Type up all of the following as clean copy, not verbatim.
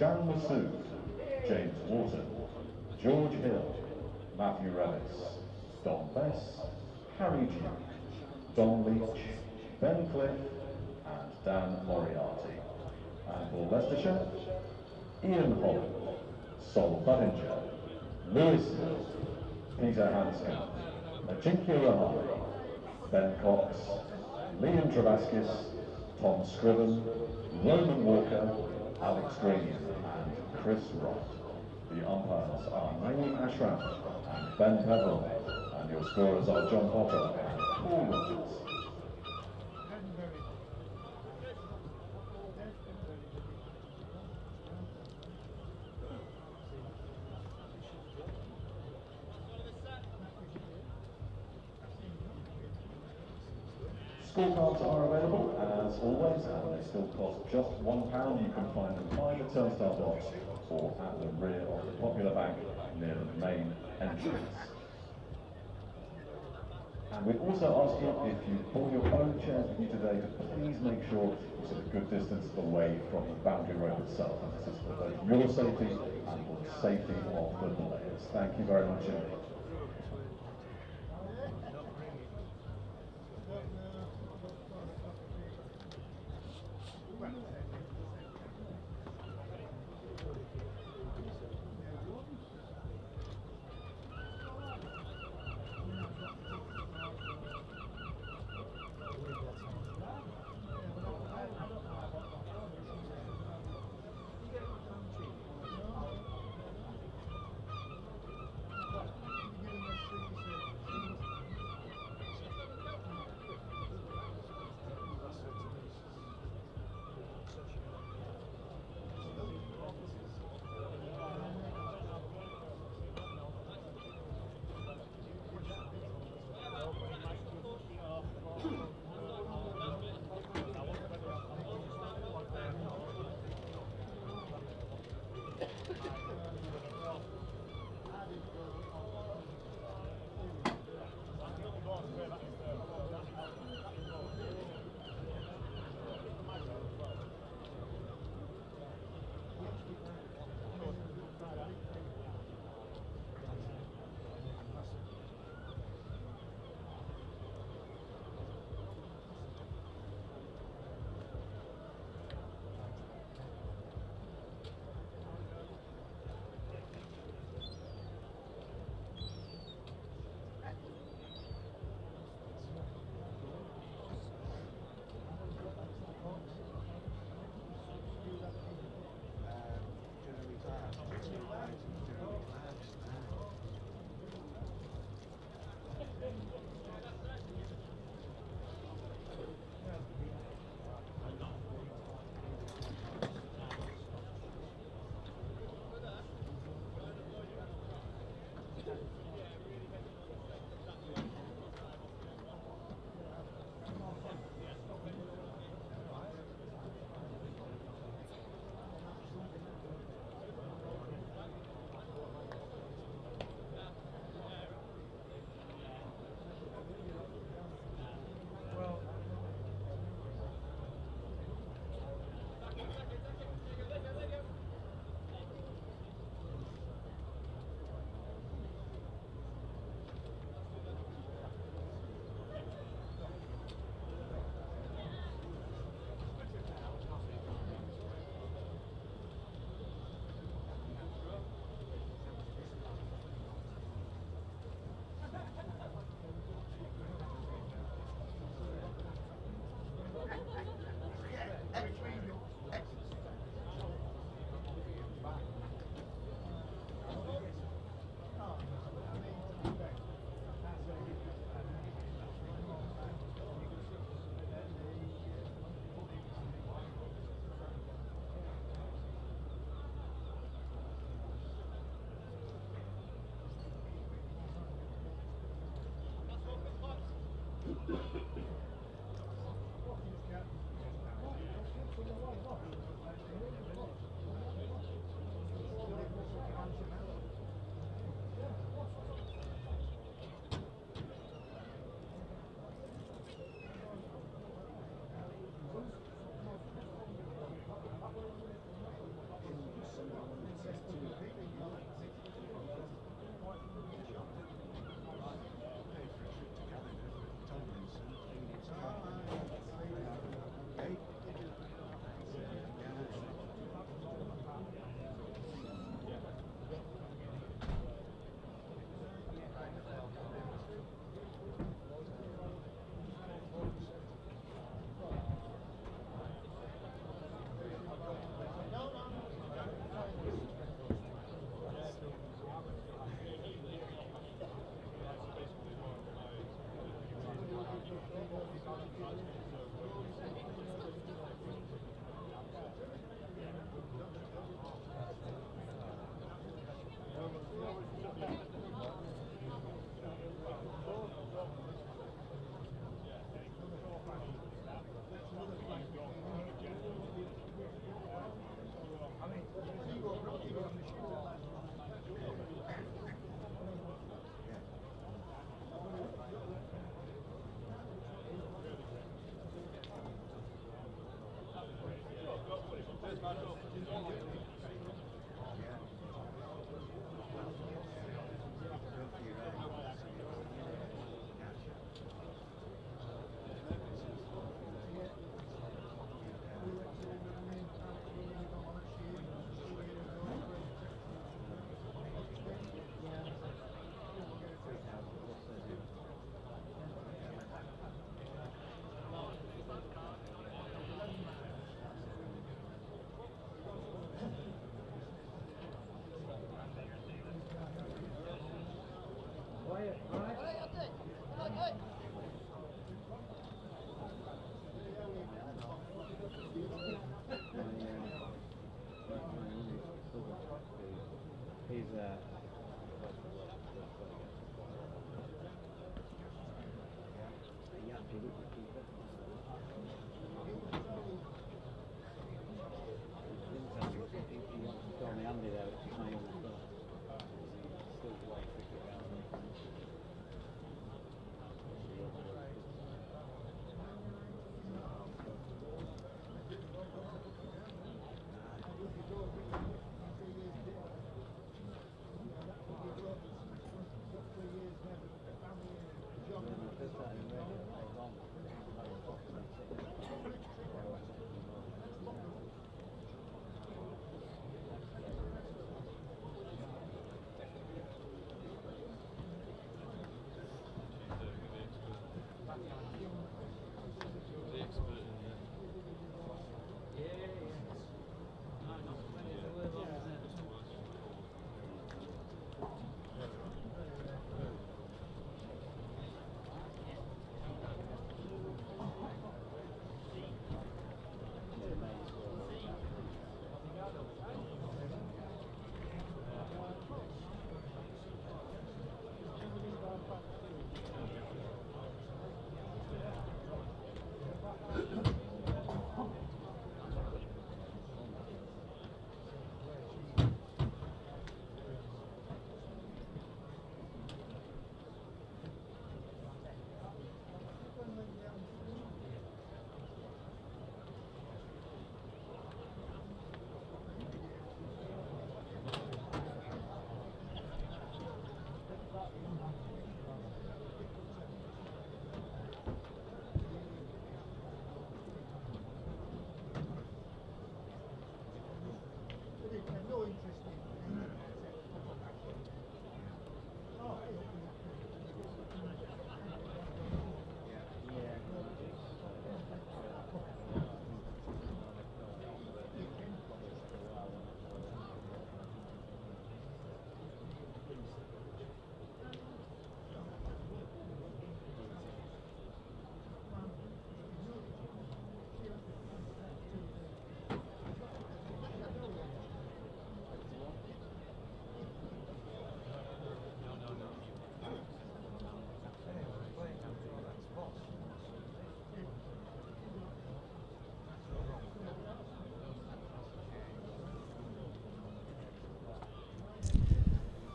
Shan Masood, James Wharton, George Hill, Matthew Revis, Don Bess, Harry Duke, Don Leach, Ben Cliff, and Dan Moriarty. And for Leicestershire, Ian Holland, Sol Budinger, Lewis Hill, Peter Hanscom, Ajinkya Rahane, Ben Cox, Liam Travaskis, Tom Scriven, Roman Walker, Alex Green, and Chris Roth. The umpires are Naeem Ashraf and Ben Pevell, and your scorers are John Potter and Paul Rogers. Scorecards are available, as always, and they still cost just £1. You can find them by the turnstile box or at the rear of the Popular Bank near the main entrance. And we'd also ask you, if you brought your own chairs with you today, to please make sure you sit a good distance away from the boundary rope itself. And this is for both your safety and for the safety of the players. Thank you very much indeed.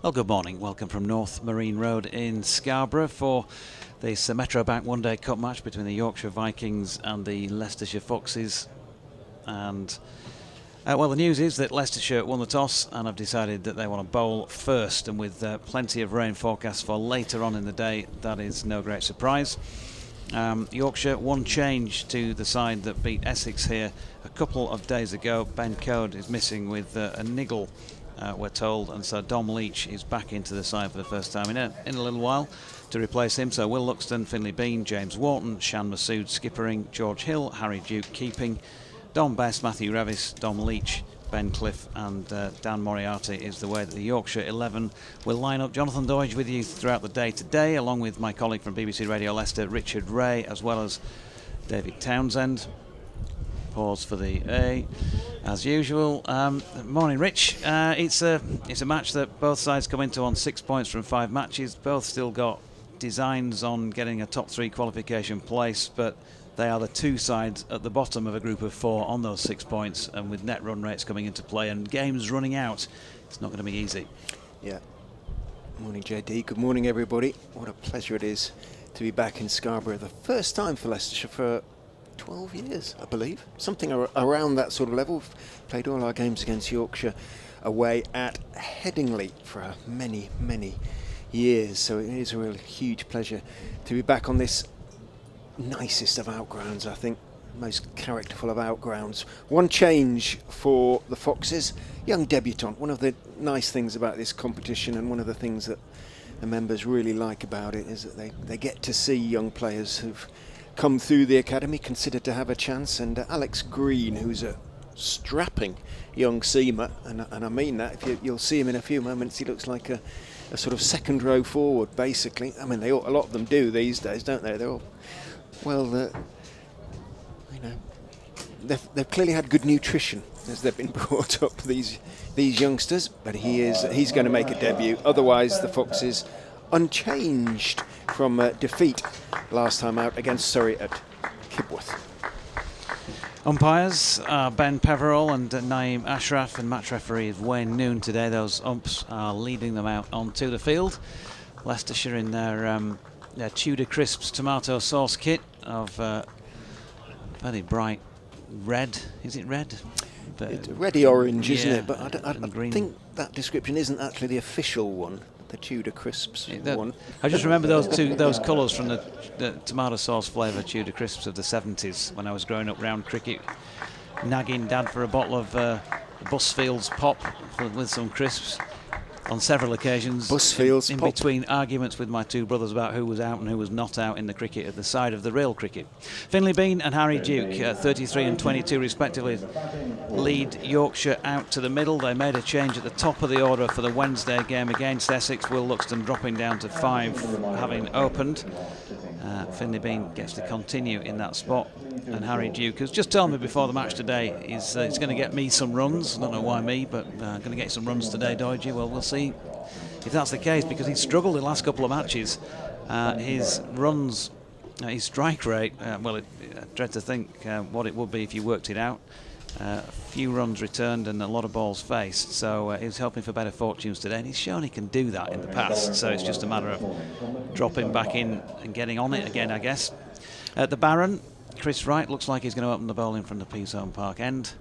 Well, good morning. Welcome from North Marine Road in Scarborough for this Metro Bank One Day Cup match between the Yorkshire Vikings and the Leicestershire Foxes. And well, the news is that Leicestershire won the toss and have decided that they want to bowl first, and with plenty of rain forecast for later on in the day, that is no great surprise. Yorkshire, one change to the side that beat Essex here a couple of days ago. Ben Code is missing with a niggle, we're told, and so Dom Leach is back into the side for the first time in a little while to replace him. So Will Luxton, Finlay Bean, James Wharton, Shan Masood skippering, George Hill, Harry Duke keeping, Don Best, Matthew Revis, Dom Leach, Ben Cliff and Dan Moriarty is the way that the Yorkshire 11 will line up. Jonathan Doidge with you throughout the day today, along with my colleague from BBC Radio Leicester, Richard Ray, as well as David Townsend. Pause for the A, as usual. Morning, Rich. It's a match that both sides come into on 6 points from 5 matches. Both still got designs on getting a top 3 qualification place, but they are the 2 sides at the bottom of a group of 4 on those 6 points, and with net run rates coming into play and games running out, it's not going to be easy. Yeah. Morning, JD. Good morning, everybody. What a pleasure it is to be back in Scarborough. The first time for Leicestershire for 12 years, I believe. Something around that sort of level. We've played all our games against Yorkshire away at Headingley for many, many years. So it is a real huge pleasure to be back on this nicest of outgrounds, I think. Most characterful of outgrounds. One change for the Foxes. Young debutant. One of the nice things about this competition, and one of the things that the members really like about it, is that they get to see young players who've come through the academy, considered to have a chance. And Alex Green, who's a strapping young seamer, and I mean that. If you'll see him in a few moments, he looks like a sort of second row forward, basically. I mean, a lot of them do these days, don't they? They're all, well, you know, they've clearly had good nutrition as they've been brought up, these youngsters. But he's going to make a debut. Otherwise, the Foxes unchanged from defeat last time out against Surrey at Kibworth. Umpires are Ben Peverall and Naeem Ashraf, and match referee is Wayne Noon today. Those umps are leading them out onto the field. Leicestershire in their Tudor Crisps tomato sauce kit of very bright red. Is it red? It's reddy orange, isn't yeah, it? But I think that description isn't actually the official one, the Tudor Crisps one. I just remember those colours from the tomato sauce flavour Tudor Crisps of the 70s when I was growing up round cricket, nagging Dad for a bottle of Busfields Pop with some crisps on several occasions. Busfields in Pop. Between arguments with my 2 brothers about who was out and who was not out in the cricket at the side of the real cricket. Finlay Bean and Harry Duke, 33 and 22 respectively, lead Yorkshire out to the middle. They made a change at the top of the order for the Wednesday game against Essex. Will Luxton dropping down to 5, having opened. Finlay Bean gets to continue in that spot, and Harry Duke, who's just told me before the match today, he's going to get me some runs. I don't know why me, but going to get some runs today, Doidge. Well, we'll see if that's the case, because he's struggled the last couple of matches. His runs, his strike rate, I dread to think what it would be if you worked it out. A few runs returned and a lot of balls faced, so he was hoping for better fortunes today, and he's shown he can do that in the past, so it's just a matter of dropping back in and getting on it again, I guess. At the Baron, Chris Wright looks like he's going to open the bowling from the Peasholm Park end,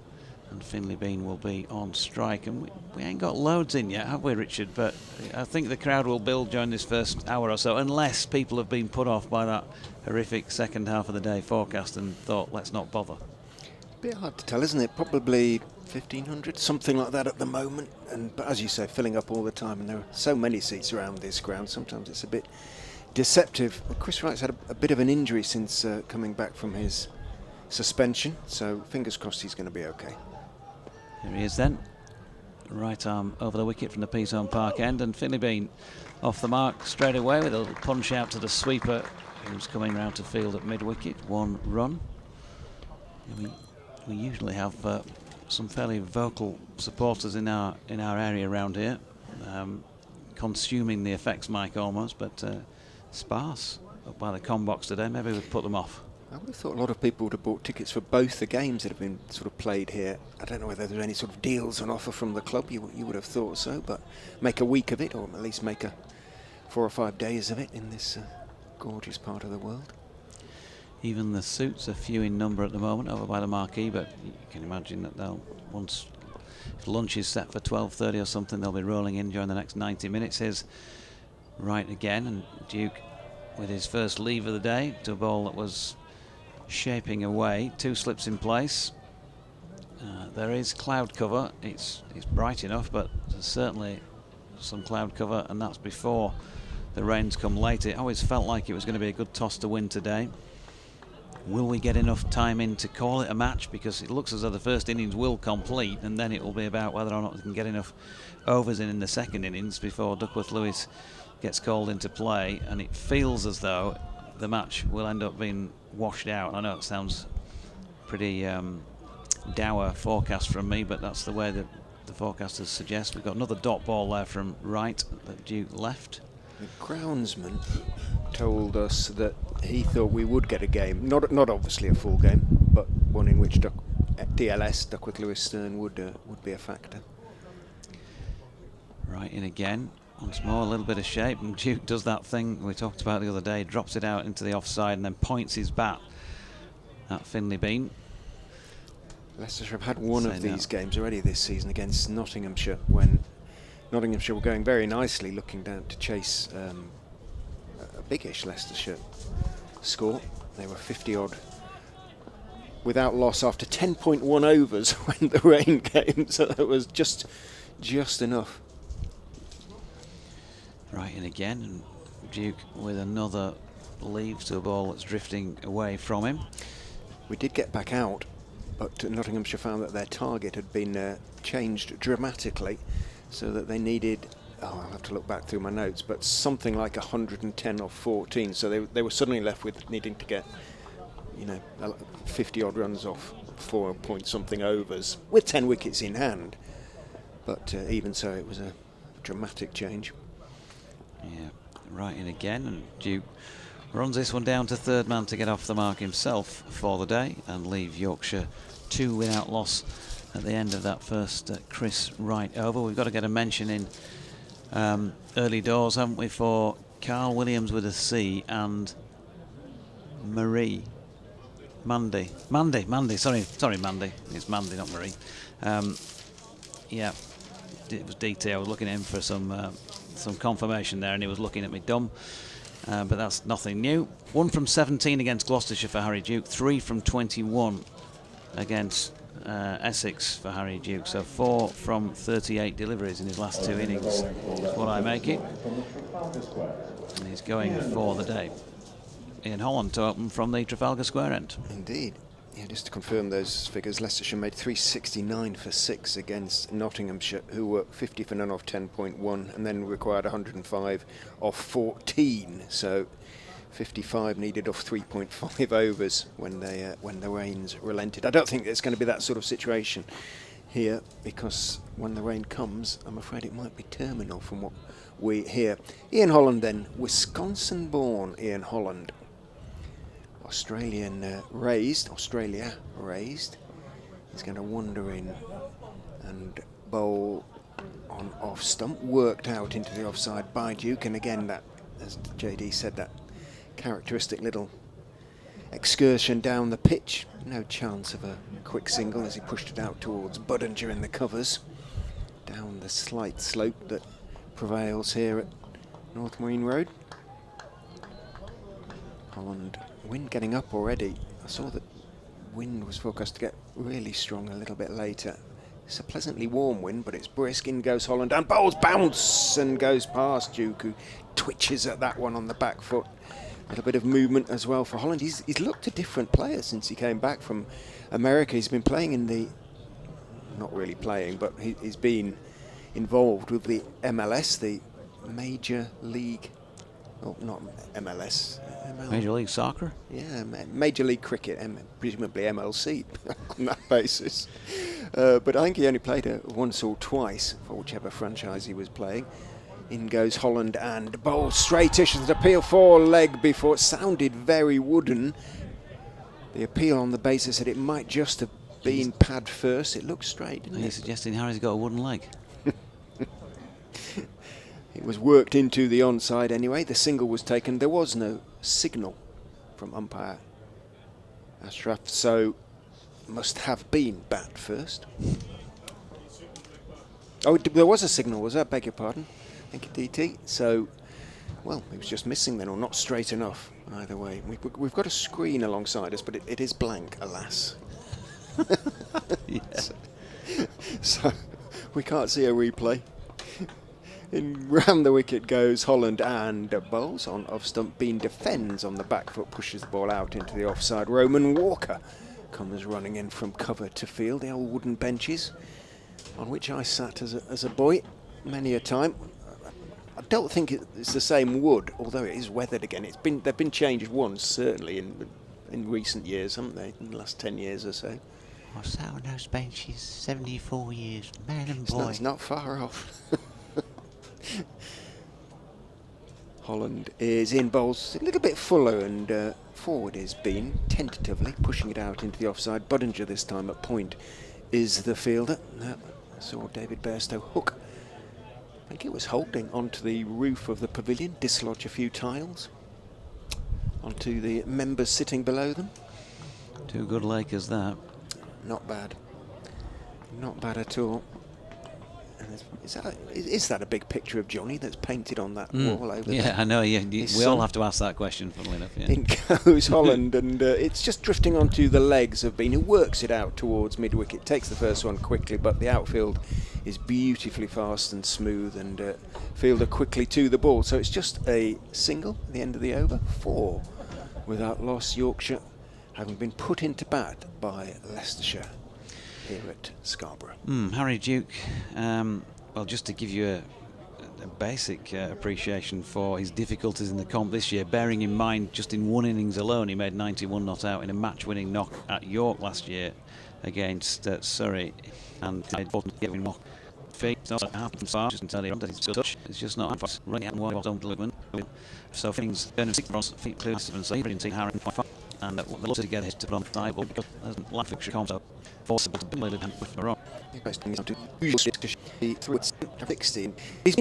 and Finlay Bean will be on strike. And we ain't got loads in yet, have we, Richard? But I think the crowd will build during this first hour or so, unless people have been put off by that horrific second half of the day forecast and thought, let's not bother. A bit hard to tell, isn't it? Probably 1,500, something like that at the moment. But as you say, filling up all the time, and there are so many seats around this ground, sometimes it's a bit deceptive. Well, Chris Wright's had a bit of an injury since coming back from his suspension, so fingers crossed he's going to be okay. Here he is then. Right arm over the wicket from the Peasholm Park end, and Finlay Bean off the mark straight away with a little punch out to the sweeper who's coming round to field at mid-wicket. 1 run. We usually have some fairly vocal supporters in our area around here, consuming the effects mic almost, but sparse up by the com box today. Maybe we've put them off. I would have thought a lot of people would have bought tickets for both the games that have been sort of played here. I don't know whether there's any sort of deals on offer from the club. You would have thought so, but make a week of it, or at least make 4 or 5 days of it in this gorgeous part of the world. Even the suits are few in number at the moment over by the marquee, but you can imagine that they'll, once lunch is set for 12:30 or something, they'll be rolling in during the next 90 minutes. Here's Wright again, and Duke with his first leave of the day to a ball that was shaping away. 2 slips in place. There is cloud cover. It's bright enough, but there's certainly some cloud cover, and that's before the rains come later. It always felt like it was going to be a good toss to win today. Will we get enough time in to call it a match? Because it looks as though the first innings will complete, and then it will be about whether or not we can get enough overs in the second innings before Duckworth-Lewis gets called into play, and it feels as though the match will end up being washed out. I know it sounds pretty dour forecast from me, but that's the way that the forecasters suggest. We've got another dot ball there from Wright that Duke left. The groundsman told us that he thought we would get a game, not obviously a full game, but one in which DLS, Duckworth-Lewis Stern, would be a factor. Right in again. Once more, a little bit of shape, and Duke does that thing we talked about the other day, drops it out into the offside and then points his bat at Finley Bean. Leicestershire have had one of these games already this season against Nottinghamshire, when Nottinghamshire were going very nicely, looking down to chase a biggish Leicestershire score. They were 50-odd without loss after 10.1 overs when the rain came, so it was just enough. Right in again, and Duke with another leave to a ball that's drifting away from him. We did get back out, but Nottinghamshire found that their target had been changed dramatically, so that they needed, I'll have to look back through my notes, but something like 110 or 14, so they were suddenly left with needing to get, 50 odd runs off 4 point something overs with 10 wickets in hand, but even so it was a dramatic change. Yeah, right in again, and Duke runs this one down to third man to get off the mark himself for the day and leave Yorkshire 2 without loss at the end of that first Chris Wright over. We've got to get a mention in early doors, haven't we, for Carl Williams with a C and Marie. Mandy, sorry Mandy. It's Mandy, not Marie. Yeah, it was DT. I was looking at him for some confirmation there, and he was looking at me dumb. But that's nothing new. 1 from 17 against Gloucestershire for Harry Duke, 3 from 21 against Essex for Harry Duke, so 4 from 38 deliveries in his last 2 innings is what I make it, and he's going for the day. Ian Holland to open from the Trafalgar Square end. Indeed. Yeah, just to confirm those figures, Leicestershire made 369 for 6 against Nottinghamshire, who were 50 for none off 10.1, and then required 105 off 14. So 55 needed off 3.5 overs when the rains relented. I don't think it's going to be that sort of situation here, because when the rain comes, I'm afraid it might be terminal from what we hear. Ian Holland then, Wisconsin-born Ian Holland. Australia raised. He's going to wander in and bowl on off stump, worked out into the offside by Duke, and again that, as JD said, that characteristic little excursion down the pitch. No chance of a quick single as he pushed it out towards Budinger in the covers, down the slight slope that prevails here at North Marine Road. Holland, wind getting up already. I saw that wind was forecast to get really strong a little bit later. It's a pleasantly warm wind, but it's brisk. In goes Holland, and bowls bounce and goes past Duke, who twitches at that one on the back foot. A little bit of movement as well for Holland. He's looked a different player since he came back from America. He's been playing in the, not really playing, but he's been involved with the MLS, the Major League, oh, not MLS. Major League Soccer? Yeah, Major League Cricket, presumably MLC on that basis. But I think he only played once or twice for whichever franchise he was playing. In goes Holland and bowls straightish as an appeal for leg before. It sounded very wooden. the appeal on the basis that it might just have been pad first. It looks straight, didn't Are you it? suggesting Harry's got a wooden leg? It was worked into the onside anyway. The single was taken. There was no signal from umpire Ashraf, so must have been bat first. Oh, there was a signal, was that? Beg your pardon. Thank you, DT. So, well, it was just missing then, or not straight enough. Either way, we've got a screen alongside us, but it is blank, alas. Yeah. So we can't see a replay. In round the wicket goes Holland, and bowls on off stump. Bean defends on the back foot, pushes the ball out into the offside. Roman Walker comes running in from cover to field. The old wooden benches on which I sat as a boy many a time. I don't think it's the same wood, although it is weathered again. They've been changed once, certainly in recent years, haven't they? In the last 10 years or so. I sat on those benches 74 years, man and boy. It's not far off. Holland is in bowls a little bit fuller, and forward is Bean, tentatively pushing it out into the offside. Budinger this time at point is the fielder. I saw David Bairstow hook, I think it was holding, onto the roof of the pavilion, dislodge a few tiles onto the members sitting below them. Two good Lakers that. Not bad. Not bad at all. And is that a big picture of Johnny that's painted on that wall over there? Yeah, I know. Yeah, we all have to ask that question, funnily enough. Yeah. In goes Holland, and it's just drifting onto the legs of Bean, who works it out towards mid-wicket. Takes the first one quickly, but the outfield is beautifully fast and smooth, and fielder quickly to the ball. So it's just a single at the end of the over. 4 without loss. Yorkshire having been put into bat by Leicestershire here at Scarborough. Harry Duke, well, just to give you a basic appreciation for his difficulties in the comp this year, bearing in mind just in one innings alone he made 91 not out in a match-winning knock at York last year against Surrey, and giving knock feet. It's not happened far, just entirely wrong that he's still touch. It's just not fast. Running out and wide on movement. So things turn 6 runs, feet clear, and so he see Harry and the look to get his to put on the table because there's life fixture comp so forcible to be laid and with the rock. He's been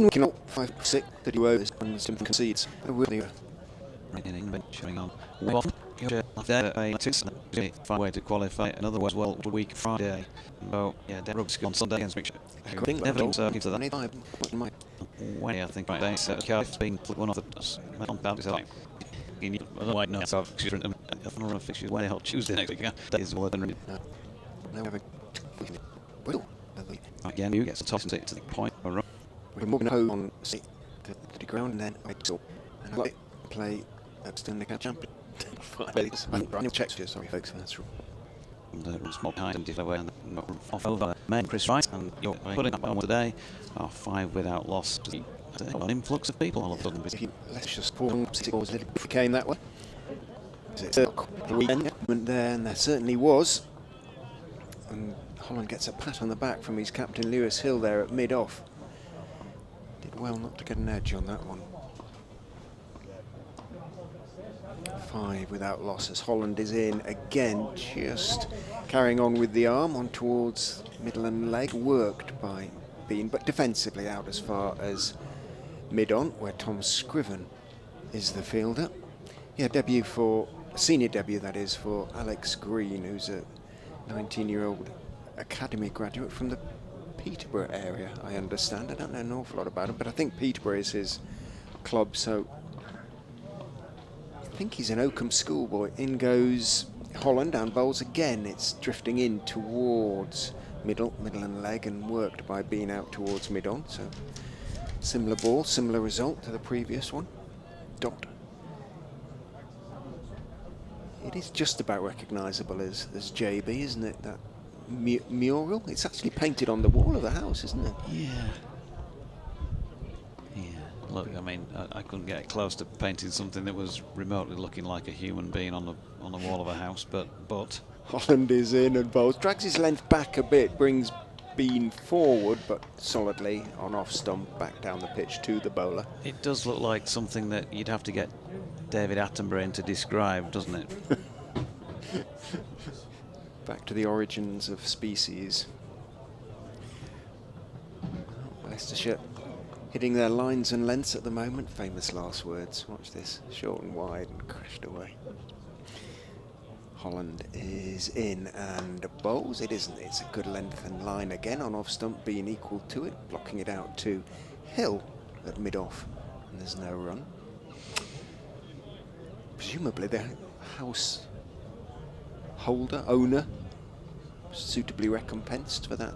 working up 5-6 that he owes and simply concedes. Showing on way off. Far way to qualify. Another was well week Friday. So yeah, Ruggs on Sunday against Yorkshire. Never so gives that. Way I think right. So Cardiff's been one of the on bounties like. Otherwise, no. So I'm fixture way out Tuesday next week. That is more than. Again, you get the top to the point. We're moving home on the ground, and then I play Epstein the catch champion. Brian checks here, sorry folks, that's wrong. The small behind and different way and off over main Chris Wright, and you're putting up on today are 5 without loss. An influx of people all of a sudden. Let's just pause a little bit. Came that way. There, and there certainly was. And Holland gets a pat on the back from his captain Lewis Hill there at mid-off. Did well not to get an edge on that one. 5 without loss as Holland is in again, just carrying on with the arm on towards middle and leg, worked by Bean, but defensively out as far as mid-on, where Tom Scriven is the fielder. Yeah, senior debut that is, for Alex Green, who's a 19-year-old academy graduate from the Peterborough area, I understand. I don't know an awful lot about him, but I think Peterborough is his club, so I think he's an Oakham schoolboy. In goes Holland and bowls again. It's drifting in towards middle and leg, and worked by Bean out towards mid-on, so similar ball, similar result to the previous one. Dot. It is just about recognisable as JB, isn't it? That mural. It's actually painted on the wall of the house, isn't it? Yeah. Yeah. Look, I mean, I couldn't get close to painting something that was remotely looking like a human being on the wall of a house, but Holland is in and bowls, drags his length back a bit, brings Bean forward, but solidly on off stump, back down the pitch to the bowler. It does look like something that you'd have to get David Attenborough in to describe, doesn't it? back to the origins of species. Leicestershire hitting their lines and lengths at the moment. Famous last words. Watch this. Short and wide and crashed away. Holland is in and bowls. It isn't. It's a good length and line again on off stump, being equal to it, blocking it out to Hill at mid-off, and there's no run. Presumably the house owner suitably recompensed for that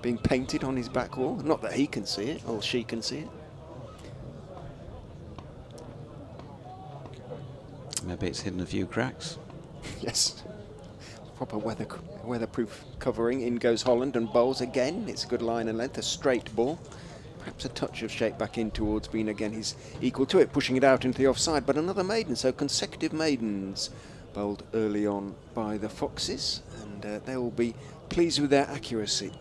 being painted on his back wall. Not that he can see it or she can see it. Maybe it's hidden a few cracks. Yes. Proper weatherproof covering. In goes Holland and bowls again. It's a good line and length, a straight ball. Perhaps a touch of shape back in towards Bean again. He's equal to it, pushing it out into the offside. But another maiden, so consecutive maidens bowled early on by the Foxes, and they will be pleased with their accuracy.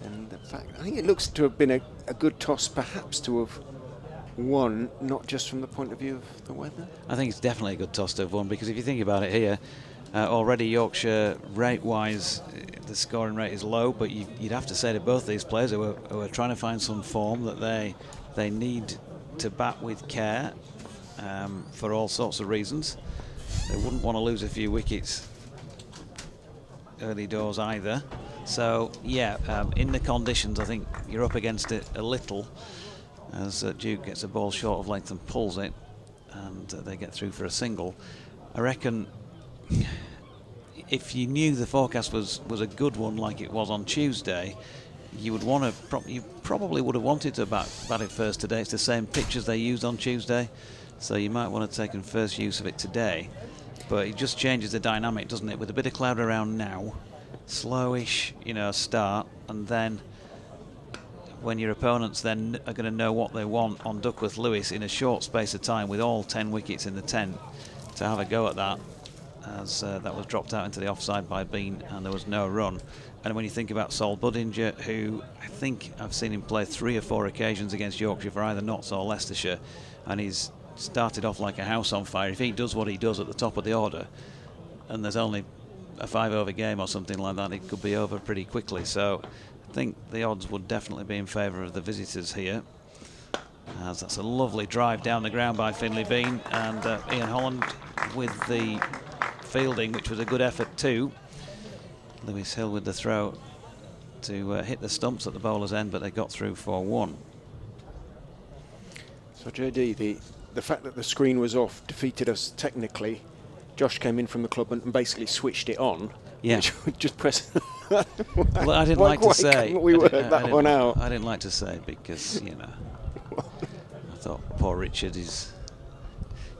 And the fact, I think it looks to have been a good toss, perhaps to have won, not just from the point of view of the weather. I think it's definitely a good toss to have won, because if you think about it here, already Yorkshire rate-wise, the scoring rate is low, but you'd have to say to both these players who are trying to find some form that they need to bat with care for all sorts of reasons. They wouldn't want to lose a few wickets early doors either. So yeah, in the conditions, I think you're up against it a little, as Duke gets a ball short of length and pulls it, and they get through for a single. I reckon if you knew the forecast was a good one like it was on Tuesday, you would want to you probably would have wanted to bat it first today. It's the same pitch as they used on Tuesday, so you might want to take first use of it today. But it just changes the dynamic, doesn't it? With a bit of cloud around now, slowish, start, and then when your opponents then are going to know what they want on Duckworth Lewis in a short space of time, with all 10 wickets in the tent, to have a go at that, as that was dropped out into the offside by Bean and there was no run. And when you think about Sol Budinger, who I think I've seen him play 3 or 4 occasions against Yorkshire for either Notts or Leicestershire, and he's started off like a house on fire. If he does what he does at the top of the order, and there's only a 5-over game or something like that, it could be over pretty quickly. So I think the odds would definitely be in favour of the visitors here, as that's a lovely drive down the ground by Finlay Bean, and Ian Holland with the fielding, which was a good effort too. Lewis Hill with the throw to hit the stumps at the bowler's end, but they got through for 1. So JD, the fact that the screen was off defeated us technically. Josh came in from the club and basically switched it on. Yeah. Just press. Well, I didn't like to say. We worked that one out. I didn't like to say, because I thought poor Richard he's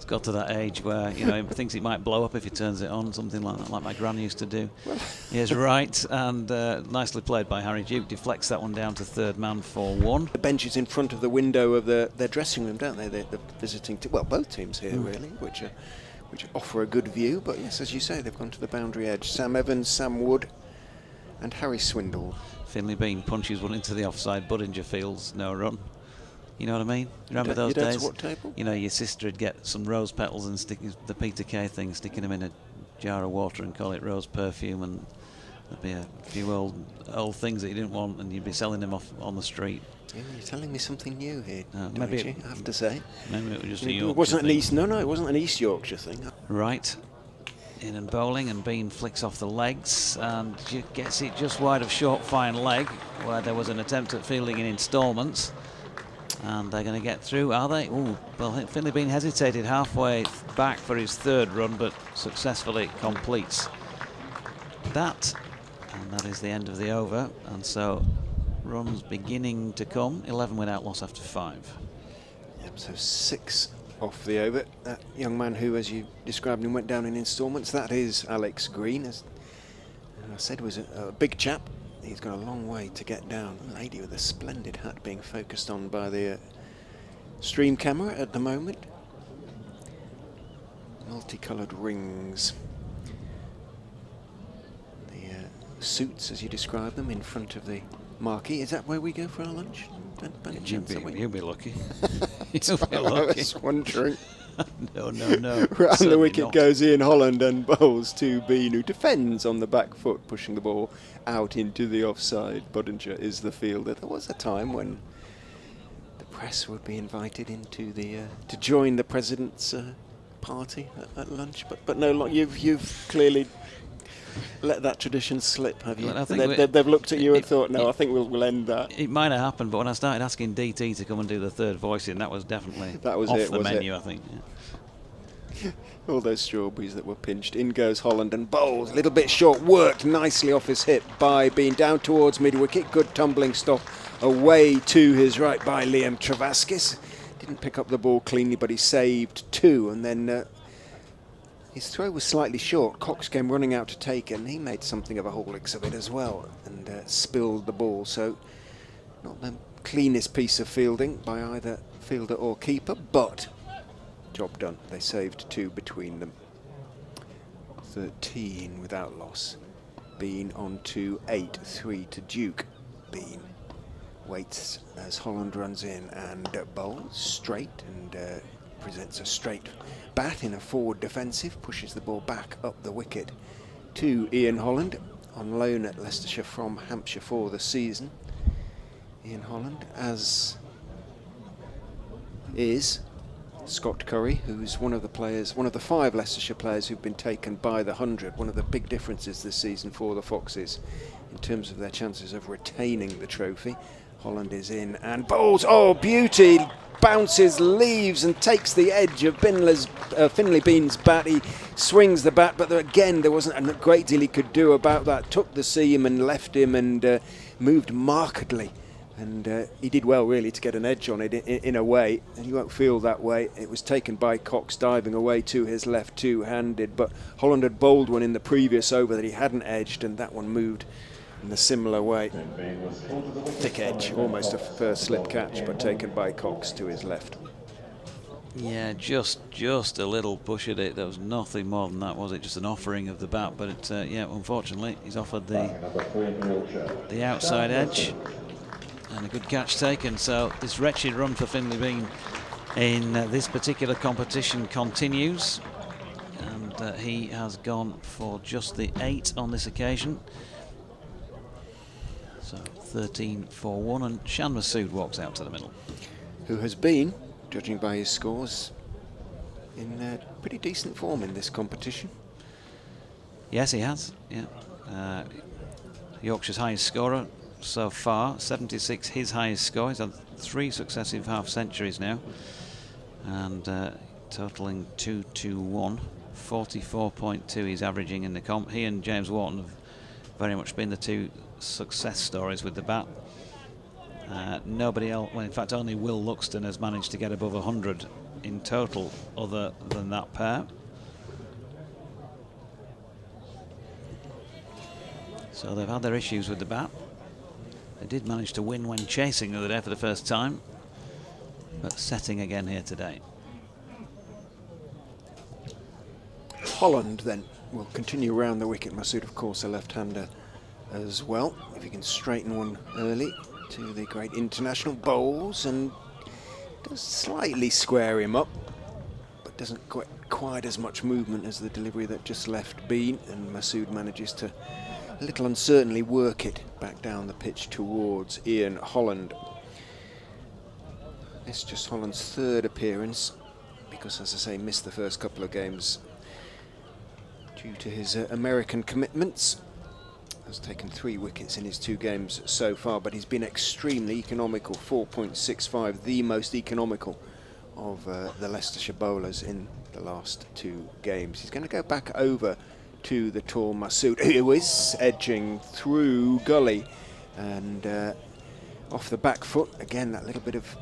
got to that age where he thinks it might blow up if he turns it on, something like that, like my gran used to do. He is right, and nicely played by Harry Duke. Deflects that one down to third man for 1. The benches in front of the window of their dressing room, don't they? The visiting well, both teams here really, which offer a good view. But yes, as you say, they've gone to the boundary edge. Sam Evans, Sam Wood, and Harry Swindle. Finlay Bean punches one into the offside. Budinger fields no run. You know what I mean? Remember those days? What table? Your sister would get some rose petals and stick the Peter Kay thing, sticking them in a jar of water and call it rose perfume, and there'd be a few old things that you didn't want, and you'd be selling them off on the street. Yeah, you're telling me something new here, maybe I have to say. Maybe it was just a Yorkshire It wasn't thing. an East. No, it wasn't an East Yorkshire thing. Right. In and bowling, and Bean flicks off the legs and gets it just wide of short fine leg, where there was an attempt at fielding in instalments. And they're going to get through, are they? Ooh, well, I think Finlay Bean hesitated halfway back for his 3rd run, but successfully completes that. And that is the end of the over. And so runs beginning to come. 11 without loss after 5. Yep, so 6 off the over. That young man who, as you described him, went down in instalments, that is Alex Green. As I said, was a big chap. He's got a long way to get down. A lady with a splendid hat being focused on by the stream camera at the moment. Multicoloured rings. The suits, as you describe them, in front of the marquee. Is that where we go for our lunch? You'll be lucky. You'll be lucky. I was wondering. No. Round the wicket not. goes Ian Holland and bowls to Bean, who defends on the back foot, pushing the ball out into the offside. Budinger is the fielder. There was a time when the press would be invited into the to join the president's party at lunch, but no, you've clearly let that tradition slip, have you? Well, I think they've looked at you and thought, no, I think we'll end that. It might have happened, but when I started asking DT to come and do the third voicing, that was definitely off the menu, I think. Yeah. All those strawberries that were pinched. In goes Holland and bowls. A little bit short. Worked nicely off his hip by Bean. Down towards mid-wicket. Good tumbling stop away to his right by Liam Travaskis. Didn't pick up the ball cleanly, but he saved 2. And then his throw was slightly short. Cox came running out to take, and he made something of a Horlicks of it as well, and spilled the ball. So not the cleanest piece of fielding by either fielder or keeper, but job done. They saved 2 between them. 13 without loss. Bean on to 8, 3 to Duke. Bean waits as Holland runs in and bowls straight and presents a straight bat in a forward defensive, pushes the ball back up the wicket to Ian Holland, on loan at Leicestershire from Hampshire for the season. Ian Holland, as is Scott Curry, who's one of the 5 Leicestershire players who've been taken by the 100. One of the big differences this season for the Foxes in terms of their chances of retaining the trophy. Holland is in and bowls. Oh, beauty! Bounces, leaves and takes the edge of Finlay Bean's bat. He swings the bat, but again there wasn't a great deal he could do about that. Took the seam and left him and moved markedly. And he did well, really, to get an edge on it in a way. And you won't feel that way. It was taken by Cox, diving away to his left, two-handed. But Holland had bowled one in the previous over that he hadn't edged, and that one moved in a similar way. Thick edge, almost a first slip catch, but taken by Cox to his left. Yeah, just a little push at it. There was nothing more than that, was it? Just an offering of the bat. But yeah, unfortunately, he's offered the outside edge. And a good catch taken. So this wretched run for Finlay Bean in this particular competition continues, and he has gone for just the 8 on this occasion. So 13 for 1, and Shan Masood walks out to the middle, who has been, judging by his scores, in pretty decent form in this competition. Yes, he has. Yeah, Yorkshire's highest scorer so far, 76, his highest score. He's had 3 successive half-centuries now, and totalling 221, 44.2 he's averaging in the comp. He and James Wharton have very much been the 2 success stories with the bat. Nobody else, well, in fact only Will Luxton has managed to get above 100 in total other than that pair. So they've had their issues with the bat. They did manage to win when chasing the other day for the first time, but setting again here today. Holland then will continue round the wicket. Masood, of course, a left-hander as well. If he can straighten one early to the great international, bowls and does slightly square him up, but doesn't quite as much movement as the delivery that just left Bean, and Masood manages to a little uncertainly work it back down the pitch towards Ian Holland. It's just Holland's 3rd appearance, because, as I say, missed the first couple of games due to his American commitments. Has taken 3 wickets in his 2 games so far, but he's been extremely economical. 4.65, the most economical of the Leicestershire bowlers in the last 2 games. He's going to go back over to the tall Masood, who is edging through gully and off the back foot. Again, that little bit of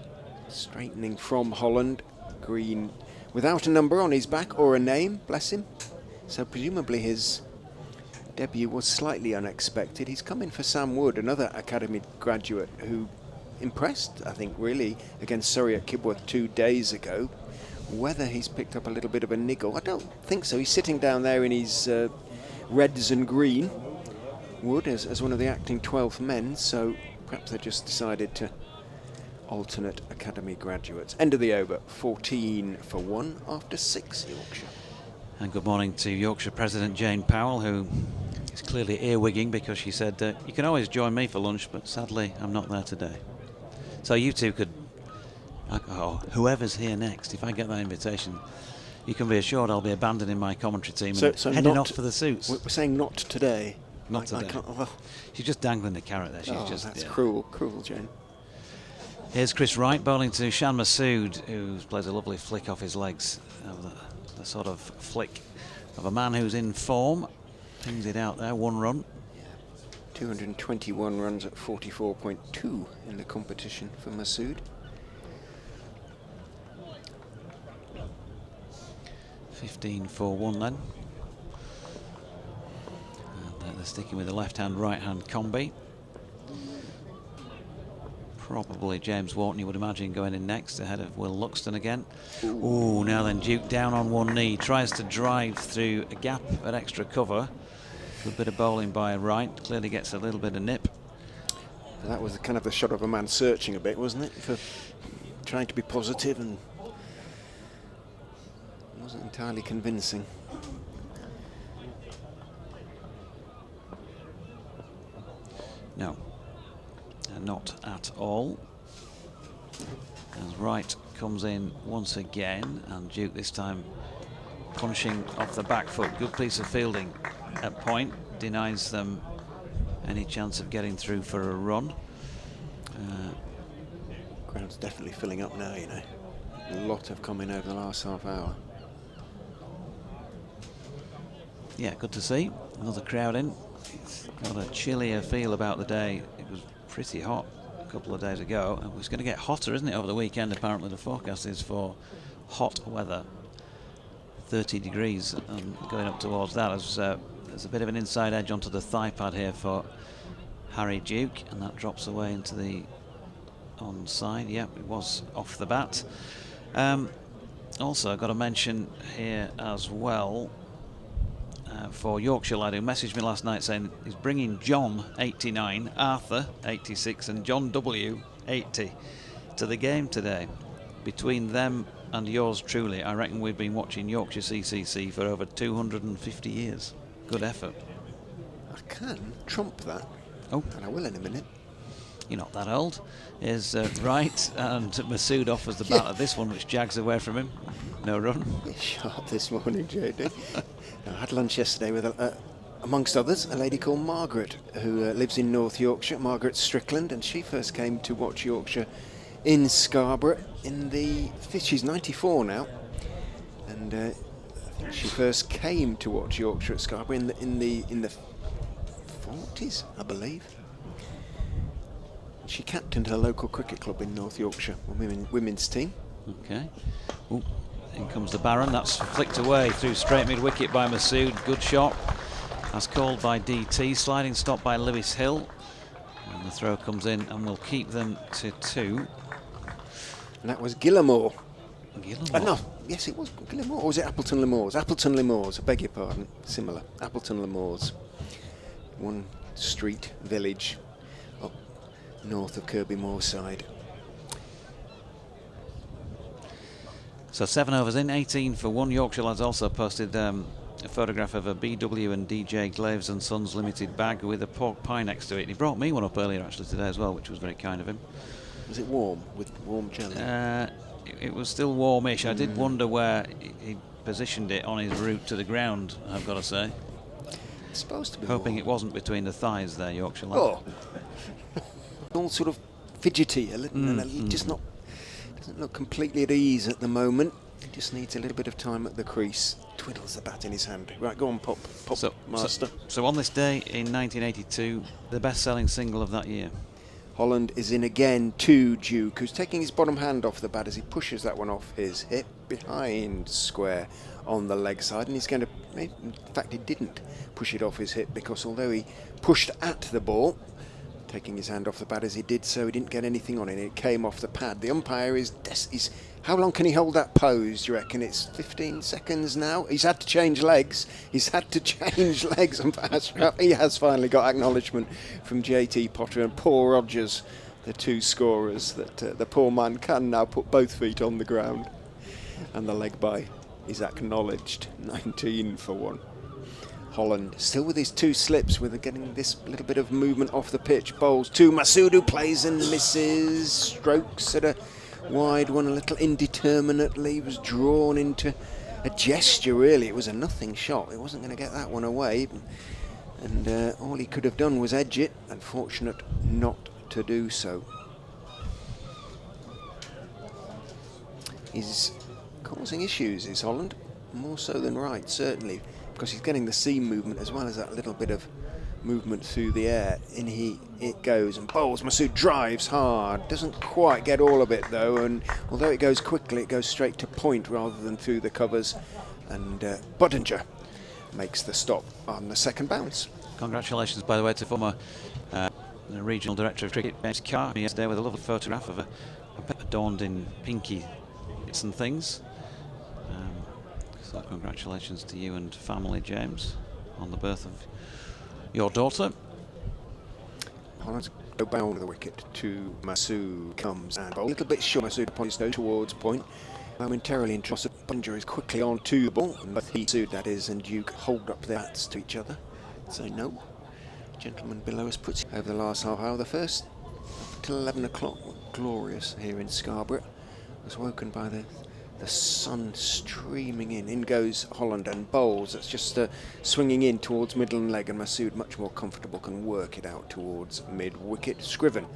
straightening from Holland. Green without a number on his back or a name, bless him. So presumably his debut was slightly unexpected. He's come in for Sam Wood, another academy graduate who impressed, I think, really against Surrey at Kibworth 2 days ago. Whether he's picked up a little bit of a niggle, I don't think so. He's sitting down there in his reds and green, Wood, as one of the acting 12th men, so perhaps they just decided to alternate academy graduates. End of the over, 14 for 1 after 6 Yorkshire. And good morning to Yorkshire President Jane Powell, who is clearly earwigging because she said, you can always join me for lunch, but sadly I'm not there today. So you two could, whoever's here next, if I get that invitation, you can be assured I'll be abandoning my commentary team and heading off for the suits. We're saying not today. Not today. She's just dangling the carrot there. That's cruel, Jane. Here's Chris Wright bowling to Shan Masood, who plays a lovely flick off his legs. The sort of flick of a man who's in form. Pings it out there, 1 run. 221 runs at 44.2 in the competition for Masood. 15 for 1 then. And they're sticking with the left-hand, right-hand combi. Probably James Wharton, you would imagine, going in next ahead of Will Luxton again. Ooh, now then, Duke down on one knee, tries to drive through a gap at extra cover. Good bit of bowling by Wright, clearly gets a little bit of nip. That was kind of the shot of a man searching a bit, wasn't it? For trying to be positive, and wasn't entirely convincing. No. Not at all. As Wright comes in once again, and Duke this time punching off the back foot. Good piece of fielding at point, denies them any chance of getting through for a run. Ground's definitely filling up now, you know. A lot have come in over the last half hour. Yeah, good to see. Another crowd in. It's got a chillier feel about the day. It was pretty hot a couple of days ago, and it's going to get hotter, isn't it, over the weekend? Apparently the forecast is for hot weather, 30 degrees, and going up towards that. There's a bit of an inside edge onto the thigh pad here for Harry Duke, and that drops away into the onside. Yep, it was off the bat. Also, I've got to mention here as well, for Yorkshire lad who messaged me last night saying he's bringing John 89, Arthur 86 and John W 80 to the game today. Between them and yours truly, I reckon we've been watching Yorkshire CCC for over 250 years. Good effort. I can trump that. Oh, and I will in a minute. You're not that old. Here's Wright, and Masood offers the bat at this one, which jags away from him. No run. Sharp this morning, JD. I had lunch yesterday with, amongst others, a lady called Margaret, who lives in North Yorkshire, Margaret Strickland, and she first came to watch Yorkshire in Scarborough in the... She's 94 now, and I think she first came to watch Yorkshire at Scarborough in the 40s, I believe. She captained her local cricket club in North Yorkshire, women's team. Okay. Ooh, in comes the Baron. That's flicked away through straight mid-wicket by Masood. Good shot. That's called by DT. Sliding stop by Lewis Hill. And the throw comes in and will keep them to 2. And that was Gillamore. Gillamore? No, yes, it was Gillamore. Or was it Appleton Lemores? Appleton Lemores, I beg your pardon. Similar. Appleton Lemores. One street, village up north of Kirby Moorside. So 7 overs in, 18 for 1. Yorkshire lads also posted a photograph of a BW and DJ Glaves and Sons Limited bag with a pork pie next to it. He brought me one up earlier actually today as well, which was very kind of him. Was it warm, with warm jelly? It was still warmish. I did wonder where he positioned it on his route to the ground, I've got to say. It's supposed to be hoping warm. It wasn't between the thighs there, Yorkshire lad. Oh. All sort of fidgety, and just not... Doesn't look completely at ease at the moment. He just needs a little bit of time at the crease. Twiddles the bat in his hand. Right, go on, pop, master. So on this day in 1982, the best-selling single of that year. Holland is in again to Duke, who's taking his bottom hand off the bat as he pushes that one off his hip behind square on the leg side, and he's going to... In fact, he didn't push it off his hip, because although he pushed at the ball, taking his hand off the bat as he did so, he didn't get anything on it. It came off the pad. The umpire is how long can he hold that pose, do you reckon? It's 15 seconds now. He's had to change legs. And he has finally got acknowledgement from JT Potter, and Paul Rogers the two scorers, that the poor man can now put both feet on the ground, and the leg bye is acknowledged. 19 for 1. Holland still with his two slips, with getting this little bit of movement off the pitch. Bowls to Masood, who plays and misses. Strokes at a wide one, a little indeterminately. Was drawn into a gesture, really. It was a nothing shot. It wasn't going to get that one away. And all he could have done was edge it. Unfortunate not to do so. He's causing issues, is Holland. More so than right, certainly. Because he's getting the seam movement as well as that little bit of movement through the air. In it goes, and bowls. Masood drives hard. Doesn't quite get all of it though, and although it goes quickly, it goes straight to point rather than through the covers. And Budinger makes the stop on the second bounce. Congratulations, by the way, to former regional director of cricket, James Carr, yesterday, with a lovely photograph of a adorned in pinky bits and things. So congratulations to you and family, James, on the birth of your daughter. Holland's go down the wicket to Masood. Comes and a little bit short. Masood points towards point. Momentarily interested. Budinger is quickly on to the ball. And both Masood, that is, and Duke hold up their bats to each other. Say no. Gentleman below us puts over the last half hour. The first till 11 o'clock. Glorious here in Scarborough. Was woken by the sun streaming in. In goes Holland and bowls. That's just swinging in towards middle and leg, and Masood, much more comfortable, can work it out towards mid-wicket. Scriven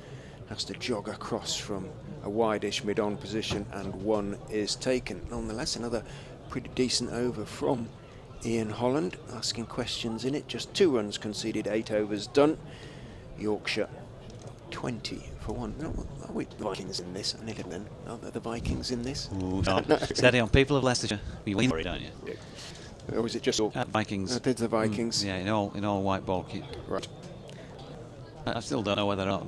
has to jog across from a wide-ish mid-on position, and one is taken. Nonetheless, another pretty decent over from Ian Holland, asking questions in it. Just 2 runs conceded, 8 overs done. Yorkshire 20 for 1. No, are we the Vikings in this? I nearly then. Are the Vikings in this? Ooh, no. Steady on, people of Leicestershire. You win, don't you? Yeah. Or was it just all Vikings? Did the Vikings? Yeah, in all white ball kit. Right. I still don't know whether or not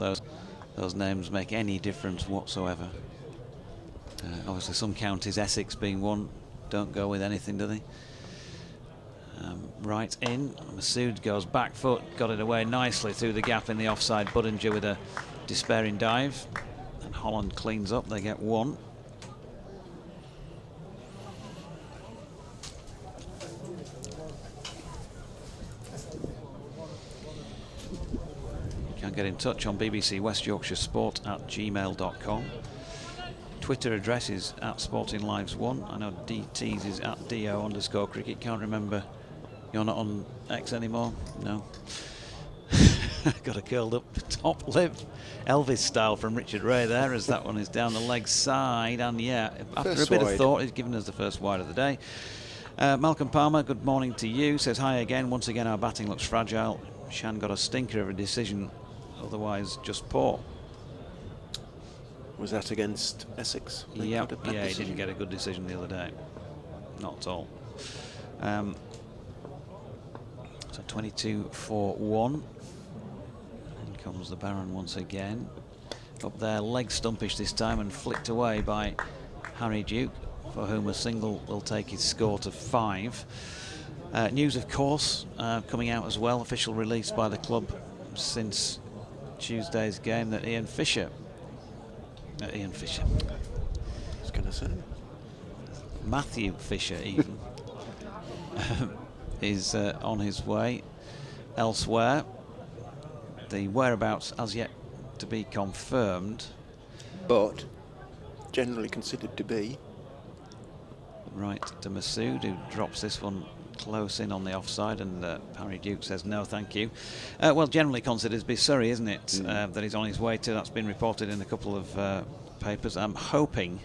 those names make any difference whatsoever. Obviously, some counties, Essex being one, don't go with anything, do they? Right in. Masood goes back foot, got it away nicely through the gap in the offside. Budinger with a despairing dive, and Holland cleans up. They get 1. You can get in touch on BBC West Yorkshire Sport at gmail.com. Twitter address is at SportingLives1. I know DT's is at DO_cricket. Can't remember. You're not on X anymore? No. Got a curled up top lip, Elvis style from Richard Ray there, as that one is down the leg side. And yeah, after a bit of thought, he's given us the first wide of the day. Malcolm Palmer, good morning to you. Says hi again. Once again, our batting looks fragile. Shan got a stinker of a decision, otherwise just poor. Was that against Essex? Yeah, he didn't get a good decision the other day. Not at all. So 22 for 1. In comes the Baron once again. Up there, leg stumpish this time, and flicked away by Harry Duke, for whom a single will take his score to 5. News, of course, coming out as well. Official release by the club since Tuesday's game that Ian Fisher. I was going to say Matthew Fisher even is on his way elsewhere. The whereabouts as yet to be confirmed, but generally considered to be. Right to Masood, who drops this one close in on the offside, and Harry Duke says no thank you. Well, generally considered to be Surrey, isn't it? That he's on his way to. That's been reported in a couple of papers. I'm hoping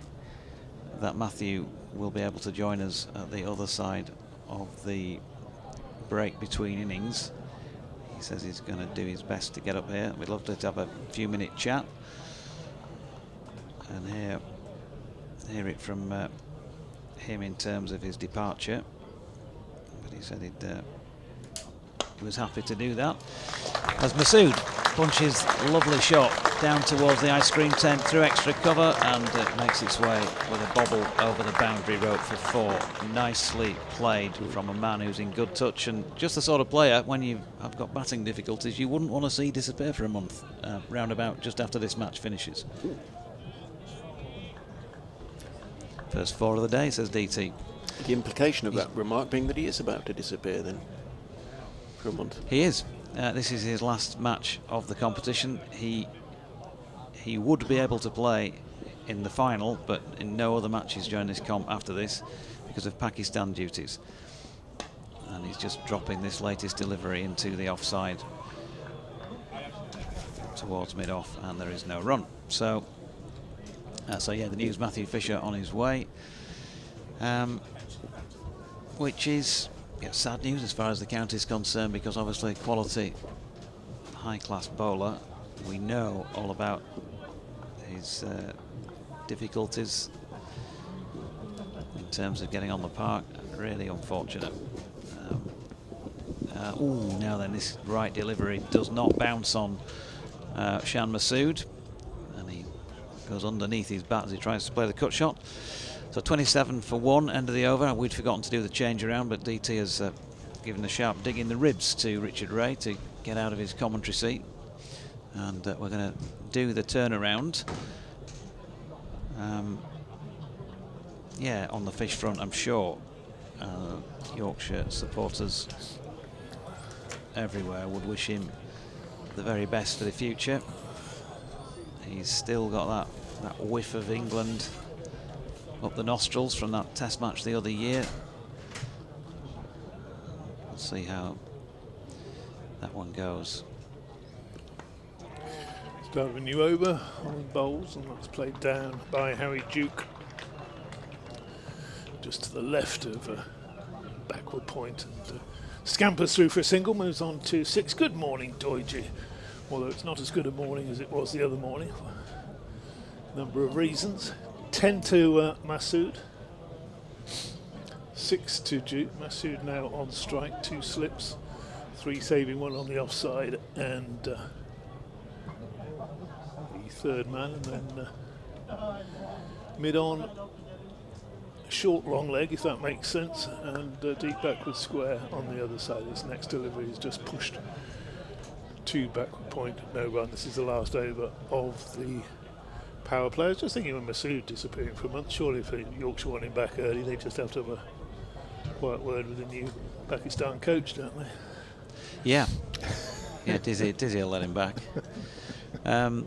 that Matthew will be able to join us at the other side of the break between innings. He says he's going to do his best to get up here. We'd love to have a few-minute chat and hear it from him in terms of his departure. But he said he was happy to do that. As Masood punches lovely shot down towards the ice cream tent through extra cover, and it makes its way with a bobble over the boundary rope for 4. Nicely played from a man who's in good touch, and just the sort of player, when you have got batting difficulties, you wouldn't want to see disappear for a month, round about just after this match finishes. First 4 of the day, says DT. The implication of that remark being that he is about to disappear then for a month. He is. This is his last match of the competition. He would be able to play in the final, but in no other matches during this comp after this because of Pakistan duties. And he's just dropping this latest delivery into the offside towards mid-off, and there is no run. So yeah, the news, Matthew Fisher on his way, which is sad news as far as the county is concerned, because obviously quality, high-class bowler. We know all about his difficulties in terms of getting on the park. Really unfortunate. Now then, this right delivery does not bounce on Shan Masood, and he goes underneath his bat as he tries to play the cut shot. So 27 for 1, end of the over. We'd forgotten to do the change around, but DT has given a sharp dig in the ribs to Richard Ray to get out of his commentary seat. And we're going to do the turnaround. On the fish front, I'm sure Yorkshire supporters everywhere would wish him the very best for the future. He's still got that whiff of England up the nostrils from that test match the other year. We'll see how that one goes. Start of a new over on bowls, and that's played down by Harry Duke. Just to the left of backward point, and scampers through for a single, moves on to 6. Good morning, Doiji. Although it's not as good a morning as it was the other morning for a number of reasons. 10 to Masood, 6 to Duke. Masood now on strike, 2 slips, 3 saving, 1 on the offside, and the third man, and then mid on, short long leg, if that makes sense, and deep backward square on the other side. This next delivery is just pushed to backward point, no run. This is the last over of the power play. I was just thinking, when Masood disappearing for a month, surely if Yorkshire want him back early, they just have to have a quiet word with the new Pakistan coach, don't they? Yeah, Dizzy will let him back. I've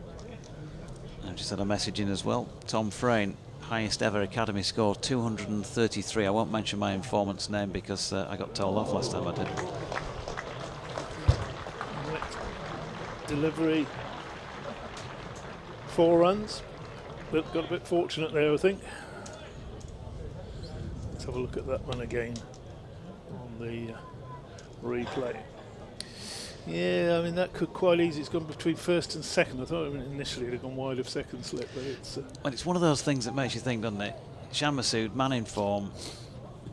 just had a message in as well. Tom Frayne, highest ever academy score, 233. I won't mention my informant's name because I got told off last time I did. Next delivery, 4 runs, but got a bit fortunate there, I think. Let's have a look at that one again on the replay. Yeah, I mean, that could quite easy. It's gone between first and second. I thought initially it had gone wide of second slip, but it's... Well, it's one of those things that makes you think, doesn't it? Shan Masood, man in form,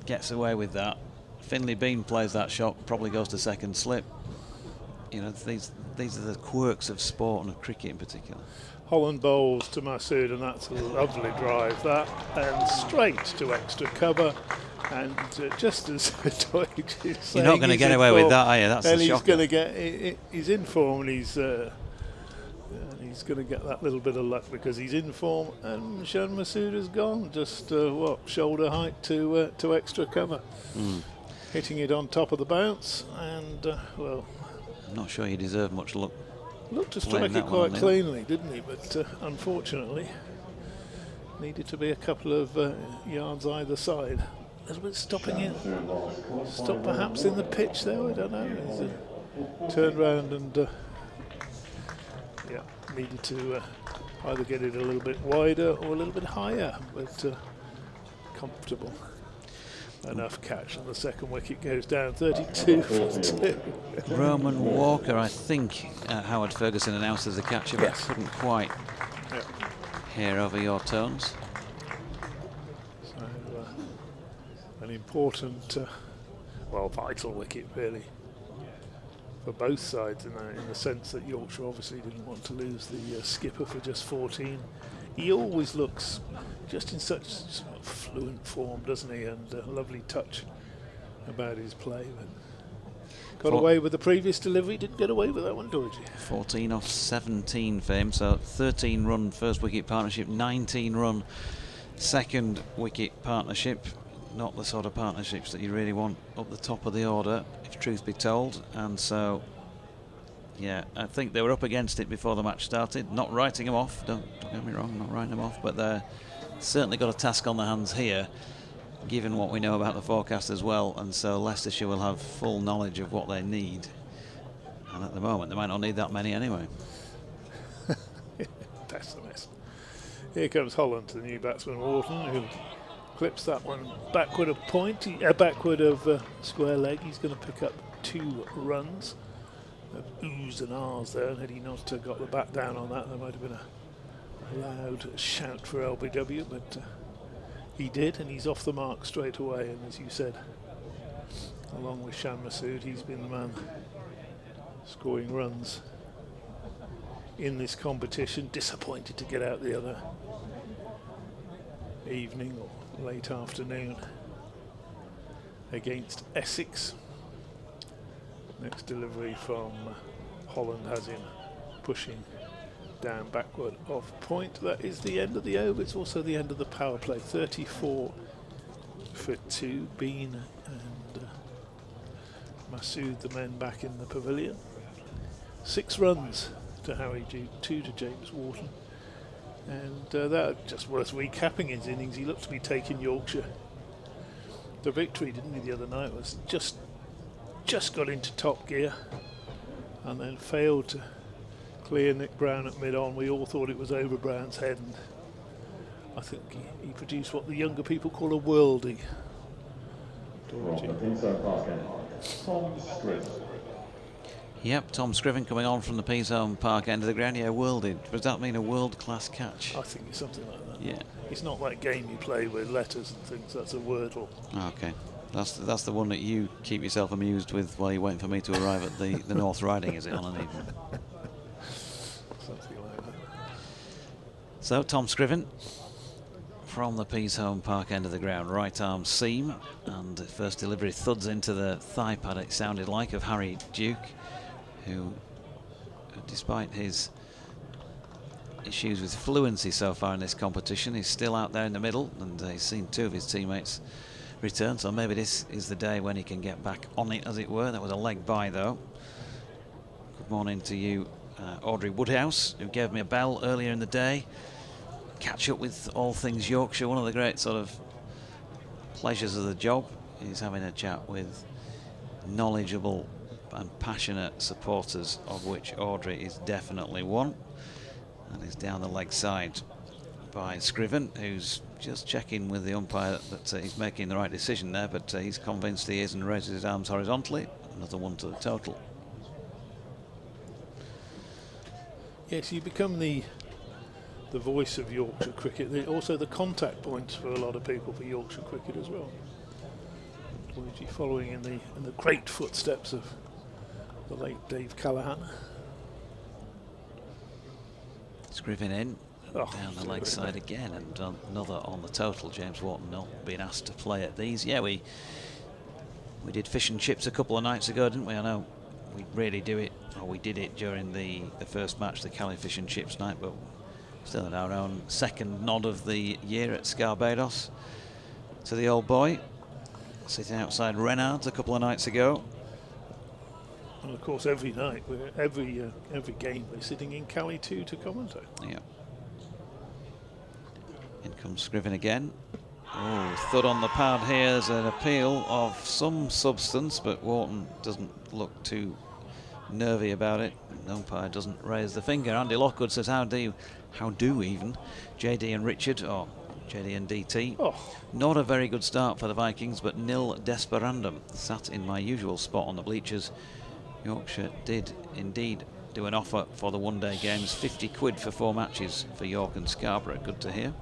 gets away with that. Finley Bean plays that shot, probably goes to second slip. You know, these are the quirks of sport and of cricket in particular. Holland bowls to Masood, and that's a lovely drive, that, and straight to extra cover. And just as Deutsch is saying, you're not going to get away with that, are you? That's the shocker. He's going to get. He's in form, and he's going to get that little bit of luck because he's in form. And Shan Masood has gone just shoulder height to extra cover, hitting it on top of the bounce, and I'm not sure he deserved much luck. Looked to strike it quite cleanly, didn't he? But unfortunately, needed to be a couple of yards either side. A little bit stopping it. Stop perhaps in the pitch there, I don't know. Turned round and needed to either get it a little bit wider or a little bit higher, but comfortable enough catch, and the second wicket goes down 32 for 2. Roman Walker, I think Howard Ferguson announced as a catcher, but couldn't quite hear over your tones. An important, vital wicket really for both sides in the sense that Yorkshire obviously didn't want to lose the skipper for just 14. He always looks just in such sort of fluent form, doesn't he? And a lovely touch about his play. But got away with the previous delivery, didn't get away with that one, Georgie. 14 off 17 for him, so 13 run first wicket partnership, 19 run second wicket partnership. Not the sort of partnerships that you really want up the top of the order, if truth be told. And so, yeah, I think they were up against it before the match started. Not writing them off, don't get me wrong, not writing them off, but they're certainly got a task on their hands here, given what we know about the forecast as well. And so Leicestershire will have full knowledge of what they need. And at the moment, they might not need that many anyway. Pessimist. Here comes Holland, the new batsman Wharton, who clips that one backward of point, backward of square leg. He's going to pick up 2 runs. Oohs and ahs there, and had he not got the bat down on that, there might have been a loud shout for LBW, but he did, and he's off the mark straight away. And as you said, along with Shan Masood, he's been the man scoring runs in this competition. Disappointed to get out the other evening or late afternoon against Essex. Next delivery from Holland has him pushing down backward off point. That is the end of the over. It's also the end of the power play. 34 for 2. Bean and Masood, the men back in the pavilion. 6 runs to Harry Duke, 2 to James Wharton. And that just worth recapping his innings. He looked to be taking Yorkshire. The victory, didn't he, the other night, was just got into top gear and then failed to clear Nick Brown at mid-on. We all thought it was over Brown's head, and I think he produced what the younger people call a worldie. Tom Scriven. Yep, Tom Scriven coming on from the Peasholm Park end of the ground. Yeah, worlded. Does that mean a world-class catch? I think it's something like that. Yeah. It's not that game you play with letters and things. That's a wordle. Okay. That's the one that you keep yourself amused with while you're waiting for me to arrive at the North Riding, is it, on an evening? Something like that. So, Tom Scriven from the Peasholm Park end of the ground, right arm seam, and first delivery thuds into the thigh pad, it sounded like, of Harry Duke, who, despite his issues with fluency so far in this competition, is still out there in the middle, and he's seen 2 of his teammates return, so maybe this is the day when he can get back on it, as it were. That was a leg by, though. Good morning to you, Audrey Woodhouse, who gave me a bell earlier in the day. Catch up with all things Yorkshire. One of the great sort of pleasures of the job is having a chat with knowledgeable and passionate supporters, of which Audrey is definitely one, and is down the leg side by Scriven, who's just checking with the umpire that he's making the right decision there, but he's convinced he is and raises his arms horizontally. Another 1 to the total. Yes, you become the voice of Yorkshire cricket, also the contact points for a lot of people for Yorkshire cricket as well. Following in the great footsteps of the late Dave Callaghan. Scriven in, down the leg side again, and another on the total. James Wharton not being asked to play at these. Yeah, we did fish and chips a couple of nights ago, didn't we? I know we really do it, or we did it during the first match, the Cali Fish and Chips night, but still had our own second nod of the year at Scarborough to the old boy, sitting outside Reynard's a couple of nights ago. And of course, every night, every game, we're sitting in Cali 2 to commentate. Yeah. In comes Scriven again. Oh, thud on the pad here. There's an appeal of some substance, but Wharton doesn't look too nervy about it. The umpire doesn't raise the finger. Andy Lockwood says, how do even JD and Richard, or JD and DT. Oh. Not a very good start for the Vikings, but nil desperandum. Sat in my usual spot on the bleachers. Yorkshire did indeed do an offer for the one-day games, 50 quid for 4 matches for York and Scarborough. Good to hear.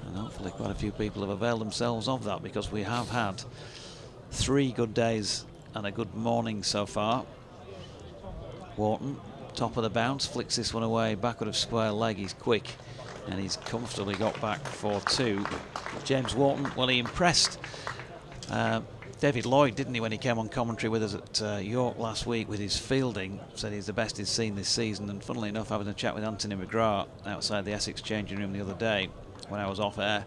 And hopefully quite a few people have availed themselves of that, because we have had 3 good days and a good morning so far. Wharton, top of the bounce, flicks this one away, backward of square leg, he's quick, and he's comfortably got back for 2. James Wharton, well, he impressed David Lloyd, didn't he, when he came on commentary with us at York last week with his fielding. Said he's the best he's seen this season, and funnily enough, having a chat with Anthony McGrath outside the Essex changing room the other day when I was off air,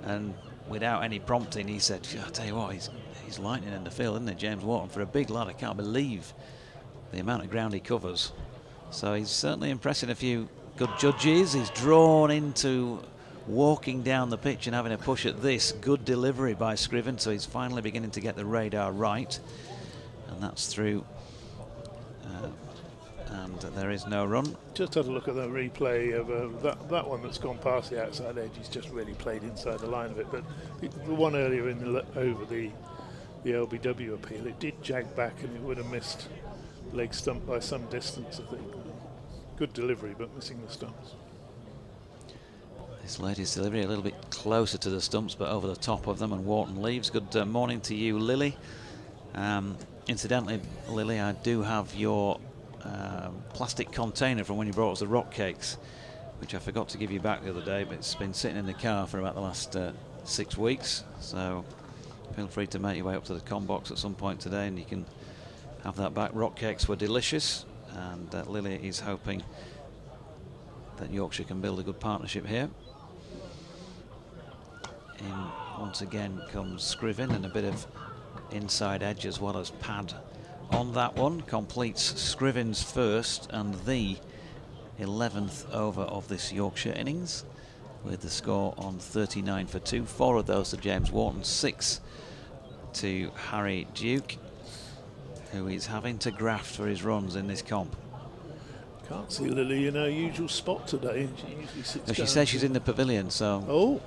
and without any prompting, he said, I tell you what, he's lightning in the field, isn't it, James Wharton? For a big lad, I can't believe the amount of ground he covers. So he's certainly impressing a few good judges. He's drawn into walking down the pitch and having a push at this. Good delivery by Scriven, so he's finally beginning to get the radar right. And that's through. And there is no run. Just had a look at the replay of that one that's gone past the outside edge. He's just really played inside the line of it. But the one earlier over the LBW appeal, it did jag back and it would have missed leg stump by some distance, I think. Good delivery, but missing the stumps. This latest delivery a little bit closer to the stumps, but over the top of them, and Wharton leaves. Good morning to you, Lily. Incidentally, Lily, I do have your plastic container from when you brought us the rock cakes, which I forgot to give you back the other day, but it's been sitting in the car for about the last 6 weeks. So feel free to make your way up to the com box at some point today, and you can have that back. Rock cakes were delicious, and Lily is hoping that Yorkshire can build a good partnership here. In once again comes Scriven, and a bit of inside edge as well as pad on that one. Completes Scriven's first and the 11th over of this Yorkshire innings, with the score on 39 for 2. 4 of those to James Wharton, 6 to Harry Duke, who is having to graft for his runs in this comp. Can't see Lily in her usual spot today. She usually sits down. She says she's in the pavilion, so oh.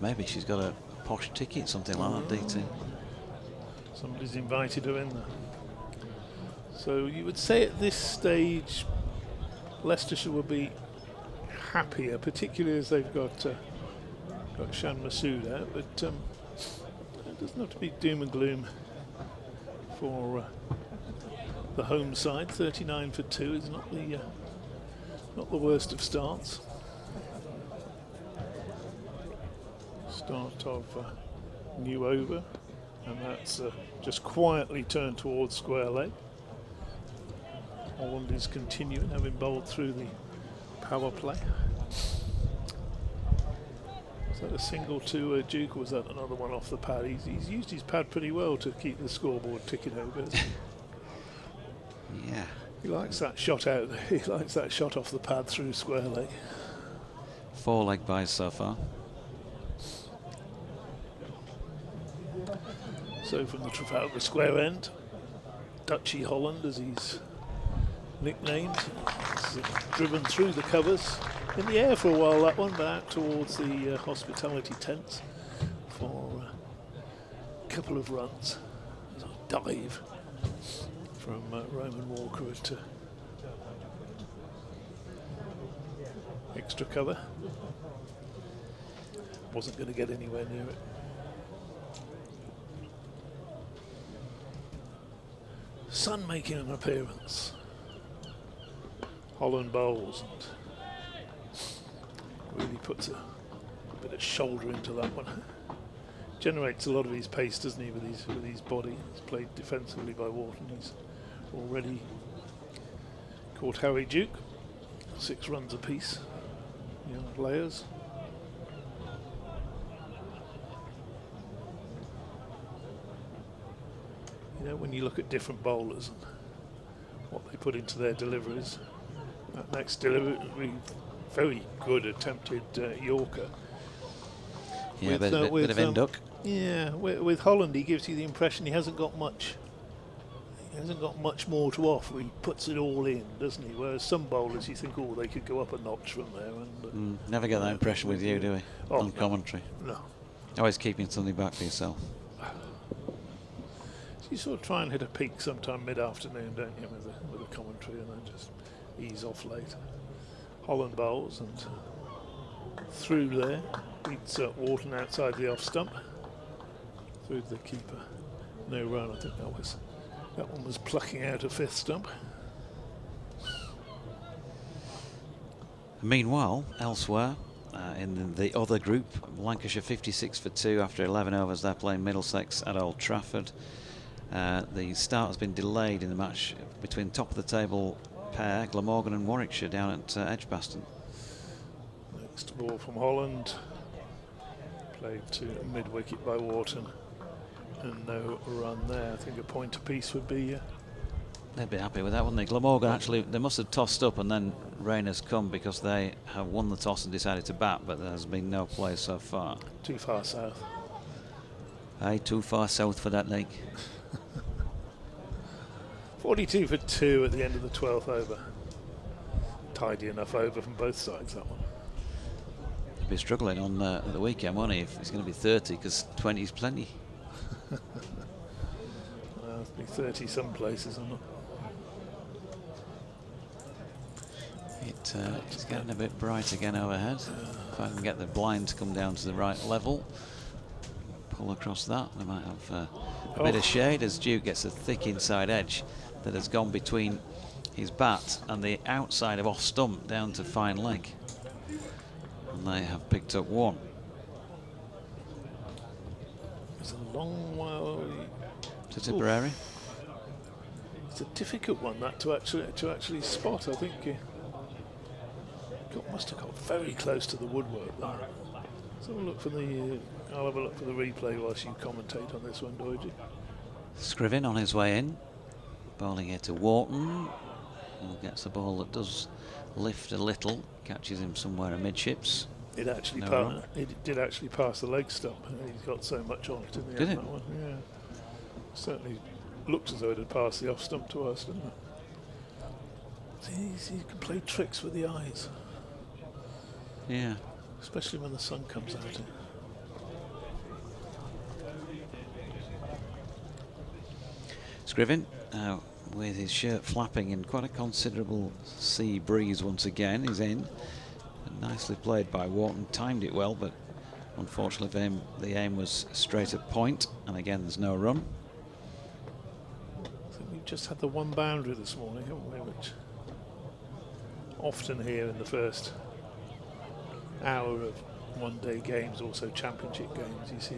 maybe she's got a posh ticket, something like that, DT. Somebody's invited her in there. So you would say at this stage Leicestershire will be happier, particularly as they've got Shan Masood out, but it doesn't have to be doom and gloom for the home side. 39 for 2 is not the worst of starts. Start of new over, and that's just quietly turned towards square leg. Holland is continuing, having bowled through the power play. Is that a single to Duke, or was that another one off the pad? He's used his pad pretty well to keep the scoreboard ticking over, hasn't he? Yeah. He likes that shot out. He likes that shot off the pad through square leg. 4 leg byes so far. So from the Trafalgar Square end, Dutchy Holland, as he's nicknamed, he's driven through the covers, in the air for a while that one, but out towards the hospitality tents for a couple of runs. There's a dive from Roman Walker at extra cover. Wasn't going to get anywhere near it. Sun making an appearance. Holland bowls and really puts a bit of shoulder into that one. Generates a lot of his pace, doesn't he, with his body. He's played defensively by Wharton. He's already caught Harry Duke. 6 runs apiece. Young players. You know, when you look at different bowlers and what they put into their deliveries, that next delivery, very good attempted Yorker. Yeah, bit of end-duck. Yeah, with Holland, he gives you the impression he hasn't got much. He hasn't got much more to offer. He puts it all in, doesn't he? Whereas some bowlers, you think, oh, they could go up a notch from there. And never get that impression with you, do we? On commentary. No. Always keeping something back for yourself. So you sort of try and hit a peak sometime mid-afternoon, don't you, with a commentary, and then just ease off late. Holland bowls and through there, beats Wharton outside the off stump. Through the keeper, no run. I think that one was plucking out a 5th stump. Meanwhile, elsewhere in the other group, Lancashire 56 for 2 after 11 overs. They're playing Middlesex at Old Trafford. The start has been delayed in the match between top of the table pair, Glamorgan and Warwickshire, down at Edgbaston. Next ball from Holland, played to mid-wicket by Wharton, and no run there. I think a point apiece would be... They'd be happy with that, wouldn't they? Glamorgan actually, they must have tossed up and then rain has come because they have won the toss and decided to bat, but there has been no play so far. Too far south. Aye, too far south for that leg. 42 for 2 at the end of the 12th over. Tidy enough over from both sides, that one. He'll be struggling on the weekend, won't he, if it's going to be 30, because 20 is plenty. Well, it'll be 30 some places, I'm not. It's getting a bit bright again overhead. If I can get the blind to come down to the right level, pull across that, they might have a bit of shade as Duke gets a thick inside edge that has gone between his bat and the outside of off stump down to fine leg. And they have picked up one. It's a long while. To Tipperary. It's a difficult one, that, to actually spot. I think must have got very close to the woodwork there. So I'll look for the. I'll have a look for the replay whilst you commentate on this one, Doidge. Scriven on his way in, bowling here to Wharton, who gets a ball that does lift a little, catches him somewhere amidships. It actually it did actually pass the leg stump. He's got so much on it in the end. That one, yeah. Certainly looked as though it had passed the off stump to us, didn't it? He can play tricks with the eyes. Yeah. Especially when the sun comes out. Scriven, with his shirt flapping in quite a considerable sea breeze once again, is in. And nicely played by Wharton, timed it well, but unfortunately for him, the aim was straight at point, and again there's no run. I think we've just had the one boundary this morning, haven't we? Which often here in the first hour of one-day games, also championship games, you see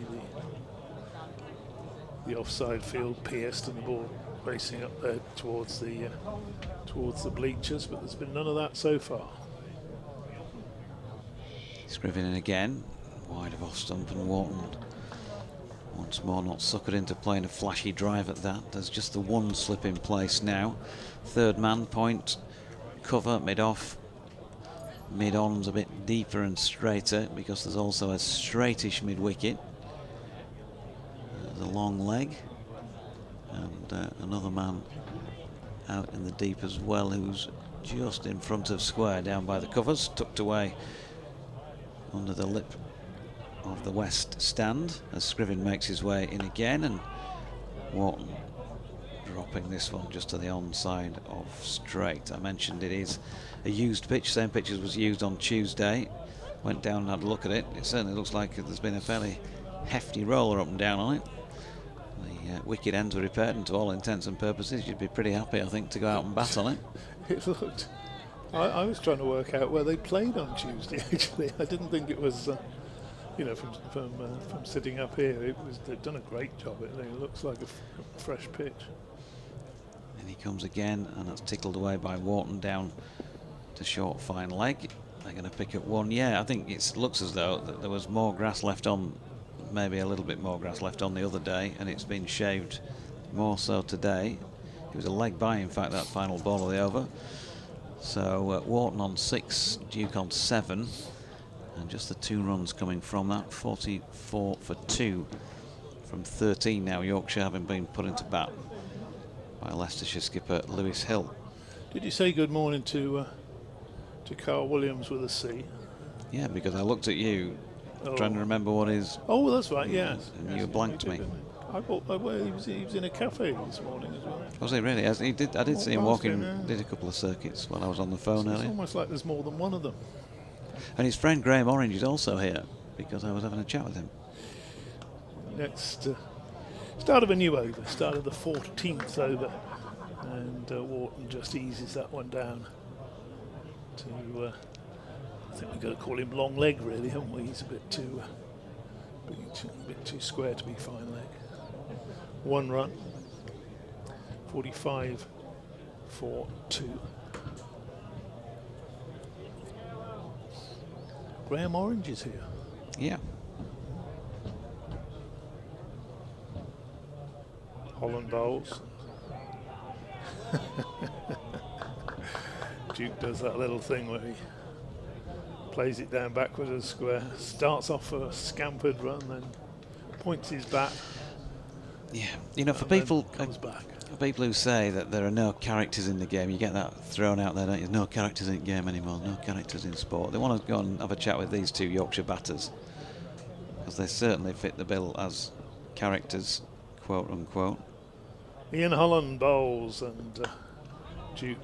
the offside field pierced and the ball racing up there towards the bleachers, but there's been none of that so far. Scriven in again, wide of off stump, and Wharton once more not suckered into playing a flashy drive at that. There's just the one slip in place now. Third man, point, cover, mid-off. Mid-on's a bit deeper and straighter because there's also a straightish mid-wicket. There's a long leg, and another man out in the deep as well, who's just in front of square down by the covers, tucked away under the lip of the west stand as Scriven makes his way in again, and Wharton dropping this one just to the onside of straight. I mentioned it is a used pitch, same pitch as was used on Tuesday. Went down and had a look at it. It certainly looks like there's been a fairly hefty roller up and down on it. The wicket ends were repaired, and to all intents and purposes you'd be pretty happy, I think, to go out and bat on it. It looked... I was trying to work out where they played on Tuesday, actually. I didn't think it was, from sitting up here, they've done a great job. It looks like a fresh pitch. And he comes again, and that's tickled away by Wharton down to short fine leg. They're going to pick up one. Yeah, I think it looks as though that there was more grass left on, maybe a little bit more grass left on the other day, and it's been shaved more so today. It was a leg by, in fact, that final ball of the over. So Wharton on 6, Duke on 7, and just the 2 runs coming from that. 44 for 2 from 13 now, Yorkshire having been put into bat by Leicestershire skipper Lewis Hill. Did you say good morning to Carl Williams with a C? Yeah, because I looked at you trying to remember what his... Oh, that's right, yes. And yes, you blanked me. I thought he was in a cafe this morning as well. Was he really? He did. I did see him walking, did a couple of circuits while I was on the phone earlier. It's almost like there's more than one of them. And his friend Graham Orange is also here, because I was having a chat with him. Next, start of a new over, start of the 14th over, and Wharton just eases that one down to think we've got to call him long leg, really, haven't we? He's a bit too square to be fine leg. 1 run, 45 for 2. Graham Orange is here. Yeah. Holland bowls. Duke does that little thing where he plays it down backwards as square, starts off a scampered run, then points his bat. Yeah, you know, for people comes back. For people who say that there are no characters in the game, you get that thrown out there, don't you? No characters in the game anymore, no characters in sport. They want to go and have a chat with these 2 Yorkshire batters, because they certainly fit the bill as characters, quote unquote. Ian Holland bowls, and Duke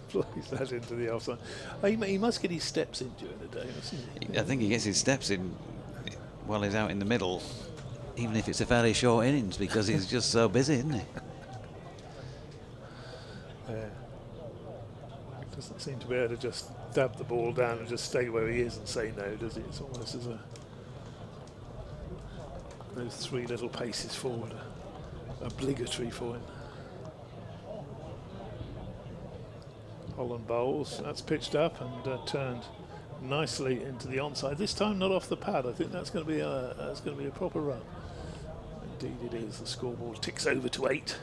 plays that into the offside. Oh, he must get his steps in during the day, doesn't he? I think he gets his steps in while he's out in the middle, even if it's a fairly short innings, because he's just so busy, isn't he? Doesn't seem to be able to just dab the ball down and just stay where he is and say no, does he? It's almost as those 3 little paces forward are obligatory for him. Holland bowls. That's pitched up and turned nicely into the onside. This time not off the pad. I think that's going to be a proper run. Indeed it is. The scoreboard ticks over to 8.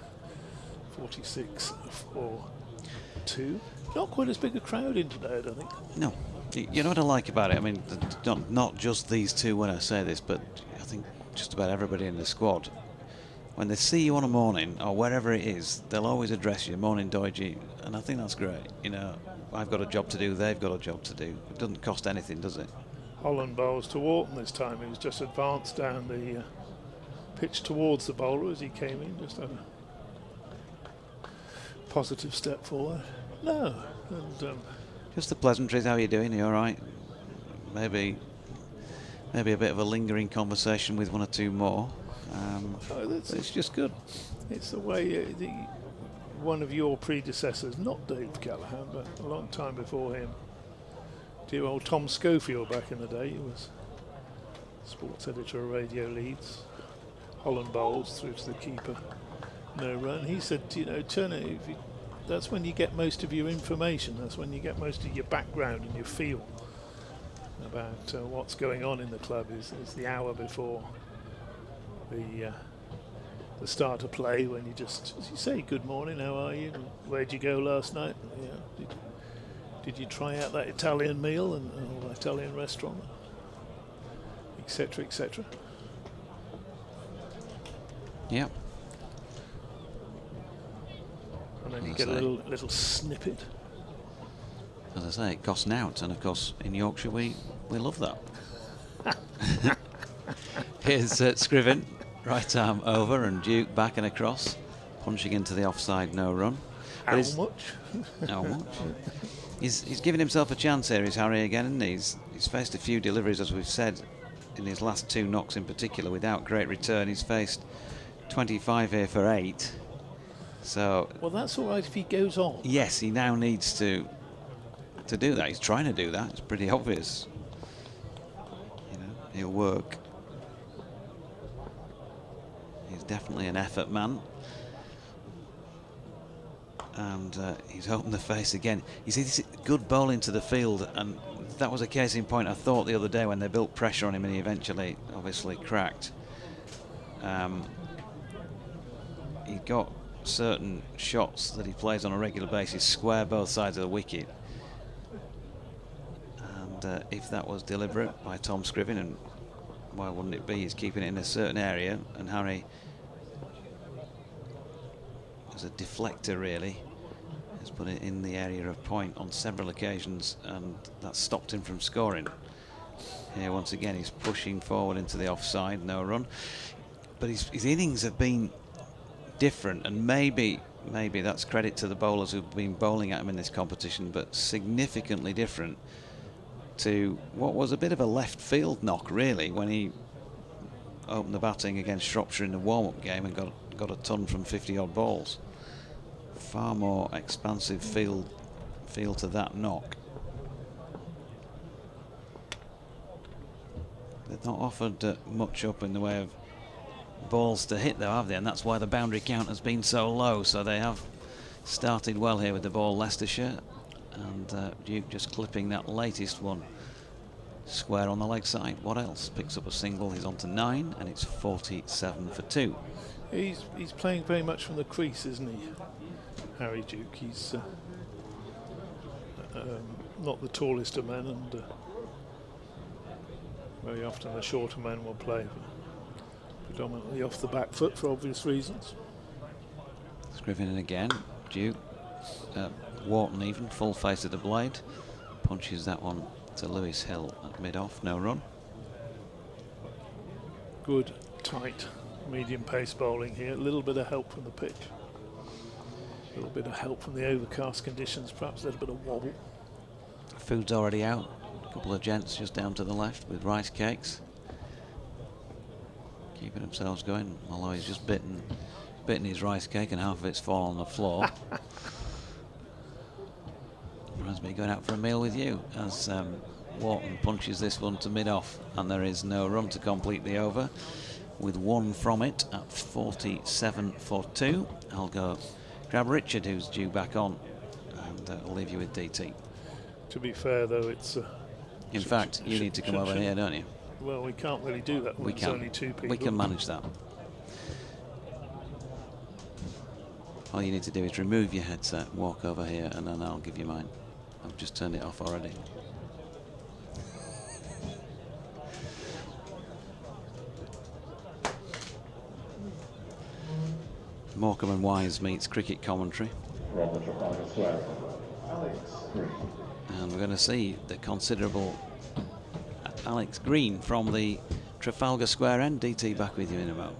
46 for 2. Not quite as big a crowd in today, I don't think. No. You know what I like about it? I mean, not just these 2 when I say this, but I think just about everybody in the squad. When they see you on a morning, or wherever it is, they'll always address you, morning Doidgy, and I think that's great. You know, I've got a job to do, they've got a job to do. It doesn't cost anything, does it? Holland bowls to Wharton this time. He was just advanced down the pitch towards the bowler as he came in, just had a positive step forward. No. And, just the pleasantries. How are you doing? Are you all right? Maybe a bit of a lingering conversation with 1 or 2 more. It's just good. It's the way one of your predecessors, not Dave Callahan, but a long time before him, dear old Tom Schofield back in the day, he was sports editor of Radio Leeds. Holland bowls through to the keeper, no run. He said, you know, Turner, that's when you get most of your information, that's when you get most of your background and your feel about what's going on in the club is the hour before the start of play, when you just, as you say, good morning, how are you, where'd you go last night, did you try out that Italian meal or Italian restaurant, etc, etc. Yeah. And then you get a little snippet. As I say, it costs nought, and of course in Yorkshire we love that. Here's Scriven, right arm over, and Duke back and across, punching into the offside, no run. How much? How much? He's given himself a chance here, is Harry, again, and he's faced a few deliveries, as we've said, in his last 2 knocks in particular, without great return. He's faced 25 here for 8. So, well, that's all right if he goes on. Yes, he now needs to do that. He's trying to do that. It's pretty obvious. You know, he'll work. He's definitely an effort man. And he's opened the face again. You see, this is good bowling to the field, and that was a case in point, I thought, the other day when they built pressure on him and he eventually, obviously, cracked. He got certain shots that he plays on a regular basis square both sides of the wicket, and if that was deliberate by Tom Scriven, and why wouldn't it be, he's keeping it in a certain area, and Harry, as a deflector really, has put it in the area of point on several occasions, and that stopped him from scoring. Here once again he's pushing forward into the offside, no run, but his innings have been different, and maybe that's credit to the bowlers who've been bowling at him in this competition, but significantly different to what was a bit of a left field knock really when he opened the batting against Shropshire in the warm-up game and got a ton from 50 odd balls. Far more expansive feel to that knock. Not offered much up in the way of balls to hit though, have they? And that's why the boundary count has been so low. So they have started well here with the ball, Leicestershire, and Duke just clipping that latest one square on the leg side. What else? Picks up a single. He's on to 9, and it's 47 for 2. He's playing very much from the crease, isn't he, Harry Duke? He's not the tallest of men, and very often the shorter men will play predominantly off the back foot for obvious reasons. Scriven in again. Duke, Wharton even, full face of the blade. Punches that one to Lewis Hill at mid-off, no run. Good, tight, medium pace bowling here. A little bit of help from the pitch. A little bit of help from the overcast conditions, perhaps a little bit of wobble. Food's already out. A couple of gents just down to the left with rice cakes. Keeping themselves going, although he's just bitten his rice cake and half of it's fallen on the floor. Reminds me of going out for a meal with you as Wharton punches this one to mid-off, and there is no run to complete the over with 1 from it at 47 for 2. I'll go grab Richard, who's due back on, and I'll leave you with DT. To be fair though, it's in fact you need to come over here, don't you? Well, we can't really do that when there's only 2 people. We can manage that. All you need to do is remove your headset, walk over here, and then I'll give you mine. I've just turned it off already. Morecambe and Wise meets cricket commentary. From the Trafalgar Square, Alex Green. And we're going to see the considerable Alex Green from the Trafalgar Square end. DT back with you in a moment.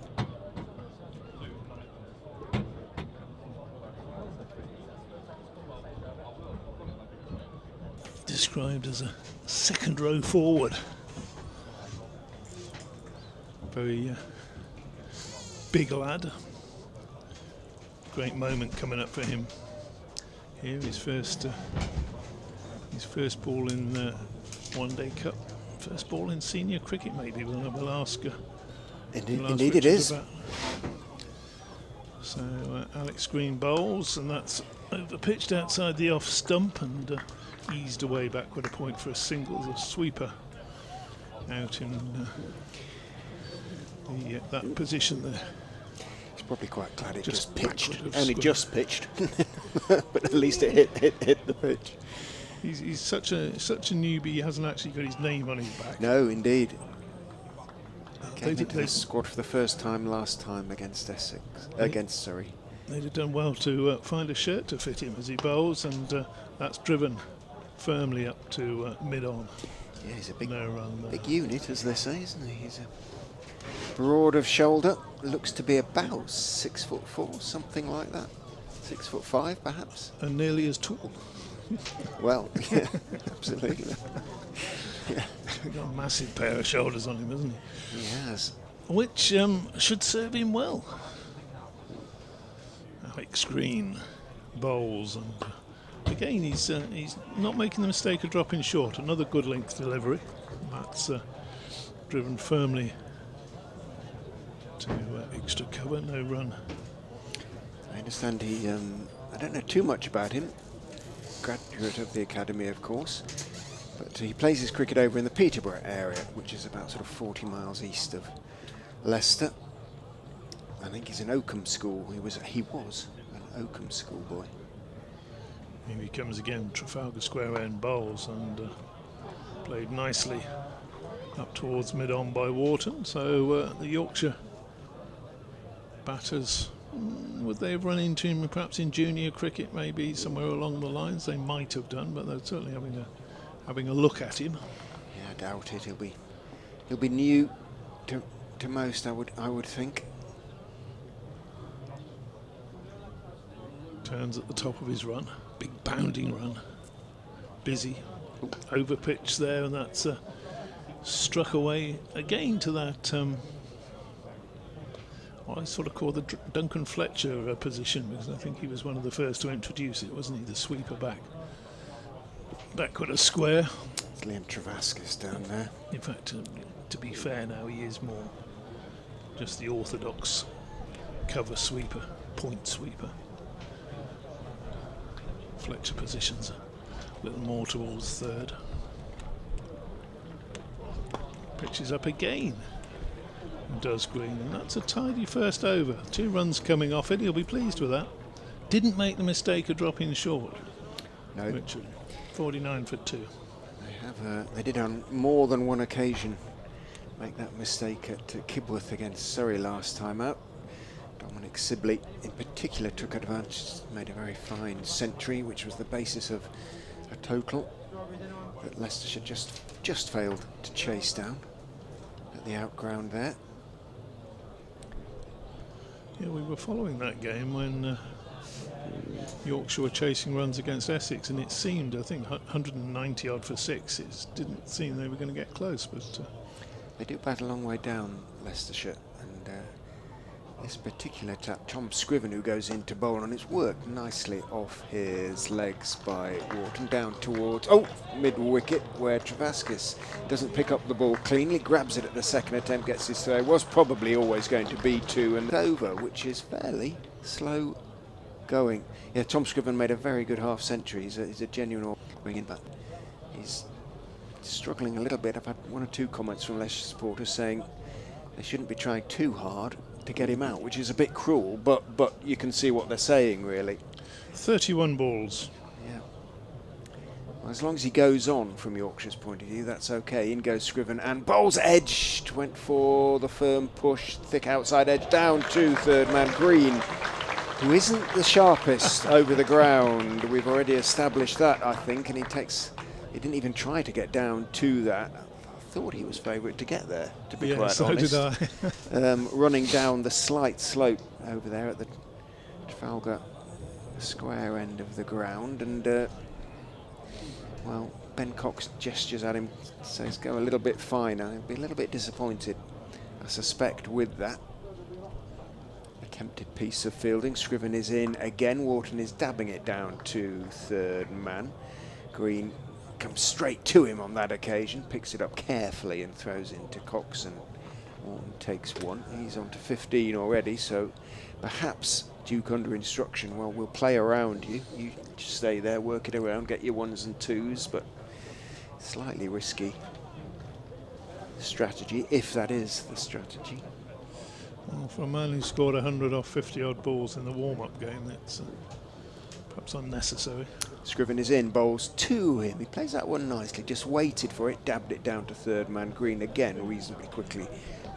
Described as a second row forward. Very big lad. Great moment coming up for him here. His first ball in One Day Cup. First ball in senior cricket, maybe. We'll ask. Indeed it is. So Alex Green bowls, and that's over pitched outside the off stump and eased away back with a point for a single. The sweeper out in that position there. He's probably quite glad it Just just pitched. backward of Only square. just pitched, but at least it hit the pitch. He's such a newbie. He hasn't actually got his name on his back. No, indeed. Came They into the squad for the first time last time against Essex. Against Surrey. They'd have done well to find a shirt to fit him as he bowls, and that's driven firmly up to mid-on. Yeah, he's a big, No run there. big unit, as they say, isn't he? He's a broad of shoulder. Looks to be about 6'4", something like that. 6'5", perhaps. And nearly as tall. Well, yeah, absolutely. Yeah, He's got a massive pair of shoulders on him, hasn't he? he has. Which should serve him well. Alex Green bowls, and again he's not making the mistake of dropping short. Another good length delivery. That's driven firmly to extra cover, no run. I understand he. I don't know too much about him. Graduate of the academy, of course, but he plays his cricket over in the Peterborough area, which is about sort of 40 miles east of Leicester. I think he's an Oakham school. He was an Oakham schoolboy. Here he comes again, Trafalgar Square end bowls, and played nicely up towards mid-on by Wharton. So the Yorkshire batters, would they have run into him perhaps in junior cricket, maybe somewhere along the lines? They might have done, but they're certainly having a look at him. Yeah, I doubt it. He'll be new to most, I would think. Turns at the top of his run, big bounding run, busy, over pitch there, and that's struck away again to that what I sort of call the Duncan Fletcher position, because I think he was one of the first to introduce it, wasn't he? The sweeper backward a square. It's Liam Travaskis down there. In fact, to be fair now, he is more just the orthodox cover sweeper, point sweeper. Fletcher positions a little more towards third. Pitches up again. And does Green, and that's a tidy first over. 2 runs coming off it, he'll be pleased with that. Didn't make the mistake of dropping short. No. Richard, 49 for 2. They did on more than one occasion make that mistake at Kibworth against Surrey last time out. Dominic Sibley in particular took advantage, made a very fine century, which was the basis of a total that Leicestershire just failed to chase down at the outground there. Yeah, we were following that game when Yorkshire were chasing runs against Essex, and it seemed, I think, 190 odd for 6. It didn't seem they were going to get close, but they do bat a long way down, Leicestershire, and this particular tap, Tom Scriven, who goes in to bowl, and it's worked nicely off his legs by Wharton down towards mid-wicket, where Travaskis doesn't pick up the ball cleanly, grabs it at the second attempt, gets his throw. Was probably always going to be 2 and over, which is fairly slow going. Yeah, Tom Scriven made a very good half century. He's a genuine winging, but he's struggling a little bit. I've had 1 or 2 comments from Leicester supporters saying they shouldn't be trying too hard to get him out, which is a bit cruel, but you can see what they're saying, really. 31 balls. Yeah. Well, as long as he goes on from Yorkshire's point of view, that's okay. In goes Scriven and bowls edged. Went for the firm push, thick outside edge, down to third man Green, who isn't the sharpest over the ground. We've already established that, I think, and he didn't even try to get down to that. I thought he was favourite to get there, to be quite honest. So did I. Running down the slight slope over there at the Trafalgar Square end of the ground, and well, Ben Cox gestures at him, says go a little bit finer. He'll be a little bit disappointed, I suspect, with that. Attempted piece of fielding. Scriven is in again. Wharton is dabbing it down to third man. Green comes straight to him on that occasion, picks it up carefully and throws it into Cox, and Wharton takes 1. He's on to 15 already, so perhaps Duke under instruction, well, we'll play around you. You just stay there, work it around, get your 1s and 2s, but slightly risky strategy, if that is the strategy. Well, for a man who scored 100 off 50 odd balls in the warm-up game, that's perhaps unnecessary. Scriven is in, bowls to him. He plays that one nicely, just waited for it, dabbed it down to third man. Green again reasonably quickly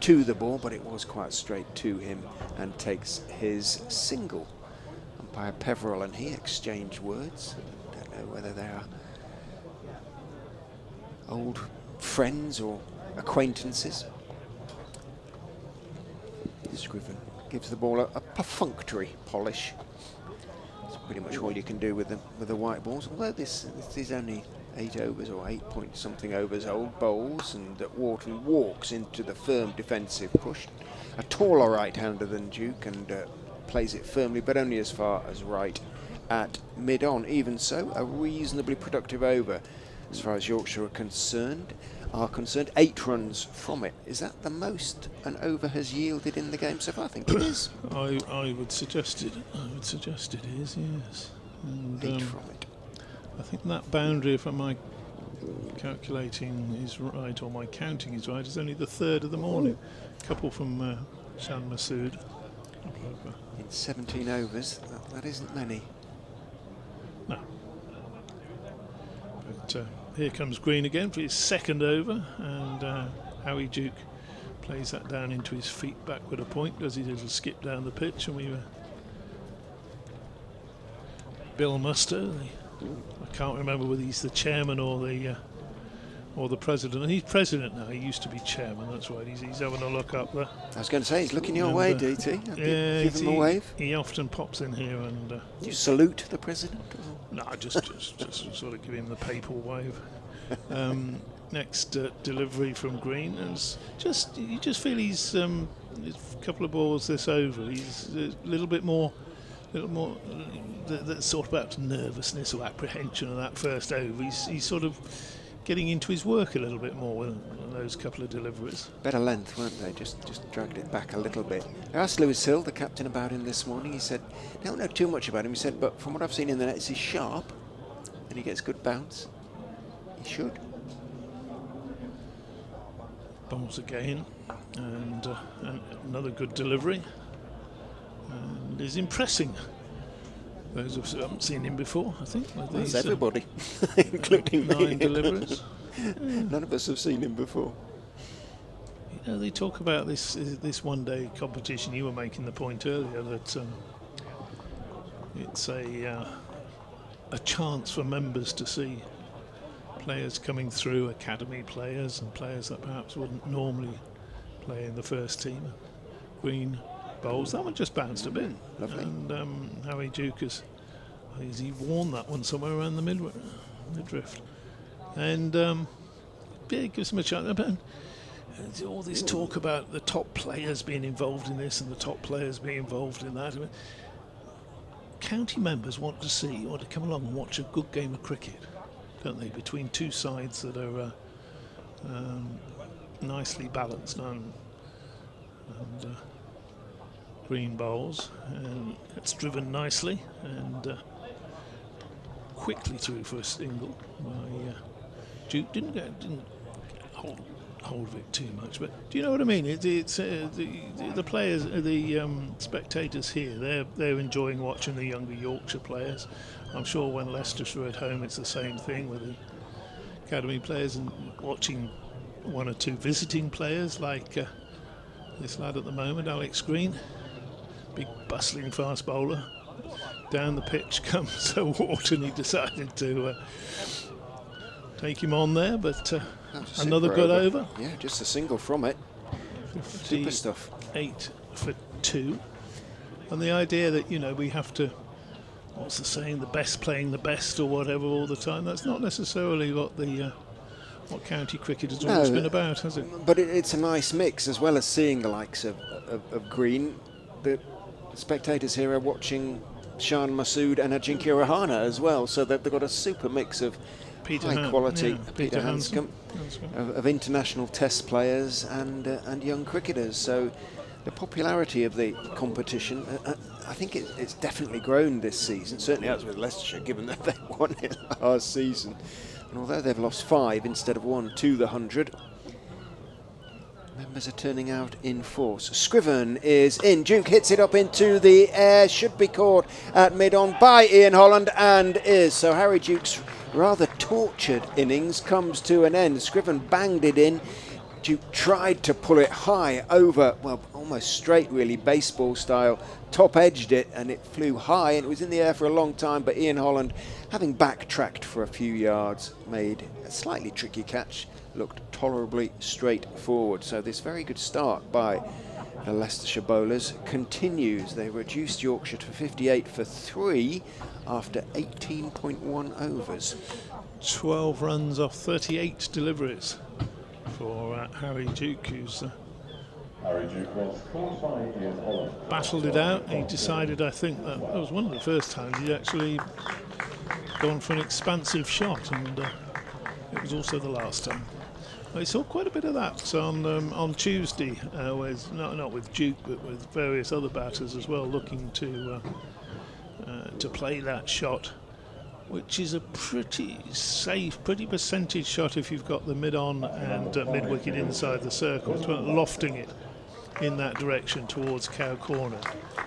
to the ball, but it was quite straight to him, and takes his single. Umpire Peverell and he exchange words. Don't know whether they are old friends or acquaintances. Scriven gives the ball a perfunctory polish. That's pretty much all you can do with the white balls. Although this is only 8 overs or 8 point something overs old bowls, and that Wharton walks into the firm defensive push. A taller right-hander than Duke, and plays it firmly, but only as far as right at mid-on. Even so, a reasonably productive over as far as Yorkshire are concerned. 8 runs from it. Is that the most an over has yielded in the game so far? I think it is. I would suggest it. Is, yes. And, 8 from it. I think that boundary, if my calculating is right, or my counting is right, is only the 3rd of the morning. A couple from Shan Masood. In 17 overs, that isn't many. No. But here comes Green again for his 2nd over, and Howie Duke plays that down into his feet backward a point, does his little skip down the pitch, and we were Bill Muster, I can't remember whether he's the chairman or the president. And he's president now. He used to be chairman. That's right. He's having a look up there. I was going to say he's looking your way, DT. Yeah, give him a wave. He often pops in here and. Do you salute the president? No, just sort of give him the papal wave. Next delivery from Green, and you just feel he's a couple of balls this over. He's a little more that sort of about nervousness or apprehension of that first over. He's sort of getting into his work a little bit more, and those couple of deliveries. Better length, weren't they? Just dragged it back a little bit. I asked Lewis Hill, the captain, about him this morning. He said, I don't know too much about him. He said, but from what I've seen in the nets, he's sharp and he gets good bounce. He should. Bowls again, and another good delivery. And is impressing those who haven't seen him before, I think. With That's these, everybody, including 9 me. deliveries. None of us have seen him before. You know, they talk about this one-day competition. You were making the point earlier that it's a chance for members to see players coming through, academy players and players that perhaps wouldn't normally play in the first team. Green bowls. That one just bounced a bit. Lovely. And Harry Duke has he worn that one somewhere around the midriff. And yeah, it gives him a chance. But all this talk about the top players being involved in this and the top players being involved in that. I mean, county members want to come along and watch a good game of cricket, don't they? Between two sides that are nicely balanced and green bowls, and it's driven nicely and quickly through for a single. Duke didn't hold of it too much, but do you know what I mean? It's the players, the spectators here. They're enjoying watching the younger Yorkshire players. I'm sure when Leicestershire are at home, it's the same thing with the academy players, and watching one or two visiting players like this lad at the moment, Alex Green, big bustling fast bowler. Down the pitch comes Sir Wharton. He decided to take him on there, but another good over. Yeah, just a single from it. Super stuff. 8 for 2. And the idea that, you know, we have to, what's the saying, the best playing the best or whatever all the time, that's not necessarily what what county cricket has always been about, has it? But it's a nice mix, as well as seeing the likes of Green. The spectators here are watching Shan Masood and Ajinkya Rahana as well, so they've got a super mix of high quality Peter Hanscom, of international test players and young cricketers. So the popularity of the competition, I think it's definitely grown this season. Certainly as with Leicestershire, given that they won it last season. And although they've lost 5 instead of 1 to the 100, members are turning out in force. Scriven is in. Duke hits it up into the air. Should be caught at mid-on by Ian Holland, and is. So Harry Duke's rather tortured innings comes to an end. Scriven banged it in. Duke tried to pull it high over, well, almost straight really, baseball style. Top edged it and it flew high and it was in the air for a long time, but Ian Holland, having backtracked for a few yards, made a slightly tricky catch. Looked tolerably straightforward. So this very good start by the Leicestershire bowlers continues. They reduced Yorkshire to 58 for 3 after 18.1 overs. 12 runs off 38 deliveries for Harry Duke, who's Harry Duke was caught by Ian Holland. battled it out. He decided, I think that was one of the first times he'd actually gone for an expansive shot, and it was also the last time. I saw quite a bit of that on Tuesday, with not with Duke, but with various other batters as well, looking to play that shot, which is a pretty safe, pretty percentage shot if you've got the mid-on and mid-wicket inside the circle, lofting it in that direction towards Cow Corner.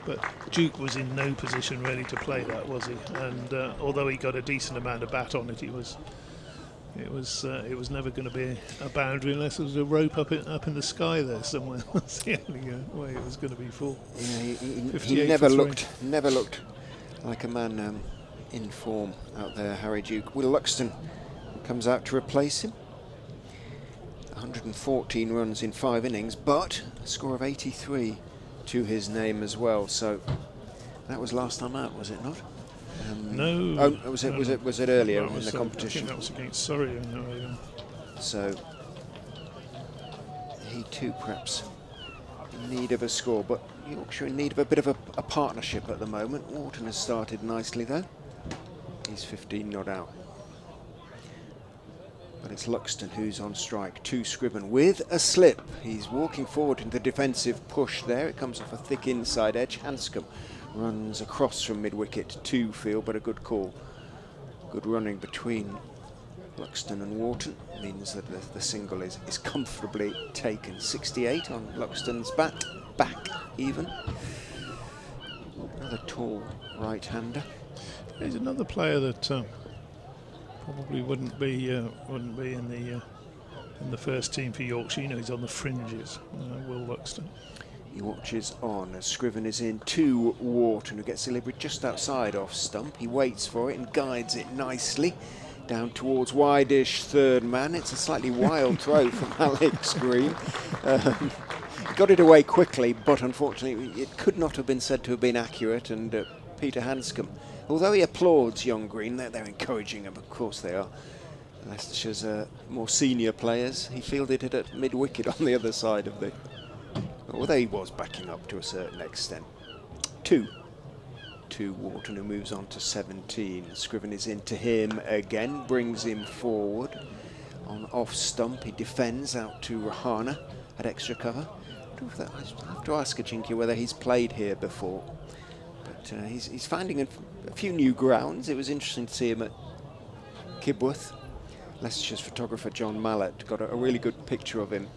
But Duke was in no position really to play that, was he? And although he got a decent amount of bat on it, it was never going to be a boundary unless there was a rope up in the sky there somewhere. That's the only way it was going to be full. Yeah, he never looked like a man in form out there, Harry Duke. Will Luxton comes out to replace him. 114 runs in 5 innings, but a score of 83 to his name as well. So that was last time out, was it not? No. Oh, was it earlier in the competition? I think that was against Surrey. So he too perhaps in need of a score, but Yorkshire in need of a bit of a partnership at the moment. Wharton has started nicely though. He's 15 not out. But it's Luxton who's on strike to Scriven with a slip. He's walking forward in the defensive push there. It comes off a thick inside edge. Hanscom runs across from mid-wicket to field, but a good call. Good running between Luxton and Wharton means that the single is comfortably taken. 68 on Luxton's bat, back even. Another tall right-hander. He's another player that probably wouldn't be in the first team for Yorkshire. You know, he's on the fringes. Will Luxton. He watches on as Scriven is in to Wharton, who gets delivered just outside off stump. He waits for it and guides it nicely down towards wide-ish third man. It's a slightly wild throw from Alex Green. He got it away quickly, but unfortunately it could not have been said to have been accurate, and Peter Hanscom, although he applauds young Green, they're encouraging him, of course they are. Leicestershire's more senior players. He fielded it at mid-wicket on the other side of the... although he was backing up to a certain extent. 2 to Wharton, who moves on to 17. Scriven is into him again, brings him forward. On off stump, he defends out to Rahana at extra cover. I have to ask Ajinki whether he's played here before. But he's finding a few new grounds. It was interesting to see him at Kibworth. Leicestershire's photographer John Mallett got a really good picture of him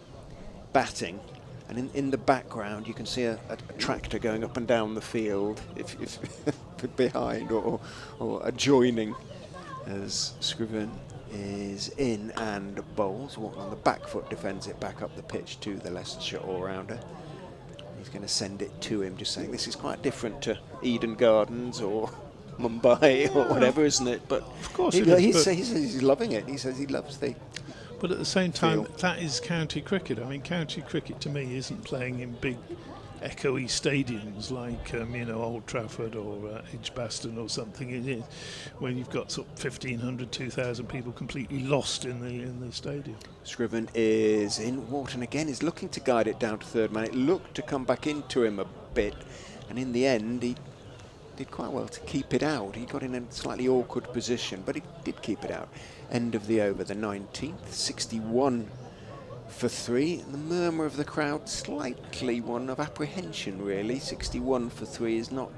batting. And in the background, you can see a tractor going up and down the field, if behind or adjoining, as Scriven is in and bowls. Walking on the back foot, defends it back up the pitch to the Leicestershire all-rounder. He's going to send it to him, just saying this is quite different to Eden Gardens or Mumbai or whatever, isn't it? But of course he says he's loving it. He says he loves the... But at the same time, that is county cricket. I mean, county cricket to me isn't playing in big, echoey stadiums like Old Trafford or Edgbaston or something. It is when you've got sort of 1,500, 2,000 people completely lost in the stadium. Scriven is in. Wharton again is looking to guide it down to third man. It looked to come back into him a bit, and in the end he did quite well to keep it out. He got in a slightly awkward position, but he did keep it out. End of the over, the 19th, 61 for 3. And the murmur of the crowd, slightly one of apprehension, really. 61 for 3 is not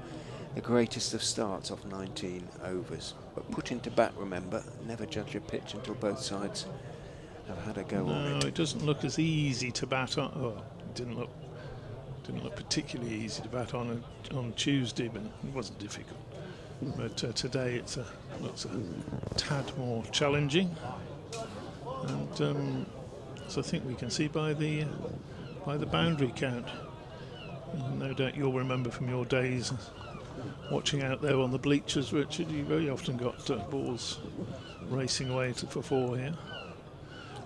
the greatest of starts off 19 overs. But put into bat, remember, never judge a pitch until both sides have had a go on it. No, it doesn't look as easy to bat on. Oh, it didn't look particularly easy to bat on Tuesday, but it wasn't difficult. But today looks a tad more challenging, and so I think we can see by the boundary count. And no doubt you'll remember from your days watching out there on the bleachers, Richard. You very often got balls racing away for 4 here.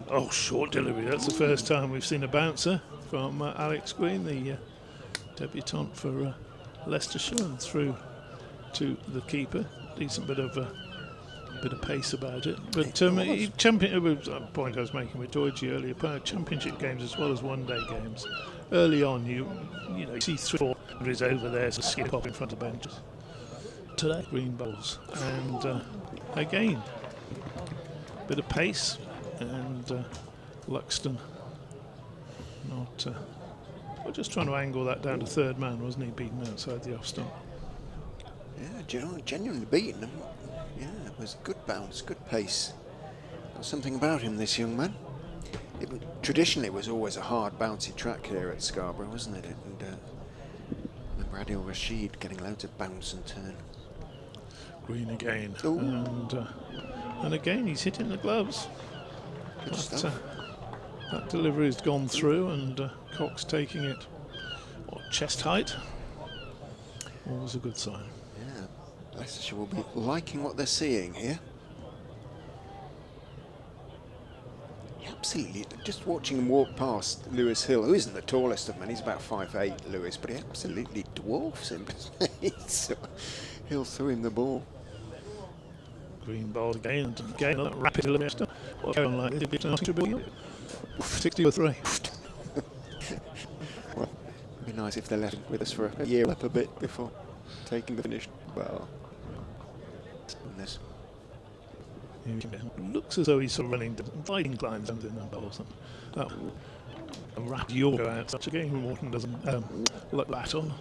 Oh, short delivery. That's the first time we've seen a bouncer from Alex Green, the debutant for Leicestershire, and through to the keeper. Decent bit of pace about it. But it was a point I was making with Georgie earlier. Championship games as well as one-day games. Early on, you see 3 or 4 over there, so skip up in front of benches. Today, Green bowls, and again, bit of pace, and Luxton not. We're just trying to angle that down to third man, wasn't he? Beaten outside the off stump. Yeah, genuinely beaten him. Yeah, it was good bounce, good pace. There's something about him, this young man. Traditionally, it was always a hard, bouncy track here at Scarborough, wasn't it? And remember Adil Rashid getting loads of bounce and turn. Green again, and again he's hitting the gloves. Good stuff. That delivery has gone through, and Cox taking it chest height. Always a good sign. Yeah, Leicestershire will be liking what they're seeing here. Absolutely, just watching him walk past Lewis Hill, who isn't the tallest of men, he's about 5'8", Lewis, but he absolutely dwarfs him. So Hill threw him the ball. Green ball again, and again, that rapid delivery. What's going like this? It'd be nice to be 60 or 3. Well, it'd be nice if they left with us for a year up a bit before taking the finish. Well, Looks as though he's sort of running fighting climbs and bowls. That a rapid Yorker out such a game. Morton doesn't look that on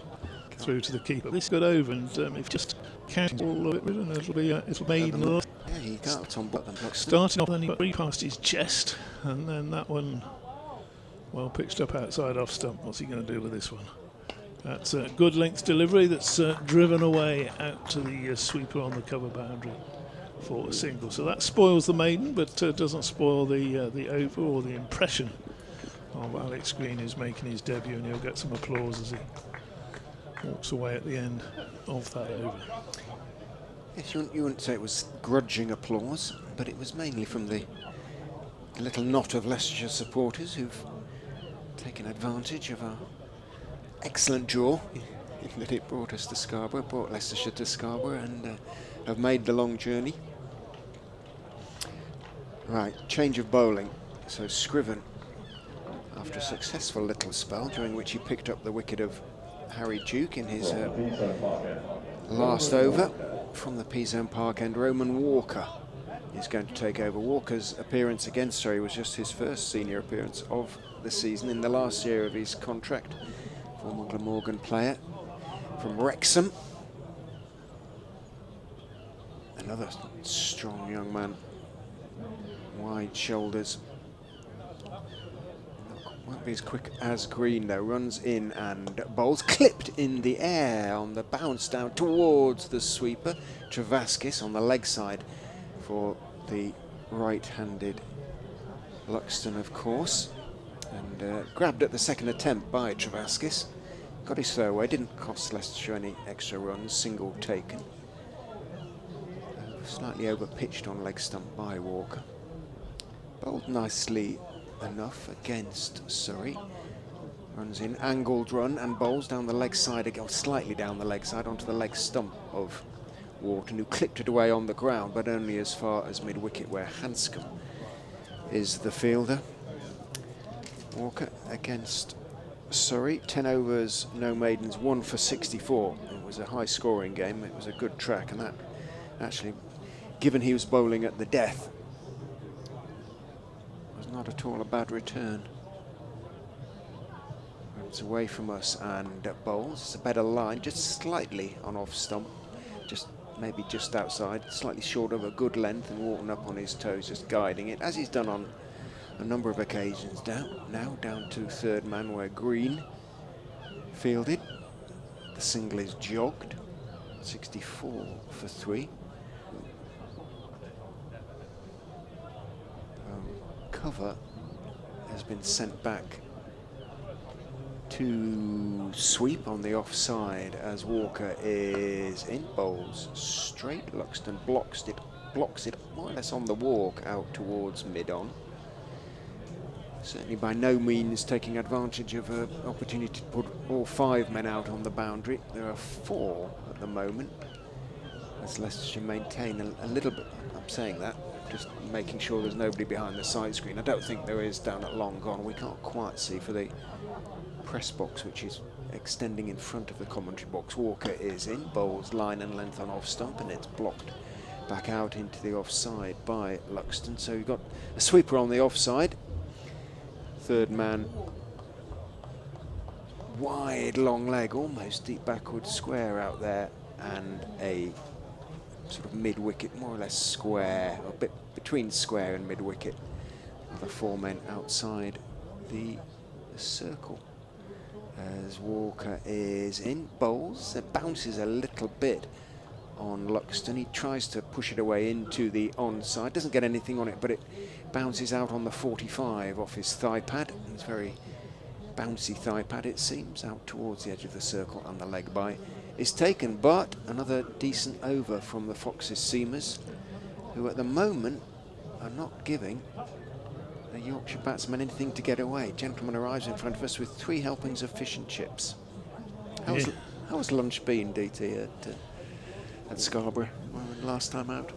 through to the keeper. This got over, and if just counting all of it, and it'll made in the last. Yeah, he got on bottom. Starting off, then he got three past his chest, and then that one, well, pitched up outside off stump. What's he going to do with this one? That's a good length delivery that's driven away out to the sweeper on the cover boundary for a single. So that spoils the maiden, but doesn't spoil the over or the impression of Alex Green, who's making his debut, and he'll get some applause as he walks away at the end of that over. Yes, you wouldn't say it was grudging applause, but it was mainly from the little knot of Leicestershire supporters who've taken advantage of our excellent draw that it brought us to Scarborough, brought Leicestershire to Scarborough, and have made the long journey. Right, change of bowling. So Scriven, after a successful little spell during which he picked up the wicket of Harry Duke in his last over from the P-Zone Park end, Roman Walker is going to take over. Walker's appearance against Surrey was just his first senior appearance of the season in the last year of his contract. Former Glamorgan player from Wrexham. Another strong young man. Wide shoulders. Won't be as quick as Green though. Runs in and bowls. Clipped in the air on the bounce down towards the sweeper. Travaskis on the leg side for the right-handed Luxton, of course. And grabbed at the second attempt by Travaskis. Got his throw away, didn't cost Leicestershire any extra runs, single taken. Slightly over pitched on leg stump by Walker. Bowled nicely enough against Surrey. Runs in, angled run, and bowls down the leg side again, slightly down the leg side onto the leg stump of Wharton, who clipped it away on the ground, but only as far as mid-wicket where Hanscom is the fielder. Walker against Surrey, 10 overs, no maidens, 1 for 64. It was a high-scoring game. It was a good track, and that actually, given he was bowling at the death, was not at all a bad return. Runs away from us and bowls. It's a better line, just slightly on off stump, maybe just outside, slightly short of a good length, and Wharton up on his toes, just guiding it, as he's done on a number of occasions. Now down to third man where Green fielded. The single is jogged. 64 for 3. Cover has been sent back to sweep on the offside as Walker is in, bowls straight. Luxton blocks it more or less on the walk out towards mid-on. Certainly by no means taking advantage of an opportunity to put all 5 men out on the boundary. There are 4 at the moment, as Leicestershire maintain a little bit. I'm saying that, just making sure there's nobody behind the side screen. I don't think there is down at long gone. We can't quite see for the press box, which is extending in front of the commentary box. Walker is in, bowls line and length on off stump, and it's blocked back out into the offside by Luxton. So you've got a sweeper on the offside. Third man, wide long leg, almost deep backward square out there, and a sort of mid-wicket, more or less square, a bit between square and mid-wicket. The 4 men outside the circle. As Walker is in, bowls, it bounces a little bit on Luxton. He tries to push it away into the onside, doesn't get anything on it, but it bounces out on the 45 off his thigh pad. It's very bouncy thigh pad, it seems, out towards the edge of the circle, and the leg bye is taken. But another decent over from the Foxes seamers, who at the moment are not giving the Yorkshire batsmen anything to get away. Gentleman arrives in front of us with 3 helpings of fish and chips. How's lunch been, DT, at Scarborough last time out?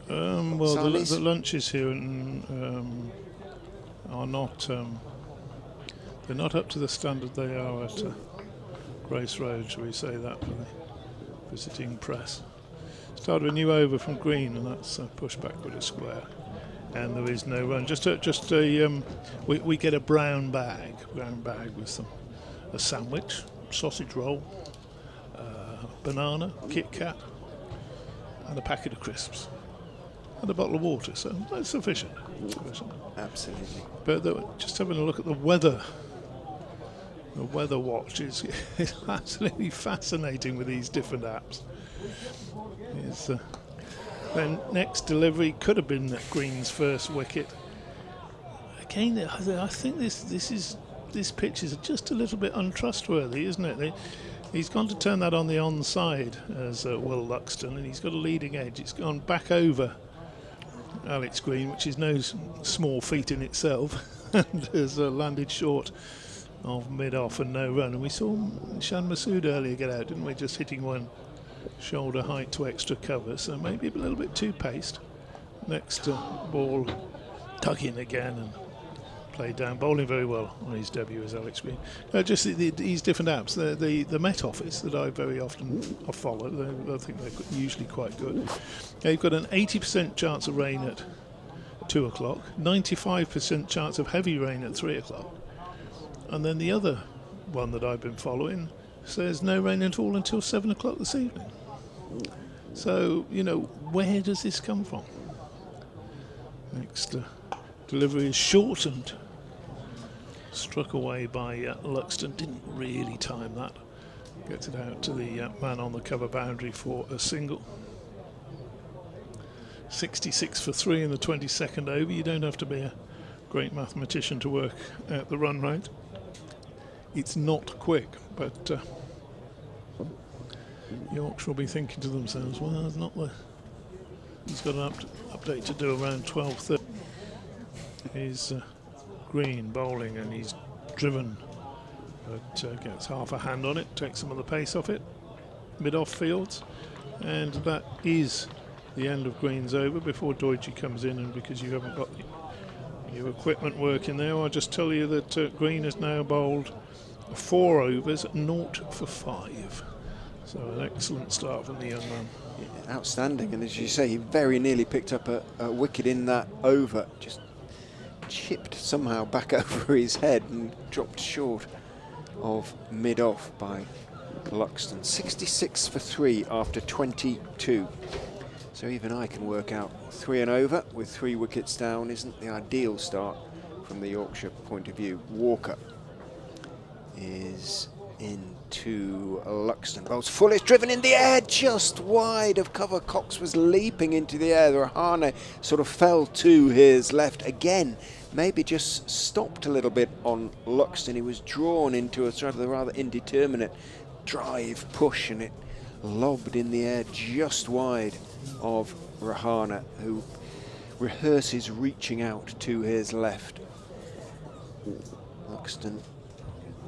Well, the lunches here are not. They're not up to the standard they are at Grace Road, shall we say that, for the visiting press. Started a new over from green, and that's pushed back with a square. And there is no run. We get a brown bag with a sandwich, sausage roll, banana, Kit Kat, and a packet of crisps, and a bottle of water. So that's sufficient. Absolutely. But just having a look at the weather. The weather watch is absolutely fascinating with these different apps. Then next delivery could have been Green's first wicket. Again, I think this pitch is just a little bit untrustworthy, isn't it? He's gone to turn that on the onside as Will Luxton, and he's got a leading edge. It's gone back over Alex Green, which is no small feat in itself, and has landed short of mid-off and no run. And we saw Shan Masood earlier get out, didn't we? Just hitting one shoulder height to extra cover, so maybe a little bit too paced. Next ball dug in again and played down, bowling very well on his debut as Alex Green. Just these different apps, the Met Office that I very often follow, I think they're usually quite good. You've got an 80% chance of rain at 2 o'clock, 95% chance of heavy rain at 3 o'clock. And then the other one that I've been following says no rain at all until 7 o'clock this evening. So, where does this come from? Next delivery is shortened. Struck away by Luxton. Didn't really time that. Gets it out to the man on the cover boundary for a single. 66 for 3 in the 22nd over. You don't have to be a great mathematician to work out the run rate. It's not quick, but Yorkshire will be thinking to themselves, well, it's not he's got an update to do around 12:30. He's Green bowling, and he's driven, but gets half a hand on it, takes some of the pace off it, mid-off fields, and that is the end of Green's over before Deutsche comes in. And because you haven't got your equipment working there, I'll just tell you that Green has now bowled 4 overs, 0 for 5. So an excellent start from the young man. Yeah, outstanding, and as you say, he very nearly picked up a wicket in that over. Just chipped somehow back over his head and dropped short of mid-off by Luxton. 66 for 3 after 22. So even I can work out 3 and over with 3 wickets down isn't the ideal start from the Yorkshire point of view. Walker is into Luxton. Bowls full, it's driven in the air, just wide of cover. Cox was leaping into the air. Rahane sort of fell to his left again. Maybe just stopped a little bit on Luxton. He was drawn into a rather indeterminate drive push, and it lobbed in the air just wide of Rahane, who rehearses reaching out to his left. Luxton,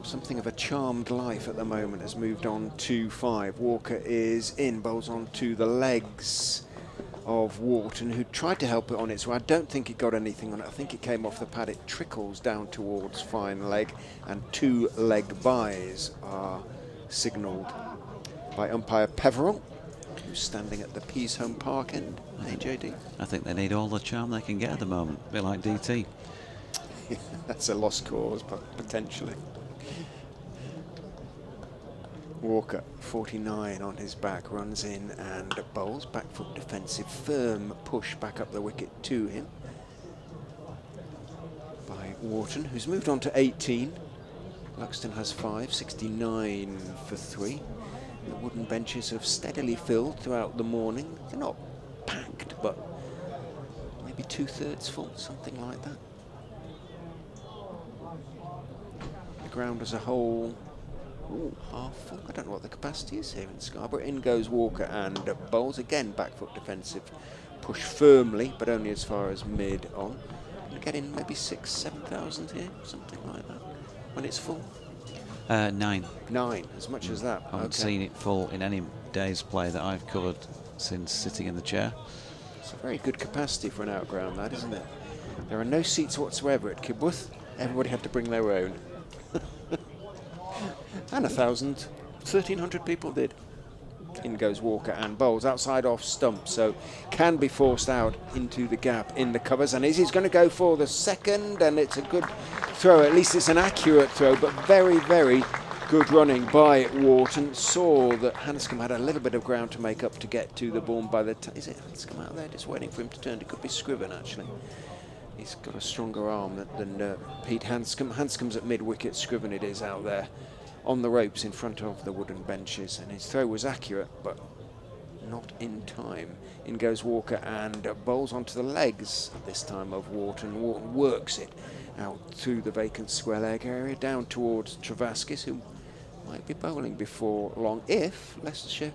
something of a charmed life at the moment, has moved on to 5. Walker is in, bowls on to the legs of Wharton, who tried to help it on its way. I don't think it got anything on it. I think it came off the pad. It trickles down towards fine leg, and 2 leg byes are signalled by umpire Peverell, who's standing at the Peashome Park end. Hey, JD? I think they need all the charm they can get at the moment, a bit like DT. That's a lost cause, but potentially. Walker, 49 on his back, runs in and bowls. Back foot defensive, firm push back up the wicket to him by Wharton, who's moved on to 18. Luxton has 5, 69 for 3. The wooden benches have steadily filled throughout the morning. They're not packed, but maybe 2/3 full, something like that. The ground as a whole, half full. I don't know what the capacity is here in Scarborough. In goes Walker and bowls again. Back foot defensive, push firmly, but only as far as mid on. You get in maybe 6,000-7,000 here, something like that, when it's full. 9. 9, as much as that. I haven't seen it full in any day's play that I've covered since sitting in the chair. It's a very good capacity for an outground, that, isn't it? There are no seats whatsoever at Kibworth. Everybody had to bring their own. And 1,300 people did. In goes Walker and bowls outside off stump, so can be forced out into the gap in the covers. And Izzy's going to go for the second, and it's a good throw. At least it's an accurate throw, but very, very good running by Wharton. Saw that Hanscom had a little bit of ground to make up to get to the ball by the time. Is it Hanscom out there just waiting for him to turn? It could be Scriven, actually. He's got a stronger arm than Pete Hanscom. Hanscom's at mid-wicket, Scriven it is out there on the ropes in front of the wooden benches, and his throw was accurate but not in time. In goes Walker and bowls onto the legs this time of Wharton. Wharton works it out through the vacant square leg area down towards Travaskis, who might be bowling before long if Leicestershire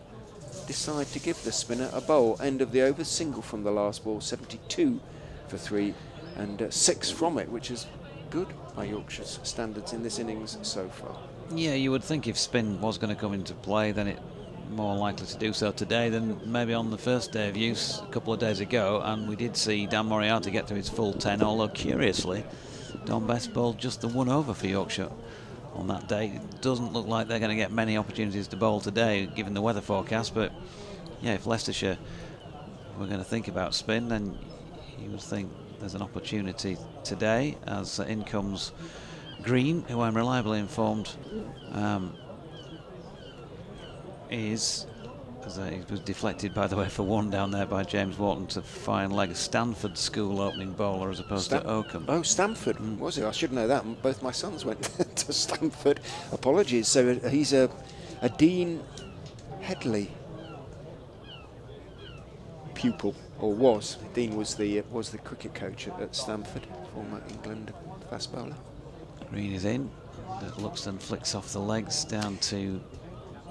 decide to give the spinner a bowl. End of the over, single from the last ball, 72 for 3 and 6 from it, which is good by Yorkshire's standards in this innings so far. Yeah, you would think if spin was going to come into play, then it more likely to do so today than maybe on the first day of use a couple of days ago. And we did see Dan Moriarty get to his full 10, although curiously, Don Best bowled just the 1 over for Yorkshire on that day. It doesn't look like they're going to get many opportunities to bowl today, given the weather forecast. But yeah, if Leicestershire were going to think about spin, then you would think there's an opportunity today, as in comes Green, who I'm reliably informed is, as he was deflected, by the way, for 1 down there by James Wharton to fine leg a Stanford school opening bowler as opposed to Oakham. Oh, Stanford, was it? I should know that. Both my sons went to Stanford. Apologies. So he's a Dean Headley pupil, or was. Dean was the cricket coach at Stanford, former England fast bowler. Green is in. Luxton flicks off the legs down to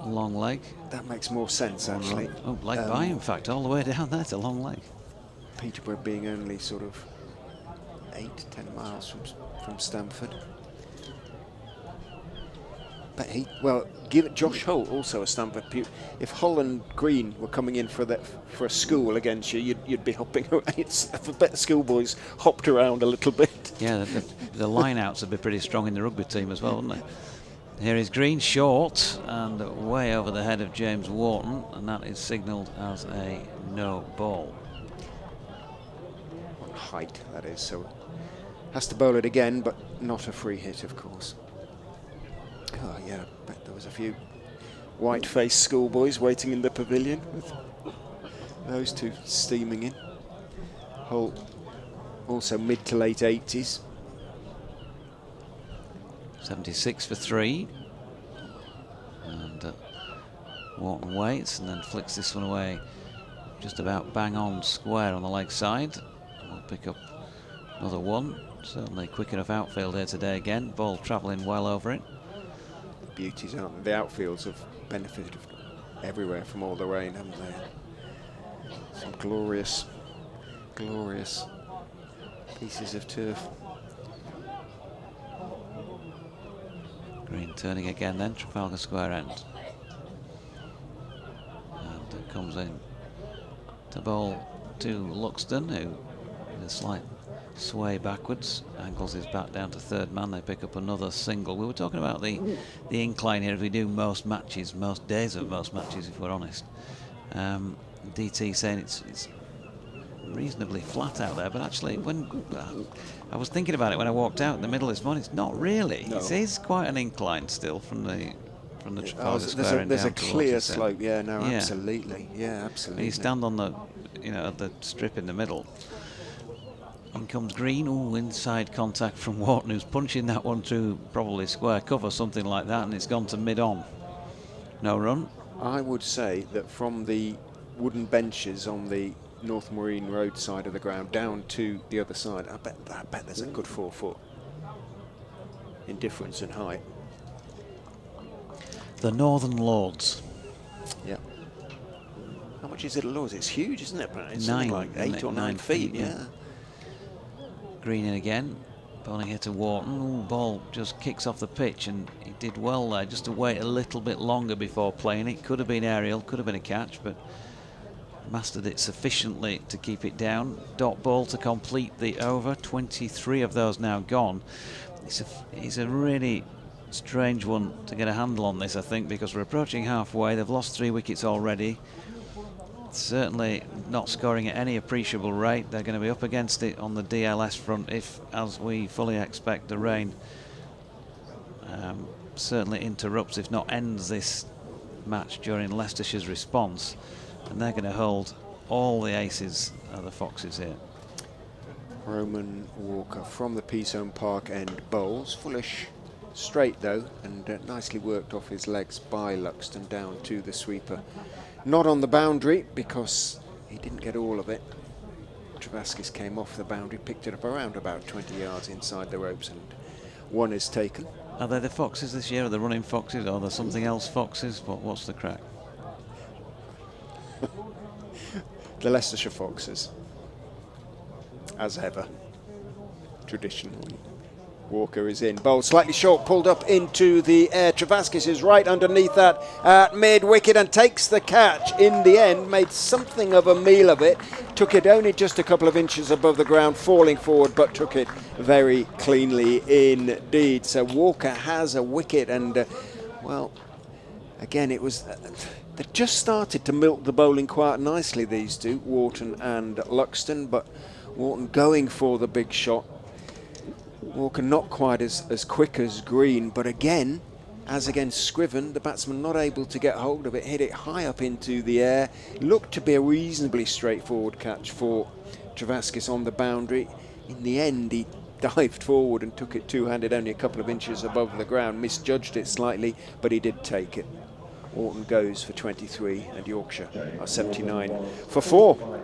long leg. That makes more sense, actually. Oh, leg by, in fact, all the way down there to long leg. Peterborough being only sort of 8-10 miles from Stamford. But give it Josh Holt, also a Stamford pupil. If Hull and Green were coming in for a school against you, you'd be hopping around. I bet the schoolboys hopped around a little bit. Yeah, the line-outs would be pretty strong in the rugby team as well, wouldn't they? Here is Green, short and way over the head of James Wharton, and that is signalled as a no ball. What height that is, so has to bowl it again, but not a free hit, of course. Oh yeah, I bet there was a few white-faced schoolboys waiting in the pavilion with those two steaming in. Holt also mid to late 80s. 76 for 3. And Wharton waits and then flicks this one away just about bang on square on the leg side. We'll pick up another 1. Certainly quick enough outfield here today again. Ball travelling well over it. Beauties, aren't they? The outfields have benefited everywhere from all the rain, haven't they? Some glorious, glorious pieces of turf. Green turning again then, Trafalgar Square end. And it comes in to bowl to Luxton, who in a slight sway backwards, angles his bat down to third man. They pick up another single. We were talking about the incline here, if we do most matches, most days of most matches, if we're honest. DT saying it's reasonably flat out there, but actually when I was thinking about it when I walked out in the middle this morning, it's not really. No. It is quite an incline still from the Trafalgar Square end. There's a clear slope. Yeah, no, yeah. Absolutely. Yeah, absolutely. And you stand on the the strip in the middle. In comes Green. Oh, inside contact from Wharton, who's punching that one through probably square cover, something like that, and it's gone to mid-on. No run. I would say that from the wooden benches on the North Marine Road side of the ground down to the other side, I bet there's a good 4 foot in difference in height. The Northern Lords. Yeah. How much is it at Lords? It's huge, isn't it? It's 9, like 8 or 9 feet. Yeah. Green in again, bowling here to Wharton. Ooh, ball just kicks off the pitch, and he did well there just to wait a little bit longer before playing it. Could have been aerial, could have been a catch, but mastered it sufficiently to keep it down. Dot ball to complete the over. 23 of those now gone. He's a really strange one to get a handle on this, I think, because we're approaching halfway. They've lost 3 wickets already. Certainly not scoring at any appreciable rate. They're going to be up against it on the DLS front if, as we fully expect, the rain certainly interrupts, if not ends, this match during Leicestershire's response. And they're going to hold all the aces of the Foxes here. Roman Walker from the Peaceown Park end bowls. Fullish straight though, and nicely worked off his legs by Luxton down to the sweeper. Not on the boundary because he didn't get all of it. Travaskis came off the boundary, picked it up around about 20 yards inside the ropes, and one is taken. Are they the Foxes this year? Are they running Foxes, or are there something else Foxes? What's the crack? The Leicestershire Foxes, as ever, traditionally. Walker is in. Bowl slightly short, pulled up into the air. Travaskis is right underneath that at mid-wicket and takes the catch in the end. Made something of a meal of it. Took it only just a couple of inches above the ground, falling forward, but took it very cleanly indeed. So Walker has a wicket, and, well, again, it was... they just started to milk the bowling quite nicely, these two, Wharton and Luxton, but Wharton going for the big shot. Walker not quite as quick as Green, but again, as against Scriven, the batsman not able to get hold of it, hit it high up into the air. Looked to be a reasonably straightforward catch for Travaskis on the boundary. In the end, he dived forward and took it two-handed, only a couple of inches above the ground, misjudged it slightly, but he did take it. Wharton goes for 23 and Yorkshire are 79 for 4.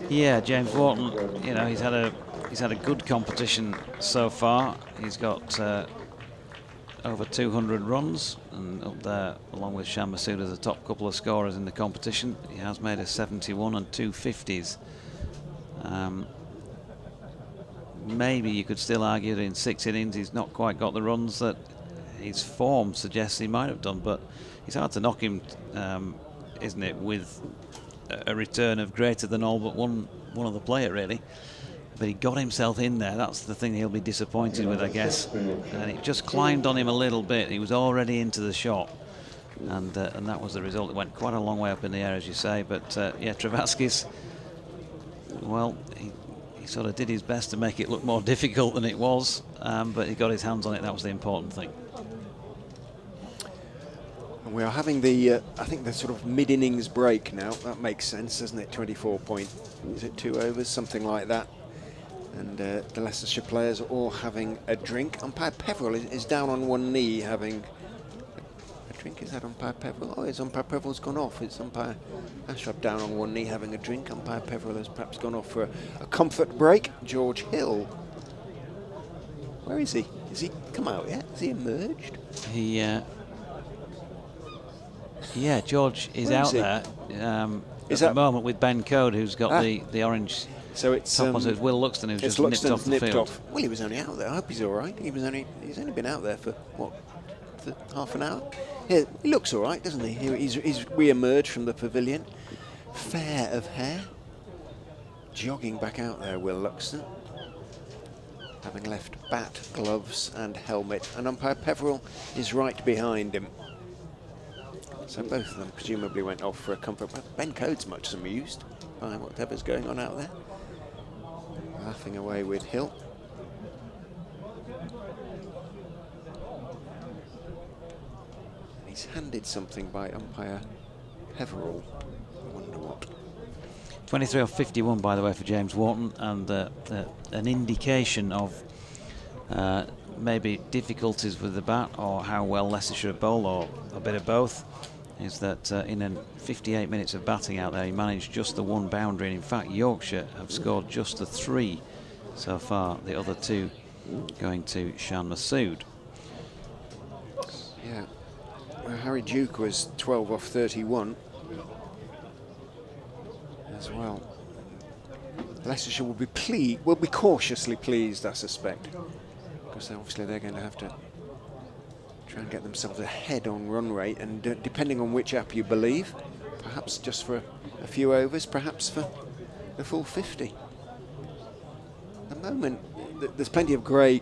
Yeah, James Wharton, you know, he's had a good competition so far. He's got over 200 runs, and up there along with Shan Masood as the top couple of scorers in the competition. He has made a 71 and 2 50s. Maybe you could still argue that in 6 innings he's not quite got the runs that his form suggests he might have done, but it's hard to knock him, isn't it, with a return of greater than all but one other player, really. But he got himself in there. That's the thing he'll be disappointed with, I guess. And it just climbed on him a little bit. He was already into the shot, and that was the result. It went quite a long way up in the air, as you say. But yeah, Travaskis, well, he sort of did his best to make it look more difficult than it was, but he got his hands on it. That was the important thing. And we are having the, I think the sort of mid-innings break now. That makes sense, doesn't it? 24 point, is it 2 overs? Something like that. And the Leicestershire players are all having a drink. Umpire Peveril is down on one knee having a drink. Is that Umpire Peveril? Oh, Umpire Peveril's gone off. It's Umpire Ashraf down on one knee having a drink. Umpire Peveril has perhaps gone off for a comfort break. George Hill. Where is he? Has he come out yet? Has he emerged? Yeah, George is out there at the moment with Ben Code, who's got the orange. So it's top on, so it's Will Luxton who's just nipped off the field. Well, he was only out there. I hope he's all right. He's only been out there for what, half an hour. Yeah, he looks all right, doesn't he? He's re-emerged from the pavilion, fair of hair, jogging back out there. Will Luxton, having left bat, gloves, and helmet, and Umpire Peveril is right behind him. So both of them presumably went off for a comfort. But Ben Code's much amused by whatever's going on out there. Laughing away with Hill. And he's handed something by Umpire Peveril. I wonder what. 23 or 51, by the way, for James Wharton, and an indication of maybe difficulties with the bat, or how well Leicestershire bowl, or a bit of both, is that in 58 minutes of batting out there, he managed just the 1 boundary, and in fact Yorkshire have scored just the 3 so far, the other 2 going to Shan Masood. Yeah, well, Harry Duke was 12 off 31 as well. Leicestershire will be cautiously pleased, I suspect, because obviously they're going to have to try and get themselves ahead on run rate, and depending on which app you believe, perhaps just for a few overs, perhaps for the full 50. At the moment, there's plenty of grey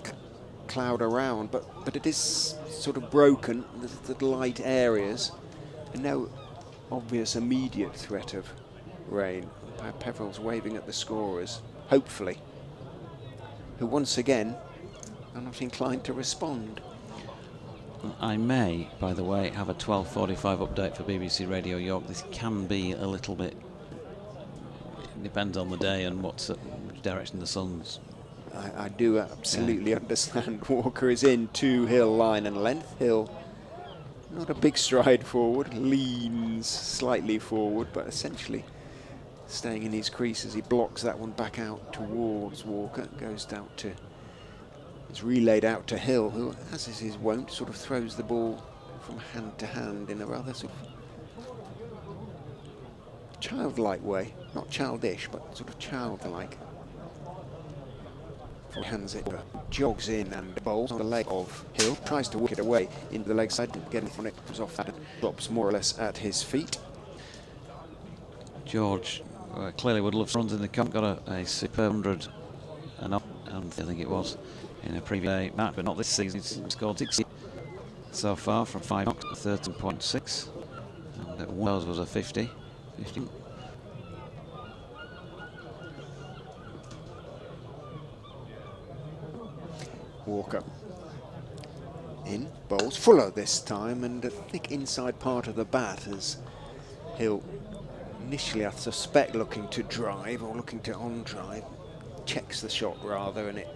cloud around, but it is sort of broken. There's the light areas, and no obvious immediate threat of rain. Peveril's waving at the scorers, hopefully, who once again are not inclined to respond. I may, by the way, have a 12:45 update for BBC Radio York. This can be a little bit, it depends on the day and what direction the sun's. I do absolutely understand. Walker is in to Hill, line and length. Hill, not a big stride forward, leans slightly forward, but essentially staying in his crease as he blocks that one back out towards Walker. Goes out to, it's relayed out to Hill, who, as is his wont, sort of throws the ball from hand to hand in a rather sort of childlike way. Not childish, but sort of childlike. Hands it, jogs in and bowls on the leg of Hill, tries to work it away into the leg side, didn't get anything on it, was off that and drops more or less at his feet. George clearly would love runs in the cup, got a superb 100 and up, and I think it was in a previous match, but not this season. He's scored 60 so far from 5 knocks, 13.6, and one of those was a 50. Walker in, bowls Fuller this time, and a thick inside part of the bat as Hill initially, I suspect, looking to drive or looking to on-drive, checks the shot rather, and it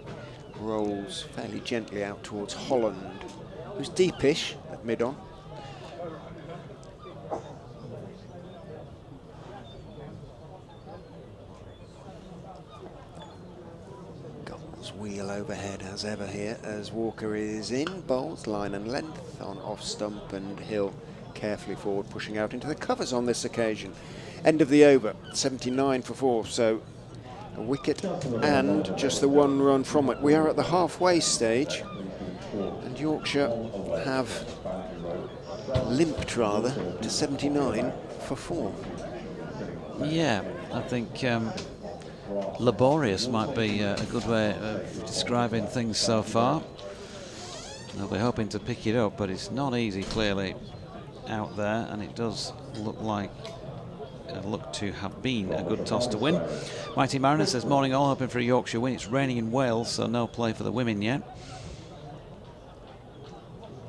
rolls fairly gently out towards Holland, who's deepish at mid-on. Wheel overhead as ever here as Walker is in, bowls line and length on off stump, and Hill carefully forward, pushing out into the covers on this occasion. End of the over, 79 for 4, so a wicket and just the 1 run from it. We are at the halfway stage, and Yorkshire have limped rather to 79 for 4. Yeah, I think laborious might be a good way of describing things so far. They'll be hoping to pick it up, but it's not easy clearly out there, and it does look to have been a good toss to win. Mighty Mariner says, morning all, hoping for a Yorkshire win. It's raining in Wales, so no play for the women yet.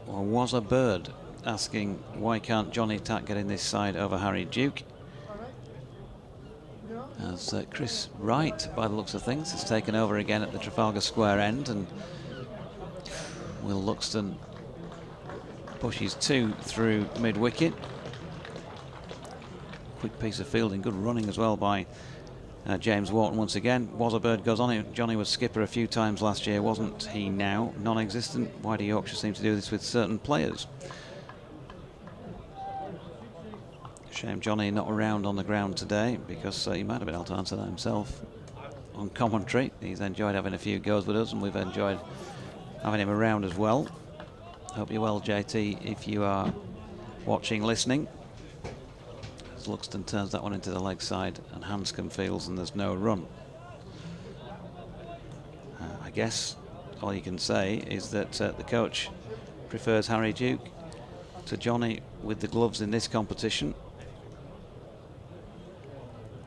Or was a bird asking, why can't Johnny Tack get in this side over Harry Duke? As Chris Wright, by the looks of things, has taken over again at the Trafalgar Square end, and Will Luxton pushes 2 through mid-wicket. Quick piece of fielding, good running as well by James Wharton once again. Was a bird goes on it. Johnny was skipper a few times last year, wasn't he now? Non-existent. Why do Yorkshire seem to do this with certain players? Shame Johnny not around on the ground today, because he might have been able to answer that himself on commentary. He's enjoyed having a few goes with us, and we've enjoyed having him around as well. Hope you're well, JT, if you are watching, listening. As Luxton turns that one into the leg side, and Hanscom fields, and there's no run. I guess all you can say is that the coach prefers Harry Duke to Johnny with the gloves in this competition.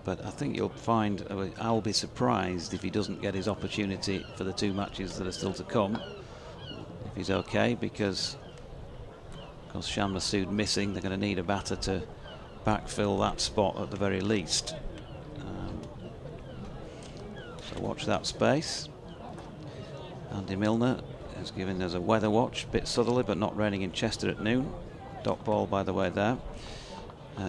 But I think you'll find, I'll be surprised if he doesn't get his opportunity for the 2 matches that are still to come, if he's okay, because Shan Masood missing, they're going to need a batter to backfill that spot at the very least. So watch that space. Andy Milner is giving us a weather watch, a bit southerly but not raining in Chester at noon. Dot ball, by the way, there.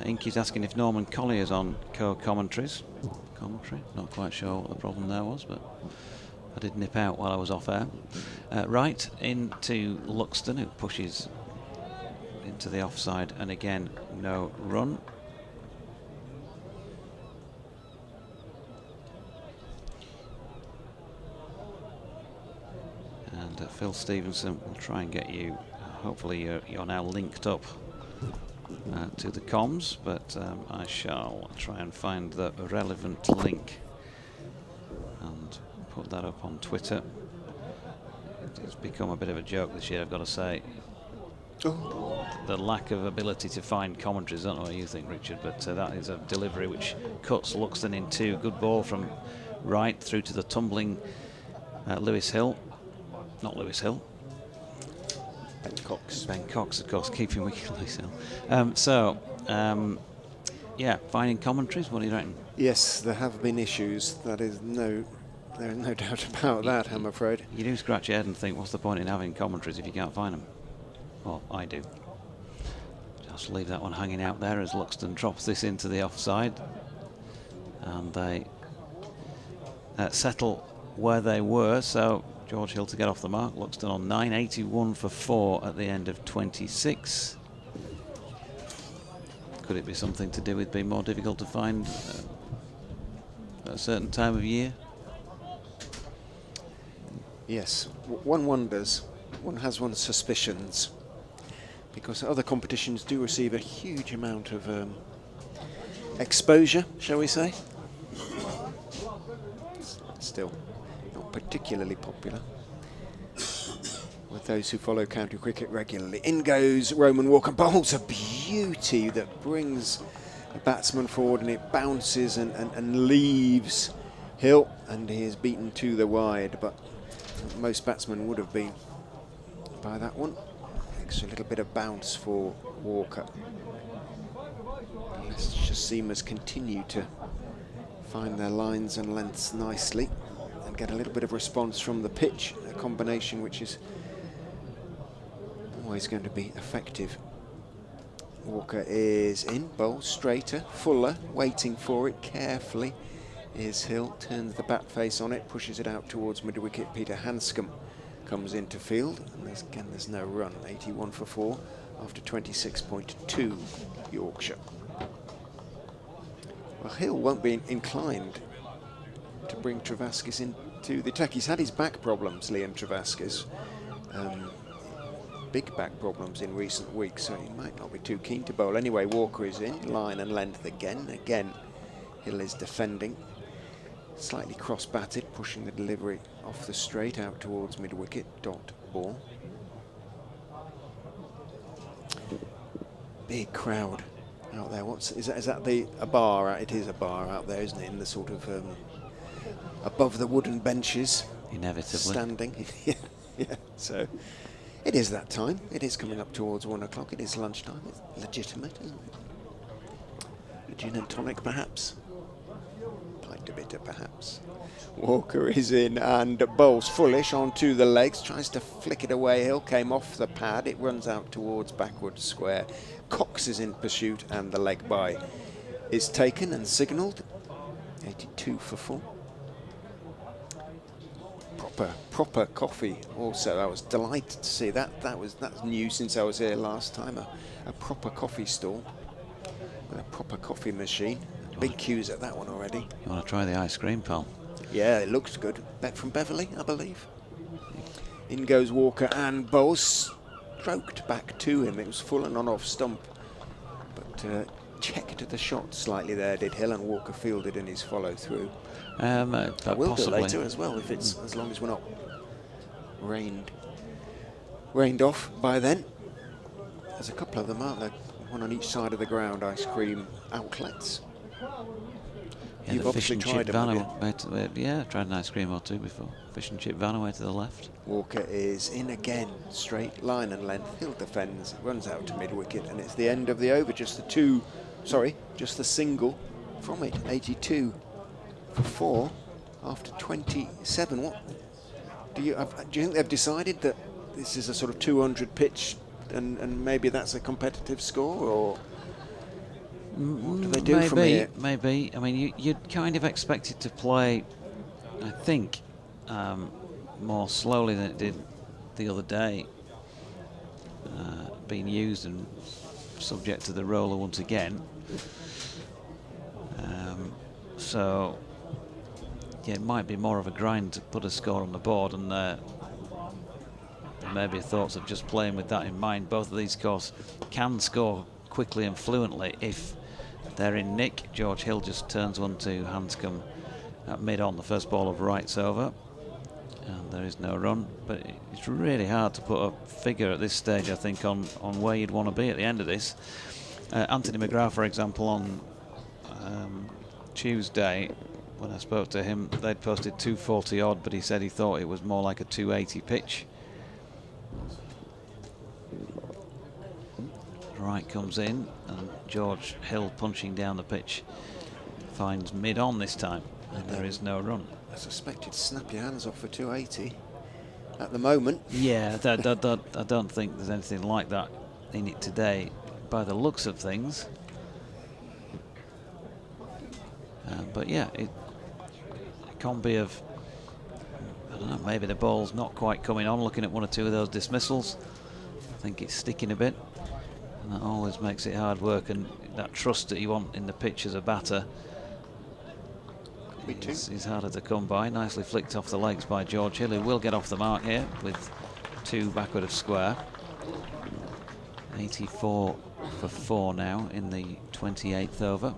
Inky's asking if Norman Collier's on co-commentaries. Commentary, not quite sure what the problem there was, but I did nip out while I was off air. Right into Luxton, who pushes into the offside, and again no run. And Phil Stevenson will try and get you, hopefully you're now linked up to the comms, but I shall try and find the relevant link and put that up on Twitter. It's become a bit of a joke this year, I've got to say. Oh. The lack of ability to find commentaries. I don't know what you think, Richard, but that is a delivery which cuts Luxton in two. Good ball from right through to the tumbling Lewis Hill. Not Lewis Hill. Ben Cox. Ben Cox, of course, keeping wicket Lewis Hill. Yeah, finding commentaries, what do you reckon? Yes, there have been issues. There is no doubt about that, I'm afraid. You do scratch your head and think, what's the point in having commentaries if you can't find them? Well, I do. Just leave that one hanging out there as Luxton drops this into the offside. And they settle where they were, so George Hill to get off the mark. Luxton on 9, 81 for 4 at the end of 26. Could it be something to do with being more difficult to find at a certain time of year? Yes, one wonders, one has one's suspicions, because other competitions do receive a huge amount of exposure, shall we say. Still not particularly popular with those who follow county cricket regularly. In goes Roman Walker, bowls a beauty that brings a batsman forward, and it bounces and leaves Hill, and he is beaten to the wide, but most batsmen would have been by that one. Extra little bit of bounce for Walker. Leicestershire seamers continue to find their lines and lengths nicely and get a little bit of response from the pitch, a combination which is always going to be effective. Walker is in, bowl straighter, fuller, waiting for it carefully. Is Hill, turns the bat face on it, pushes it out towards mid-wicket. Peter Hanscom comes into field, and there's no run. 81 for 4 after 26.2 Yorkshire. Well, Hill won't be inclined to bring Travaskis into the attack. He's had his back problems, Liam Travaskis. Big back problems in recent weeks, so he might not be too keen to bowl. Anyway, Walker is in, line and length again. Again, Hill is defending. Slightly cross-batted, pushing the delivery off the straight out towards mid-wicket. Dot ball. Big crowd out there. Is that a bar? It is a bar out there, isn't it? In the sort of above the wooden benches. Inevitably. Standing. yeah. So it is that time. It is coming up towards 1 o'clock. It is lunchtime. It's legitimate, isn't it? A gin and tonic, perhaps. Pint of bitter, perhaps. Walker is in and bowls fullish onto the legs. Tries to flick it away. Hill came off the pad. It runs out towards backward square. Cox is in pursuit, and the leg by is taken and signalled. 82 for 4. Proper coffee also. I was delighted to see that. That's new since I was here last time. A proper coffee stall with a proper coffee machine. Big queues at that one already. You want to try the ice cream, pal? Yeah, it looks good. Bet from Beverley, I believe. In goes Walker and bowls stroked back to him. It was full and on off stump, but checked the shot slightly there, did Hill, and Walker fielded in his follow through. I will do later as well, if it's as long as we're not rained off by then. There's a couple of them, aren't there? One on each side of the ground, ice cream outlets. Yeah, You've obviously tried them, yeah, tried an ice cream or two before. Fish and chip van away to the left. Walker is in again, straight line and length. Hill defends, runs out to mid-wicket, and it's the end of the over. Just the single from it. 82 for 4 after 27. What do you think they've decided that this is a sort of 200 pitch, and maybe that's a competitive score, or what do they do from here? Maybe. I mean, you'd kind of expect it to play, I think, more slowly than it did the other day. Being used and subject to the roller once again. So, yeah, it might be more of a grind to put a score on the board, and maybe thoughts of just playing with that in mind. Both of these, of course, can score quickly and fluently if they're in nick. George Hill just turns one to Hanscom at mid on the first ball of rights over, And there is no run, but it's really hard to put a figure at this stage, I think, on where you'd want to be at the end of this. Anthony McGrath, for example, on Tuesday, when I spoke to him, they'd posted 240 odd, but he said he thought it was more like a 280 pitch. Wright comes in, and George Hill punching down the pitch finds mid-on this time, and there is no run. I suspected snap your hands off for 280 at the moment. Yeah, I don't think there's anything like that in it today, by the looks of things. But yeah, it can be of, I don't know, maybe the ball's not quite coming on, looking at one or two of those dismissals. I think it's sticking a bit, and that always makes it hard work, and that trust that you want in the pitch as a batter is harder to come by. Nicely flicked off the legs by George Hill, who will get off the mark here with 2 backward of square. 84 for 4 now in the 28th over.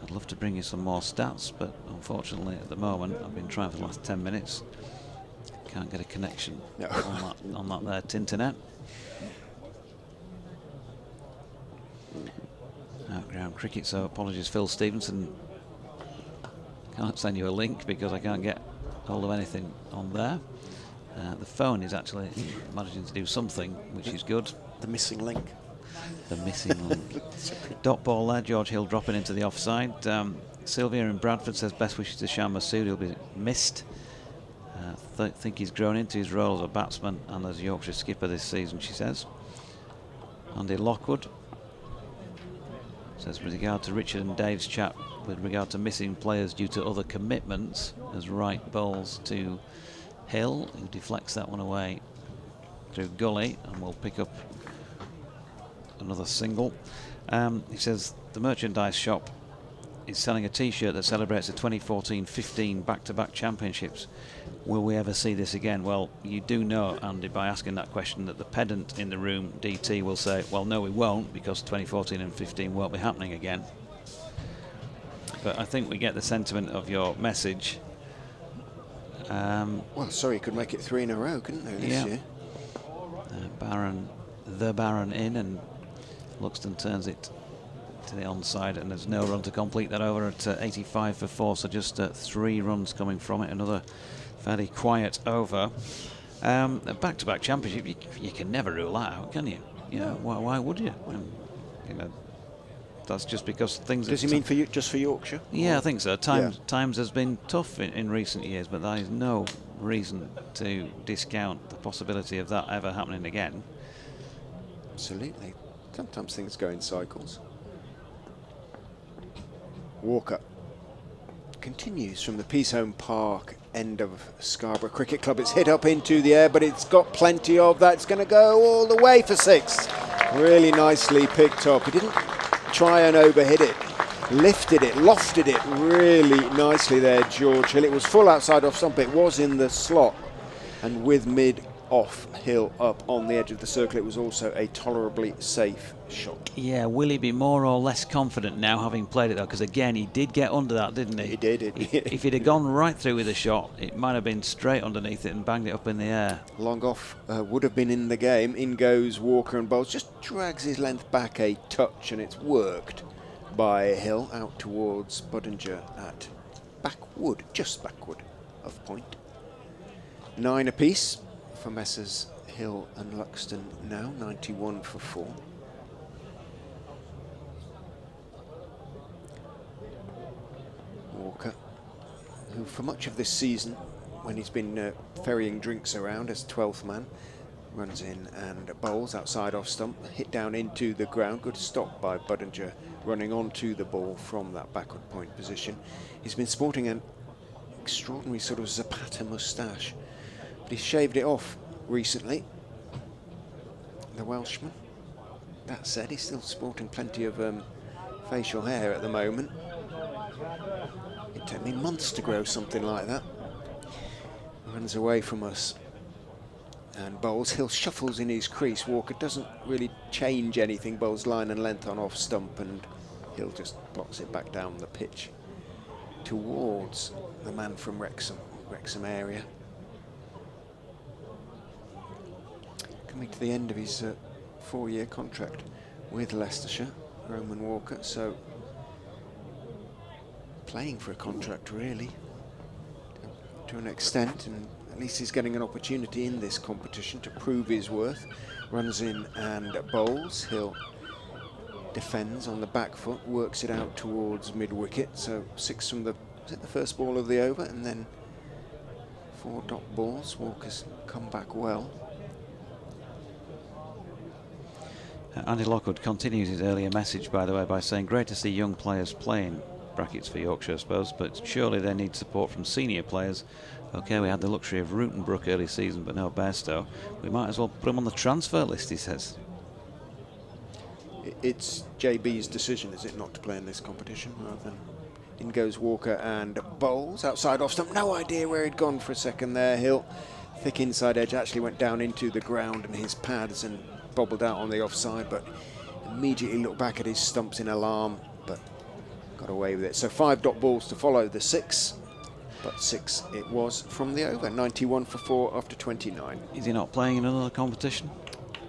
I'd love to bring you some more stats, but unfortunately at the moment, I've been trying for the last 10 minutes, can't get a connection on that there Tinternet. Outground cricket, so apologies Phil Stevenson, can't send you a link because I can't get hold of anything on there. The phone is actually managing to do something, which is good. The missing link. The missing link. Dot ball there, George Hill dropping into the offside. Sylvia in Bradford says best wishes to Shan Massoud, he'll be missed. Think he's grown into his role as a batsman and as Yorkshire skipper this season, she says. Andy Lockwood says with regard to Richard and Dave's chat with regard to missing players due to other commitments, as Wright bowls to Hill, who deflects that one away through gully and will pick up another single. He says the merchandise shop is selling a t-shirt that celebrates the 2014-15 back-to-back championships. Will we ever see this again? Well, you do know, Andy, by asking that question, that the pedant in the room, DT, will say, well, no, we won't, because 2014 and 15 won't be happening again. But I think we get the sentiment of your message. Well, sorry, you could make it 3 in a row, couldn't they, this year? The Baron in, and Luxton turns it to the onside, and there's no run to complete that over at 85 for 4, so just 3 runs coming from it. Another fairly quiet over. A back-to-back championship, you can never rule that out, can you? You know, why would you? You know, that's just because things. Does he mean for you, just for Yorkshire? Yeah, I think so. Times has been tough in recent years, but that is no reason to discount the possibility of that ever happening again. Absolutely. Sometimes things go in cycles. Walker continues from the Peaceholm Park end of Scarborough Cricket Club. It's hit up into the air, but it's got plenty of that. It's going to go all the way for 6. Really nicely picked up. He didn't try and overhit it. Lifted it, lofted it really nicely there, George Hill. It was full outside off stump. It was in the slot, and with mid off Hill up on the edge of the circle, it was also a tolerably safe shot. Yeah, will he be more or less confident now, having played it though? Because again, he did get under that, didn't he? He did. If he'd have gone right through with a shot, it might have been straight underneath it and banged it up in the air. Long off would have been in the game. In goes Walker and bowls. Just drags his length back a touch, and it's worked by Hill out towards Budinger at backwood, just backwood of point. 9 apiece for Messrs Hill and Luxton now, 91 for 4. Walker, who for much of this season, when he's been ferrying drinks around as 12th man, runs in and bowls outside off stump, hit down into the ground. Good stop by Budinger, running onto the ball from that backward point position. He's been sporting an extraordinary sort of Zapata moustache, but he's shaved it off recently, the Welshman. That said, he's still sporting plenty of facial hair at the moment. It took me months to grow something like that. Runs away from us and bowls. Hill shuffles in his crease. Walker doesn't really change anything, bowls line and length on off stump, and Hill just blocks it back down the pitch towards the man from Wrexham area. Coming to the end of his 4-year contract with Leicestershire, Roman Walker, so playing for a contract really to an extent, and at least he's getting an opportunity in this competition to prove his worth. Runs in and bowls. Hill defends on the back foot, works it out towards mid-wicket, so 6 from the first ball of the over, and then 4 dot balls. Walker's come back well. Andy Lockwood continues his earlier message, by the way, by saying, great to see young players playing, brackets for Yorkshire I suppose, but surely they need support from senior players. OK, we had the luxury of Rutenbrook early season, but no Bairstow. We might as well put him on the transfer list, he says. It's JB's decision, is it, not to play in this competition, rather than... In goes Walker and bowls, outside off stump. No idea where he'd gone for a second there. Hill, thick inside edge, actually went down into the ground and his pads and bobbled out on the offside, but immediately looked back at his stumps in alarm, but got away with it. So 5 dot balls to follow the 6. But 6 it was from the over. 91 for 4 after 29. Is he not playing in another competition?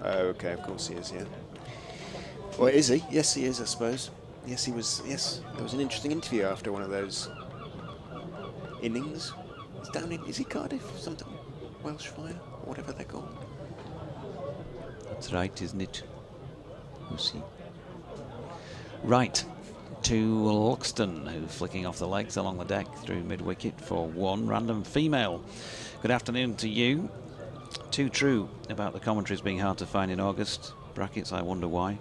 Okay, of course he is, yeah. Well, is he? Yes, he is, I suppose. Yes, he was. Yes, there was an interesting interview after one of those innings. He's down in, is he Cardiff? Something, Welsh Fire, whatever they're called. That's right, isn't it? We'll see. Right. To Luxton, who's flicking off the legs along the deck through mid-wicket for 1 random female. Good afternoon to you. Too true about the commentaries being hard to find in August. Brackets, I wonder why.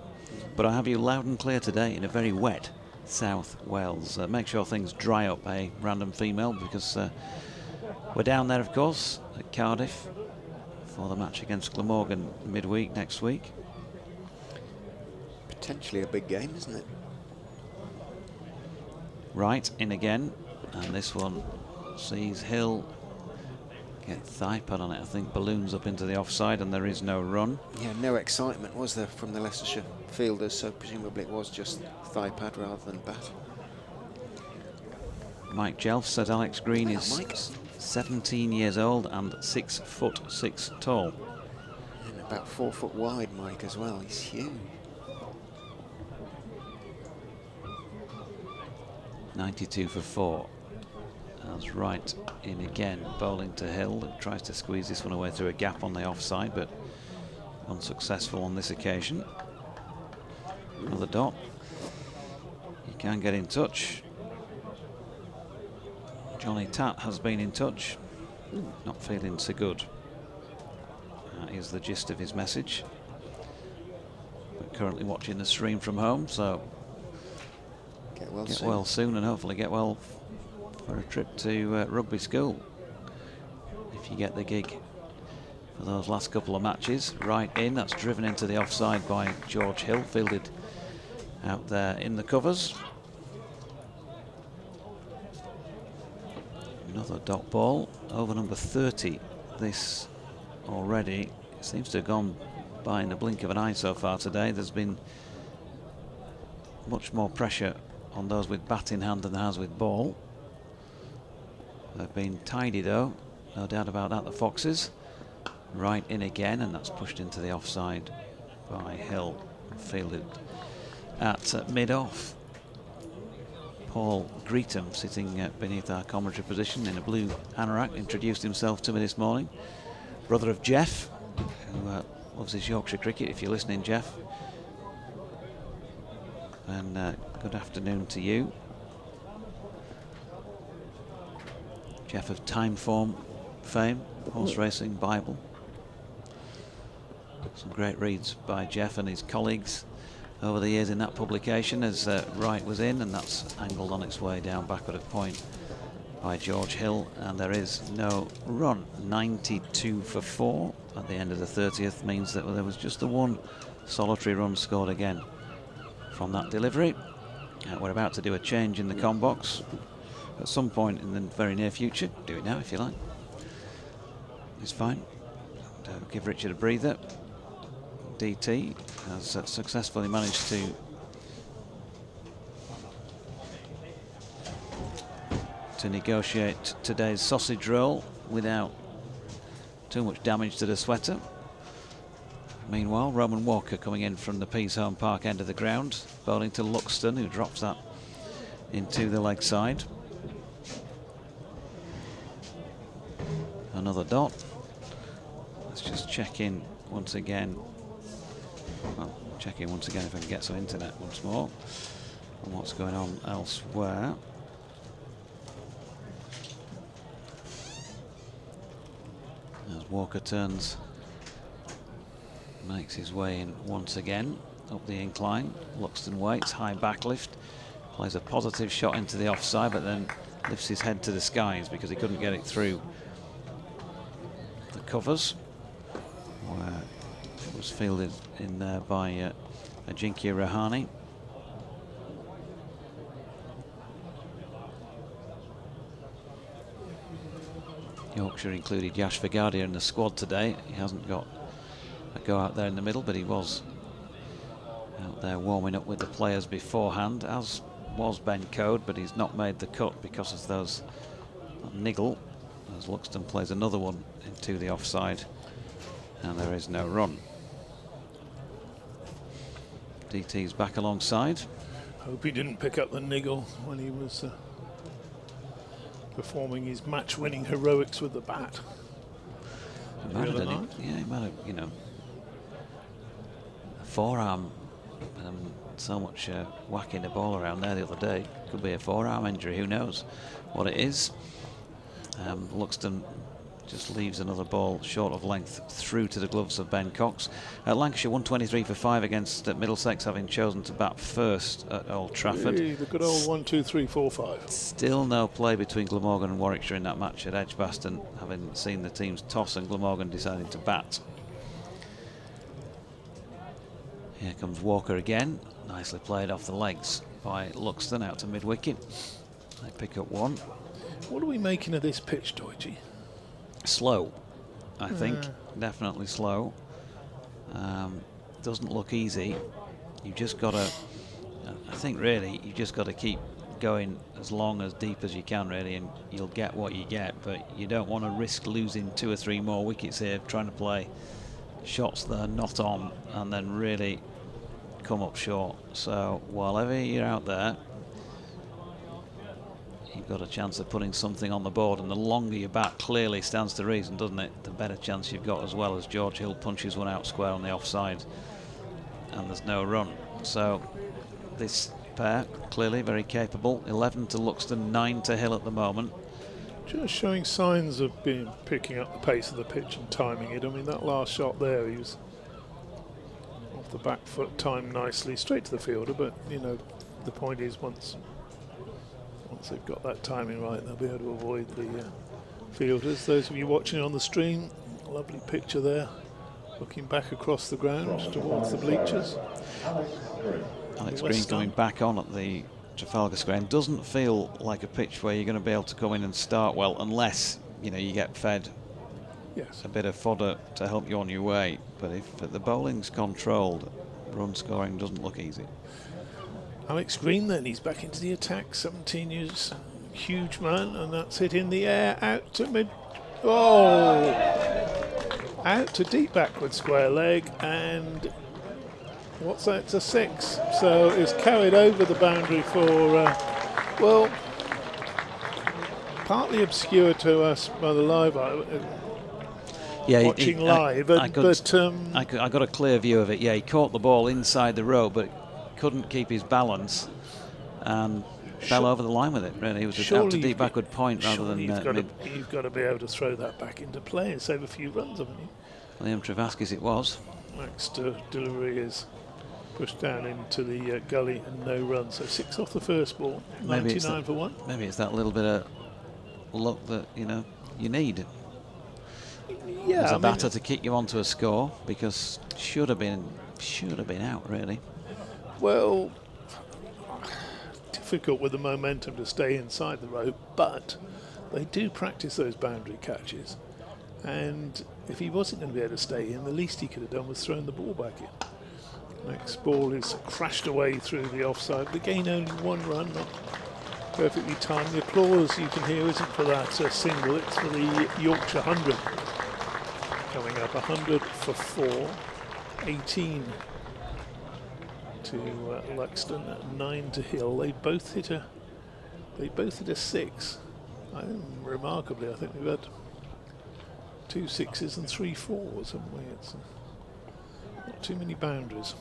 But I have you loud and clear today in a very wet South Wales. Make sure things dry up, random female, because we're down there, of course, at Cardiff for the match against Glamorgan midweek next week. Potentially a big game, isn't it? Right, in again, and this one sees Hill get thigh pad on it. I think balloons up into the offside and there is no run. Yeah, no excitement was there from the Leicestershire fielders, so presumably it was just thigh pad rather than bat. Mike Jelf says Alex Green is 17 years old and 6'6" tall. And about 4 foot wide, Mike, as well. He's huge. 92 for 4. That's right in again, bowling to Hill. Tries to squeeze this one away through a gap on the offside, but unsuccessful on this occasion. Another dot. He can get in touch. Johnny Tatt has been in touch. Not feeling so good. That is the gist of his message. But currently watching the stream from home, so get well soon and hopefully get well for a trip to rugby school. If you get the gig for those last couple of matches. Right in, that's driven into the offside by George Hill, fielded out there in the covers. Another dot ball, over number 30. This already seems to have gone by in the blink of an eye so far today. There's been much more pressure on those with bat in hand than there has with ball. They've been tidy though, no doubt about that, the Foxes. Right in again, and that's pushed into the offside by Hill, fielded at mid-off. Paul Greetham, sitting beneath our commentary position in a blue anorak, introduced himself to me this morning. Brother of Jeff, who loves his Yorkshire cricket. If you're listening, Jeff, and good afternoon to you. Jeff of Timeform fame, horse racing, Bible. Some great reads by Jeff and his colleagues over the years in that publication, as Wright was in, and that's angled on its way down backward of point by George Hill, and there is no run. 92 for 4 at the end of the 30th means that there was just the one solitary run scored again from that delivery. We're about to do a change in the com box at some point in the very near future. Do it now if you like. It's fine. Give Richard a breather. DT has successfully managed to to negotiate today's sausage roll without too much damage to the sweater. Meanwhile, Roman Walker coming in from the Peasholm Park end of the ground, bowling to Luxton, who drops that into the leg side. Another dot. Let's just check in once again. Well, check in once again if I can get some internet once more on what's going on elsewhere. As Walker turns, makes his way in once again up the incline. Luxton waits, high backlift, plays a positive shot into the offside, but then lifts his head to the skies because he couldn't get it through the covers, where it was fielded in there by Ajinkya Rahane. Yorkshire included Yash Vigadia in the squad today. He hasn't got a go out there in the middle, but he was out there warming up with the players beforehand, as was Ben Code, but he's not made the cut because of those niggle, as Luxton plays another one into the offside, and there is no run. DT's back alongside. Hope he didn't pick up the niggle when he was performing his match-winning heroics with the bat. He might have, you know, forearm, so much whacking the ball around there the other day. Could be a forearm injury, who knows what it is. Luxton just leaves another ball short of length through to the gloves of Ben Cox. Lancashire 123 for 5 against Middlesex, having chosen to bat first at Old Trafford. Hey, the good old 1, 2, 3, 4, 5. Still no play between Glamorgan and Warwickshire in that match at Edgbaston, having seen the teams toss and Glamorgan deciding to bat. Here comes Walker again, nicely played off the legs by Luxton out to mid-wicket. They pick up one. What are we making of this pitch, Deutsche? Slow, I think. Definitely slow. Doesn't look easy. You just got to, I think really, you just got to keep going as long, as deep as you can really, and you'll get what you get, but you don't want to risk losing 2 or 3 more wickets here, trying to play shots that are not on and then really come up short. So while you're out there, you've got a chance of putting something on the board, and the longer you bat clearly stands to reason, doesn't it? The better chance you've got, as well, as George Hill punches one out square on the offside and there's no run. So this pair clearly very capable. 11 to Luxton, 9 to Hill at the moment. Just showing signs of picking up the pace of the pitch and timing it. I mean, that last shot there, he was off the back foot, timed nicely, straight to the fielder, but you know, the point is once they've got that timing right, they'll be able to avoid the fielders. Those of you watching on the stream, lovely picture there, looking back across the ground towards the bleachers. Alex Green coming back on at the Trafalgar Square. Doesn't feel like a pitch where you're going to be able to come in and start well, unless you know you get fed a bit of fodder to help you on your way. But if the bowling's controlled, run scoring doesn't look easy. Alex Green then, he's back into the attack, 17 years, huge man, and that's hit in the air, out to mid, out to deep backward square leg, and what's that, it's a 6, so it's carried over the boundary for, well, partly obscured to us by the live watching live, I got a clear view of it. Yeah, he caught the ball inside the rope, but couldn't keep his balance and fell over the line with it. Really, it was out to deep backward point rather than you've got to be able to throw that back into play and save a few runs, haven't you? Liam Travaskis it was. Next delivery is pushed down into the gully and no run. So 6 off the first ball, 99 for 1. Maybe it's that little bit of luck that you need. Yeah, as a batter to kick you onto a score, because should have been out really. Well, difficult with the momentum to stay inside the rope, but they do practice those boundary catches, and if he wasn't going to be able to stay in, the least he could have done was thrown the ball back in. Next ball is crashed away through the offside, but again only 1 run, perfectly timed. The applause you can hear isn't for that single, it's for the Yorkshire 100. Coming up 100 for 4, 18 to Luxton, 9 to Hill. They both hit a 6. Remarkably, I think we've had 2 6s and 3 4s, haven't we? It's not too many boundaries.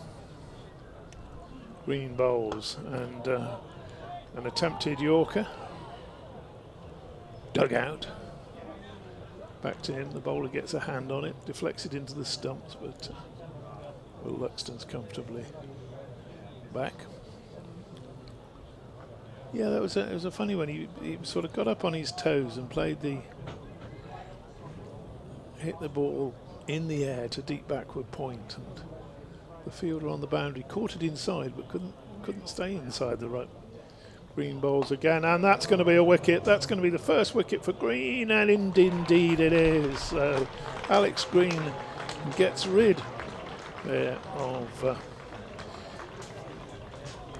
Green bowls and an attempted Yorker. Dug out. Back to him. The bowler gets a hand on it, deflects it into the stumps, but Will Luxton's comfortably back. Yeah, it was a funny one. He sort of got up on his toes and hit the ball in the air to deep backward point, and the fielder on the boundary caught it inside but couldn't stay inside the right. Green bowls again, and that's going to be a wicket. That's going to be the first wicket for Green, and indeed it is. So Alex Green gets rid there of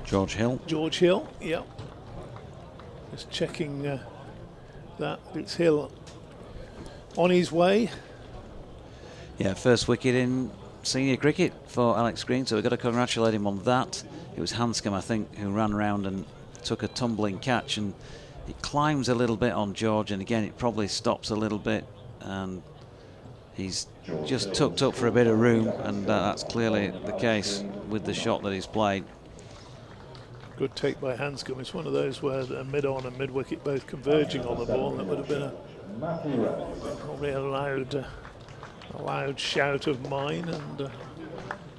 George Hill. George Hill, yep. Just checking that it's Hill on his way. Yeah, first wicket in senior cricket for Alex Green, so we've got to congratulate him on that. It was Hanscom, I think, who ran round and took a tumbling catch, and it climbs a little bit on George, and again it probably stops a little bit, and he's just tucked up for a bit of room, and that's clearly the case with the shot that he's played. Good take by Hanscom. It's one of those where the mid-on and mid-wicket both converging on the ball. That would have been probably a loud shout of mine, and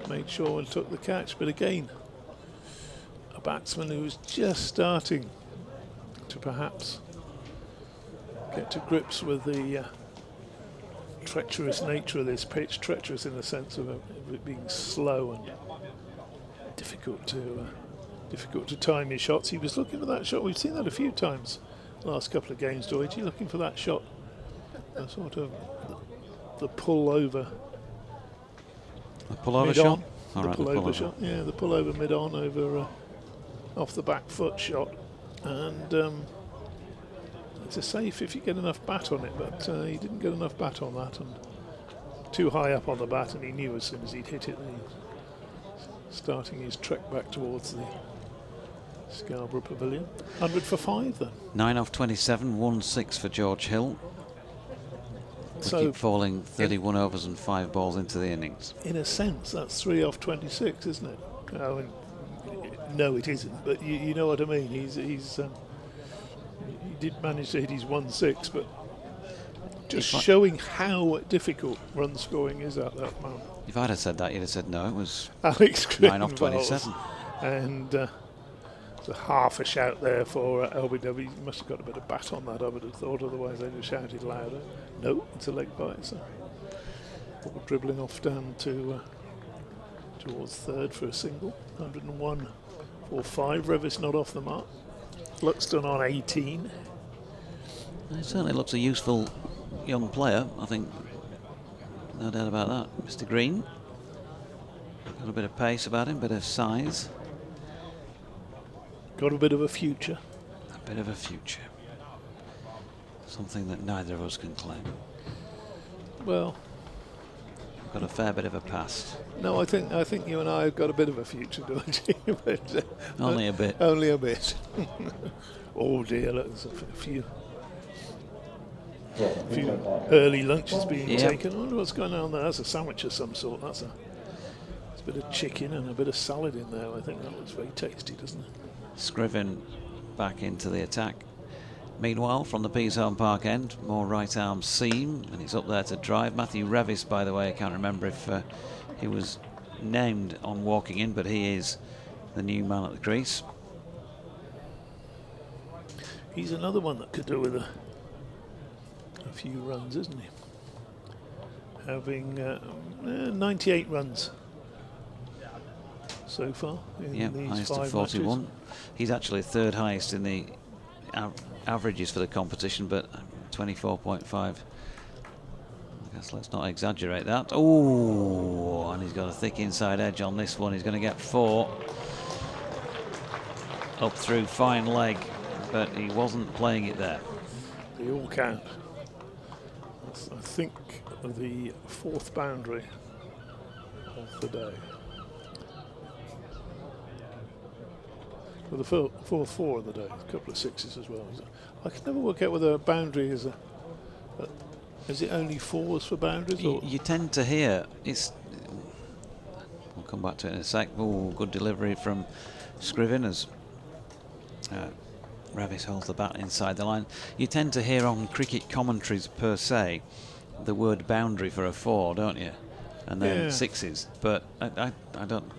made sure and took the catch. But again, a batsman who was just starting to perhaps get to grips with the treacherous nature of this pitch. Treacherous in the sense of it being slow and difficult to time his shots. He was looking for that shot. We've seen that a few times the last couple of games, Doherty, looking for that shot, a sort of the pull over. A pull over shot? The Right, pull over shot. Yeah, the pull over mid on over off the back foot shot, and it's a safe if you get enough bat on it, but he didn't get enough bat on that, and too high up on the bat, and he knew as soon as he'd hit it that he was starting his trek back towards the Scarborough Pavilion. 100 for 5 then. 9 off 27, 1-6 for George Hill. So Keep falling 31 overs and 5 balls into the innings. in a sense, that's 3 off 26, isn't it? No, it isn't. But you know what I mean. He did manage to hit his 1-6, but just showing how difficult run scoring is at that moment. If I'd have said that, you'd have said no. It was Alex Green 9 off 27. And it's a half a shout there for LBW. He must have got a bit of bat on that, I would have thought, otherwise they'd have shouted louder. No, it's a leg bite, so ball dribbling off down to towards third for a single. 101 for 5. Revis not off the mark. Luxton on 18. He certainly looks a useful young player, I think. No doubt about that. Mr. Green. Got a bit of pace about him, bit of size. Got a bit of a future. A bit of a future. Something that neither of us can claim. Well, Got a fair bit of a past. no, I think you and I have got a bit of a future, don't you? But, Only a bit. Only a bit. Oh dear, look, there's a few early lunches being taken. I wonder what's going on there. That's a sandwich of some sort. That's a bit of chicken and a bit of salad in there. I think that looks very tasty, doesn't it? Scriven back into the attack. Meanwhile, from the Peasholm Park end, more right arm seam, and he's up there to drive. Matthew Revis, by the way, I can't remember if he was named on walking in, but he is the new man at the crease. He's another one that could do with a few runs, isn't he? Having 98 runs so far in these highest 5 of 41. matches. He's actually third highest in the averages for the competition, but 24.5. I guess let's not exaggerate that. Oh, and he's got a thick inside edge on this one. He's going to get 4 up through fine leg. but he wasn't playing it there. They all count. That's, I think, the 4th boundary of the day. Well, the 4th 4 of the day. A couple of 6s as well. I can never work out whether a boundary is is it only 4s for boundaries? Or You tend to hear it's. We'll come back to it in a sec. Oh, good delivery from Scriven as Ravis holds the bat inside the line. You tend to hear on cricket commentaries per se the word boundary for a 4, don't you? And then 6s. But I don't.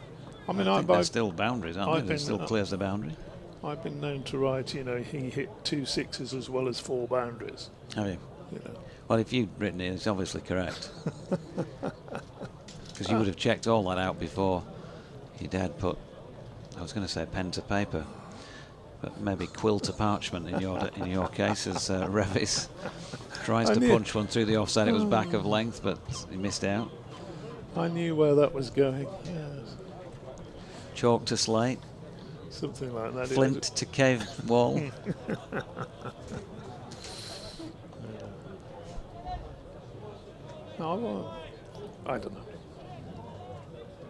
I mean, I think they're still boundaries, aren't they? They're still clears the boundary. I've been known to write, you know, he hit 2 6s as well as 4 boundaries. Have you? You know. Well, if you'd written it, it's obviously correct. Because you would have checked all that out before you dared put, I was going to say pen to paper, but maybe quill to parchment in your case, as Revis tries to punch one through the offside. It was back of length, but he missed out. I knew where that was going. Yes. Chalk to slate. Something like that. Flint to cave wall. No, well, I don't know.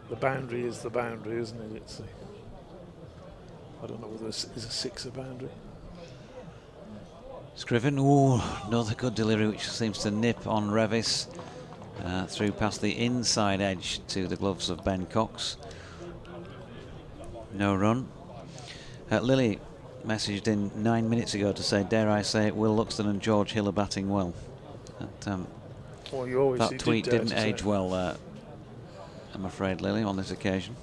The boundary is the boundary, isn't it? It's I don't know whether is a 6 a boundary. Scriven, ooh, another good delivery which seems to nip on Revis through past the inside edge to the gloves of Ben Cox. No run. Lily messaged in 9 minutes ago to say, dare I say it, Will Luxton and George Hill are batting well. Well, that tweet didn't age well, I'm afraid, Lily, on this occasion.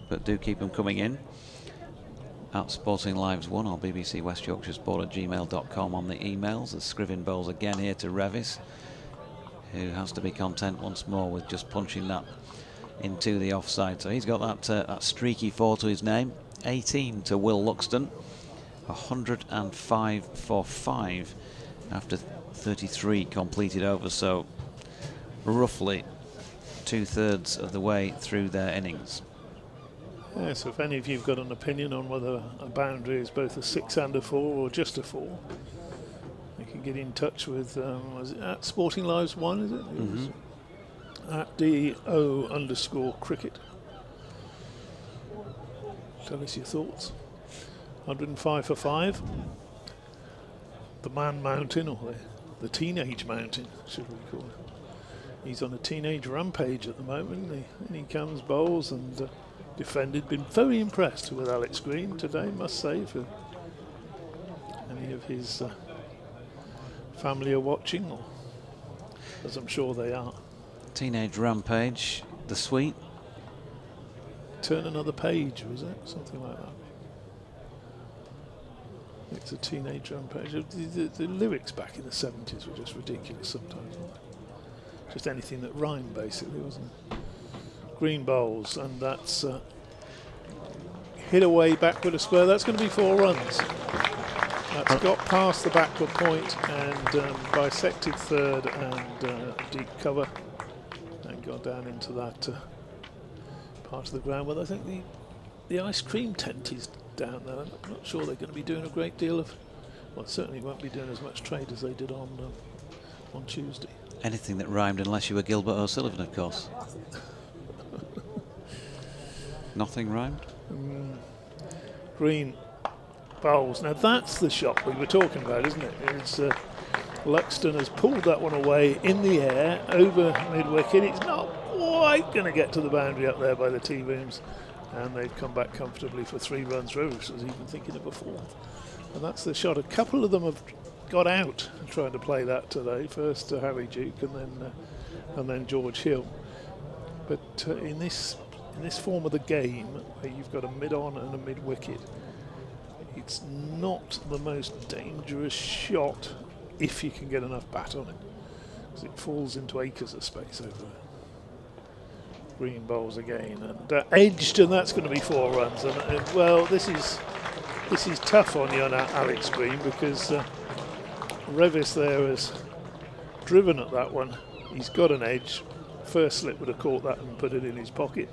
But do keep them coming in. At Sporting Lives 1 or BBC West Yorkshire Sport at gmail.com on the emails. As Scriven bowls again here to Revis, who has to be content once more with just punching that into the offside. So he's got that streaky 4 to his name. 18 to Will Luxton. 105 for 5 after 33 completed overs, so roughly 2/3 of the way through their innings. Yeah, so if any of you've got an opinion on whether a boundary is both a 6 and a 4 or just a 4, you can get in touch with, was it at Sporting Lives 1, is it? Mm-hmm. At DO_cricket. Tell us your thoughts. 105 for 5. The man mountain, or the teenage mountain, should we call it. He's on a teenage rampage at the moment, and he comes, bowls, and defended. Been very impressed with Alex Green today, must say, for any of his family are watching, or as I'm sure they are. Teenage rampage, the suite. Turn another page, was it? Something like that. It's a teenage rampage. The lyrics back in the 70s were just ridiculous sometimes. Just anything that rhymed, basically, wasn't it? Green bowls, and that's hit away backward a square. That's going to be 4 runs. That's got past the backward point and bisected third and deep cover, and got down into that part of the ground. Well, I think the ice cream tent is down there. I'm not sure they're going to be doing a great deal of, well, certainly won't be doing as much trade as they did on Tuesday. Anything that rhymed, unless you were Gilbert O'Sullivan, of course. Nothing rhymed? Green bowls. Now that's the shot we were talking about, isn't it? It's Luxton has pulled that one away in the air over mid-wicket. It's not quite going to get to the boundary up there by the T-rooms, and they've come back comfortably for 3 runs. Revis was even thinking of a 4th. And that's the shot. A couple of them have got out trying to play that today. First Harry Duke and then George Hill. But in this form of the game, where you've got a mid-on and a mid-wicket, it's not the most dangerous shot if you can get enough bat on it, because it falls into acres of space over there. Green bowls again and edged, and that's going to be 4 runs. And well, this is tough on you, Alex Green, because Revis there has driven at that one. He's got an edge. First slip would have caught that and put it in his pocket.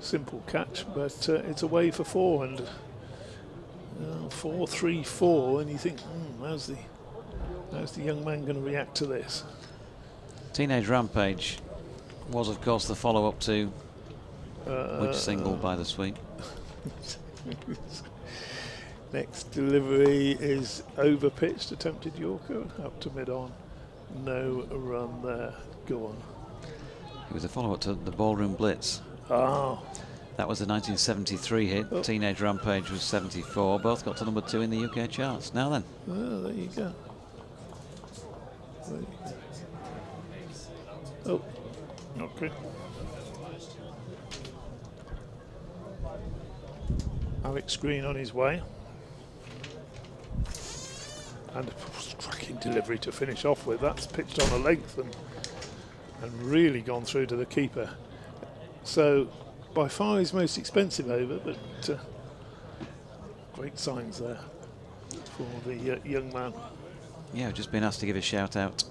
Simple catch, but it's away for 4, and 4-3-4, and you think, how's the young man going to react to this? Teenage Rampage was, of course, the follow-up to which single by the sweep? Next delivery is overpitched, attempted Yorker, up to mid-on. No run there. Go on. It was a follow-up to the Ballroom Blitz. Oh. That was the 1973 hit. Oh. Teenage Rampage was 74. Both got to number 2 in the UK charts. Now then. Oh, there you go. Oh, okay. Alex Green on his way. And a striking delivery to finish off with. That's pitched on a length and really gone through to the keeper. So by far his most expensive over, but great signs there for the young man. Yeah, I've just been asked to give a shout out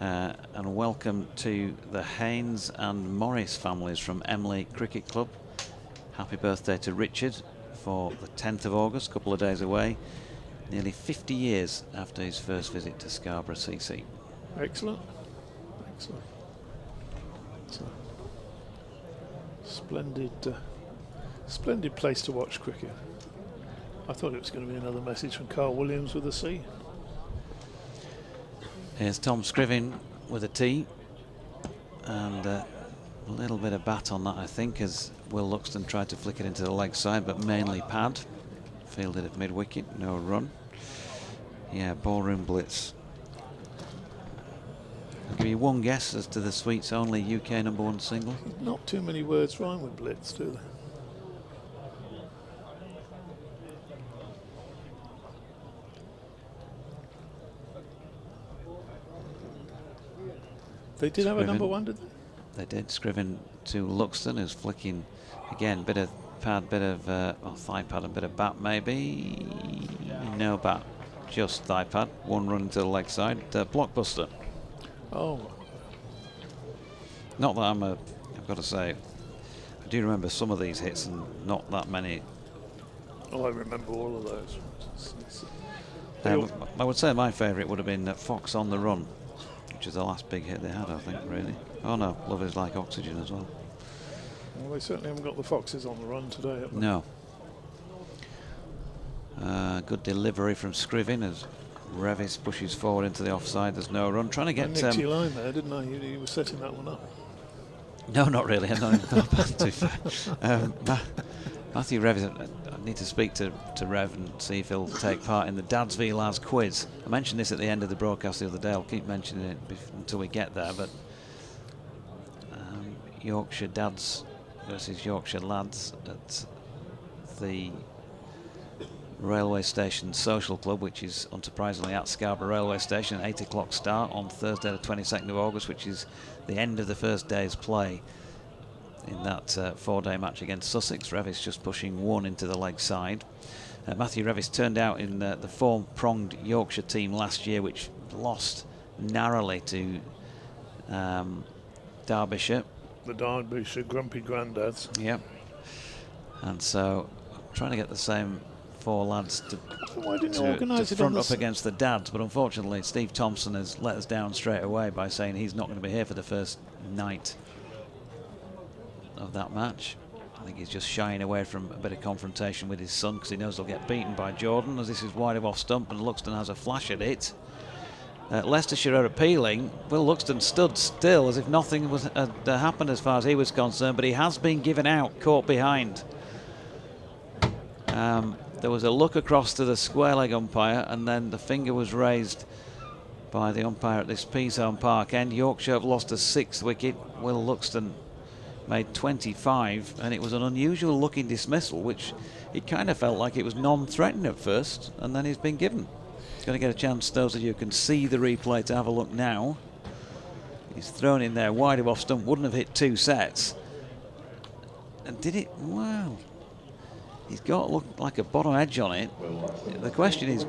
and welcome to the Haynes and Morris families from Emley Cricket Club. Happy birthday to Richard for the 10th of August, a couple of days away. Nearly 50 years after his first visit to Scarborough CC. Excellent. Excellent. So, splendid place to watch cricket. I thought it was going to be another message from Carl Williams with a C. Here's Tom Scriven with a tee. And a little bit of bat on that, I think, as Will Luxton tried to flick it into the leg side, but mainly pad. Fielded at mid-wicket, no run. Yeah, Ballroom Blitz. I'll give you one guess as to the Sweets' only UK #1 single. Not too many words rhyme with Blitz, do they? They did have a #1, did they? They did. Scriven to Luxton, who's flicking again. Bit of pad, bit of thigh pad, and bit of bat maybe. No bat, just thigh pad. One run to the leg side. Blockbuster. Oh. Not that I've got to say, I do remember some of these hits and not that many. Oh, I remember all of those. I would say my favourite would have been Fox on the Run, which is the last big hit they had, I think, really. Oh no, Love Is Like Oxygen as well. Well, they certainly haven't got the Foxes on the run today, have they? No. Good delivery from Scriven as Revis pushes forward into the offside. There's no run. Trying to get... I nicked your line there, didn't I? You were setting that one up. No, not really. I'm not too fair. Matthew Revis, I need to speak to Rev and see if he'll take part in the Dads v Lads quiz. I mentioned this at the end of the broadcast the other day. I'll keep mentioning it until we get there, but Yorkshire Dads versus Yorkshire Lads at the Railway Station Social Club, which is unsurprisingly at Scarborough Railway Station, 8 o'clock start on Thursday the 22nd of August, which is the end of the first day's play in that 4-day match against Sussex. Revis just pushing one into the leg side. Matthew Revis turned out in the four-pronged Yorkshire team last year, which lost narrowly to Derbyshire. The Derbyshire Grumpy Granddads. Yep. And so trying to get the same four lads to front up against the Dads, but unfortunately Steve Thompson has let us down straight away by saying he's not going to be here for the first night of that match. I think he's just shying away from a bit of confrontation with his son because he knows he'll get beaten by Jordan, as this is wide of off stump and Luxton has a flash at it. Leicestershire are appealing. Will Luxton stood still as if nothing had happened as far as he was concerned, but he has been given out, caught behind. There was a look across to the square leg umpire, and then the finger was raised by the umpire at this P-Zone Park end. Yorkshire have lost a 6th wicket. Will Luxton made 25, and it was an unusual looking dismissal, which it kind of felt like it was non-threatening at first, and then he's been given. Going to get a chance, those of you who can see the replay, to have a look now. He's thrown in there wide of off stump, wouldn't have hit 2 sets. And did it? Wow. He's got look like a bottom edge on it. The question is,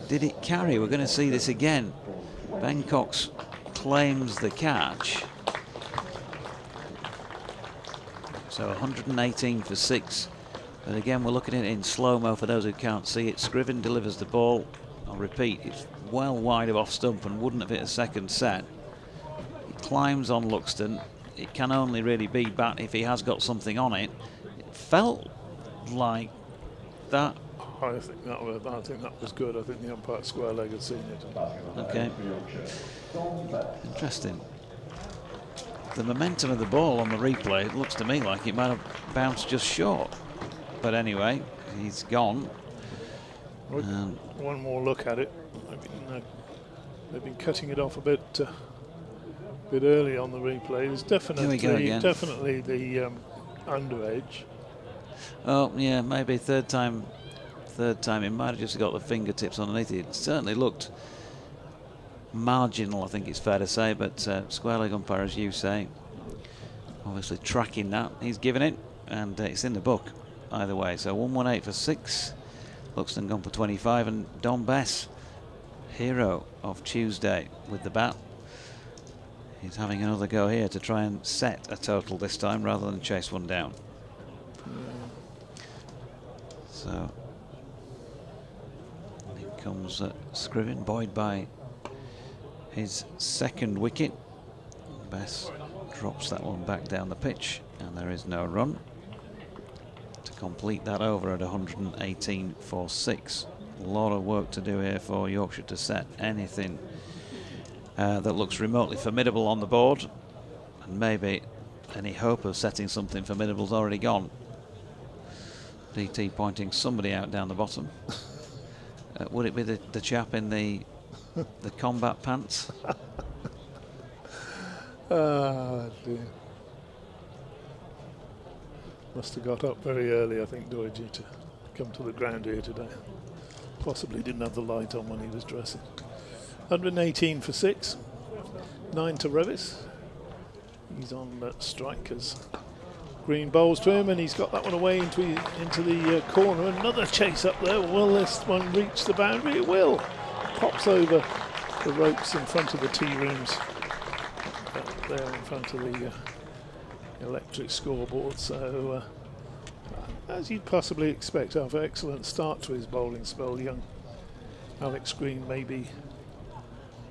did it carry? We're going to see this again. Ben Cox claims the catch. So 118 for 6 But again, we're looking at it in slow-mo for those who can't see it. Scriven delivers the ball. I'll repeat, it's well wide of off stump and wouldn't have hit a second set. He climbs on Luxton. It can only really be bat if he has got something on it. It felt like that. I think that was good. I think the umpire square leg had seen it. Okay. Interesting. The momentum of the ball on the replay, it looks to me like it might have bounced just short. But anyway, he's gone. One more look at it. They've been cutting it off a bit early on the replay. There's definitely the under edge. Oh yeah, maybe third time. It might have just got the fingertips underneath it. It certainly looked marginal, I think it's fair to say, but square leg umpire, as you say, obviously tracking that. He's given it, and it's in the book either way. So 118 for 6. Luxton gone for 25, and Don Bess, hero of Tuesday with the bat. He's having another go here to try and set a total this time rather than chase one down. So here comes Scriven, buoyed by his second wicket. Bess drops that one back down the pitch, and there is no run to complete that over at 118 for 6. A lot of work to do here for Yorkshire to set anything that looks remotely formidable on the board, and maybe any hope of setting something formidable is already gone. DT pointing somebody out down the bottom. Would it be the chap in the combat pants? Ah, dear. Must have got up very early, I think, Doidgy, to come to the ground here today. Possibly didn't have the light on when he was dressing. 118 for 6. 9 to Revis. He's on strikers. Green bowls to him, and he's got that one away into the corner. Another chase up there. Will this one reach the boundary? It will. Pops over the ropes in front of the tea rooms. Up there in front of the electric scoreboard. So, as you'd possibly expect, after an excellent start to his bowling spell, young Alex Green, maybe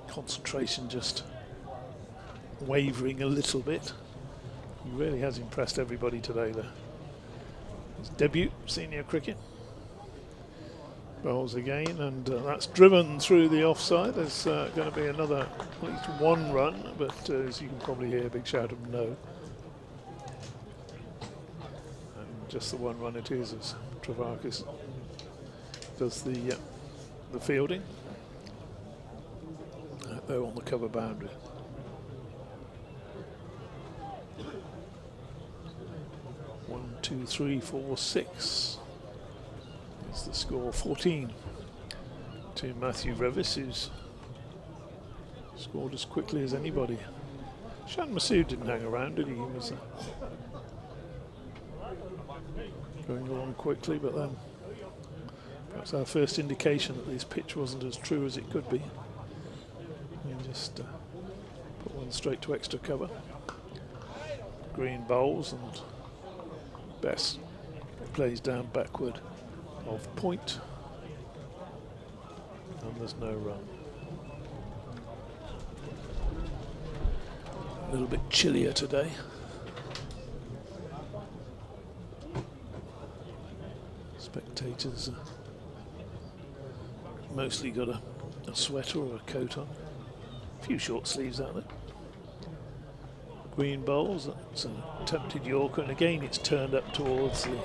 concentration just wavering a little bit. He really has impressed everybody today, though. His debut, senior cricket. Bowls again, and that's driven through the offside. There's going to be at least one run, but as you can probably hear, a big shout of no. And just the one run it is, as Travakis does the fielding. They're on the cover boundary. One, two, three, 4, 6. It's the score. 14 to Matthew Revis, who's scored as quickly as anybody. Shan Masood didn't hang around, did he? He was going along quickly, but then perhaps our first indication that this pitch wasn't as true as it could be. And just put one straight to extra cover. Green bowls, and Bess plays down backward of point, and there's no run. A little bit chillier today. Spectators mostly got a sweater or a coat on. A few short sleeves out there. Green bowls, that's an attempted Yorker, and again it's turned up towards the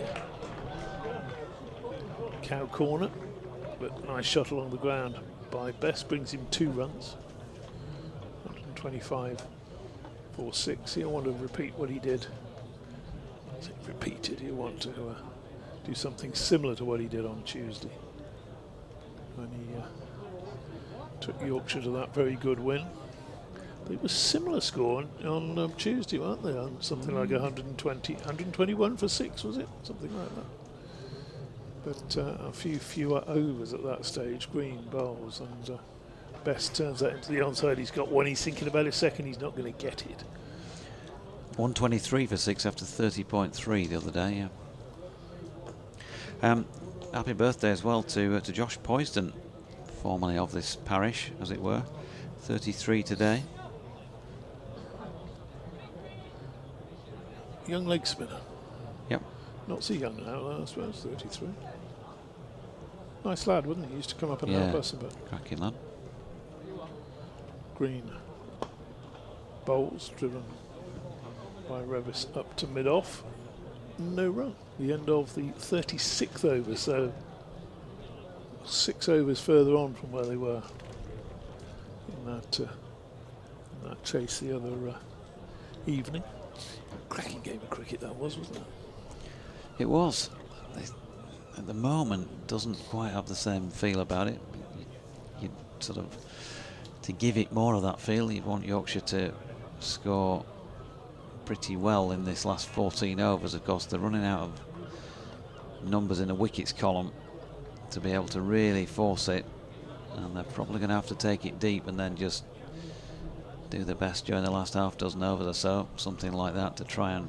cow corner, but nice shot along the ground by Bess, brings him 2 runs. 125 for 6. He'll want to repeat what he did. I think repeated, he'll want to do something similar to what he did on Tuesday when he took Yorkshire to that very good win. It was similar score on Tuesday, weren't they? On something like 121 for 6, was it? Something like that. But a few fewer overs at that stage. Green bowls, and Best turns that into the onside. He's got one. He's thinking about his second. He's not going to get it. 123 for 6 after 30.3 the other day. Yeah. Happy birthday as well to Josh Poysden, formerly of this parish, as it were. 33 today. Young leg spinner. Yep. Not so young now, I suppose, 33. Nice lad, wasn't he? He used to come up and help us a bit. Cracking lad. Green bowls driven by Revis up to mid-off. No run. The end of the 36th over, so 6 overs further on from where they were in that chase the other evening. Cracking game of cricket that was, wasn't it? It was. At the moment, doesn't quite have the same feel about it. You sort of, to give it more of that feel, you'd want Yorkshire to score pretty well in this last 14 overs. Of course, they're running out of numbers in the wickets column to be able to really force it, and they're probably going to have to take it deep and then just do the best during the last half dozen overs or so, something like that, to try and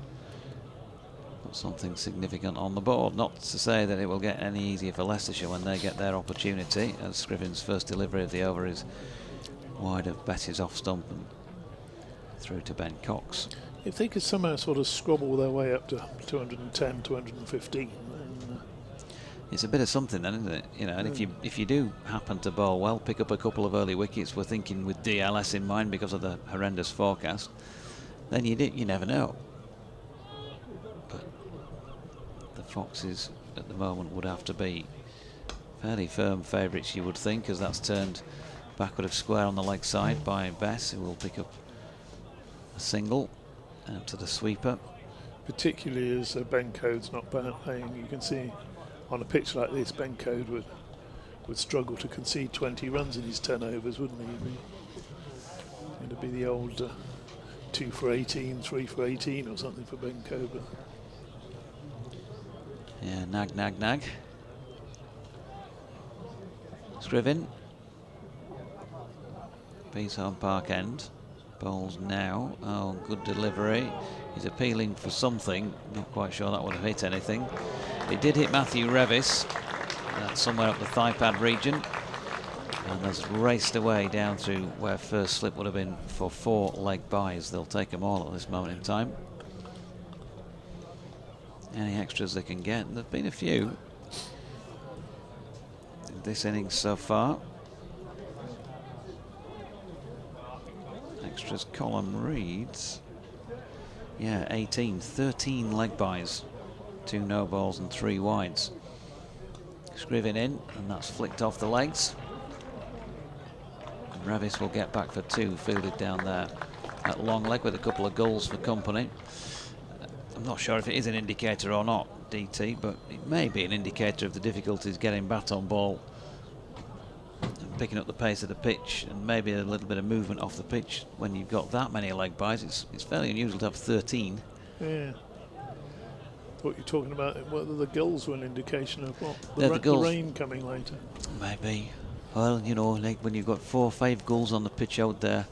put something significant on the board. Not to say that it will get any easier for Leicestershire when they get their opportunity, as Scriven's first delivery of the over is wide of Bess's off stump and through to Ben Cox. If they could somehow sort of scrabble their way up to 210, 215, then it's a bit of something then, isn't it? You know, and if you do happen to bowl well, pick up a couple of early wickets, we're thinking with DLS in mind because of the horrendous forecast, then you never know. But the Foxes at the moment would have to be fairly firm favourites, you would think, as that's turned backward of square on the leg side by Bess, who will pick up a single out to the sweeper. particularly as Ben Code's not playing. You can see on a pitch like this, Ben Code would struggle to concede 20 runs in his 10 overs, wouldn't he? It'd be the old 2 for 18, 3 for 18 or something for Ben Code. But yeah, nag. Scriven. Beesham Park end. Bowls now. Oh, good delivery. He's appealing for something. Not quite sure that would have hit anything. It did hit Matthew Revis. Somewhere up the thigh pad region. And has raced away down through where first slip would have been for 4 leg byes. They'll take them all at this moment in time. Any extras they can get. There've been a few in this innings so far. Extras column reads, yeah, 13 leg byes, 2 no balls and 3 wides. Scriven in, and that's flicked off the legs. And Revis will get back for 2, fielded down there at long leg with a couple of gulls for company. I'm not sure if it is an indicator or not, DT, but it may be an indicator of the difficulties getting bat on ball and picking up the pace of the pitch, and maybe a little bit of movement off the pitch when you've got that many leg byes. It's fairly unusual to have 13. yeah, what you're talking about, whether the gulls were an indication of what The rain coming later. Maybe. Well, you know, like when you've got 4 or 5 gulls on the pitch out there,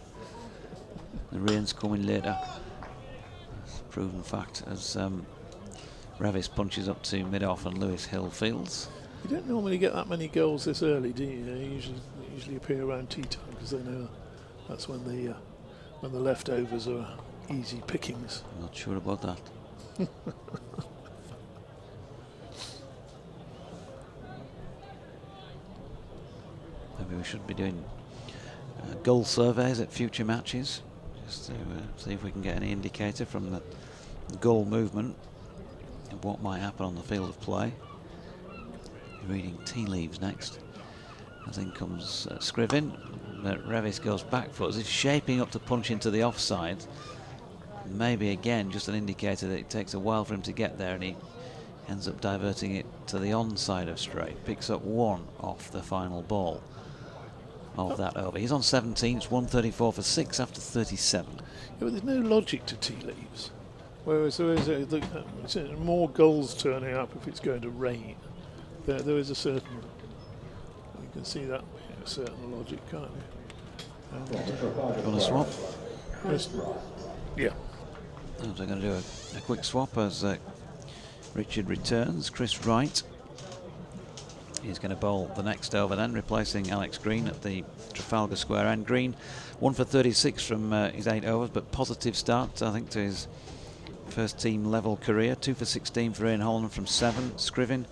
the rain's coming later. It's a proven fact as Revis punches up to mid-off and Lewis Hill fields. You don't normally get that many goals this early, do you? They usually appear around tea time because they know that's when the leftovers are easy pickings. I'm not sure about that. Maybe we should be doing goal surveys at future matches, just to see if we can get any indicator from the goal movement of what might happen on the field of play. Reading tea leaves next. As in comes Scriven. Revis goes back foot as if shaping up to punch into the offside. Maybe again just an indicator that it takes a while for him to get there, and he ends up diverting it to the onside of straight. Picks up 1 off the final ball of that over. He's on 17. It's 134 for 6 after 37. Yeah, but there's no logic to tea leaves. Whereas there is more goals turning up if it's going to rain. There is a certain, you can see that being a certain logic, can't you? Want to swap? Yeah. So we're going to do a quick swap as Richard returns. Chris Wright He's going to bowl the next over then, replacing Alex Green at the Trafalgar Square end. Green 1 for 36 from his 8 overs, but positive start, I think, to his first team level career. 2 for 16 for Ian Holland from 7. Scriven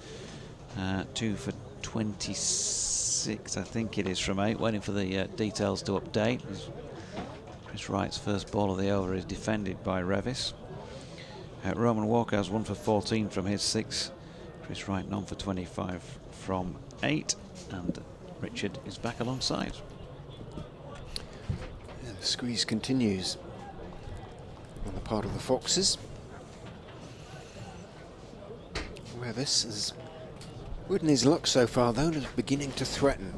2 for 26, I think it is, from 8. Waiting for the details to update. Chris Wright's first ball of the over is defended by Revis. Roman Walker has 1 for 14 from his 6. Chris Wright none for 25 from 8, and Richard is back alongside. Yeah, the squeeze continues on the part of the Foxes. Revis has ridden his luck so far, though, and is beginning to threaten.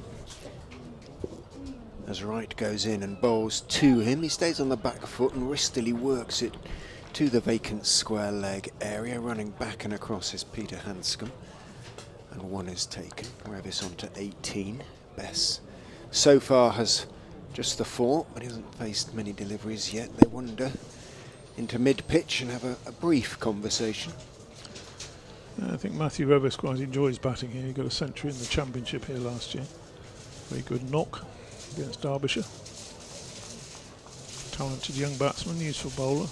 As Wright goes in and bowls to him, he stays on the back foot and wristily works it to the vacant square leg area. Running back and across is Peter Hanscom, and 1 is taken. Revis on to 18. Bess so far has just the 4, but he hasn't faced many deliveries yet. They wander into mid-pitch and have a brief conversation. I think Matthew Revis quite enjoys batting here. He got a century in the Championship here last year. Very good knock against Derbyshire. Talented young batsman, useful bowler.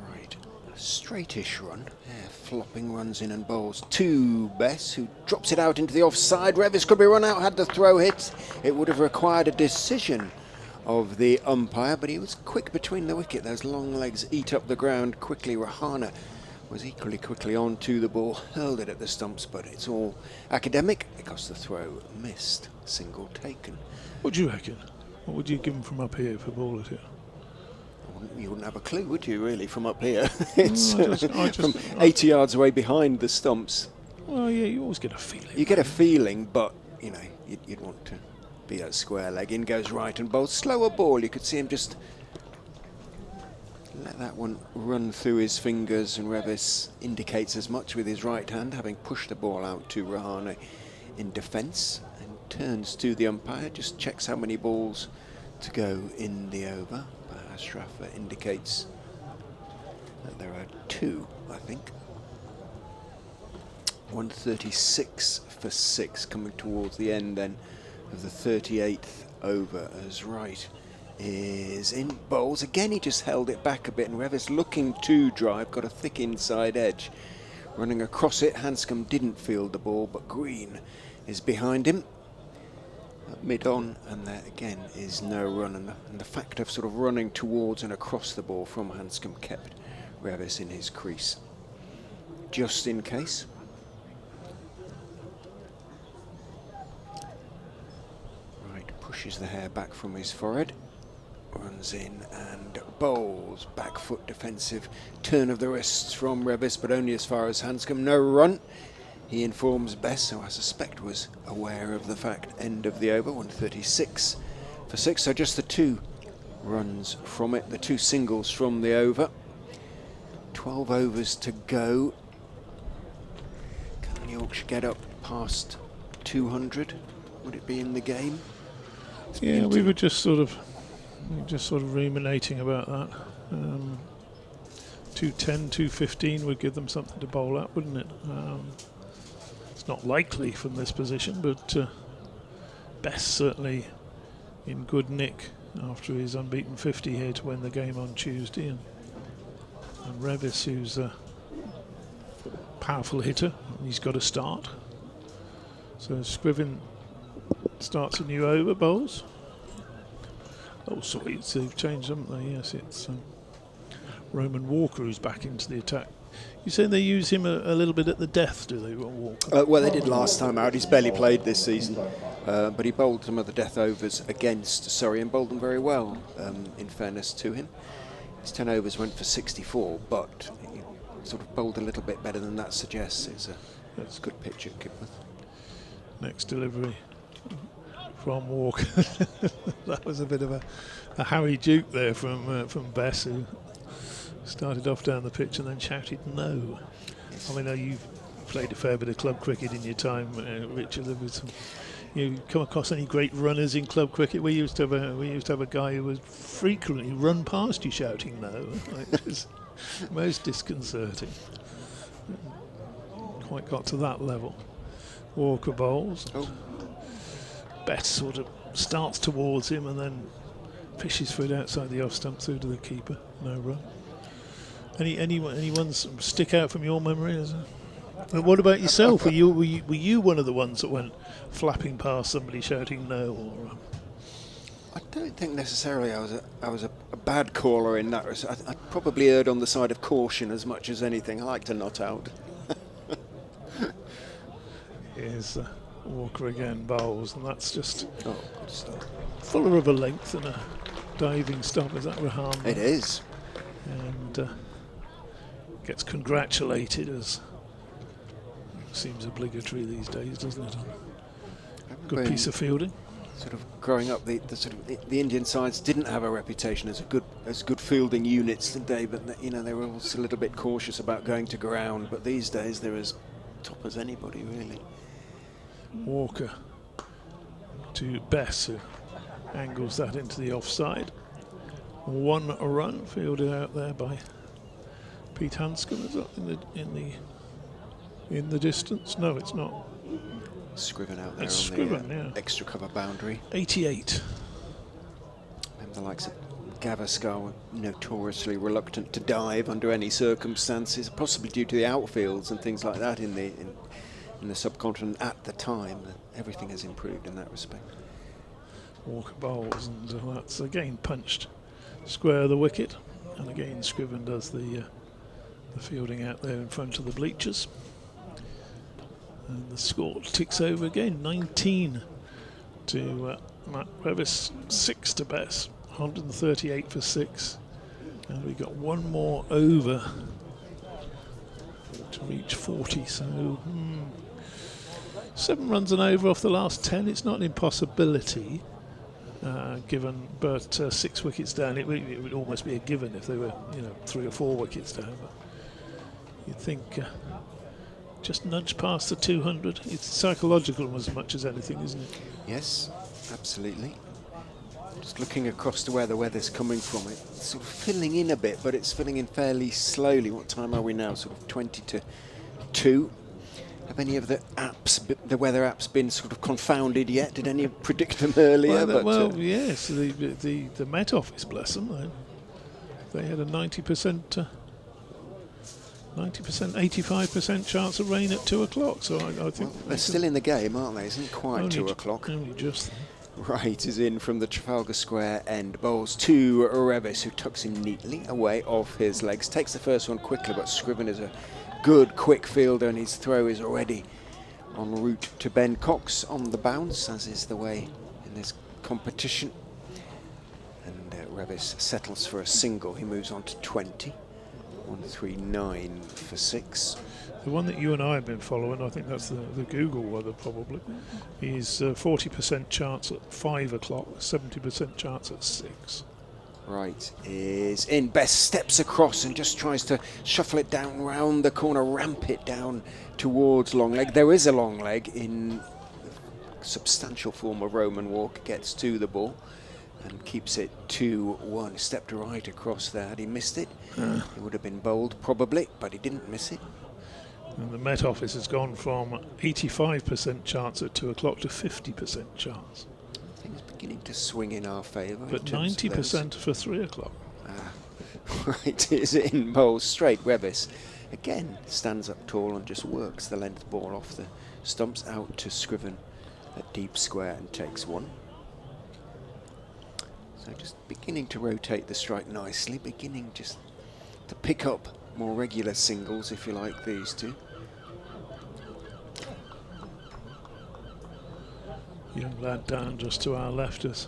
Right, a straightish run. Yeah, flopping runs in and bowls to Bess, who drops it out into the offside. Revis could be run out, had the throw hit. It would have required a decision of the umpire, but he was quick between the wicket. Those long legs eat up the ground quickly. Rahana was equally quickly on to the ball, hurled it at the stumps, but it's all academic because the throw missed. Single taken. What do you reckon? What would you give him from up here if a ball at it? You wouldn't have a clue, would you, really, from up here? It's I from 80 yards away behind the stumps. Well, yeah, you always get a feeling. You get a feeling, but, you know, you'd want to be that square leg. In goes Wright and bowls. Slower ball. You could see him just let that one run through his fingers, and Revis indicates as much with his right hand, having pushed the ball out to Rahane in defence, and turns to the umpire, just checks how many balls to go in the over. Ashraf indicates that there are 2, I think. 136 for 6, coming towards the end then of the 38th over, as Wright is in bowls. Again, he just held it back a bit, and Revis looking to drive, got a thick inside edge. Running across it, Hanscom didn't field the ball, but Green is behind him. Mid-on, and there again is no run, and the fact of sort of running towards and across the ball from Hanscom kept Revis in his crease. Just in case. Right, pushes the hair back from his forehead, runs in and bowls. Back foot defensive turn of the wrists from Revis, but only as far as Hanscom. No run. He informs Bess, who I suspect was aware of the fact. End of the over, 136 for 6. So just the 2 runs from it, the 2 singles from the over. 12 overs to go. Can Yorkshire get up past 200? Would it be in the game? Yeah, we were just sort of ruminating about that. 210, 215 would give them something to bowl at, wouldn't it? It's not likely from this position, but Bess certainly in good nick after his unbeaten 50 here to win the game on Tuesday, and Revis, who's a powerful hitter, he's got a start. So Scriven starts a new over, bowls. Oh, sorry, they've changed, haven't they? Yes, it's Roman Walker who's back into the attack. You say they use him a little bit at the death, do they, Walker? Well, they did last time out. He's barely played this season, but he bowled some of the death overs against Surrey and bowled them very well, in fairness to him. His 10 overs went for 64, but he sort of bowled a little bit better than that suggests. It's a good pitch at Kipworth. Next delivery from Walker. That was a bit of a Harry Duke there from Bess, who started off down the pitch and then shouted no. I mean, you've played a fair bit of club cricket in your time, Richard. You come across any great runners in club cricket? We used to have a guy who would frequently run past you shouting no. It was most disconcerting. quite got to that level. Walker bowls. Oh. Best sort of starts towards him and then fishes for it outside the off stump through to the keeper. No run. Any ones stick out from your memory? And what about yourself? Were you one of the ones that went flapping past somebody shouting no? Or I don't think necessarily I was a bad caller in that respect. I probably erred on the side of caution as much as anything. I like to not out. Here's Walker again, bowls, and that's just Oh, good stuff. fuller of a length than a diving stump. Is that Raham? It is. And gets congratulated, as seems obligatory these days, doesn't it? Good piece of fielding. Sort of growing up, the Indian sides didn't have a reputation as good fielding units today, but they were also a little bit cautious about going to ground. But these days they're as top as anybody, really. Walker to Bess, who angles that into the offside. One run fielded out there by Pete Hanscom. Is that in the distance? No, it's not. Scriven out there It's on Scriven, the yeah. extra cover boundary. 88. And the likes of Gavaskar were notoriously reluctant to dive under any circumstances, possibly due to the outfields and things like that in the subcontinent at the time. Everything has improved in that respect. Walker bowls, and that's again punched square of the wicket. And again, Scriven does the fielding out there in front of the bleachers. And the score ticks over again, 19 to Matt Revis, 6 to Bess, 138 for 6. And we got one more over to reach 40. So 7 runs and over off the last 10. It's not an impossibility, given, but 6 wickets down. It would almost be a given if they were, 3 or 4 wickets down. But you'd think just nudge past the 200. It's psychological as much as anything, isn't it? Yes, absolutely. Just looking across to where the weather's coming from, it's sort of filling in a bit, but it's filling in fairly slowly. What time are we now? Sort of 20 to 2. Have any of the weather apps been sort of confounded yet? Did any predict them earlier? Yes, the Met Office, bless them, they had a 90%, 85% chance of rain at 2 o'clock. So I think they're still in the game, aren't they? Isn't it quite 2 o'clock? Only just. Right is in from the Trafalgar Square end. Bowls to Revis, who tucks him neatly away off his legs. Takes the first one quickly, but Scriven is a good quick fielder, and his throw is already en route to Ben Cox on the bounce, as is the way in this competition. And Revis settles for a single. He moves on to 20. 139 for 6. The one that you and I have been following, I think that's the Google weather probably, is 40% chance at 5 o'clock, 70% chance at 6. Right, is in. Bess steps across and just tries to shuffle it down round the corner, ramp it down towards long leg. There is a long leg in substantial form of Roman Walker, gets to the ball and keeps it 2-1. Stepped right across there. Had he missed it, he would have been bowled probably, but he didn't miss it. And the Met Office has gone from 85% chance at 2 o'clock to 50% chance. Things beginning to swing in our favour. But 90% for 3 o'clock. Right, is in. Bowls straight. Revis again stands up tall and just works the length ball off the stumps out to Scriven at deep square and takes 1. So just beginning to rotate the strike nicely, beginning just to pick up more regular singles, if you like, these two. Young lad down just to our left has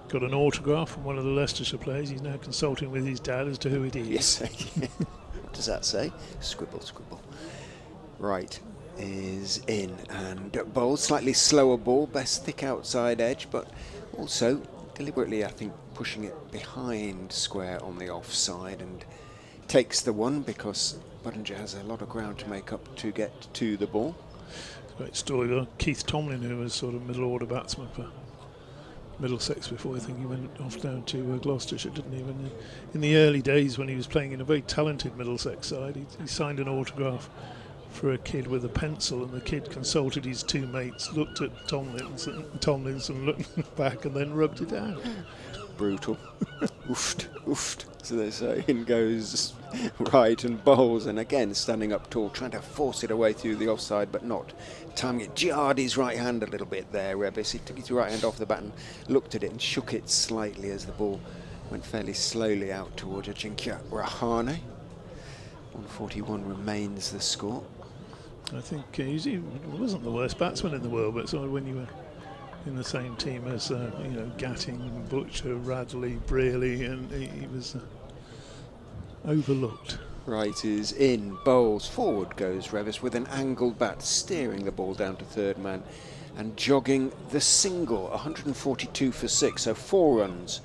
got an autograph from one of the Leicestershire players. He's now consulting with his dad as to who it is. Yes. What does that say? Scribble, scribble. Right, is in and bowls. Slightly slower ball, best thick outside edge, but also deliberately, I think, pushing it behind square on the offside, and takes the 1 because Budinger has a lot of ground to make up to get to the ball. Great story though. Keith Tomlin, who was sort of middle order batsman for Middlesex before I think he went off down to Gloucestershire, didn't he? In the early days when he was playing in a very talented Middlesex side, he signed an autograph for a kid with a pencil, and the kid consulted his two mates, looked at Tomlinson looked back, and then rubbed it out. Brutal. Oofed, oofed, so they say. In goes right and bowls, and again standing up tall, trying to force it away through the offside, but not timing it. Jarred his right hand a little bit there, Revis. He took his right hand off the bat and looked at it and shook it slightly as the ball went fairly slowly out towards Ajinkya Rahane. 141 remains the score. I think he wasn't the worst batsman in the world, but sort of when you were in the same team as Gatting, Butcher, Radley, Brearley, and he was overlooked. Right is in, bowls, forward goes Revis with an angled bat, steering the ball down to third man and jogging the single. 142 for 6, so 4 runs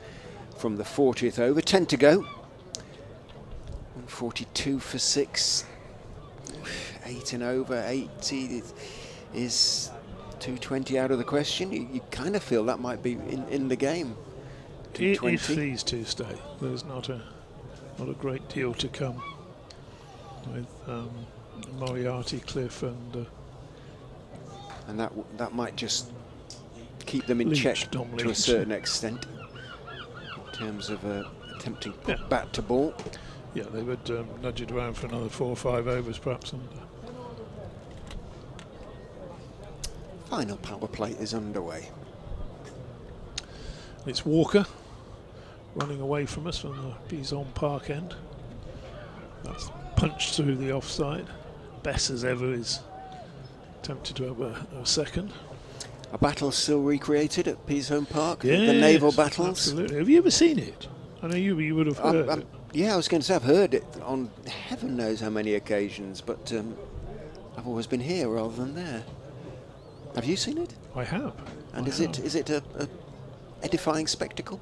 from the 40th over, 10 to go. 142 for 6, 8 and over, 80 is 220 out of the question. You kind of feel that might be in the game. If these two stay, there's not a great deal to come with Moriarty, Cliff, and that might just keep them in Leach, check Dom to a Leach. certain extent in terms of attempting bat to ball. Yeah, they would nudge it around for another 4 or 5 overs perhaps. And final power play is underway. it's Walker running away from us from the Bison Park end. That's punched through the offside. Bess as ever is tempted to have a second. A battle still recreated at Pease Park, Yes, the naval battles. Absolutely. Have you ever seen it? I know you would have heard it. Yeah, I was going to say I've heard it on heaven knows how many occasions, but I've always been here rather than there. Have you seen it? I have. And I is have. it a edifying spectacle?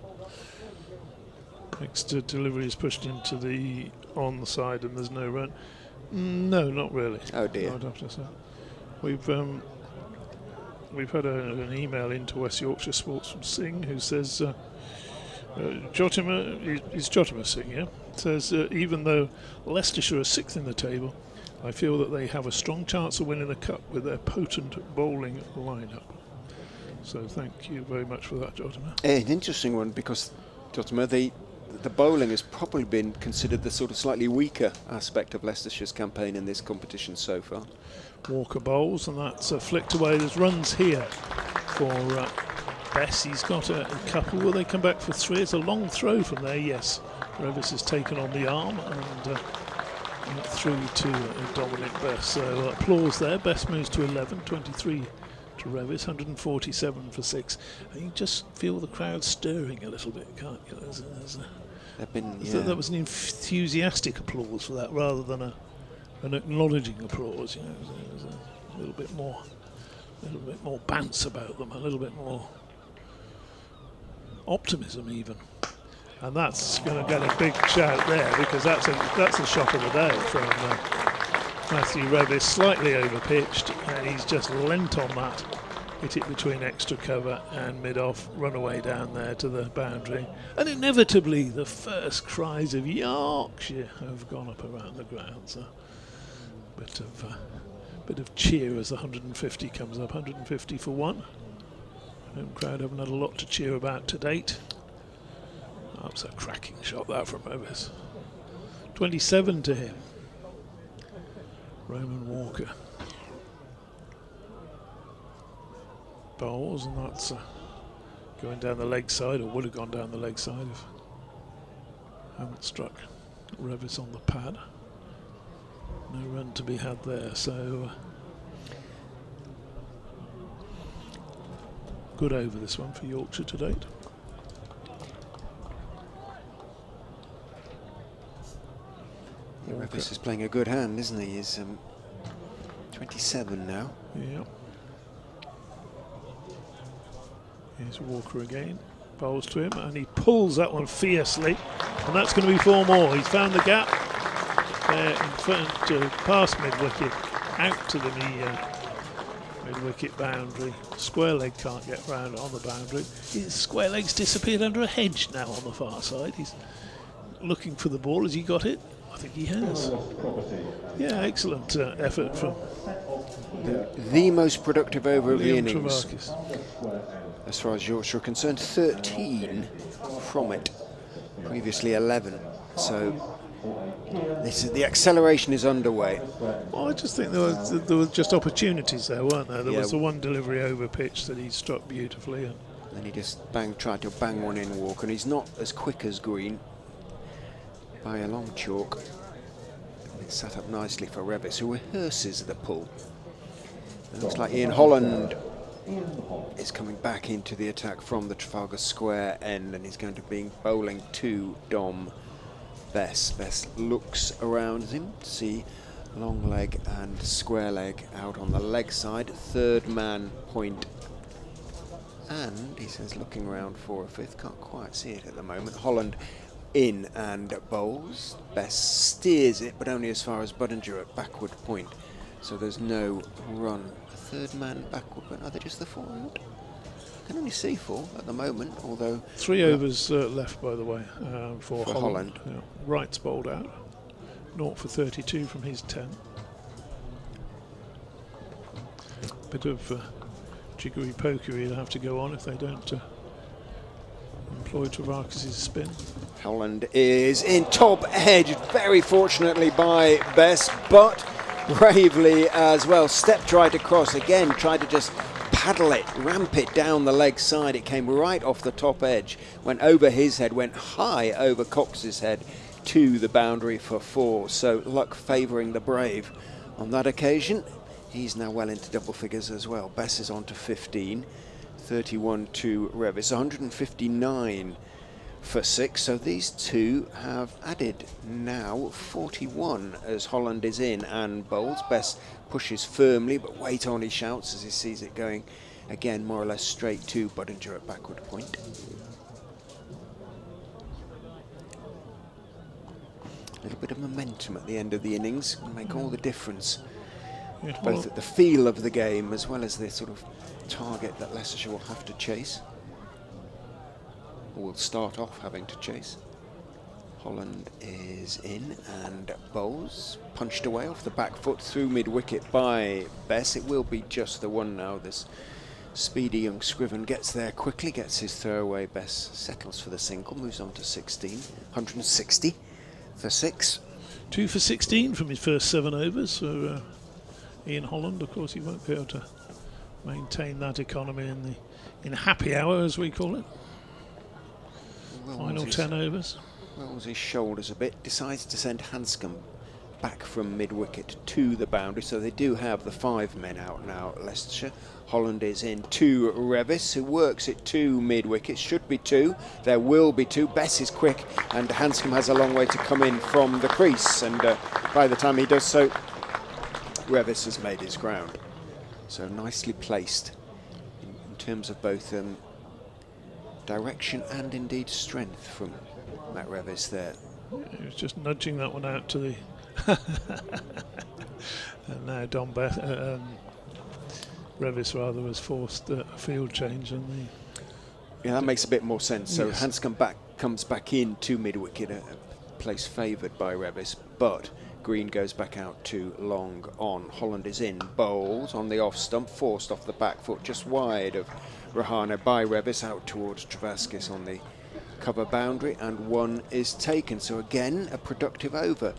Next delivery is pushed into the on the side and there's no run. No, not really. Oh dear. I'd have to say. We've had an email into West Yorkshire Sports from Singh who says Jotima Singh, yeah? Says even though Leicestershire are 6th in the table, I feel that they have a strong chance of winning the cup with their potent bowling lineup. So thank you very much for that, Jotima. An interesting one because Jotima, the bowling has probably been considered the sort of slightly weaker aspect of Leicestershire's campaign in this competition so far. Walker bowls, and that's flicked away. There's runs here for Bess. He's got a couple. Will they come back for 3? It's a long throw from there, yes. Revis has taken on the arm and through to Dominic Bess. So applause there. Bess moves to 11, 23 to Revis, 147 for 6. And you just feel the crowd stirring a little bit, can't you? That was an enthusiastic applause for that rather than an acknowledging applause. You know, there's a little bit more bounce about them, a little bit more optimism even. And that's going to get a big shout there because that's the shot of the day from Matthew Revis, slightly over pitched, and he's just lent on that, hit it between extra cover and mid-off, run away down there to the boundary, and inevitably the first cries of Yorkshire have gone up around the ground. So bit of cheer as the 150 comes up. 150 for 1. Home crowd haven't had a lot to cheer about to date. That's a cracking shot that from Revis. 27 to him. Roman Walker bowls, and that's going down the leg side, or would have gone down the leg side if hadn't struck Revis on the pad. No run to be had there, so good over this one for Yorkshire to date. Revis is playing a good hand, isn't he? He's 27 now. Yeah. Here's Walker again. Bowls to him, and he pulls that one fiercely, and that's going to be 4 more. He's found the gap there in front, past mid-wicket, out to the mid-wicket boundary. Square leg can't get round on the boundary. His square leg's disappeared under a hedge now on the far side. He's looking for the ball. Has he got it? I think he has. Yeah, excellent effort from The most productive over of the Liam innings, Travakis. as far as Yorkshire are concerned. 13 from it, previously 11. So the acceleration is underway. Well, I just think there were just opportunities there, weren't there? There Yeah. was the one delivery over pitch that he struck beautifully. And And he just tried to bang one in, Walker, and he's not as quick as Green by a long chalk. It's set up nicely for Revis, who rehearses the pull. It looks like Ian Holland is coming back into the attack from the Trafalgar Square end, and he's going to be bowling to Dom Bess. Bess looks around him to see long leg and square leg out on the leg side. Third man point. And he says looking around for a fifth, can't quite see it at the moment. Holland in and bowls. Bess steers it, but only as far as Budinger at backward point. So there's no run. A third man backward, but are they just the forward? I can only see 4 at the moment, although 3 overs left, by the way, for Holland. Yeah. Wright's bowled out. 0 for 32 from his 10. Bit of jiggery pokery will have to go on if they don't employ Travakis' spin. Holland is in top edge, very fortunately by Bess, but bravely as well. Stepped right across again, tried to just paddle it, ramp it down the leg side. It came right off the top edge, went over his head, went high over Cox's head to the boundary for 4. So luck favouring the brave on that occasion. He's now well into double figures as well. Bess is on to 15, 31 to Revis, 159 for 6. So these two have added now 41 as Holland is in and bowls. Bess pushes firmly, but wait on, he shouts as he sees it going again more or less straight to Budinger at backward point. A little bit of momentum at the end of the innings can make all the difference. Yeah, Both at the feel of the game as well as the sort of target that Leicestershire will have to chase, or will start off having to chase. Holland is in and bowls, punched away off the back foot through mid-wicket by Bess. It will be just the one now. This speedy young Scriven gets there quickly, gets his throwaway. Bess settles for the single, moves on to 16, 160 for 6. 2 for 16 from his first 7 overs. So Ian Holland, of course, he won't be able to maintain that economy in happy hour, as we call it. Final 10 overs. Rolls his shoulders a bit, decides to send Hanscom back from mid-wicket to the boundary, so they do have the 5 men out now at Leicestershire. Holland is in to Revis, who works it to mid-wicket. Should be 2, there will be 2. Bess is quick, and Hanscom has a long way to come in from the crease, and by the time he does so, Revis has made his ground. So nicely placed in terms of both direction and indeed strength from Matt Revis there. He was just nudging that one out to the... and now Dom Revis rather was forced a field change on the... Yeah, that makes a bit more sense. So Yes. Hanscom comes back in to mid-wicket, a place favoured by Revis, but Green goes back out to long on. Holland is in, bowls on the off stump, forced off the back foot, just wide of Rahane by Revis, out towards Travakis on the cover boundary, and 1 is taken. So again, a productive over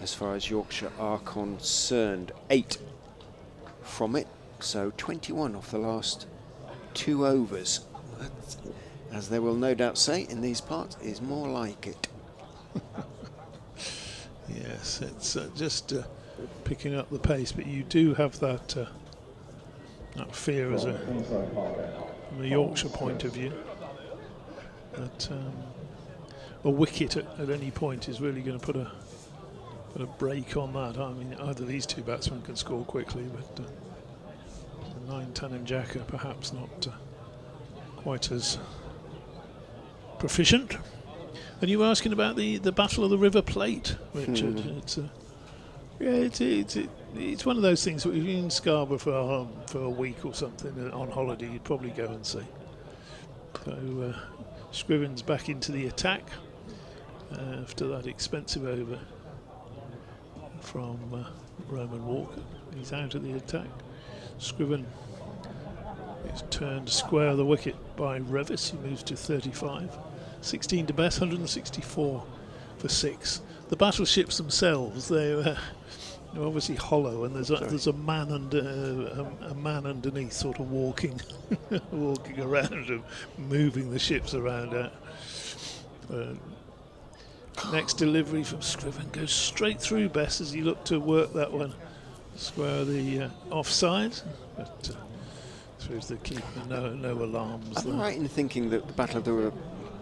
as far as Yorkshire are concerned. 8 from it, so 21 off the last 2 overs. That, as they will no doubt say in these parts, is more like it. Yes, it's just picking up the pace, but you do have that that fear as from a Yorkshire point of view that a wicket at any point is really going to put a break on that. I mean, either these 2 batsmen can score quickly, but 9, 10 and Jack are perhaps not quite as proficient. And you were asking about the Battle of the River Plate, Richard. It's one of those things. If you're in Scarborough for a week or something on holiday, you'd probably go and see. So Scriven's back into the attack after that expensive over from Roman Walker. He's out of the attack. Scriven is turned square of the wicket by Revis. He moves to 35. 16 to Bess, 164 for 6. The battleships themselves, they're obviously hollow, and there's a man underneath, sort of walking around and moving the ships around. Next delivery from Scriven goes straight through Bess as he looked to work that one square the offside, but through the keeper. No alarms. I'm right in thinking that the Battle of the River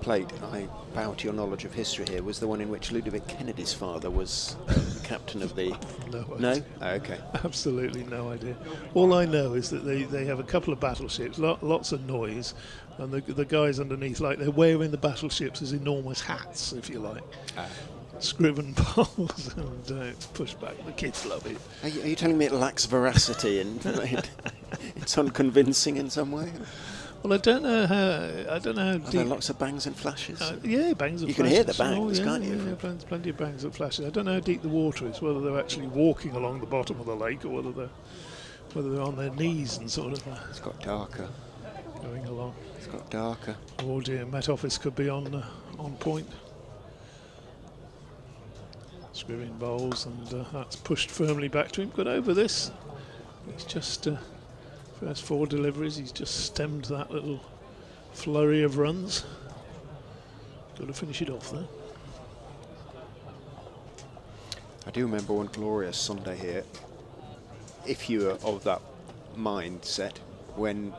Plate, I bow to your knowledge of history here, was the one in which Ludovic Kennedy's father was the captain of the... No? Oh, okay. Absolutely no idea. All I know is that they have a couple of battleships, lots of noise, and the guys underneath, like, they're wearing the battleships as enormous hats, if you like. Scriven poles and push back. The kids love it. Are you telling me it lacks veracity and it's unconvincing in some way? Well, I don't know how Are there deep. lots of bangs and flashes? Yeah, bangs and flashes. You can hear the bangs, can't you? Yeah, plenty of bangs and flashes. I don't know how deep the water is, whether they're actually walking along the bottom of the lake or whether they're on their knees and sort of It's got darker. going along. It's got darker. Oh dear, Met Office could be on point. Scriven bowls, and that's pushed firmly back to him. Got over this. He's just... first 4 deliveries, he's just stemmed that little flurry of runs. Got to finish it off there. I do remember one glorious Sunday here, if you were of that mindset, when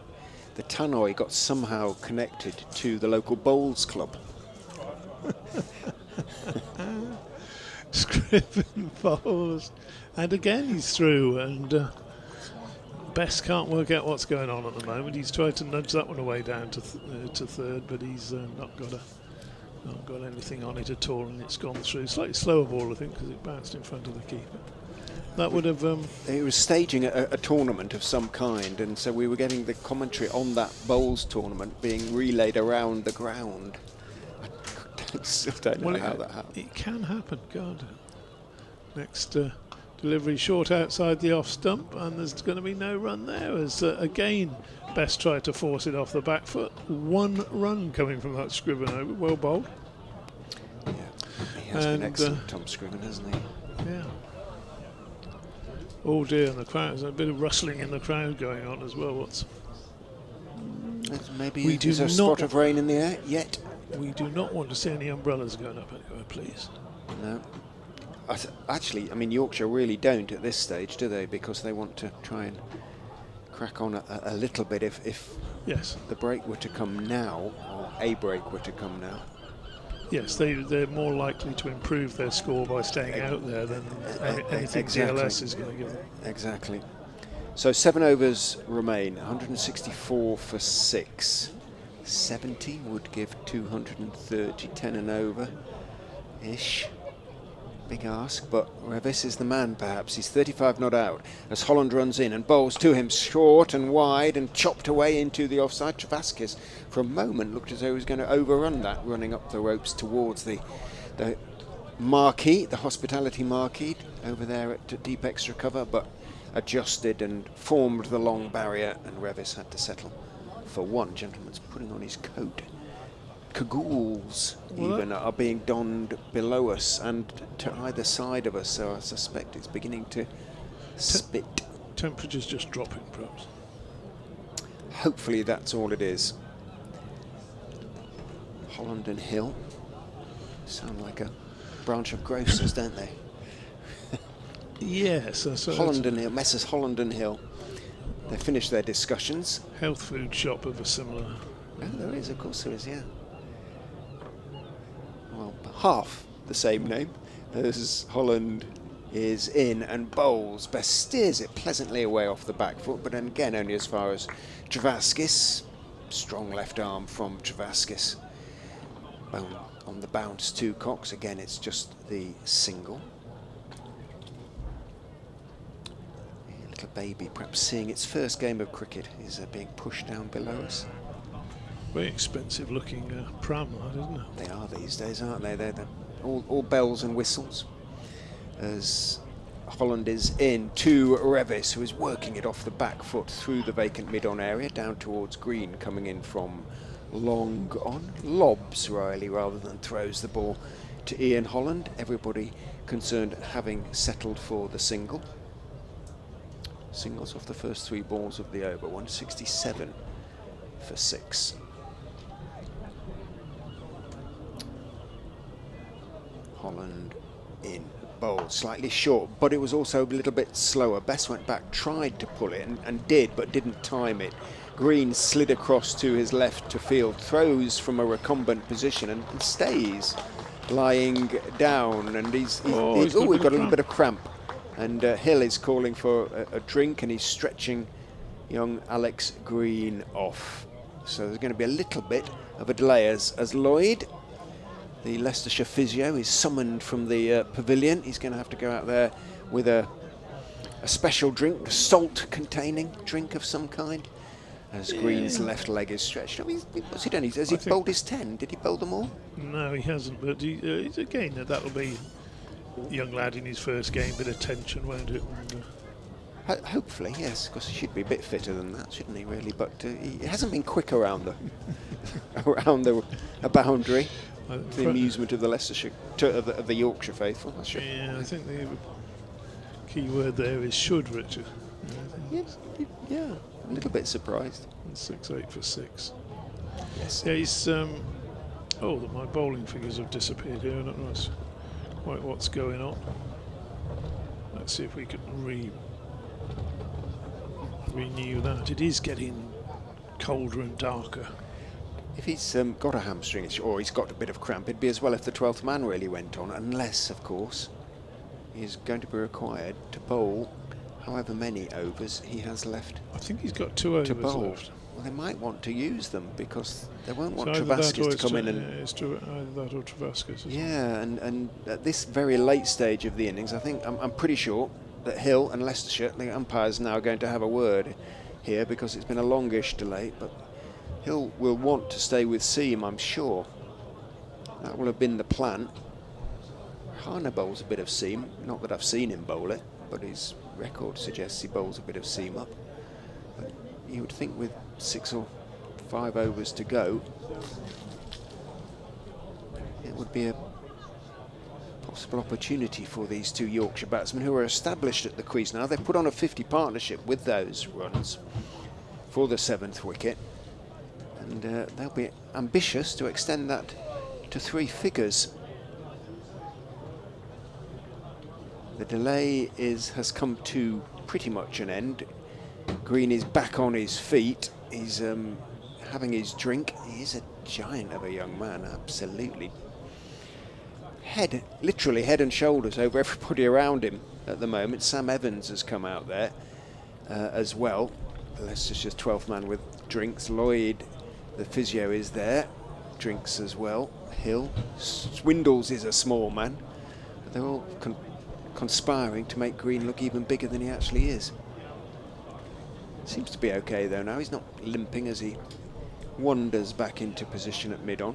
the tannoy got somehow connected to the local bowls club. Scriven bowls, and again he's through, and Bess can't work out what's going on at the moment. He's tried to nudge that one away down to third, but he's not got anything on it at all, and it's gone through. Slightly slower ball, I think, because it bounced in front of the keeper. That would have... It was staging a tournament of some kind, and so we were getting the commentary on that bowls tournament being relayed around the ground. I still don't know how that happened. It can happen, God. Next delivery short outside the off stump, and there's going to be no run there, as again Bess tried to force it off the back foot. 1 run coming from that Scriven over. Well bowled. Yeah, he has been excellent, Tom Scriven, hasn't he? Yeah. Oh dear, and the crowd, there's a bit of rustling in the crowd going on as well. Maybe there's a spot of rain in the air yet. We do not want to see any umbrellas going up anywhere, please. No. Actually, I mean, Yorkshire really don't at this stage, do they? Because they want to try and crack on a little bit if Yes. the break were to come now, or a break were to come now. Yes, they're more likely to improve their score by staying out there than anything DLS is going to give them. Exactly. So 7 overs remain, 164 for 6. 70 would give 230, 10 and over-ish. Big ask, but Revis is the man perhaps. He's 35 not out as Holland runs in and bowls to him short and wide and chopped away into the offside. Travaskis for a moment looked as though he was going to overrun that, running up the ropes towards the marquee, the hospitality marquee over there at deep extra cover, but adjusted and formed the long barrier, and Revis had to settle for 1. Gentleman's putting on his coat. Cagoules even are being donned below us and to either side of us, so I suspect it's beginning to spit. Temperature's just dropping, perhaps. Hopefully that's all it is. Holland and Hill sound like a branch of grocers, don't they? Yes. Holland and Hill, Messrs Holland and Hill. They finished their discussions. Health food shop of a similar... Oh, there is, of course there is, yeah. Well, half the same name as Holland is in and bowls. Bess steers it pleasantly away off the back foot, but then again only as far as Travaskis. Strong left arm from Travaskis. On the bounce to Cox. Again, it's just the single. A little baby, perhaps seeing its first game of cricket, is being pushed down below us. Very expensive looking pram, isn't it? They are these days, aren't they? They're all bells and whistles as Holland is in to Revis, who is working it off the back foot through the vacant mid-on area down towards green, coming in from long on. Lobs Riley rather than throws the ball to Ian Holland. Everybody concerned having settled for the single. Singles off the first 3 balls of the over, 167 for 6. Holland in bowl, slightly short, but it was also a little bit slower. Bess went back, tried to pull it and did, but didn't time it. Green slid across to his left to field, throws from a recumbent position and stays lying down, and he's we've got a little bit of cramp, and Hill is calling for a drink, and he's stretching young Alex Green off. So there's going to be a little bit of a delay as Lloyd, the Leicestershire physio, is summoned from the pavilion. He's going to have to go out there with a special drink, a salt-containing drink of some kind, as Green's left leg is stretched. I mean, what's he done? Has he bowled his 10? Did he bowl them all? No, he hasn't. But again, that'll be a young lad in his first game, bit of tension, won't it? Hopefully, yes, because he should be a bit fitter than that, shouldn't he? Really, but he hasn't been quick around the boundary. The amusement of the Leicestershire, of the Yorkshire faithful. Yeah, I think the key word there is should, Richard. Yeah, a little bit surprised. 6-8 for 6. Yes. Yeah, he's. My bowling figures have disappeared here. I don't know quite what's going on. Let's see if we can renew that. It is getting colder and darker. If he's got a hamstring issue or he's got a bit of cramp, it'd be as well if the 12th man really went on, unless, of course, he's going to be required to bowl however many overs he has left. I think he's got 2 overs left. Well, they might want to use them because they won't want Travaskis to come in and... It's either that or Travaskis. Yeah, and at this very late stage of the innings, I think, I'm pretty sure that Hill and Leicestershire, the umpires, now going to have a word here because it's been a longish delay, but Hill will want to stay with seam, I'm sure. That will have been the plan. Harner bowls a bit of seam, not that I've seen him bowl it, but his record suggests he bowls a bit of seam up. But you would think with 6 or 5 overs to go, it would be a possible opportunity for these 2 Yorkshire batsmen who are established at the crease now. They've put on a 50 partnership with those runs for the 7th wicket, and they'll be ambitious to extend that to 3 figures. The delay has come to pretty much an end. Green is back on his feet. He's having his drink. He is a giant of a young man, absolutely. Literally head and shoulders over everybody around him at the moment. Sam Evans has come out there as well. Leicestershire's 12th man with drinks. Lloyd, the physio, is there. Drinks as well. Hill. Swindles is a small man. But they're all conspiring to make Green look even bigger than he actually is. Seems to be okay though now. He's not limping as he wanders back into position at mid-on.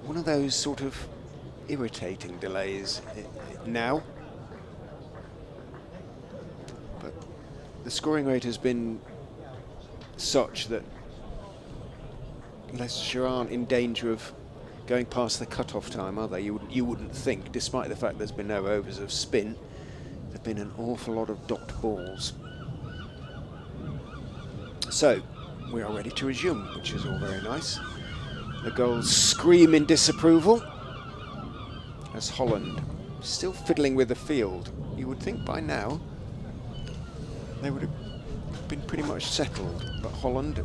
One of those sort of irritating delays now. But the scoring rate has been such that Leicestershire aren't in danger of going past the cut-off time, are they? You wouldn't think, despite the fact there's been no overs of spin. There've been an awful lot of docked balls. So, we are ready to resume, which is all very nice. The goals scream in disapproval as Holland still fiddling with the field. You would think by now they would have been pretty much settled, but Holland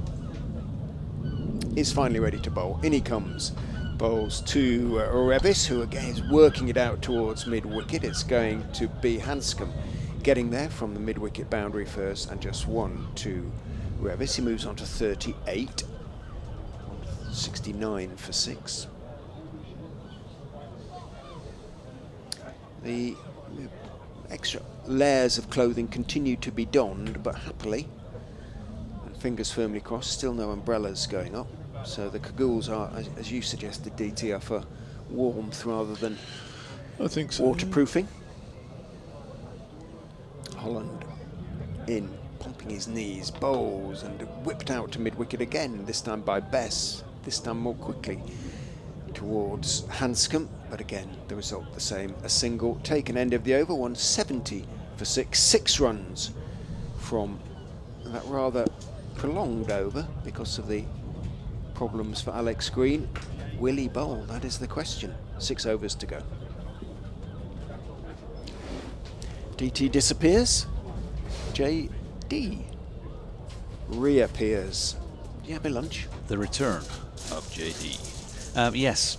is finally ready to bowl. In he comes. Bowls to Revis, who again is working it out towards mid-wicket. It's going to be Hanscom getting there from the mid-wicket boundary first, and just 1 to Revis. He moves on to 38. 69 for 6. The extra layers of clothing continue to be donned, but happily, and fingers firmly crossed, still no umbrellas going up. So the cagoules are, as you suggested, DT, are for warmth rather than I think so. Waterproofing. Holland in, pumping his knees, bowls, and whipped out to mid-wicket again, this time by Bess, this time more quickly towards Hanscom, but again the result the same, a single taken end of the over, 170 for 6 runs from that rather prolonged over because of the problems for Alex Green. Will he bowl? That is the question. 6 overs to go. DT disappears. JD reappears. Yeah, my lunch. The return of JD. Yes,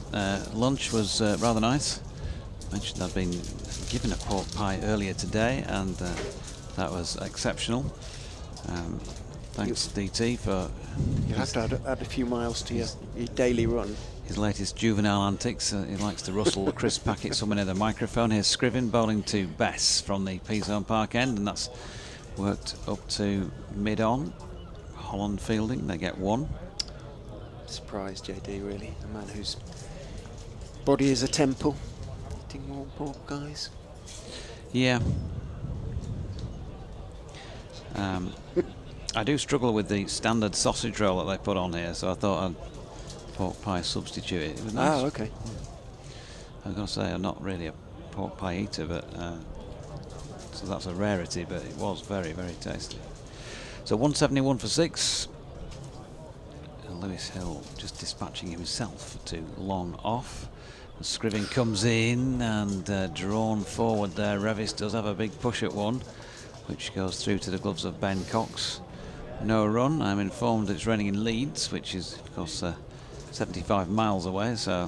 lunch was rather nice. Mentioned I'd been given a pork pie earlier today, and that was exceptional. Thanks, DT, for... You have to add a few miles to your daily run. His latest juvenile antics. He likes to rustle the crisp packet somewhere near the microphone. Here's Scriven bowling to Bess from the P-zone park end, and that's worked up to mid-on. Holland fielding, they get 1. Surprised JD, really. A man whose body is a temple. Eating more pork, guys. Yeah. I do struggle with the standard sausage roll that they put on here, so I thought I'd pork pie substitute it. It was nice. Oh, okay. I've got to say, I'm not really a pork pie eater, but so that's a rarity, but it was very, very tasty. So 171 for 6. And Lewis Hill just dispatching himself to long off. And Scriven comes in and drawn forward there. Revis does have a big push at 1, which goes through to the gloves of Ben Cox. No run. I'm informed it's raining in Leeds, which is, of course, 75 miles away, so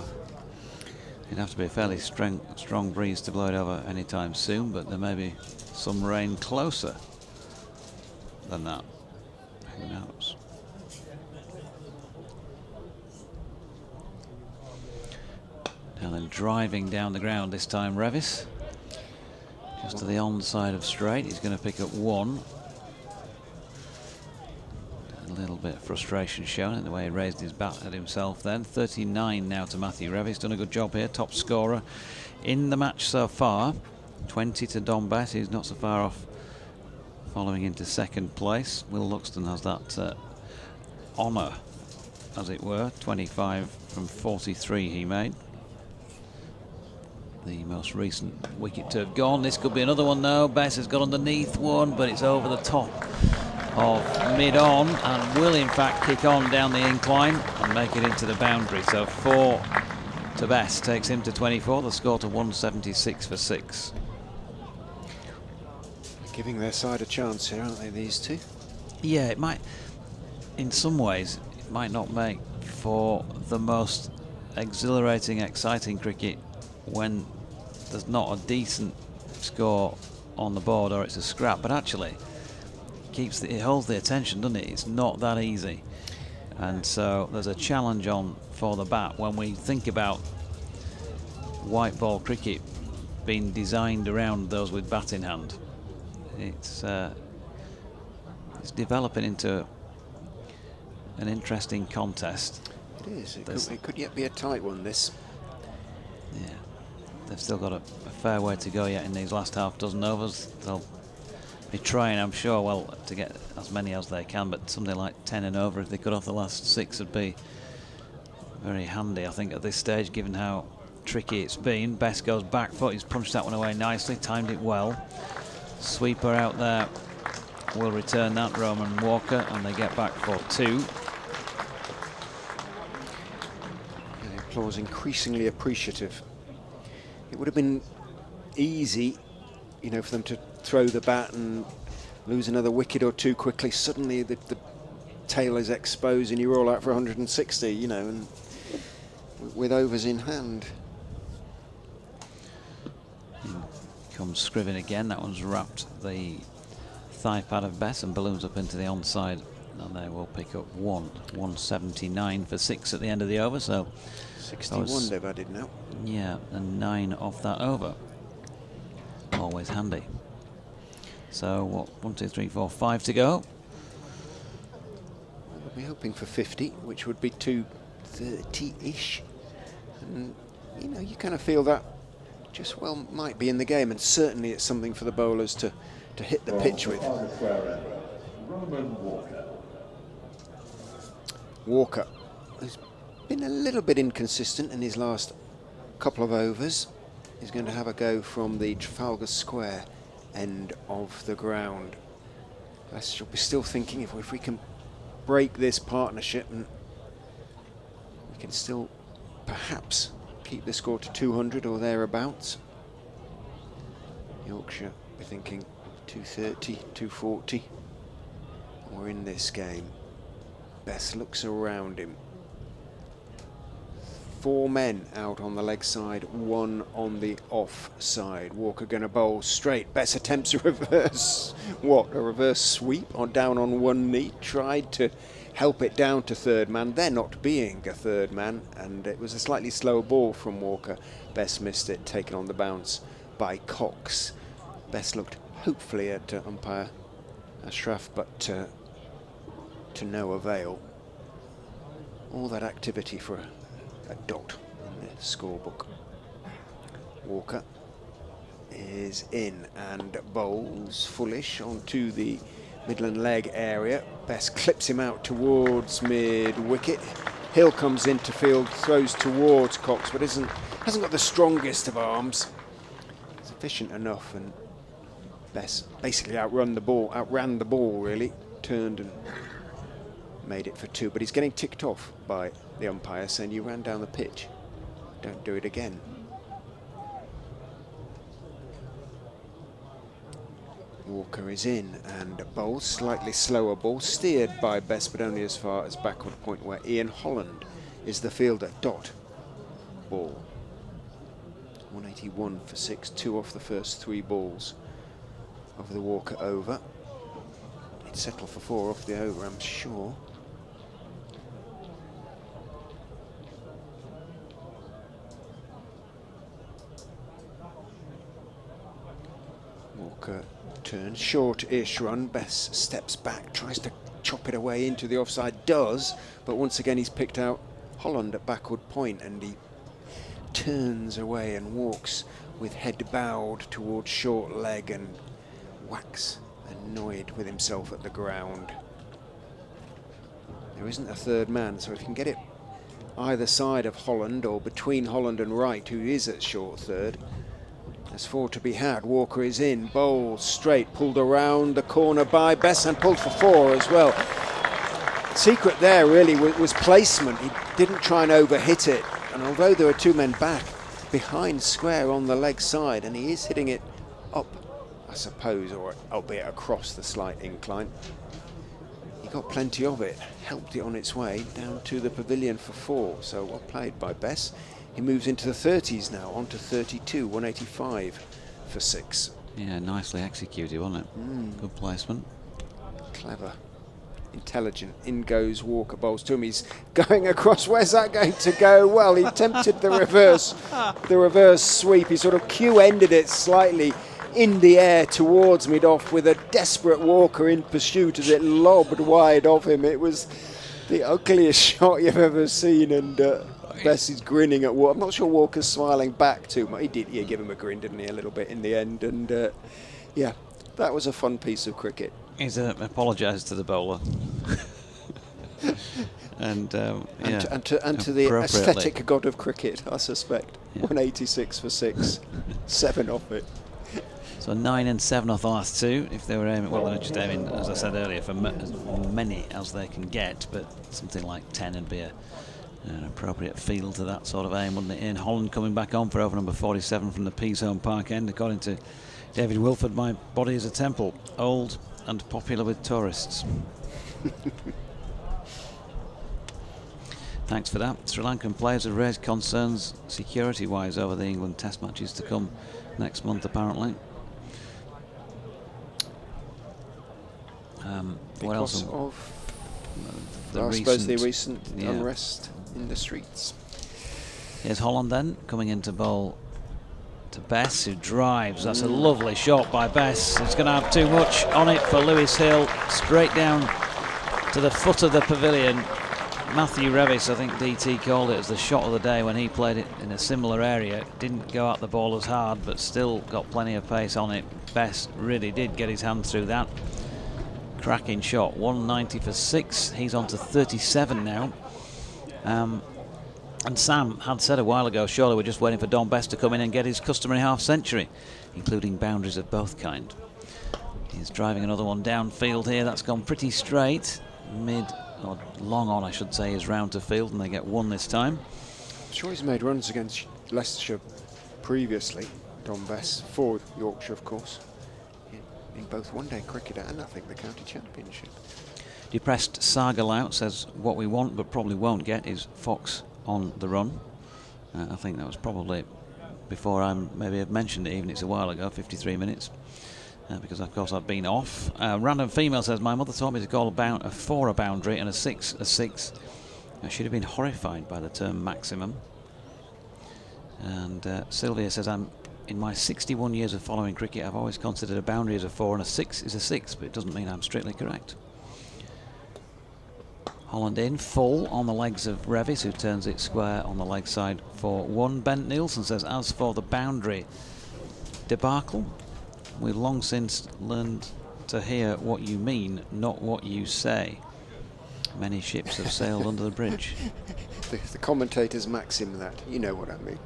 it'd have to be a fairly strong breeze to blow it over anytime soon, but there may be some rain closer than that. Who knows? Now then, driving down the ground this time, Revis. Just to the onside of straight. He's going to pick up 1. A little bit of frustration shown in the way he raised his bat at himself then. 39 now to Matthew Revis. Done a good job here. Top scorer in the match so far. 20 to Don Bess, who's not so far off following into second place. Will Luxton has that honour, as it were. 25 from 43 he made. The most recent wicket to have gone. This could be another one now. Bess has got underneath one, but it's over the top of mid-on and will in fact kick on down the incline and make it into the boundary. So 4 to Bess takes him to 24. The score to 176 for 6. Giving their side a chance here, aren't they, these two? Yeah, it might, in some ways, it might not make for the most exhilarating, exciting cricket when there's not a decent score on the board or it's a scrap, but actually it holds the attention, doesn't it? It's not that easy, and so there's a challenge on for the bat when we think about white ball cricket being designed around those with bat in hand. It's developing into an interesting contest. It is. It could yet be a tight one, this. Yeah, they've still got a fair way to go yet in these last half dozen overs. They'll be trying, I'm sure, well, to get as many as they can, but something like 10 and over, if they cut off the last 6, would be very handy, I think, at this stage, given how tricky it's been. Bess goes back foot, he's punched that one away nicely, timed it well. Sweeper out there will return that, Roman Walker, and they get back for 2. And the applause increasingly appreciative. It would have been easy, you know, for them to throw the bat and lose another wicket or 2 quickly. Suddenly the tail is exposed and you roll out for 160, you know, and with overs in hand. Comes Scriven again. That one's wrapped the thigh pad of Bess and balloons up into the onside, and they will pick up 179 for 6 at the end of the over. So 61 they've added now. Yeah, and 9 off that over. Always handy. So what? 1, 2, 3, 4, 5 to go. We'll be hoping for 50, which would be 230-ish. And you know, you kind of feel that just well might be in the game, and certainly it's something for the bowlers to hit the pitch with. Roman Walker. Walker has been a little bit inconsistent in his last couple of overs. He's going to have a go from the Trafalgar Square end of the ground. Leicester will be still thinking if we can break this partnership, and we can still perhaps keep the score to 200 or thereabouts. Yorkshire we're thinking 230, 240. We're in this game. Best looks around him. 4 men out on the leg side, 1 on the off side. Walker going to bowl straight. Best attempts a reverse. What? A reverse sweep down on one knee. Tried to help it down to third man. There not being a third man, and it was a slightly slower ball from Walker. Best missed it, taken on the bounce by Cox. Best looked hopefully at umpire Ashraf, but to no avail. All that activity for a dot in the scorebook. Walker is in and bowls fullish onto the Midland leg area. Best clips him out towards mid-wicket. Hill comes into field, throws towards Cox, but hasn't got the strongest of arms. It's efficient enough, and Best basically outran the ball really. Turned and made it for 2, but he's getting ticked off by the umpire, saying you ran down the pitch, don't do it again. Walker is in and bowls, slightly slower ball, steered by Best, but only as far as backward point where Ian Holland is the fielder. Dot ball. 181 for 6, 2 off the first 3 balls of the Walker over. He'd settle for 4 off the over, I'm sure. Walker turns, short-ish run. Best steps back, tries to chop it away into the offside, does, but once again he's picked out Holland at backward point, and he turns away and walks with head bowed towards short leg and whacks, annoyed with himself at the ground. There isn't a third man, so if you can get it either side of Holland or between Holland and Wright, who is at short third, there's 4 to be had. Walker is in, bowls straight, pulled around the corner by Best and pulled for 4 as well. Secret there really was placement. He didn't try and overhit it, and although there were 2 men back behind square on the leg side, and he is hitting it up, I suppose, or albeit across the slight incline, he got plenty of it, helped it on its way down to the pavilion for 4. So well played by Bess. He moves into the 30s now, on to 32, 185 for 6. Yeah, nicely executed, wasn't it? Good placement. Clever, intelligent. In goes Walker, bowls to him. He's going across. Where's that going to go? Well, he attempted the reverse sweep. He sort of Q-ended it slightly in the air towards mid-off with a desperate Walker in pursuit as it lobbed wide of him. It was the ugliest shot you've ever seen, and Bess is grinning at Walker. I'm not sure Walker's smiling back too much. He did, yeah, give him a grin, didn't he, a little bit in the end, and yeah, that was a fun piece of cricket. He's apologised to the bowler. and yeah, to the aesthetic god of cricket, I suspect. Yeah. 186 for 6, 7 off it. So 9 and 7 off the last 2. If they were aiming, well, they're just aiming, as I said earlier, for as many as they can get, but something like 10 would be an appropriate field to that sort of aim, wouldn't it? Ian Holland coming back on for over number 47 from the Peasholm Park end. According to David Wilford, my body is a temple, old and popular with tourists. Thanks for that. Sri Lankan players have raised concerns security-wise over the England Test matches to come next month, apparently. What else? Because of, I suppose, the recent unrest in the streets. Here's Holland then, coming into bowl to Bess, who drives. That's a lovely shot by Bess. It's going to have too much on it for Lewis Hill. Straight down to the foot of the pavilion. Matthew Revis, I think DT called it as the shot of the day when he played it in a similar area. Didn't go at the ball as hard, but still got plenty of pace on it. Best really did get his hand through that. Cracking shot, 190 for 6. He's on to 37 now. And Sam had said a while ago, surely we're just waiting for Don Best to come in and get his customary half century, including boundaries of both kind. He's driving another one downfield here. That's gone pretty straight. Mid, or long on I should say, is round to field, and they get 1 this time. I'm sure he's made runs against Leicestershire previously, Don Bess, for Yorkshire of course, in both one-day cricket and I think the county championship. Depressed Sargalout says what we want but probably won't get is Fox on the run. I think that was probably before I maybe have mentioned it, even it's a while ago, 53 minutes. Because of course I've been off. Random Female says, my mother taught me to call a 4 a boundary and a 6 a 6. I should have been horrified by the term maximum. And Sylvia says, in my 61 years of following cricket, I've always considered a boundary as a 4 and a 6 is a 6, but it doesn't mean I'm strictly correct. Holland in, full on the legs of Revis, who turns it square on the leg side for 1. Bent Nielsen says, as for the boundary debacle, we've long since learned to hear what you mean, not what you say. Many ships have sailed under the bridge. The commentator's maxim that, you know what I mean.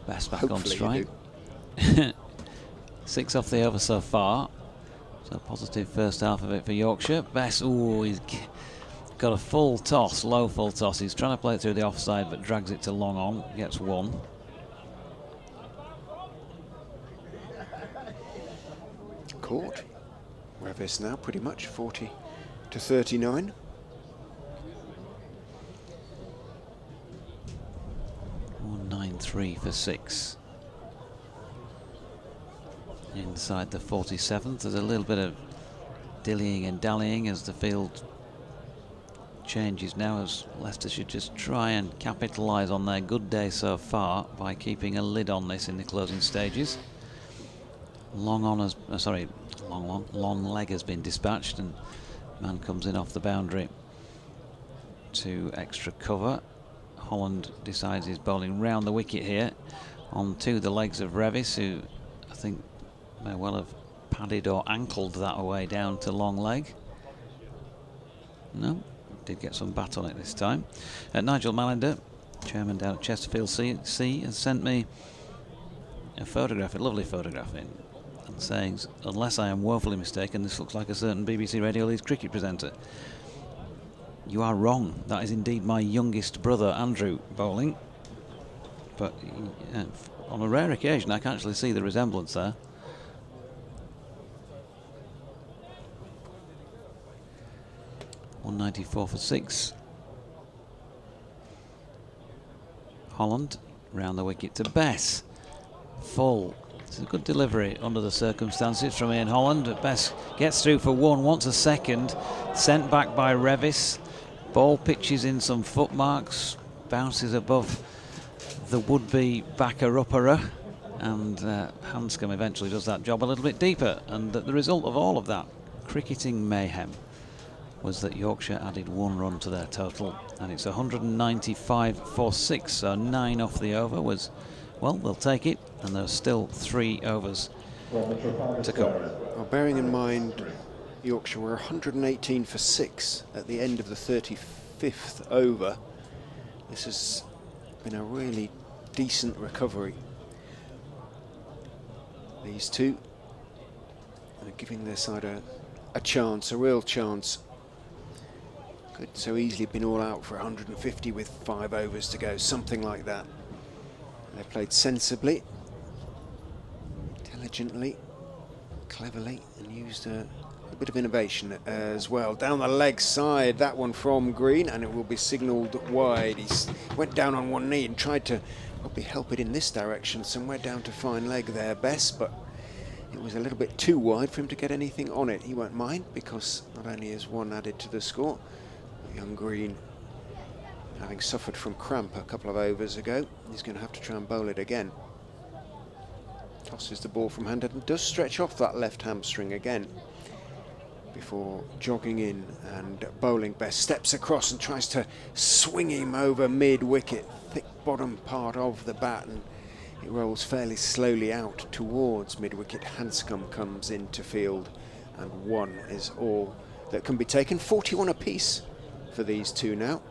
Best back Hopefully on strike. 6 off the over so far. So positive first half of it for Yorkshire. Best, ooh, he's got a full toss, low full toss. He's trying to play it through the offside, but drags it to long on. Gets 1. Caught. Revis now pretty much 40 to 39. .193 for 6. Inside the 47th, there's a little bit of dillying and dallying as the field changes now, as Leicester should just try and capitalise on their good day so far by keeping a lid on this in the closing stages. Long leg has been dispatched, and man comes in off the boundary to extra cover. Holland decides he's bowling round the wicket here onto the legs of Revis, who I think may well have padded or ankled that away down to long leg. No, did get some bat on it this time. Nigel Mallender, chairman down at Chesterfield C, has sent me a photograph, a lovely photograph in, and saying, unless I am woefully mistaken, this looks like a certain BBC Radio Leeds cricket presenter. You are wrong. That is indeed my youngest brother, Andrew, bowling. But on a rare occasion, I can actually see the resemblance there. .194 for 6. Holland round the wicket to Bess. Full. It's a good delivery under the circumstances from Ian Holland. Bess gets through for 1, wants a second. Sent back by Revis. Ball pitches in some footmarks, bounces above the would-be backer-upperer, and Hanscom eventually does that job a little bit deeper. And the result of all of that cricketing mayhem was that Yorkshire added 1 run to their total, and it's 195 for 6, so 9 off the over was, well, they'll take it, and there's still 3 overs to come. Well, bearing in mind Yorkshire were 118 for 6 at the end of the 35th over. This has been a really decent recovery. These two are giving their side a chance, a real chance. Could so easily been all out for 150 with 5 overs to go, something like that. They played sensibly, intelligently, cleverly, and used a bit of innovation as well. Down the leg side, that one from Green, and it will be signalled wide. He went down on one knee and tried to probably help it in this direction, somewhere down to fine leg there, Bess, but it was a little bit too wide for him to get anything on it. He won't mind, because not only is 1 added to the score, but young Green, having suffered from cramp a couple of overs ago, he's going to have to try and bowl it again. Tosses the ball from hand and does stretch off that left hamstring again. before jogging in, and bowling best steps across and tries to swing him over mid-wicket, thick bottom part of the bat, and it rolls fairly slowly out towards mid-wicket. Hanscom comes into field, and one is all that can be taken. 41 apiece for these two now.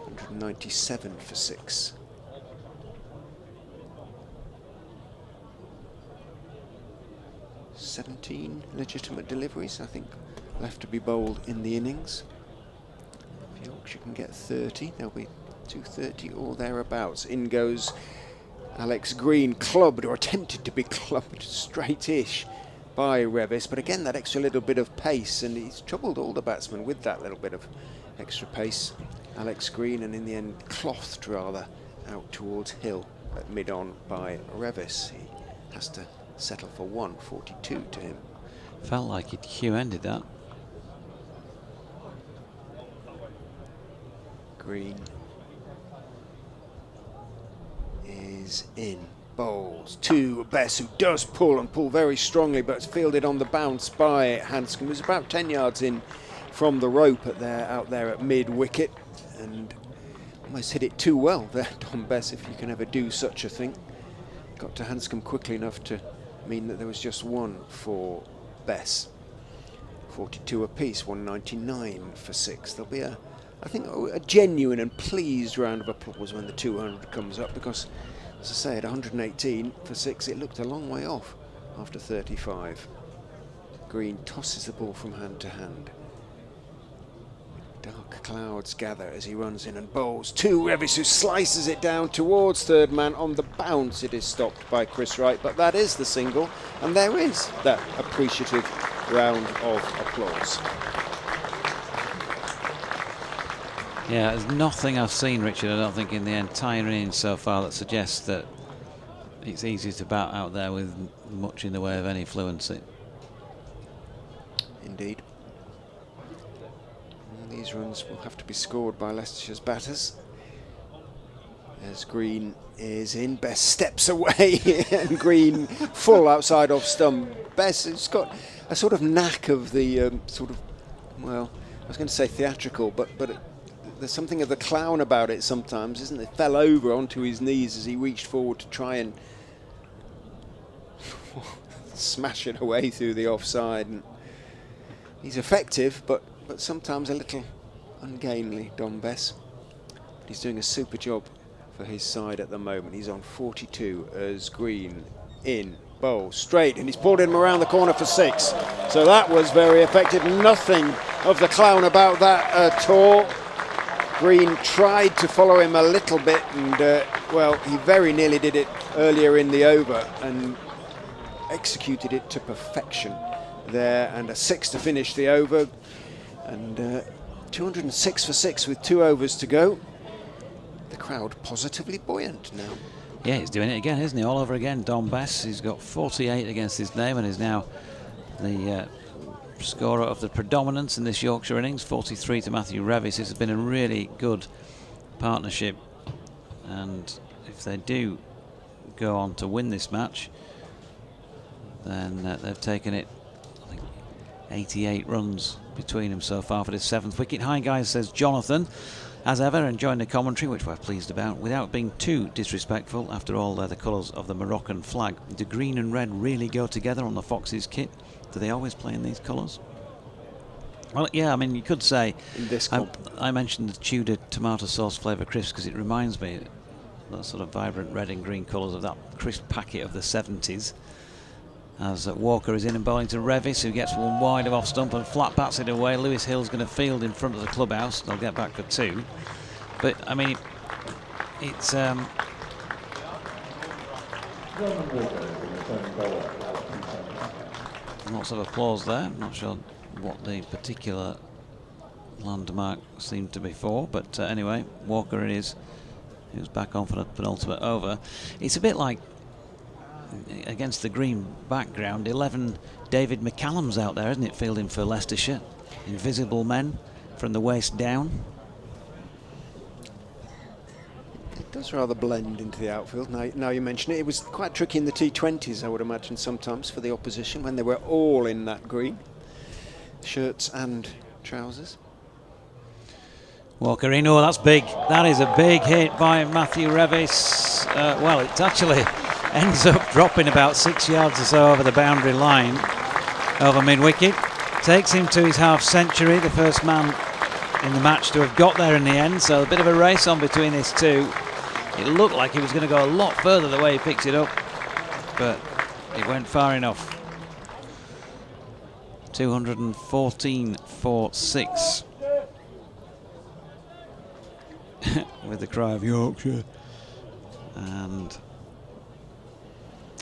197 for 6. "17 legitimate deliveries, I think, left to be bowled in the innings. If Yorkshire can get 30, there'll be 230 or thereabouts. In goes Alex Green, clubbed or attempted to be clubbed straight-ish by Revis, but again that extra little bit of pace, and he's troubled all the batsmen with that little bit of extra pace. Alex Green, and in the end clothed rather out towards Hill at mid-on by Revis. He has to settle for 142 to him. Felt like he'd Hugh-ended that. Green is in. Bowls to Bess, who does pull and pull very strongly, but it's fielded on the bounce by Hanscom, who's about 10 yards in from the rope out there at mid-wicket, and almost hit it too well there, Don Bess, if you can ever do such a thing. Got to Hanscom quickly enough to mean that there was just one for Bess. 42 apiece, 199 for 6. There'll be I think a genuine and pleased round of applause when the 200 comes up, because, as I say, at 118 for 6, it looked a long way off after 35. Green tosses the ball from hand to hand. Dark clouds gather as he runs in and bowls to Revis, who slices it down towards third man. On the bounce, it is stopped by Chris Wright, but that is the single, and there is that appreciative round of applause. Yeah, there's nothing I've seen, Richard, I don't think, in the entire innings so far that suggests that it's easy to bat out there with much in the way of any fluency. Indeed. And these runs will have to be scored by Leicestershire's batters. As Green is in, Bess steps away and Green full outside off stump. Bess has got a sort of knack of the well, I was going to say theatrical, but there's something of the clown about it sometimes, isn't it? Fell over onto his knees as he reached forward to try and smash it away through the offside. And he's effective, but sometimes a little ungainly, Don Bess. But he's doing a super job for his side at the moment. He's on 42 as Green in, bowl straight, and he's pulled him around the corner for 6. So that was very effective. Nothing of the clown about that at all. Green tried to follow him a little bit, and well, he very nearly did it earlier in the over and executed it to perfection there, and a 6 to finish the over, and 206 for 6 with 2 overs to go. The crowd positively buoyant now. Yeah, he's doing it again, isn't he? All over again, Don Bess. He's got 48 against his name and is now the scorer of the predominance in this Yorkshire innings. 43 to Matthew Revis. This has been a really good partnership, and if they do go on to win this match, then they've taken it, I think, 88 runs between them so far for this 7th wicket. Hi guys, says Jonathan, as ever enjoying the commentary, which we're pleased about, without being too disrespectful. After all, they're the colours of the Moroccan flag. Do green and red really go together on the Foxes kit? Do they always play in these colours? Well, yeah, I mean, you could say, in this I mentioned the Tudor tomato sauce flavour crisps because it reminds me those sort of vibrant red and green colours of that crisp packet of the 70s. As Walker is in and bowling to Revis, who gets one wide of off stump and flat bats it away. Lewis Hill's going to field in front of the clubhouse. They'll get back for 2. But, I mean, it's... lots of applause there. I'm not sure what the particular landmark seemed to be for, but anyway, Walker it is. He was back on for the penultimate over. It's a bit like, against the green background, 11 David McCallum's out there, isn't it, fielding for Leicestershire? Invisible men from the waist down. It does rather blend into the outfield. Now you mention it, it was quite tricky in the T20s, I would imagine, sometimes for the opposition when they were all in that green. shirts and trousers. Walker in, oh, that's big. That is a big hit by Matthew Revis. Well, it actually ends up dropping about 6 yards or so over the boundary line, over mid-wicket. Takes him to his half-century, the first man in the match to have got there in the end, so a bit of a race on between these two. It looked like he was going to go a lot further the way he picks it up, but it went far enough. 214 for 6. With the cry of Yorkshire, and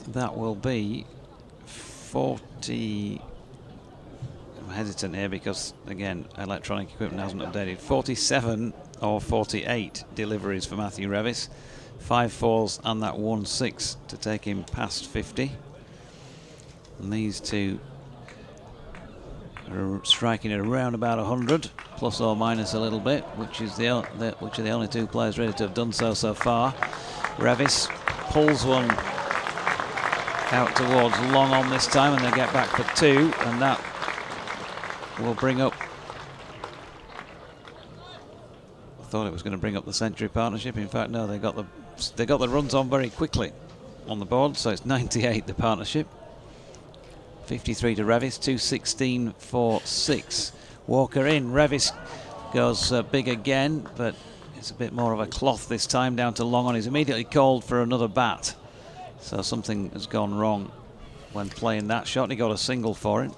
that will be 40. I'm hesitant here because again electronic equipment hasn't updated. 47 or 48 deliveries for Matthew Revis, 5 fours and that 1-6 to take him past 50, and these two are striking at around about 100 plus or minus a little bit, which are the only two players ready to have done so far. Revis pulls one out towards long on this time, and they get back for 2, and that will bring up, I thought it was going to bring up the century partnership. In fact, no, they got the runs on very quickly on the board, so it's 98 the partnership. 53 to Revis, 216 for 6. Walker in, Revis goes big again, but it's a bit more of a cloth this time, down to long on. He's immediately called for another bat, so something has gone wrong when playing that shot. He got a single for it.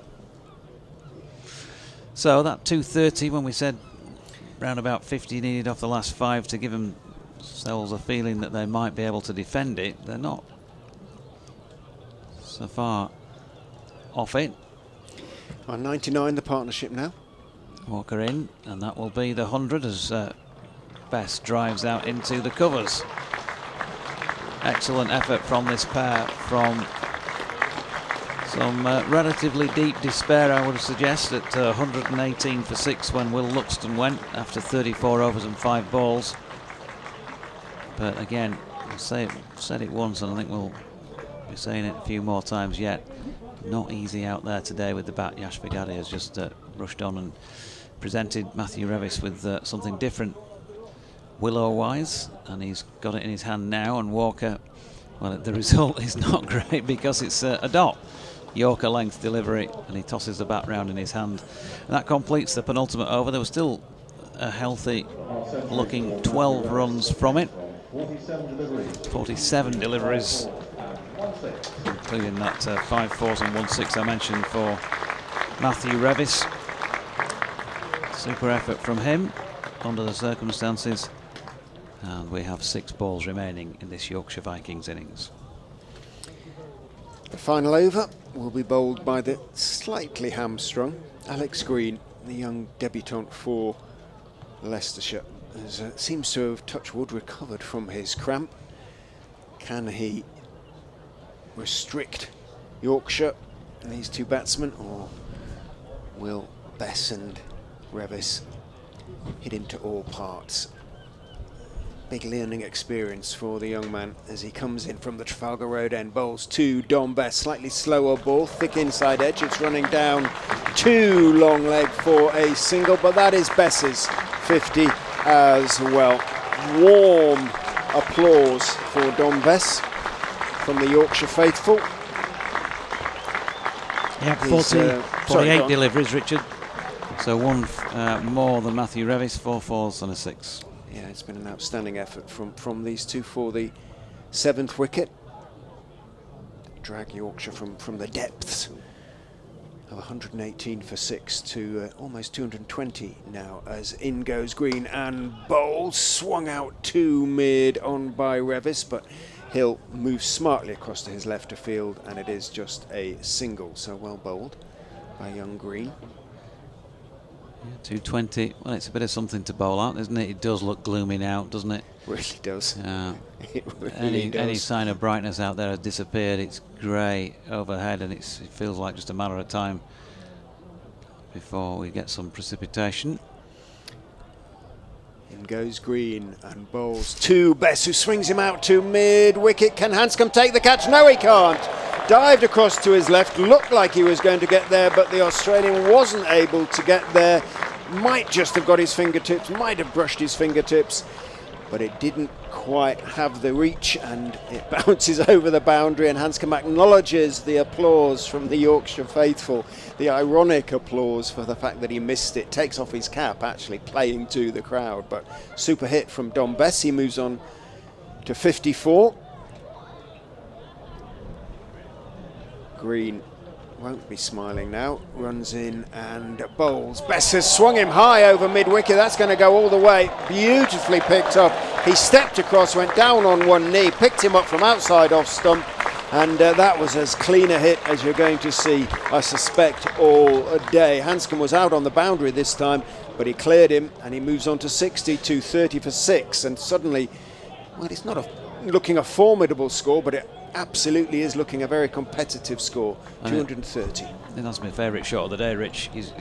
So that 230, when we said round about 50 needed off the last 5 to give themselves a feeling that they might be able to defend it, they're not so far off it. On 99 the partnership now. Walker in, and that will be the 100 as Bess drives out into the covers. Excellent effort from this pair, from some relatively deep despair, I would suggest, at 118 for 6 when Will Luxton went after 34 overs and 5 balls. But again, I've said it once, and I think we'll be saying it a few more times yet. Not easy out there today with the bat. Yash Vigadi has just rushed on and presented Matthew Revis with something different willow-wise, and he's got it in his hand now. And Walker, well, the result is not great because it's a dot. Yorker length delivery, and he tosses the bat round in his hand. And that completes the penultimate over. There was still a healthy looking 12 runs from it. 47 deliveries, including that 5 fours and 1-6 I mentioned for Matthew Revis. Super effort from him under the circumstances, and we have 6 balls remaining in this Yorkshire Vikings innings. The final over will be bowled by the slightly hamstrung Alex Green, the young debutant for Leicestershire. Seems to have, touch wood, recovered from his cramp. Can he restrict Yorkshire and these two batsmen, or will Bess and Revis hit him to all parts? Big learning experience for the young man as he comes in from the Trafalgar Road end. Bowls to Dom Bess, slightly slower ball, thick inside edge. It's running down to long leg for a single, but that is Bess's 50 as well. Warm applause for Dom Bess from the Yorkshire faithful. Yeah, 48 deliveries, Richard. So 1 more than Matthew Revis, 4 fours and a 6. Yeah, it's been an outstanding effort from these two for the 7th wicket. Drag Yorkshire from the depths of 118 for 6 to almost 220 now, as in goes Green and bowls, swung out to mid on by Revis, but he'll move smartly across to his left of field, and it is just a single. So well bowled by young Green. Yeah, 220. Well, it's a bit of something to bowl out, isn't it? It does look gloomy now, doesn't it? Really does. It really Any does. sign of brightness out there has disappeared. It's grey overhead, and it feels like just a matter of time before we get some precipitation. In goes Green and bowls to Bess, who swings him out to mid-wicket. Can Hanscom take the catch? No, he can't. Dived across to his left, looked like he was going to get there, but the Australian wasn't able to get there. Might just have got his fingertips, might have brushed his fingertips, but it didn't quite have the reach, and it bounces over the boundary, and Hanscom acknowledges the applause from the Yorkshire faithful, the ironic applause for the fact that he missed it. Takes off his cap, actually playing to the crowd, but super hit from Dom Bess. He moves on to 54. Green won't be smiling now, runs in and bowls. Bess has swung him high over mid-wicket, that's going to go all the way. Beautifully picked up. He stepped across, went down on one knee, picked him up from outside off stump, and that was as clean a hit as you're going to see, I suspect, all day. Hanscom was out on the boundary this time, but he cleared him, and he moves on to 60 to 30 for 6, and suddenly, well, it's not looking a formidable score, but it absolutely is looking a very competitive score. 230. I think that's my favourite shot of the day, Rich. He's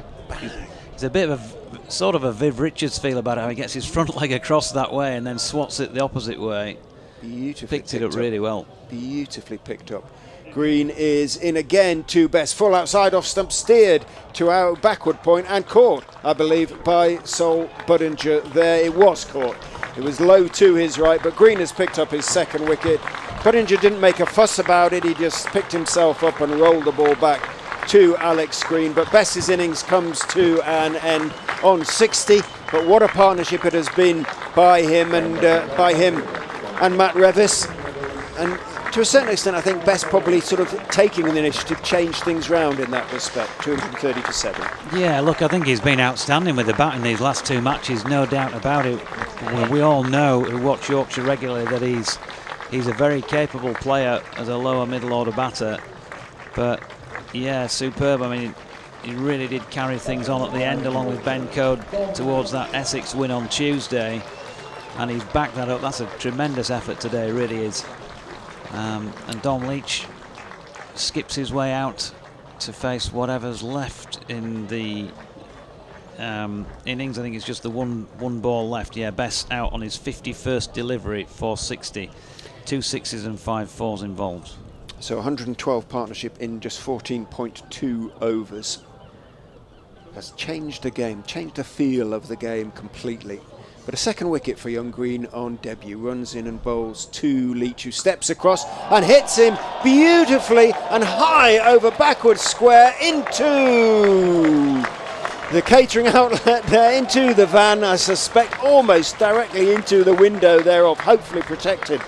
a bit of a sort of a Viv Richards feel about how he gets his front leg across that way and then swats it the opposite way. Beautifully picked it up really well. Beautifully picked up. Green is in again to Bess, full outside off stump, steered to our backward point and caught, I believe, by Sol Budinger there. It was caught. It was low to his right, but Green has picked up his second wicket. Budinger didn't make a fuss about it, he just picked himself up and rolled the ball back to Alex Green. But Bess's innings comes to an end on 60, but what a partnership it has been by him and Matt Revis. And to a certain extent, I think Bess probably sort of taking the initiative changed things round in that respect. 230 for 7. Yeah, look, I think he's been outstanding with the bat in these last two matches, no doubt about it. We all know, who watch Yorkshire regularly, that he's a very capable player as a lower middle order batter. But yeah, superb. I mean, he really did carry things on at the end along with Ben Code towards that Essex win on Tuesday, and he's backed that up. That's a tremendous effort today, really is. And Dom Leach skips his way out to face whatever's left in the innings. I think it's just the one ball left. Yeah, Bess out on his 51st delivery for 60. 2 sixes and 5 fours involved. So 112 partnership in just 14.2 overs. Has changed the game, changed the feel of the game completely. But a second wicket for young Green on debut. Runs in and bowls to Leach, who steps across and hits him beautifully and high over backward square into the catering outlet there, into the van, I suspect almost directly into the window thereof, hopefully protected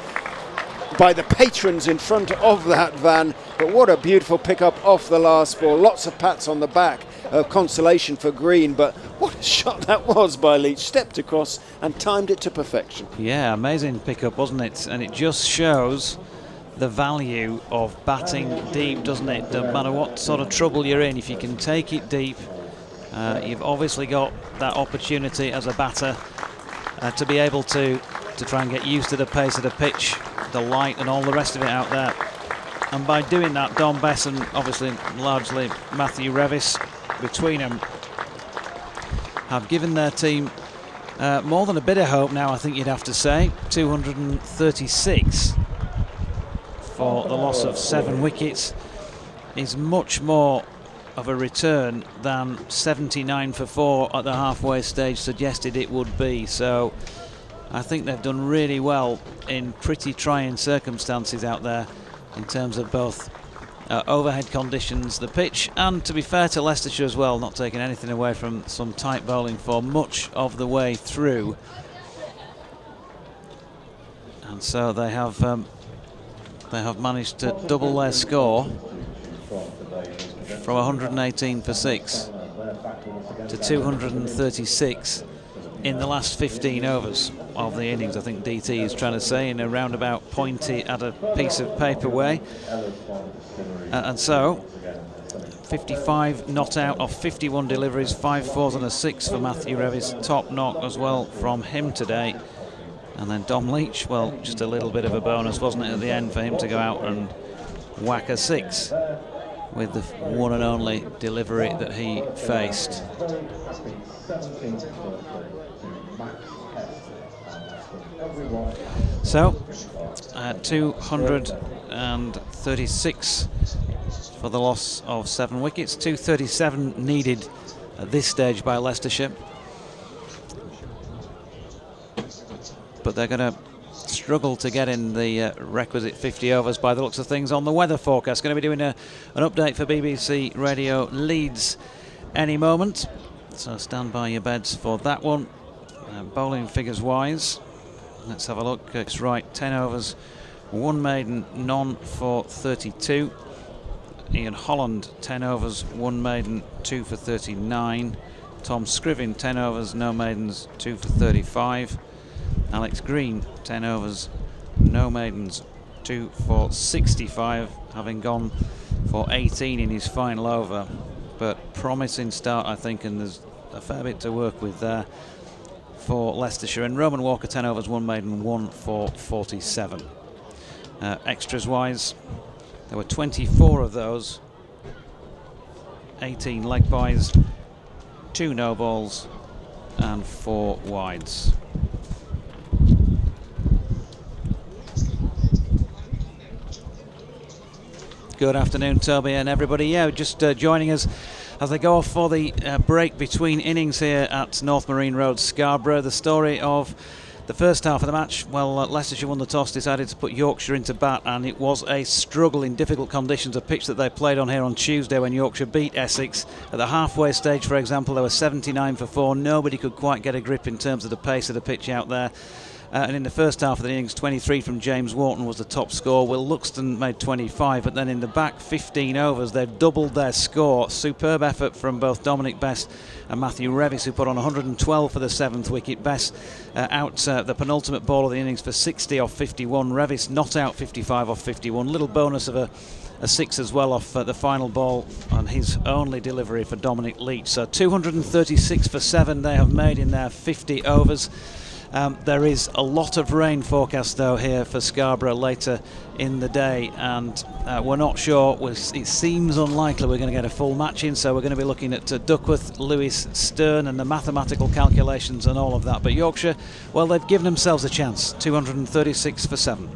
by the patrons in front of that van. But what a beautiful pickup off the last ball. Lots of pats on the back of consolation for Green, but what a shot that was by Leach. Stepped across and timed it to perfection. Yeah, amazing pickup, wasn't it? And it just shows the value of batting deep, doesn't it? No matter what sort of trouble you're in, if you can take it deep, you've obviously got that opportunity as a batter to be able to try and get used to the pace of the pitch, the light and all the rest of it out there. And by doing that, Dom Bess and obviously largely Matthew Revis between them have given their team more than a bit of hope now, I think you'd have to say. 236 for the loss of 7 wickets is much more of a return than 79 for 4 at the halfway stage suggested it would be. So I think they've done really well in pretty trying circumstances out there in terms of both overhead conditions, the pitch, and to be fair to Leicestershire as well, not taking anything away from some tight bowling for much of the way through. And so they have managed to double their score from 118 for 6 to 236 in the last 15 overs of the innings. I think DT is trying to say in a roundabout pointy at a piece of paper way. And so 55 not out of 51 deliveries, 5 fours and a 6 for Matthew Revis. Top knock as well from him today. And then Dom Leach, well, just a little bit of a bonus, wasn't it, at the end for him to go out and whack a 6 with the one and only delivery that he faced. So, 236 for the loss of 7 wickets, 237 needed at this stage by Leicestershire. But they're going to struggle to get in the requisite 50 overs by the looks of things on the weather forecast. Going to be doing an update for BBC Radio Leeds any moment, so stand by your beds for that one. Bowling figures wise, let's have a look. It's right, 10 overs, 1 maiden, none for 32. Ian Holland, 10 overs, 1 maiden, 2 for 39. Tom Scriven, 10 overs, no maidens, 2 for 35. Alex Green, 10 overs, no maidens, 2 for 65, having gone for 18 in his final over. But promising start, I think, and there's a fair bit to work with there for Leicestershire. And Roman Walker, 10 overs, 1 maiden, 1 for 47. Extras wise, there were 24 of those, 18 leg byes, 2 no balls and 4 wides. Good afternoon, Toby and everybody. Yeah, just joining us as they go off for the break between innings here at North Marine Road, Scarborough. The story of the first half of the match, well, Leicestershire won the toss, decided to put Yorkshire into bat, and it was a struggle in difficult conditions, a pitch that they played on here on Tuesday when Yorkshire beat Essex. At the halfway stage, for example, they were 79 for 4. Nobody could quite get a grip in terms of the pace of the pitch out there. And in the first half of the innings, 23 from James Wharton was the top score. Will Luxton made 25, but then in the back 15 overs, they've doubled their score. Superb effort from both Dominic Best and Matthew Revis, who put on 112 for the 7th wicket. Best out the penultimate ball of the innings for 60 off 51. Revis not out 55 off 51. Little bonus of a 6 as well off the final ball on his only delivery for Dominic Leach. So 236 for 7 they have made in their 50 overs. There is a lot of rain forecast though here for Scarborough later in the day, and we're not sure. It seems unlikely we're going to get a full match in, so we're going to be looking at Duckworth, Lewis, Stern and the mathematical calculations and all of that. But Yorkshire, well, they've given themselves a chance. 236 for 7.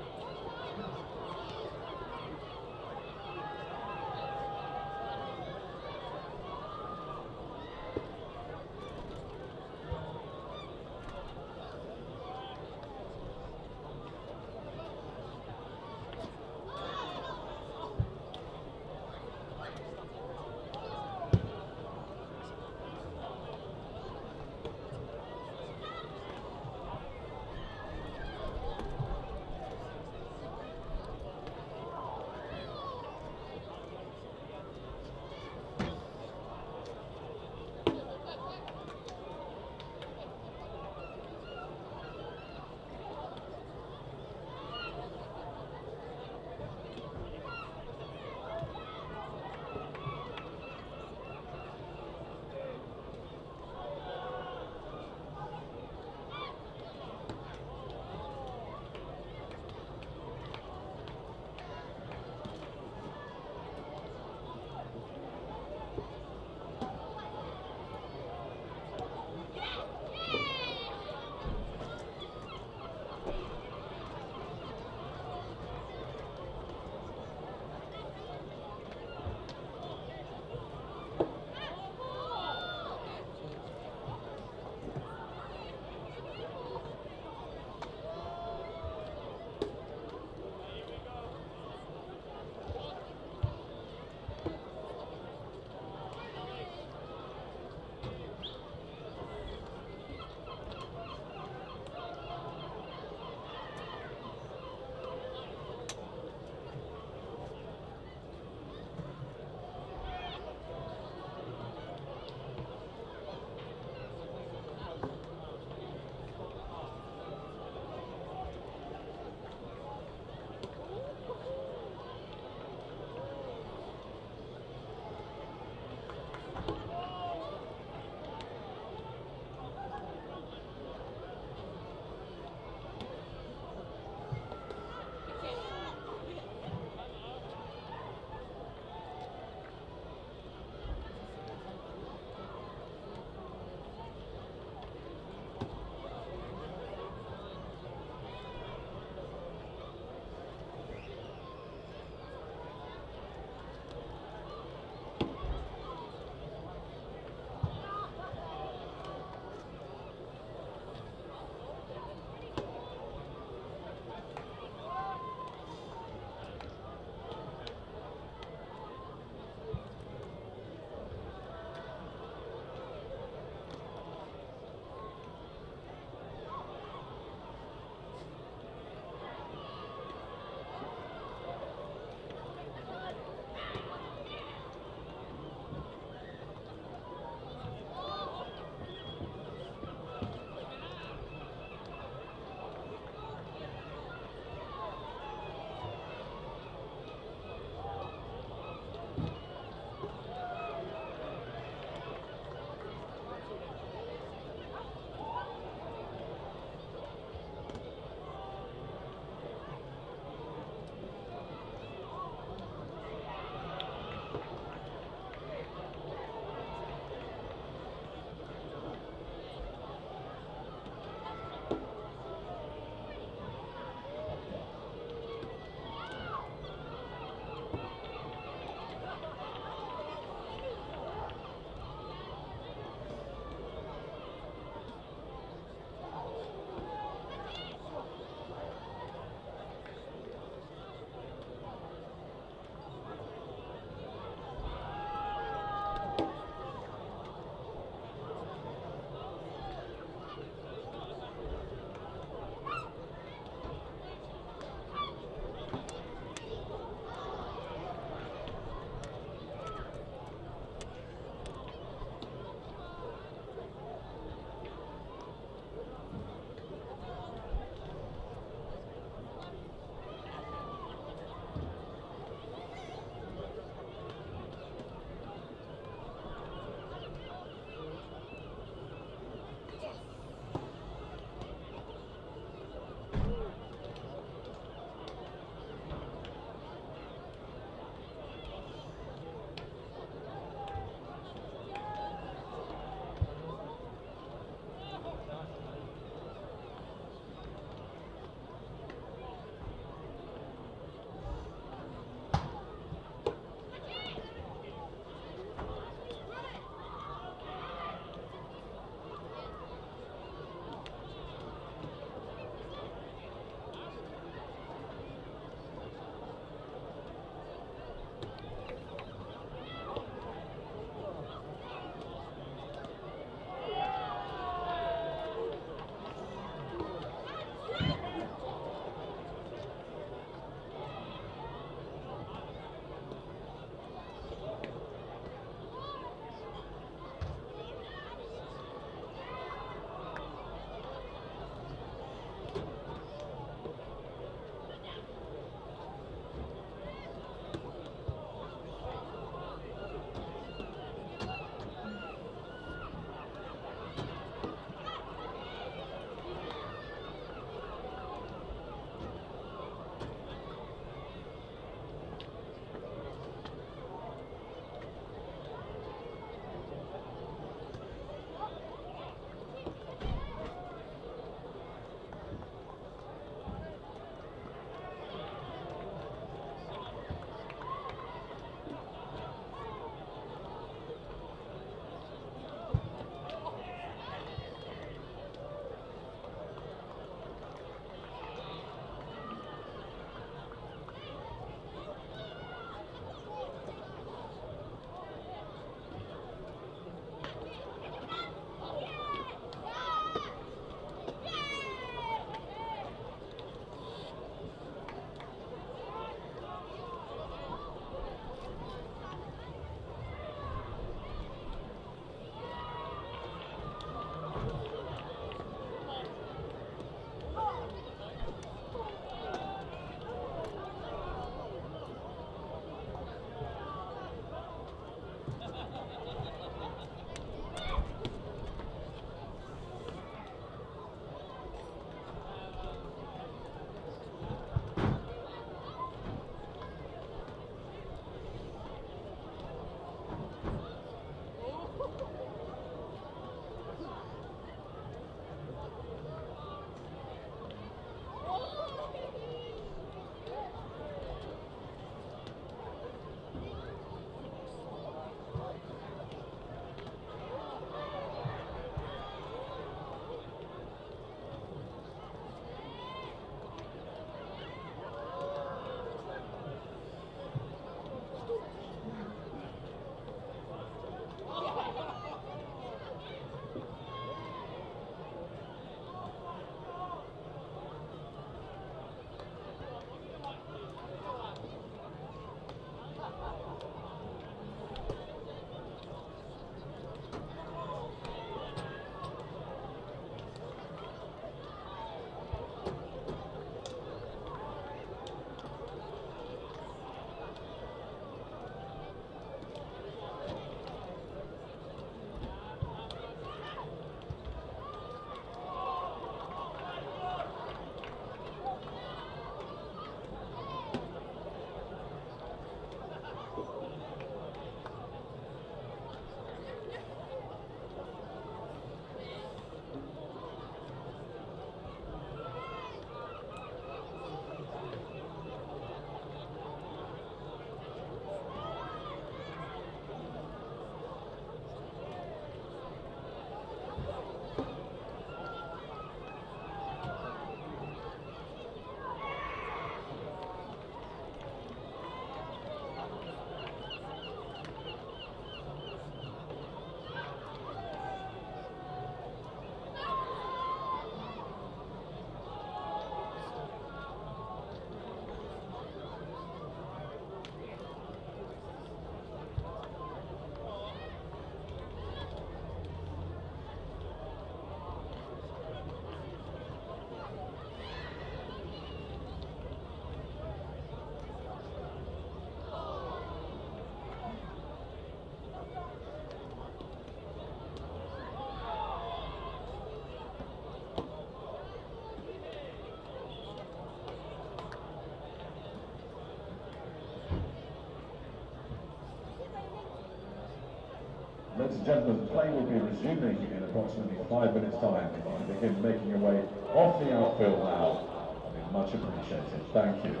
Ladies and gentlemen, play will be resuming in approximately 5 minutes' time. If you can begin making your way off the outfield now, I'd be much appreciated. Thank you.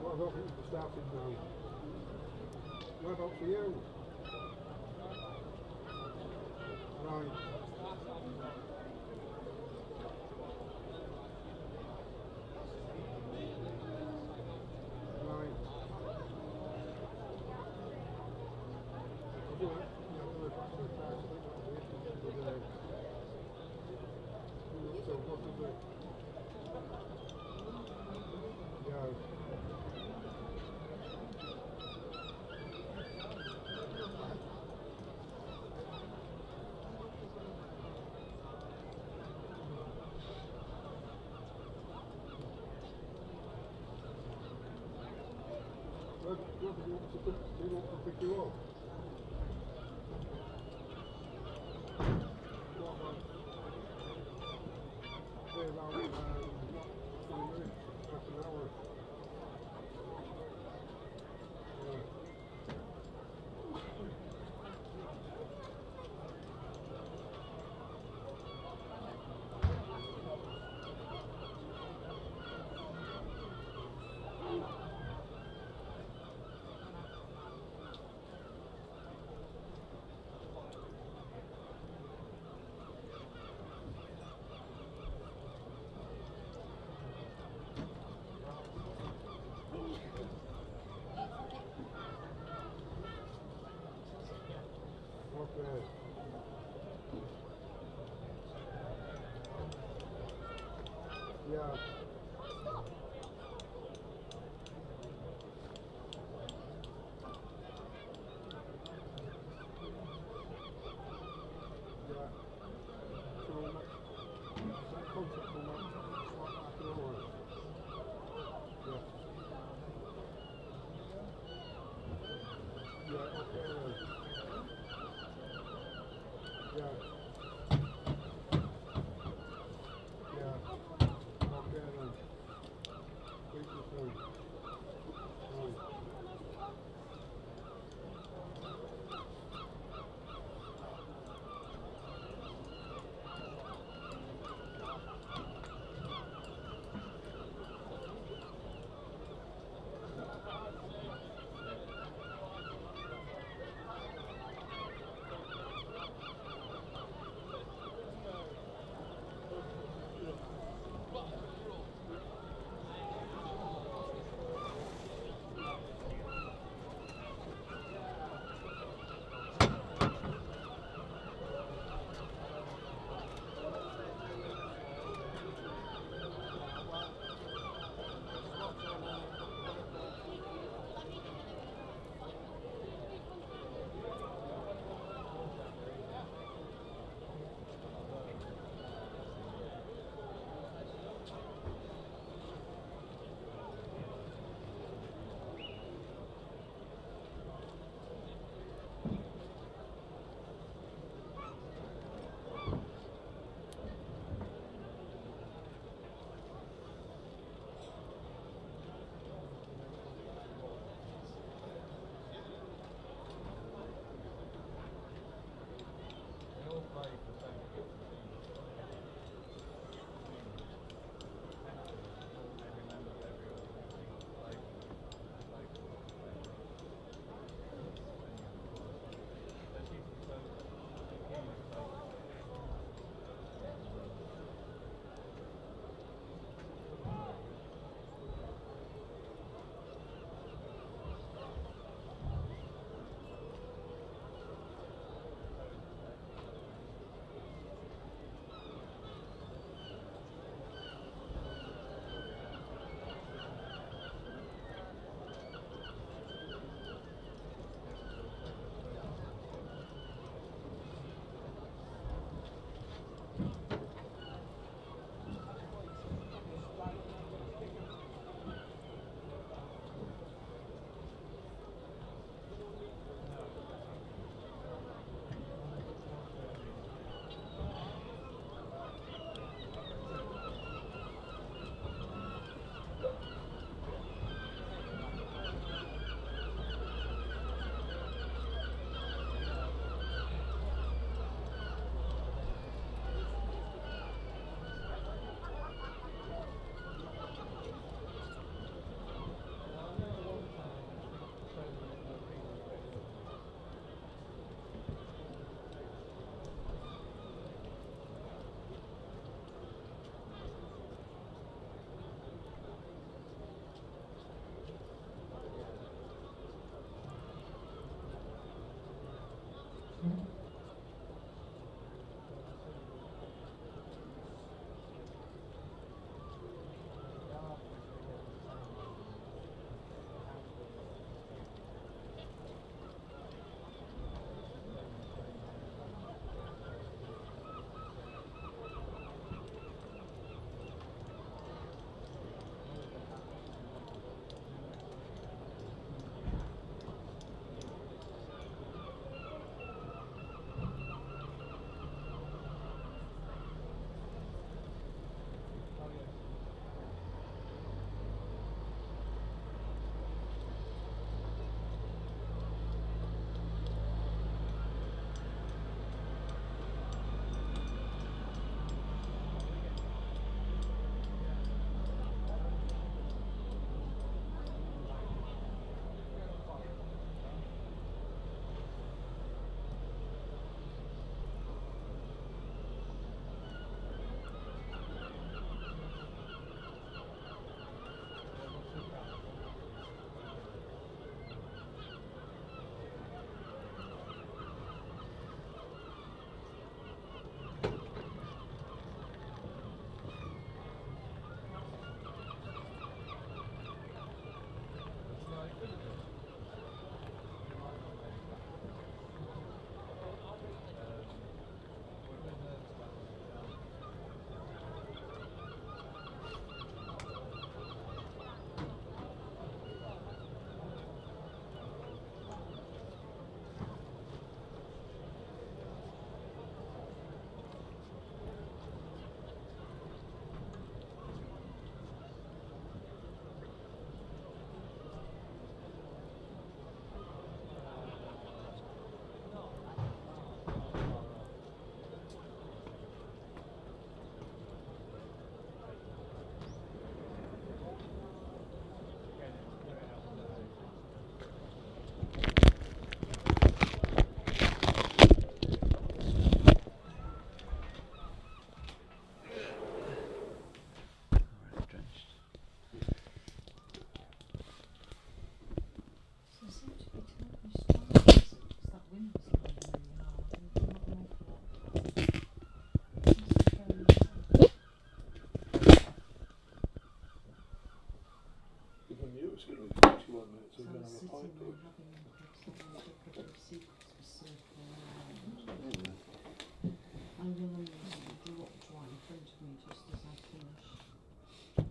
What about started now? What about for you? Right.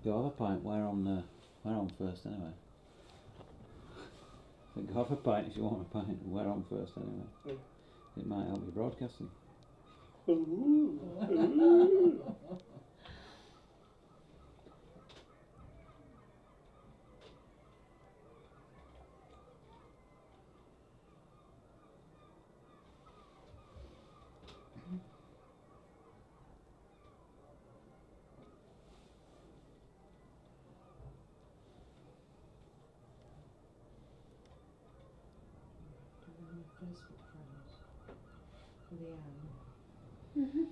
Go have a pint. We're on first anyway. Go have a pint if you want a pint. We're on first anyway. It might help you broadcasting. Facebook friends with Leanne.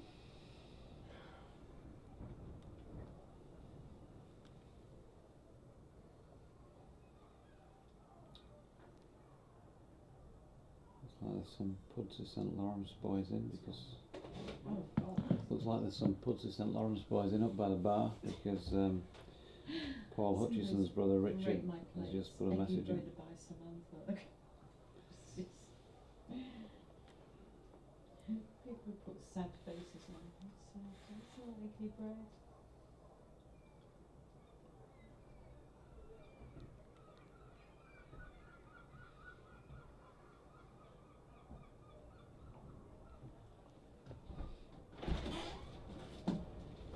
Looks like there's some puds of St Lawrence boys in because looks like there's some puds of St Lawrence boys in up by the bar because Paul Hutchison's brother Richard has just put a message in. People put sad faces on. It's not Icky bread.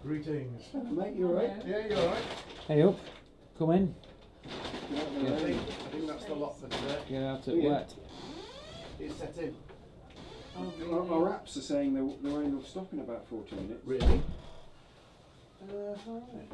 Greetings. Mate, you alright? Yeah, you alright? Hey up, come in. I think that's the lot for today. Get out Oh, it yeah. wet. It's set in. Our apps are saying they'll end up stopping about 40 minutes. Really? Alright.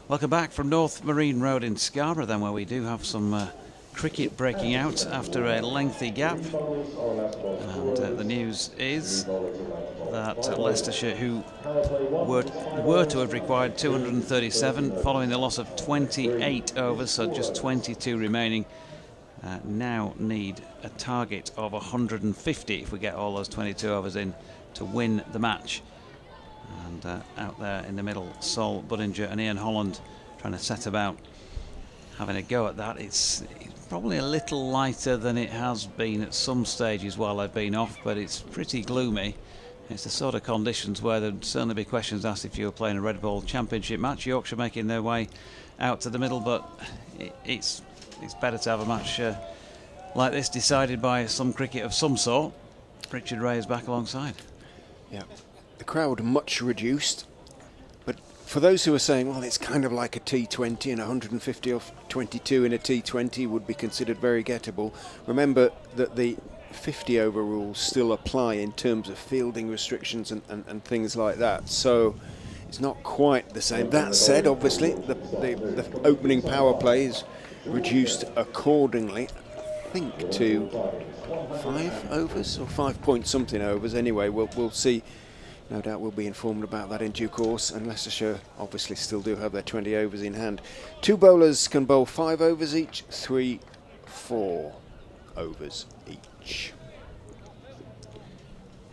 Welcome back from North Marine Road in Scarborough, then, where we do have some cricket breaking out after a lengthy gap. And the news is that Leicestershire, who were to have required 237 following the loss of 28 overs, so just 22 remaining, now need a target of 150 if we get all those 22 overs in to win the match. And out there in the middle, Sol Budinger and Ian Holland trying to set about having a go at that. It's probably a little lighter than it has been at some stages while they've been off, but it's pretty gloomy. It's the sort of conditions where there'd certainly be questions asked if you were playing a Red Ball Championship match. Yorkshire making their way out to the middle, but it's better to have a match like this decided by some cricket of some sort. Richard Ray is back alongside. Yeah, the crowd much reduced, but for those who are saying, well, it's kind of like a T20 and 150 off 22 in a T20 would be considered very gettable, remember that the 50 over rules still apply in terms of fielding restrictions and things like that, so it's not quite the same. That said, obviously the opening power play is reduced accordingly, I think to 5 overs or 5 point something overs. Anyway, we'll see. No doubt we'll be informed about that in due course, and Leicestershire obviously still do have their 20 overs in hand. 2 bowlers can bowl 5 overs each, 3, 4 overs each.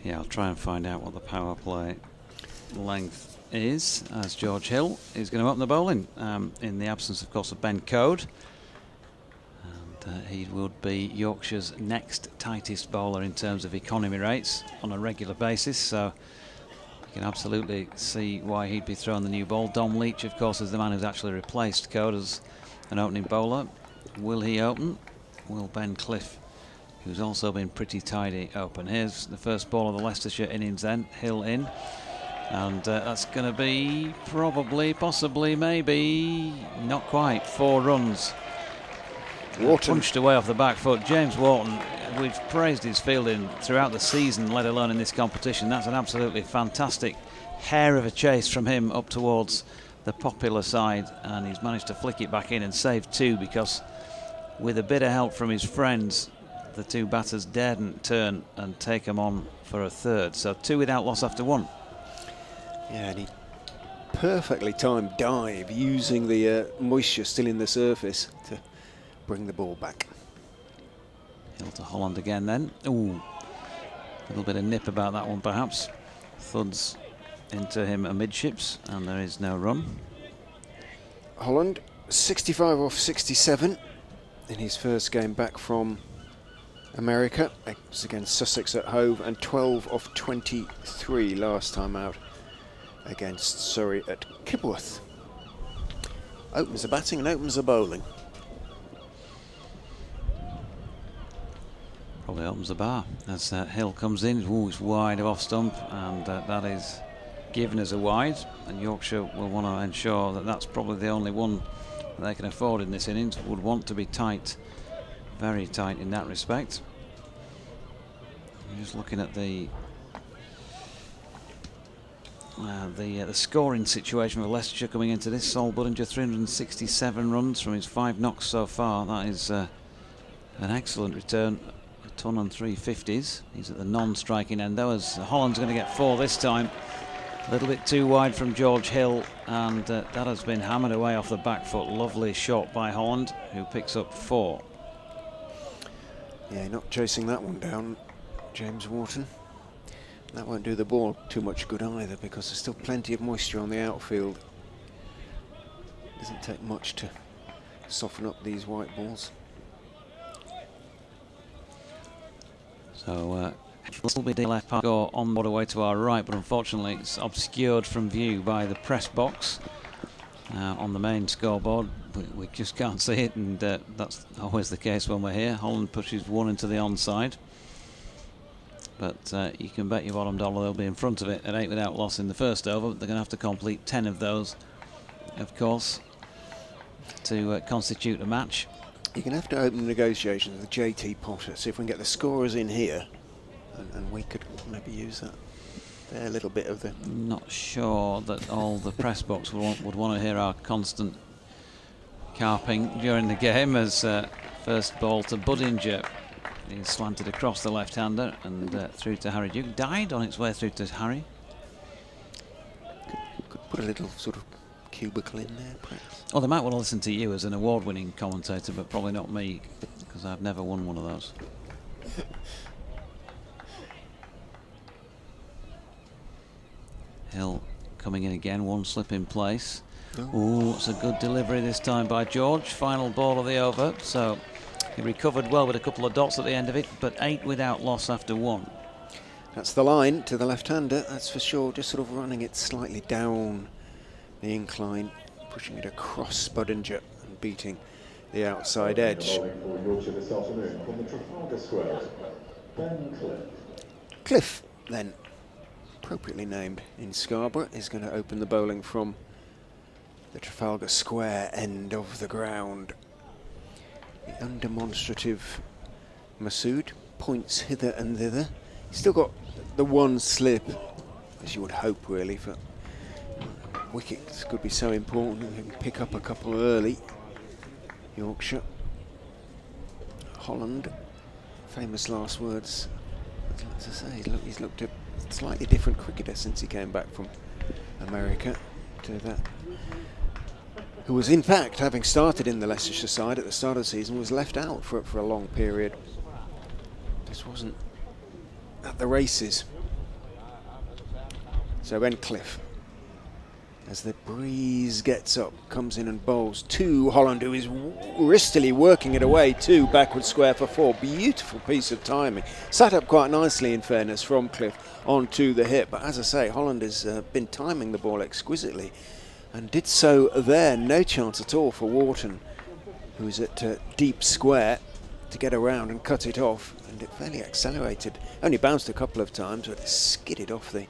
Yeah, I'll try and find out what the power play length is, as George Hill is going to open the bowling in the absence, of course, of Ben Code. He would be Yorkshire's next tightest bowler in terms of economy rates on a regular basis, so you can absolutely see why he'd be throwing the new ball. Dom Leach, of course, is the man who's actually replaced Code as an opening bowler. Will he open? Will Ben Cliff, who's also been pretty tidy, open? Here's the first ball of the Leicestershire innings then. Hill in, and that's going to be probably, possibly, maybe, not quite 4 runs. Wharton Punched away off the back foot. James Wharton, we've praised his fielding throughout the season, let alone in this competition. That's an absolutely fantastic hair of a chase from him up towards the popular side, and he's managed to flick it back in and save 2, because with a bit of help from his friends, the 2 batters daredn't turn and take him on for a 3rd. So 2 without loss after 1. Yeah, and he perfectly timed dive using the moisture still in the surface to bring the ball back. Hill to Holland again then. Ooh, a little bit of nip about that one perhaps. Thuds into him amidships, and there is no run. Holland 65 off 67 in his first game back from America. It was against Sussex at Hove, and 12 off 23 last time out against Surrey at Kibworth. Opens the batting and opens the bowling. Probably opens the bar as Hill comes in. Ooh, it's wide of off stump, and that is given as a wide, and Yorkshire will want to ensure that that's probably the only one that they can afford in this innings. Would want to be tight, very tight in that respect. I'm just looking at the scoring situation for Leicestershire coming into this. Sol Budinger 367 runs from his 5 knocks so far. That is an excellent return. A ton on 350s. He's at the non-striking end though, as Holland's going to get 4 this time. A little bit too wide from George Hill, and that has been hammered away off the back foot. Lovely shot by Holland, who picks up 4. Yeah, not chasing that one down, James Wharton. That won't do the ball too much good either, because there's still plenty of moisture on the outfield. Doesn't take much to soften up these white balls. So a little bit left part go on the way to our right, but unfortunately it's obscured from view by the press box on the main scoreboard. We just can't see it, and that's always the case when we're here. Holland pushes 1 into the onside, but you can bet your bottom dollar they'll be in front of it at 8 without loss in the first over. They're going to have to complete 10 of those, of course, to constitute a match. You're going to have to open negotiations with JT Potter, see if we can get the scorers in here, and we could maybe use that. Their little bit of the... Not sure that all the press box would want to hear our constant carping during the game, as first ball to Budinger. He's slanted across the left-hander and through to Harry Duke. Died on its way through to Harry. Could put a little sort of cubicle in there, perhaps. Oh, they might want to listen to you as an award-winning commentator, but probably not me, because I've never won one of those. Hill coming in again, one slip in place. Oh, it's a good delivery this time by George. Final ball of the over, so he recovered well with a couple of dots at the end of it, but 8 without loss after 1. That's the line to the left-hander, that's for sure. Just sort of running it slightly down the incline, pushing it across Budinger and beating the outside edge. For Yorkshire this afternoon from the Trafalgar Square, Ben Cliff. Cliff, then, appropriately named in Scarborough, is going to open the bowling from the Trafalgar Square end of the ground. The undemonstrative Masood points hither and thither. He's still got the one slip, as you would hope really, for wickets could be so important. He can pick up a couple early. Yorkshire. Holland, famous last words. As I say, he's looked a slightly different cricketer since he came back from America to that. Who was in fact, having started in the Leicestershire side at the start of the season, was left out for a long period. This wasn't at the races. So Ben Cliff, as the breeze gets up, comes in and bowls to Holland, who is wristily working it away to backward square for 4. Beautiful piece of timing. Sat up quite nicely, in fairness, from Cliff onto the hip. But as I say, Holland has been timing the ball exquisitely and did so there. No chance at all for Wharton, who is at deep square, to get around and cut it off. And it fairly accelerated. Only bounced a couple of times, but it skidded off the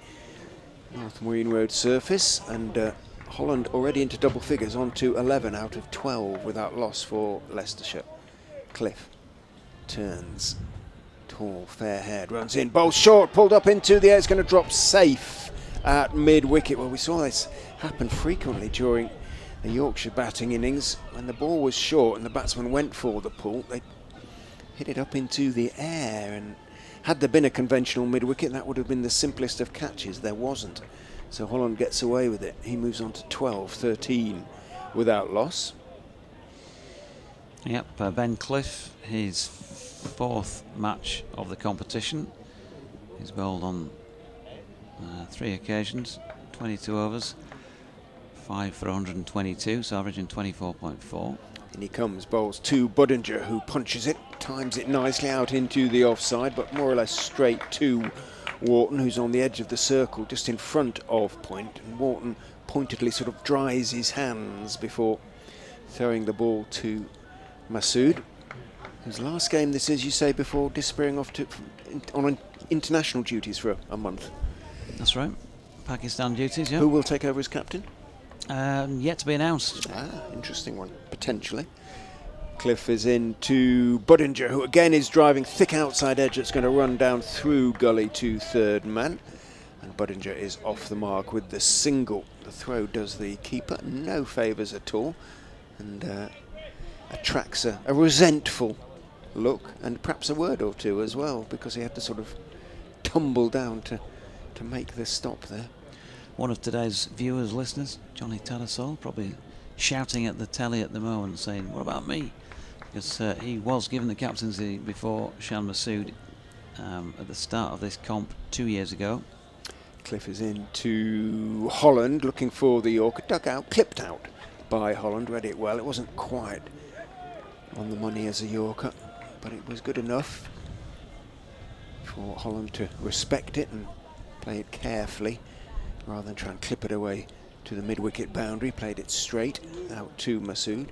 North Marine Road surface, and Holland already into double figures, on to 11 out of 12 without loss for Leicestershire. Cliff turns, tall, fair-haired, runs in, bowls short, pulled up into the air, it's going to drop safe at mid-wicket. Well, we saw this happen frequently during the Yorkshire batting innings. When the ball was short and the batsman went for the pull, they hit it up into the air, and had there been a conventional mid-wicket, that would have been the simplest of catches. There wasn't. So Holland gets away with it. He moves on to 12, 13 without loss. Yep, Ben Cliff, his 4th match of the competition. He's bowled on 3 occasions, 22 overs, 5 for 122, so averaging 24.4. And he comes, bowls to Budinger, who punches it, times it nicely out into the offside, but more or less straight to Wharton, who's on the edge of the circle, just in front of point. And Wharton pointedly sort of dries his hands before throwing the ball to Masood, whose last game this is, you say, before disappearing off on international duties for a month. That's right. Pakistan duties, yeah. Who will take over as captain? Yet to be announced. Interesting one, potentially. Cliff is in to Budinger, who again is driving thick outside edge. It's going to run down through gully to third man. And Budinger is off the mark with the single. The throw does the keeper no favours at all, and attracts a resentful look, and perhaps a word or two as well, because he had to sort of tumble down to make the stop there. One of today's viewers, listeners, Johnny Tadasol, probably shouting at the telly at the moment, saying, "What about me?" Because he was given the captaincy before Shan Masood at the start of this comp 2 years ago. Cliff is in to Holland, looking for the Yorker, dug out, clipped out by Holland, read it well. It wasn't quite on the money as a Yorker, but it was good enough for Holland to respect it and play it carefully, rather than try and clip it away to the mid-wicket boundary. Played it straight out to Masood.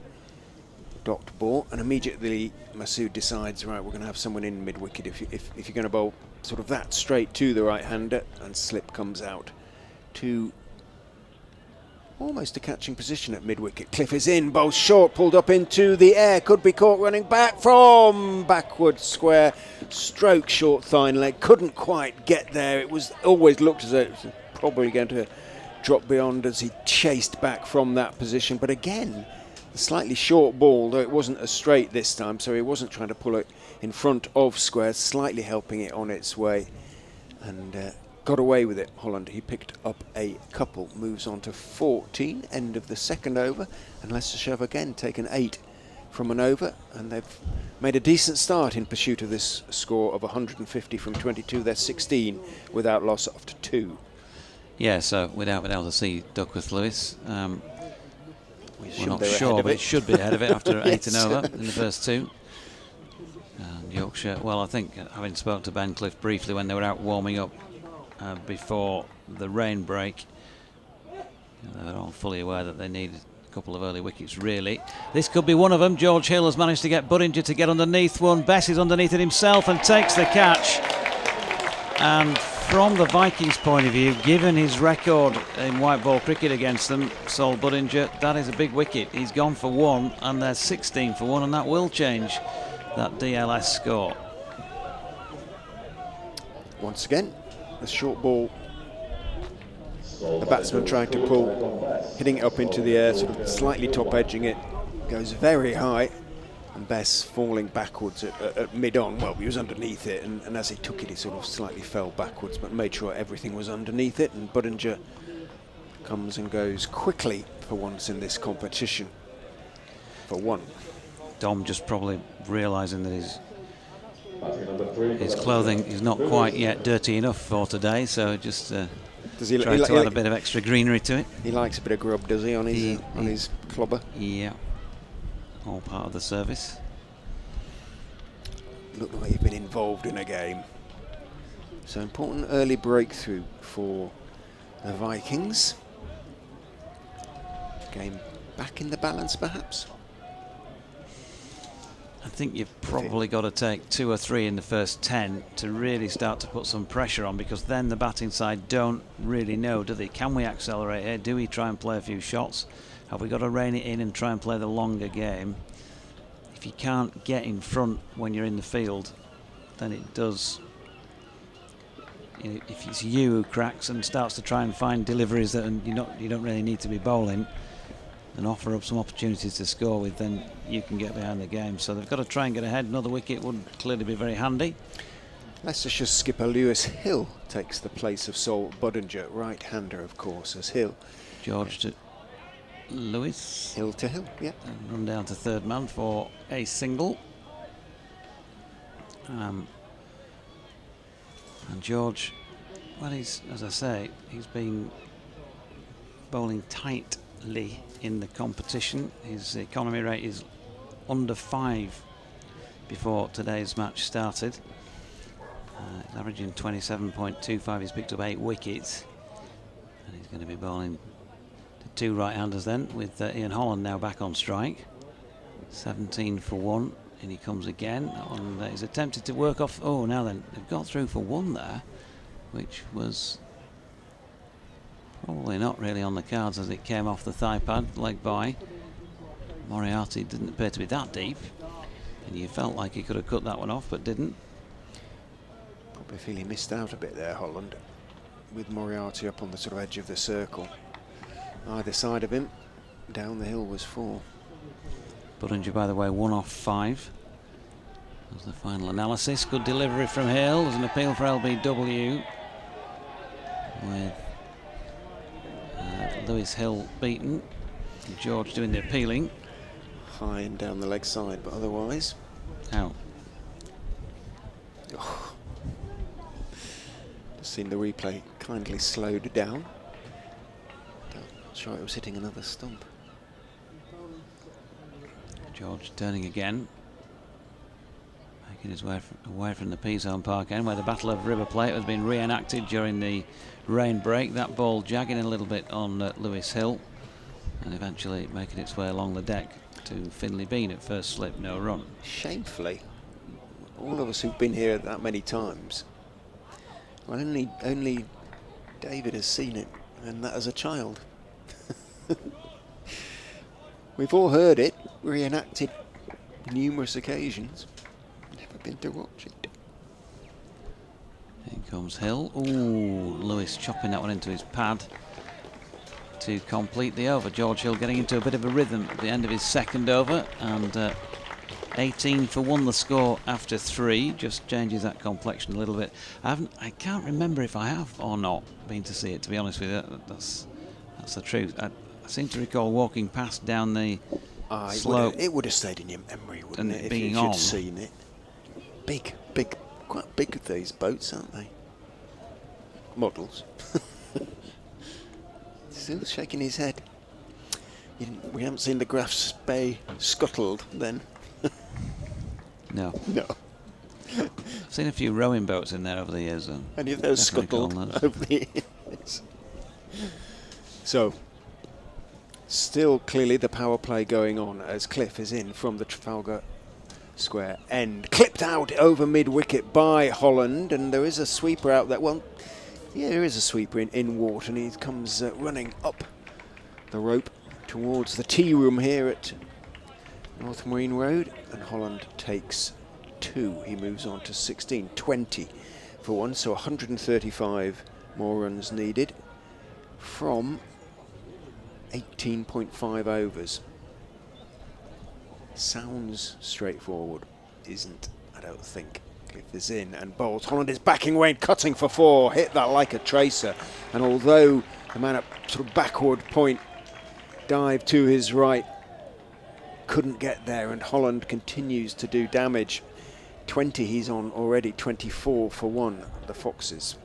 Docked ball, and immediately Masood decides, right, we're going to have someone in mid-wicket if you're going to bowl sort of that straight to the right-hander, and slip comes out to almost a catching position at mid-wicket. Cliff is in, bowls short, pulled up into the air, could be caught running back from backward square, stroke short thigh leg, couldn't quite get there. It was always looked as though it was probably going to drop beyond as he chased back from that position. But again, the slightly short ball, though it wasn't a straight this time, so he wasn't trying to pull it in front of square, slightly helping it on its way, and got away with it. Holland, he picked up a couple, moves on to 14, end of the second over, and Leicestershire have again taken 8 from an over, and they've made a decent start in pursuit of this score of 150 from 22. They're 16 without loss after 2. Yeah, so without being able to see Duckworth Lewis, we're not They're sure, ahead of but it. it should be ahead of it after 8 Yes. and over in the first 2. And Yorkshire, well, I think having spoken to Ben Cliff briefly when they were out warming up before the rain break, they were all fully aware that they needed a couple of early wickets, really. This could be one of them. George Hill has managed to get Budinger to get underneath one. Bess is underneath it himself and takes the catch. And from the Vikings' point of view, given his record in white ball cricket against them, Sol Budinger, that is a big wicket. He's gone for 1, and they're 16 for 1, and that will change that DLS score. Once again, the short ball, the batsman trying to pull, hitting it up into the air, sort of slightly top edging it, goes very high, and Bess falling backwards at mid-on. Well, he was underneath it, and as he took it, he sort of slightly fell backwards, but made sure everything was underneath it, and Budinger comes and goes quickly for once in this competition. For 1. Dom just probably realising that his clothing is not quite yet dirty enough for today, so just Does he try to add a bit of extra greenery to it. He likes a bit of grub, does he, on his clobber? Yeah, all part of the service. Look like you've been involved in a game. So important early breakthrough for the Vikings. Game back in the balance, perhaps. I think you've probably got to take 2 or 3 in the first 10 to really start to put some pressure on, because then the batting side don't really know, do they? Can we accelerate here? Do we try and play a few shots? Have we got to rein it in and try and play the longer game? If you can't get in front when you're in the field, then it does. If it's you who cracks and starts to try and find deliveries that you don't really need to be bowling, and offer up some opportunities to score with, then you can get behind the game. So they've got to try and get ahead. Another wicket would clearly be very handy. Leicestershire skipper Lewis Hill takes the place of Sol Budinger, right-hander, of course, as Hill. George to Lewis. Hill to Hill, yeah. And run down to third man for a single. And George, well, he's, as I say, he's been bowling tightly in the competition. His economy rate is under 5 before today's match started. He's averaging 27.25. He's picked up 8 wickets, and he's going to be bowling to 2 right-handers then, with Ian Holland now back on strike. 17 for 1, and he comes again. That one, he's attempted to work off. Oh, now then, they've got through for 1 there, which was probably not really on the cards as it came off the thigh pad, leg by. Moriarty didn't appear to be that deep, and you felt like he could have cut that one off, but didn't. Probably feel he missed out a bit there, Holland, with Moriarty up on the sort of edge of the circle. Either side of him, down the hill was 4. Budinger, by the way, 1 off 5. That's the final analysis. Good delivery from Hill. There's an appeal for LBW, with Lewis Hill beaten. And George doing the appealing. High and down the leg side, but otherwise Out. Oh. Just seen the replay kindly slowed down. Not sure it was hitting another stump. George turning again, making his way away from the P-Zone Park end, where the Battle of River Plate has been reenacted during the rain break. That ball jagging a little bit on Lewis Hill, and eventually making its way along the deck to Finlay Bean at first slip, no run. Shamefully, all of us who've been here that many times, well, only David has seen it, and that as a child. We've all heard it, reenacted numerous occasions. Never been to watch it. Here comes Hill. Ooh, Lewis chopping that one into his pad to complete the over. George Hill getting into a bit of a rhythm at the end of his second over, and 18 for 1 the score after 3. Just changes that complexion a little bit. I can't remember if I have or not been to see it, to be honest with you. That's the truth. I seem to recall walking past down the slope. It would have stayed in your memory, wouldn't it, if being you'd seen it. Big, quite big, these boats, aren't they? Models. Still shaking his head. We haven't seen the Graf's Bay scuttled then. No. No. I've seen a few rowing boats in there over the years. Any of those scuttled over the years? So, still clearly the power play going on as Cliff is in from the Trafalgar Square end. Clipped out over mid-wicket by Holland, and there is a sweeper out there. Well, yeah, there is a sweeper in Wharton. He comes running up the rope towards the tea room here at North Marine Road, and Holland takes 2. He moves on to 16, 20 for 1, so 135 more runs needed from 18.5 overs. Sounds straightforward, isn't, I don't think. Cliff is in and bowls. Holland is backing away and cutting for 4. Hit that like a tracer, and although the man at sort of backward point dive to his right couldn't get there, and Holland continues to do damage. 20 he's on already, 24 for 1, the Foxes.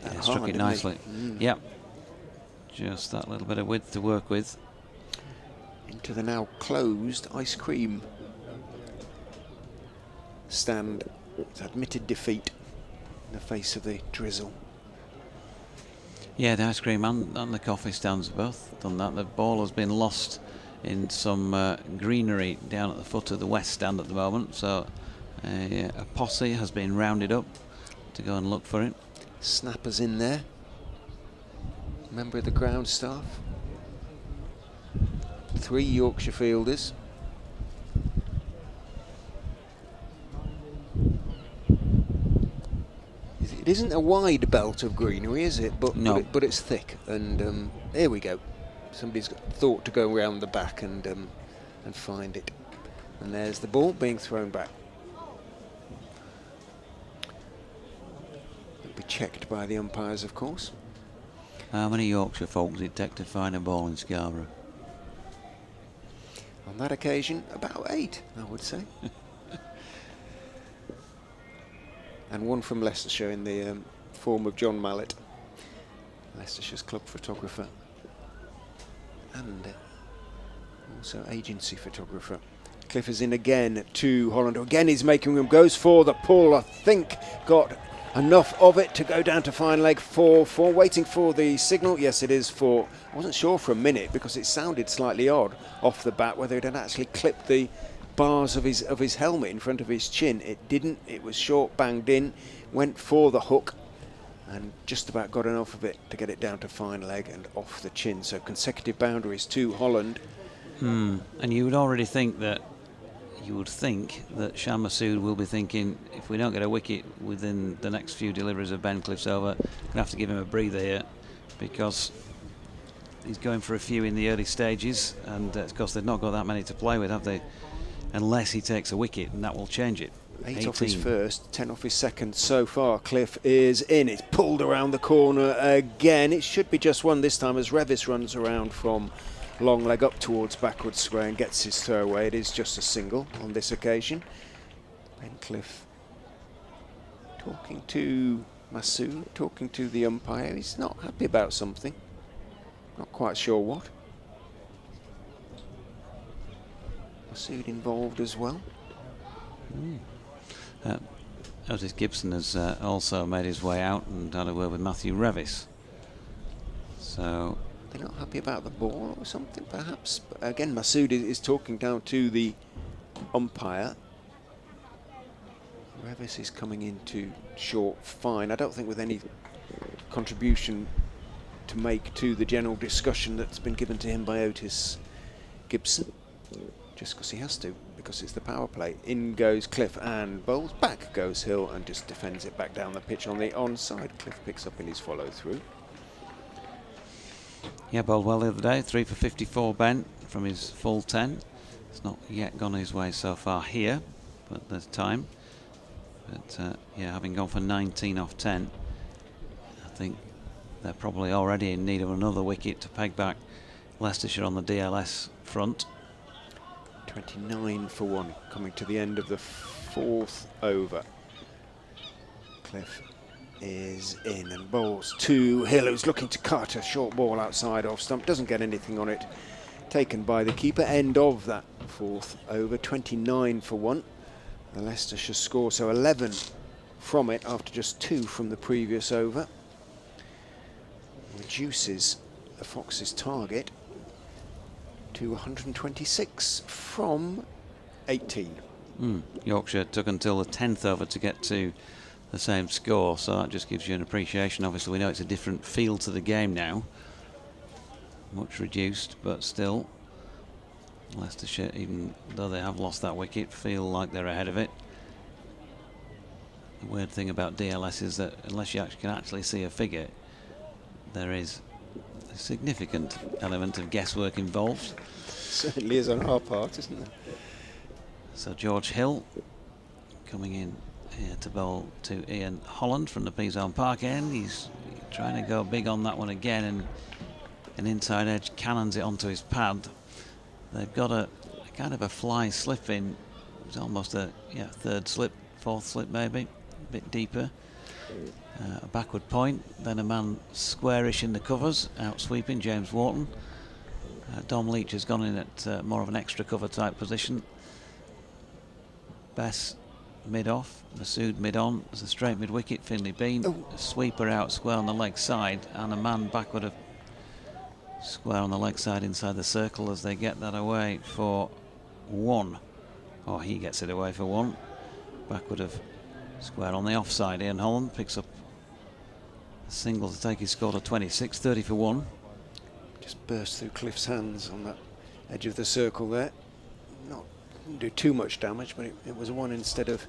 Yeah, struck it nicely. Yep. Just that little bit of width to work with. Into the now closed ice cream stand. It's admitted defeat in the face of the drizzle. Yeah, the ice cream and the coffee stands have both done that. The ball has been lost in some greenery down at the foot of the west stand at the moment, so a posse has been rounded up to go and look for it. Snapper's in there, member of the ground staff. 3 Yorkshire fielders. It isn't a wide belt of greenery, is it? But no. But it's thick, and here we go. Somebody's got thought to go around the back and find it. And there's the ball being thrown back. It'll be checked by the umpires, of course. How many Yorkshire folks did it take to find a ball in Scarborough? On that occasion, about 8, I would say. And 1 from Leicestershire in the form of John Mallet, Leicestershire's club photographer, and also agency photographer. Cliff is in again to Holland, who again is making room, goes for the pull. I think got enough of it to go down to fine leg 4-4, waiting for the signal. Yes, it is 4. I wasn't sure for a minute because it sounded slightly odd off the bat whether it had actually clipped the bars of his helmet in front of his chin. It didn't. It was short, banged in, went for the hook, and just about got enough of it to get it down to fine leg and off the chin. So consecutive boundaries to Holland. And you would already think that Shan Masood will be thinking, if we don't get a wicket within the next few deliveries of Ben Cliff's over, we're going to have to give him a breather here, because he's going for a few in the early stages, and of course they've not got that many to play with, have they? Unless he takes a wicket, and that will change it. 8 off his first, 10 off his second so far. Cliff is in. It's pulled around the corner again. It should be just 1 this time as Revis runs around from long leg up towards backward square and gets his throw away. It is just a single on this occasion. Ben Cliff talking to Masood, talking to the umpire. He's not happy about something. Not quite sure what. Masood involved as well. Otis Gibson has also made his way out and had a word with Matthew Revis. So they're not happy about the ball or something, perhaps. But again, Masood is talking down to the umpire. Revis is coming into short fine. I don't think with any contribution to make to the general discussion that's been given to him by Otis Gibson, just because he has to, because it's the power play. In goes Cliff and bowls, back goes Hill and just defends it back down the pitch on the onside. Cliff picks up in his follow through. Yeah, bowled well the other day, 3 for 54 Ben from his full 10. It's not yet gone his way so far here, but there's time. But yeah, having gone for 19 off 10, I think they're probably already in need of another wicket to peg back Leicestershire on the DLS front. 29 for 1, coming to the end of the 4th over. Cliff is in and bowls to Hill, who's looking to cut a short ball outside off stump, doesn't get anything on it, taken by the keeper. End of that 4th over, 29 for 1. The Leicestershire score, so 11 from it after just 2 from the previous over. Reduces the Foxes' target to 126 from 18. Yorkshire took until the 10th over to get to the same score, so that just gives you an appreciation. Obviously we know it's a different feel to the game now, much reduced, but still Leicestershire, even though they have lost that wicket, feel like they're ahead of it. The weird thing about DLS is that unless you can actually see a figure, there is a significant element of guesswork involved. Certainly is on our part, isn't there? So George Hill coming in here to bowl to Ian Holland from the P-Zone Park end. He's trying to go big on that one again, and an inside edge cannons it onto his pad. They've got a kind of a fly slip in. It's almost a 3rd slip, 4th slip maybe, a bit deeper. A backward point, then a man squarish in the covers, out sweeping James Wharton. Dom Leach has gone in at more of an extra cover type position. Bess mid-off, Masood mid-on, there's a straight mid-wicket, Finlay Bean, a sweeper out square on the leg side, and a man backward of square on the leg side inside the circle as they get that away for 1. Or he gets it away for 1. Backward of square on the offside. Ian Holland picks up a single to take his score to 26, 30 for 1. Just burst through Cliff's hands on that edge of the circle there. Didn't do too much damage, but it was a 1 instead of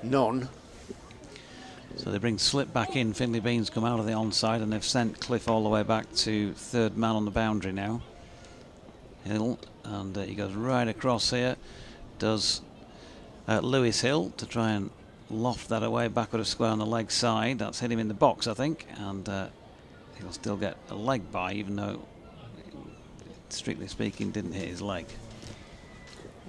none. So they bring slip back in. Finlay Bean's come out of the onside, and they've sent Cliff all the way back to 3rd man on the boundary now. Hill, and he goes right across here. Does Lewis Hill to try and loft that away backward of square on the leg side. That's hit him in the box, I think, and he'll still get a leg by, even though, strictly speaking, didn't hit his leg.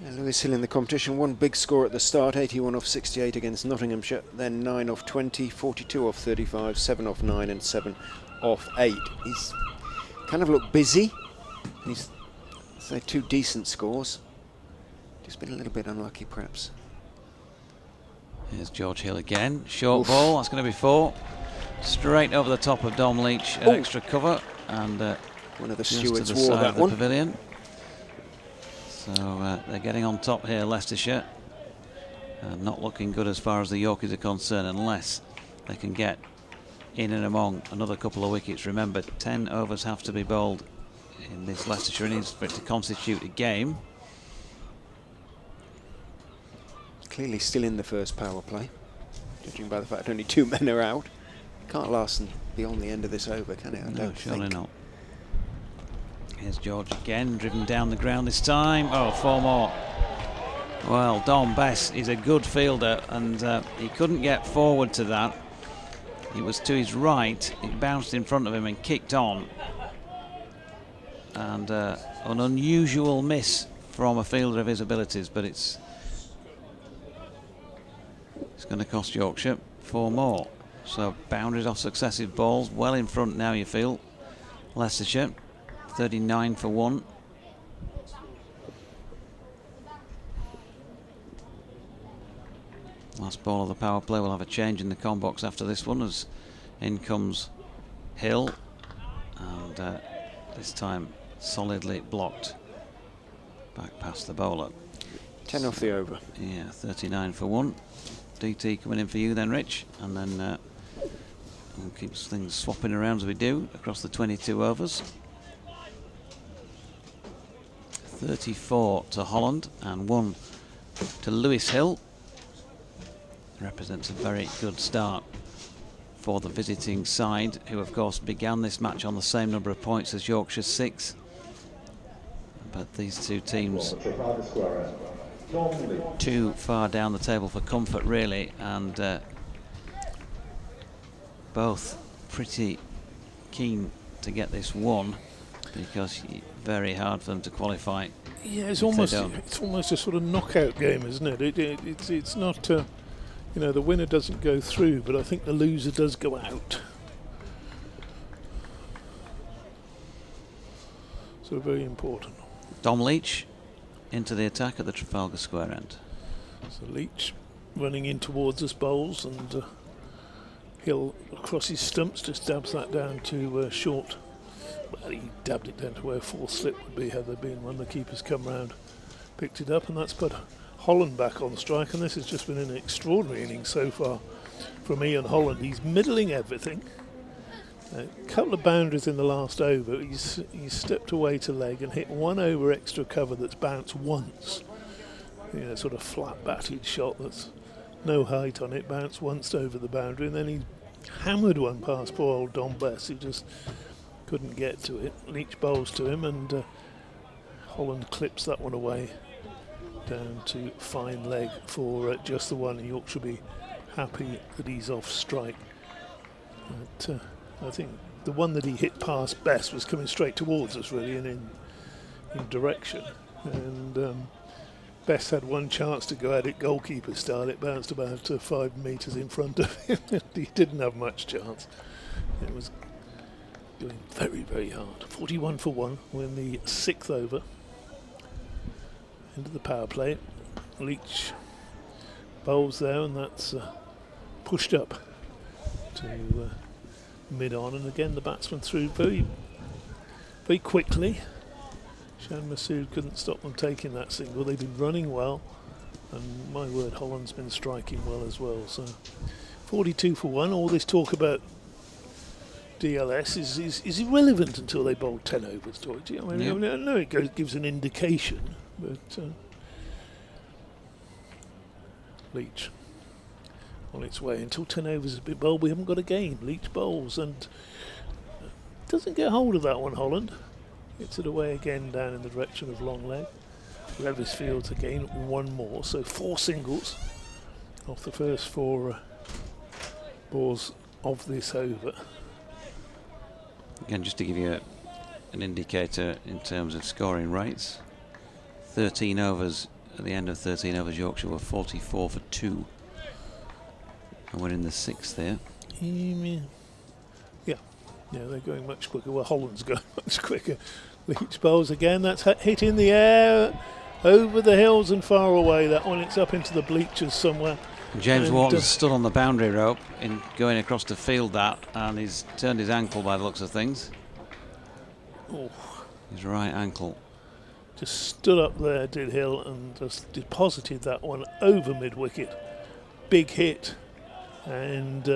Yeah, Lewis Hill in the competition, 1 big score at the start, 81 off 68 against Nottinghamshire, then 9 off 20, 42 off 35, 7 off 9 and 7 off 8. He's kind of looked busy. He's 2 decent scores. Just been a little bit unlucky perhaps. Here's George Hill again, short ball, that's going to be 4. Straight over the top of Dom Leach, extra cover, and one of the just stewards to the wore side that of the one. pavilion. So they're getting on top here, Leicestershire. Not looking good as far as the Yorkies are concerned, unless they can get in and among another couple of wickets. Remember, 10 overs have to be bowled in this Leicestershire innings for it to constitute a game. Clearly still in the first power play, judging by the fact only 2 men are out. Can't last beyond the end of this over, can it? I No, don't surely think. not. Here's George again, driven down the ground this time. Oh, 4 more. Well, Dom Bess is a good fielder, and he couldn't get forward to that. It was to his right, it bounced in front of him and kicked on. And an unusual miss from a fielder of his abilities, but it's going to cost Yorkshire 4 more. So boundaries off successive balls, well in front now, you feel. Leicestershire, 39 for 1. Last ball of the power play. Will have a change in the com box after this one, as in comes Hill, and this time solidly blocked back past the bowler. 10 off the over. Yeah, 39 for 1. DT coming in for you then, Rich, and then And keeps things swapping around as we do across the 22 overs. 34 to Holland and 1 to Lewis Hill. Represents a very good start for the visiting side, who of course began this match on the same number of points as Yorkshire 6. But these two teams too far down the table for comfort really, and both pretty keen to get this won, because very hard for them to qualify. Yeah, it's almost a sort of knockout game, isn't it? It's not, you know, the winner doesn't go through, but I think the loser does go out. So very important. Dom Leach into the attack at the Trafalgar Square end. So Leach running in towards us, bowls, and Hill across his stumps just dabs that down to short. Well, he dabbed it down to where fourth slip would be had there been one. The keeper's come round, picked it up, and that's put Holland back on strike. And this has just been an extraordinary innings so far from Ian Holland. He's middling everything. A couple of boundaries in the last over. He's stepped away to leg and hit one over extra cover that's bounced once. You know, sort of flat batted shot that's no height on it, bounced once over the boundary, and then he hammered one past poor old Don Bess, who just couldn't get to it. Leach bowls to him, and Holland clips that one away down to fine leg for just the one. York should be happy that he's off strike. But I think the one that he hit past Bess was coming straight towards us really, and in direction, and Bess had one chance to go at it goalkeeper style. It bounced about 5 metres in front of him. He didn't have much chance. It was going very, very hard. 41 for 1. We're in the 6th over. Into the power play. Leach bowls there, and that's pushed up to mid-on. And again, the batsman threw very, very quickly. Shan Masood couldn't stop them taking that single. They've been running well, and my word, Holland's been striking well as well. So 42 for 1. All this talk about DLS is irrelevant until they bowl 10 overs. I mean, I know it gives an indication, but Leach on its way. Until 10 overs has been bowled, we haven't got a game. Leach bowls and doesn't get hold of that one, Holland. Gets it away again down in the direction of long leg. Levis Fields again, one more. So 4 singles off the first 4 balls of this over. Again, just to give you an indicator in terms of scoring rates, 13 overs, at the end of 13 overs, Yorkshire were 44 for 2. And we're in the 6th there. Yeah, they're going much quicker. Well, Holland's going much quicker. Leach bowls again. That's hit in the air, over the hills and far away. That one, it's up into the bleachers somewhere. James Wharton stood on the boundary rope in going across to field that, and he's turned his ankle by the looks of things. Oh. His right ankle. Just stood up there, did Hill, and just deposited that one over mid-wicket. Big hit. And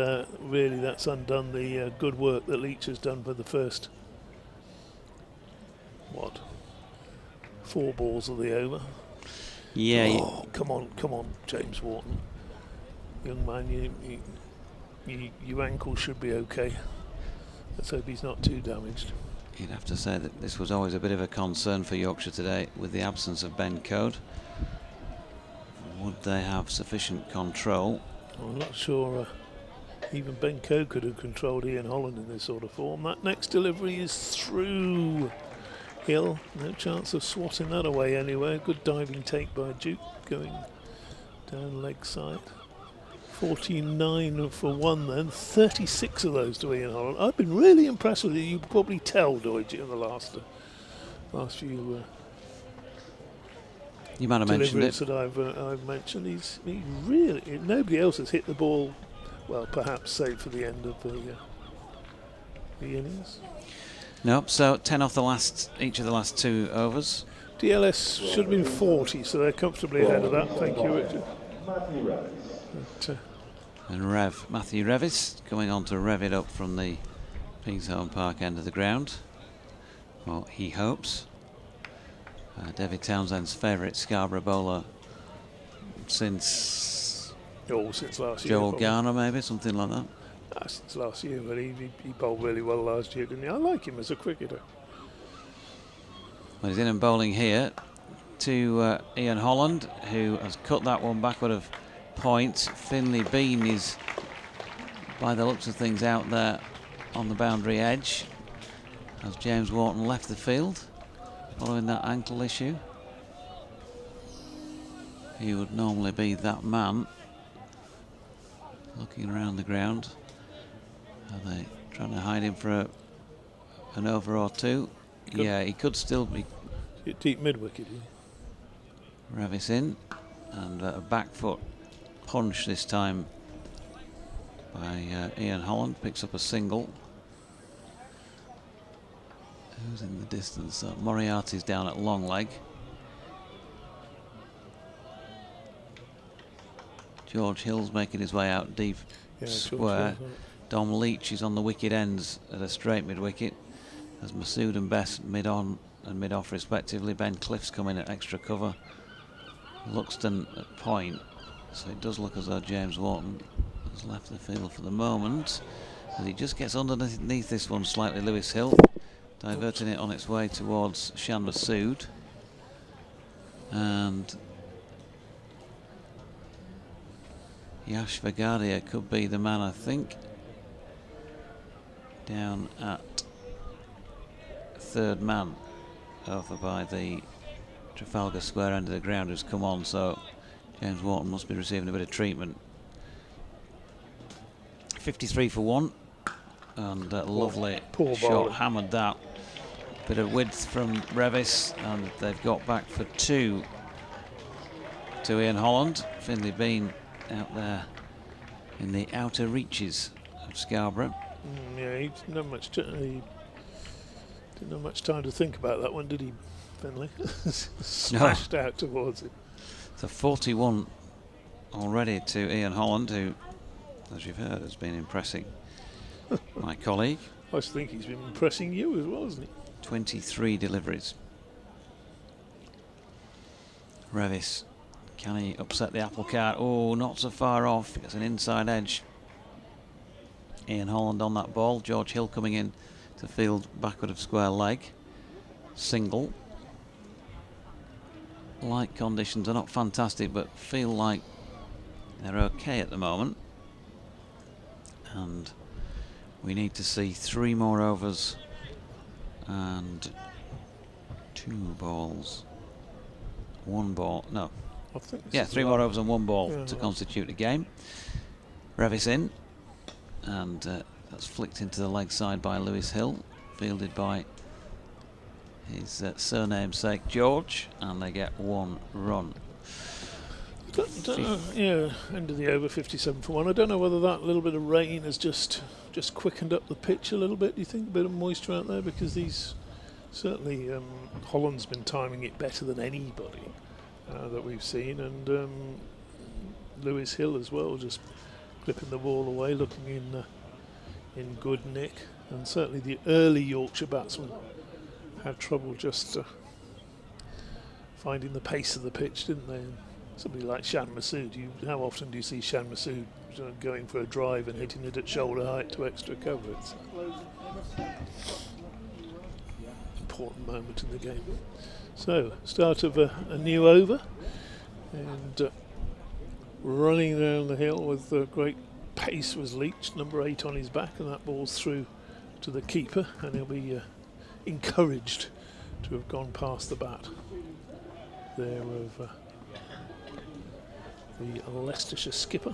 really that's undone the good work that Leach has done for the first 4 balls of the over. Yeah. Oh, come on, James Wharton. Young man, your ankle should be okay. Let's hope he's not too damaged. You'd have to say that this was always a bit of a concern for Yorkshire today with the absence of Ben Code. Would they have sufficient control? I'm not sure even Ben Coe could have controlled Ian Holland in this sort of form. That next delivery is through Hill. No chance of swatting that away anywhere. Good diving take by Duke going down leg side. 49 for 1 then. 36 of those to Ian Holland. I've been really impressed with it. You probably tell, Deutsche, in the last few you might have mentioned it. That I've mentioned. He's really, nobody else has hit the ball, well, perhaps save for the end of the innings. Nope. So 10 off each of the last 2 overs. DLS should have been 40, so they're comfortably ahead of that. Thank you, Richard. And Matthew Revis coming on to rev it up from the Peasholm Park end of the ground. Well, he hopes. David Townsend's favourite Scarborough bowler since Since last year. Joel probably. Garner, maybe, something like that. Since last year, but he bowled really well last year, didn't he? I like him as a cricketer. Well, he's in and bowling here to Ian Holland, who has cut that one backward of points. Finlay Bean is, by the looks of things, out there on the boundary edge as James Wharton left the field following that ankle issue. He would normally be that man looking around the ground. Are they trying to hide him for an over or two? Yeah, he could still be. Deep mid-wicket. Revis in, and a back foot punch this time by Ian Holland, picks up a single. Who's in the distance? Moriarty's down at long leg. George Hill's making his way out deep square. Dom Leach is on the wicket ends at a straight mid-wicket. As Masood and Best mid-on and mid-off respectively. Ben Cliff's coming at extra cover. Luxton at point. So it does look as though James Wharton has left the field for the moment. As he just gets underneath this one slightly, Lewis Hill, diverting it on its way towards Shan Masood. And Yash Vagadia could be the man, I think, down at third man over by the Trafalgar Square end of the ground, who's come on, so James Wharton must be receiving a bit of treatment. 53 for 1, and lovely shot, bowling. hammered that. Bit of width from Revis, and they've got back for 2 to Ian Holland. Finlay Bean out there in the outer reaches of Scarborough. Yeah, he didn't have much time to think about that one, did he, Finlay? Smashed out towards it. So 41 already to Ian Holland, who, as you've heard, has been impressing my colleague. I think he's been impressing you as well, hasn't he? 23 deliveries. Revis, can he upset the apple cart? Oh, not so far off. It's an inside edge. Ian Holland on that ball. George Hill coming in to field backward of square leg. Single. Light conditions are not fantastic, but feel like they're okay at the moment. And we need to see 3 more overs and 2 balls. 1 ball. No. I think Yeah, 3 more overs and 1 ball to constitute a game. Revis in, and that's flicked into the leg side by Lewis Hill, fielded by his surname's sake George, and they get 1 run. Yeah, end of the over, 57 for 1. I don't know whether that little bit of rain has just quickened up the pitch a little bit. Do you think a bit of moisture out there? Because these certainly Holland's been timing it better than anybody that we've seen, and Lewis Hill as well, just clipping the ball away, looking in good nick. And certainly the early Yorkshire batsmen had trouble just finding the pace of the pitch, didn't they? And somebody like Shan Masood, how often do you see Shan Masood going for a drive and hitting it at shoulder height to extra cover? It's an important moment in the game. So, start of a new over, and running down the hill with great pace was Leach, number 8 on his back, and that ball's through to the keeper, and he'll be encouraged to have gone past the bat there of the Leicestershire skipper.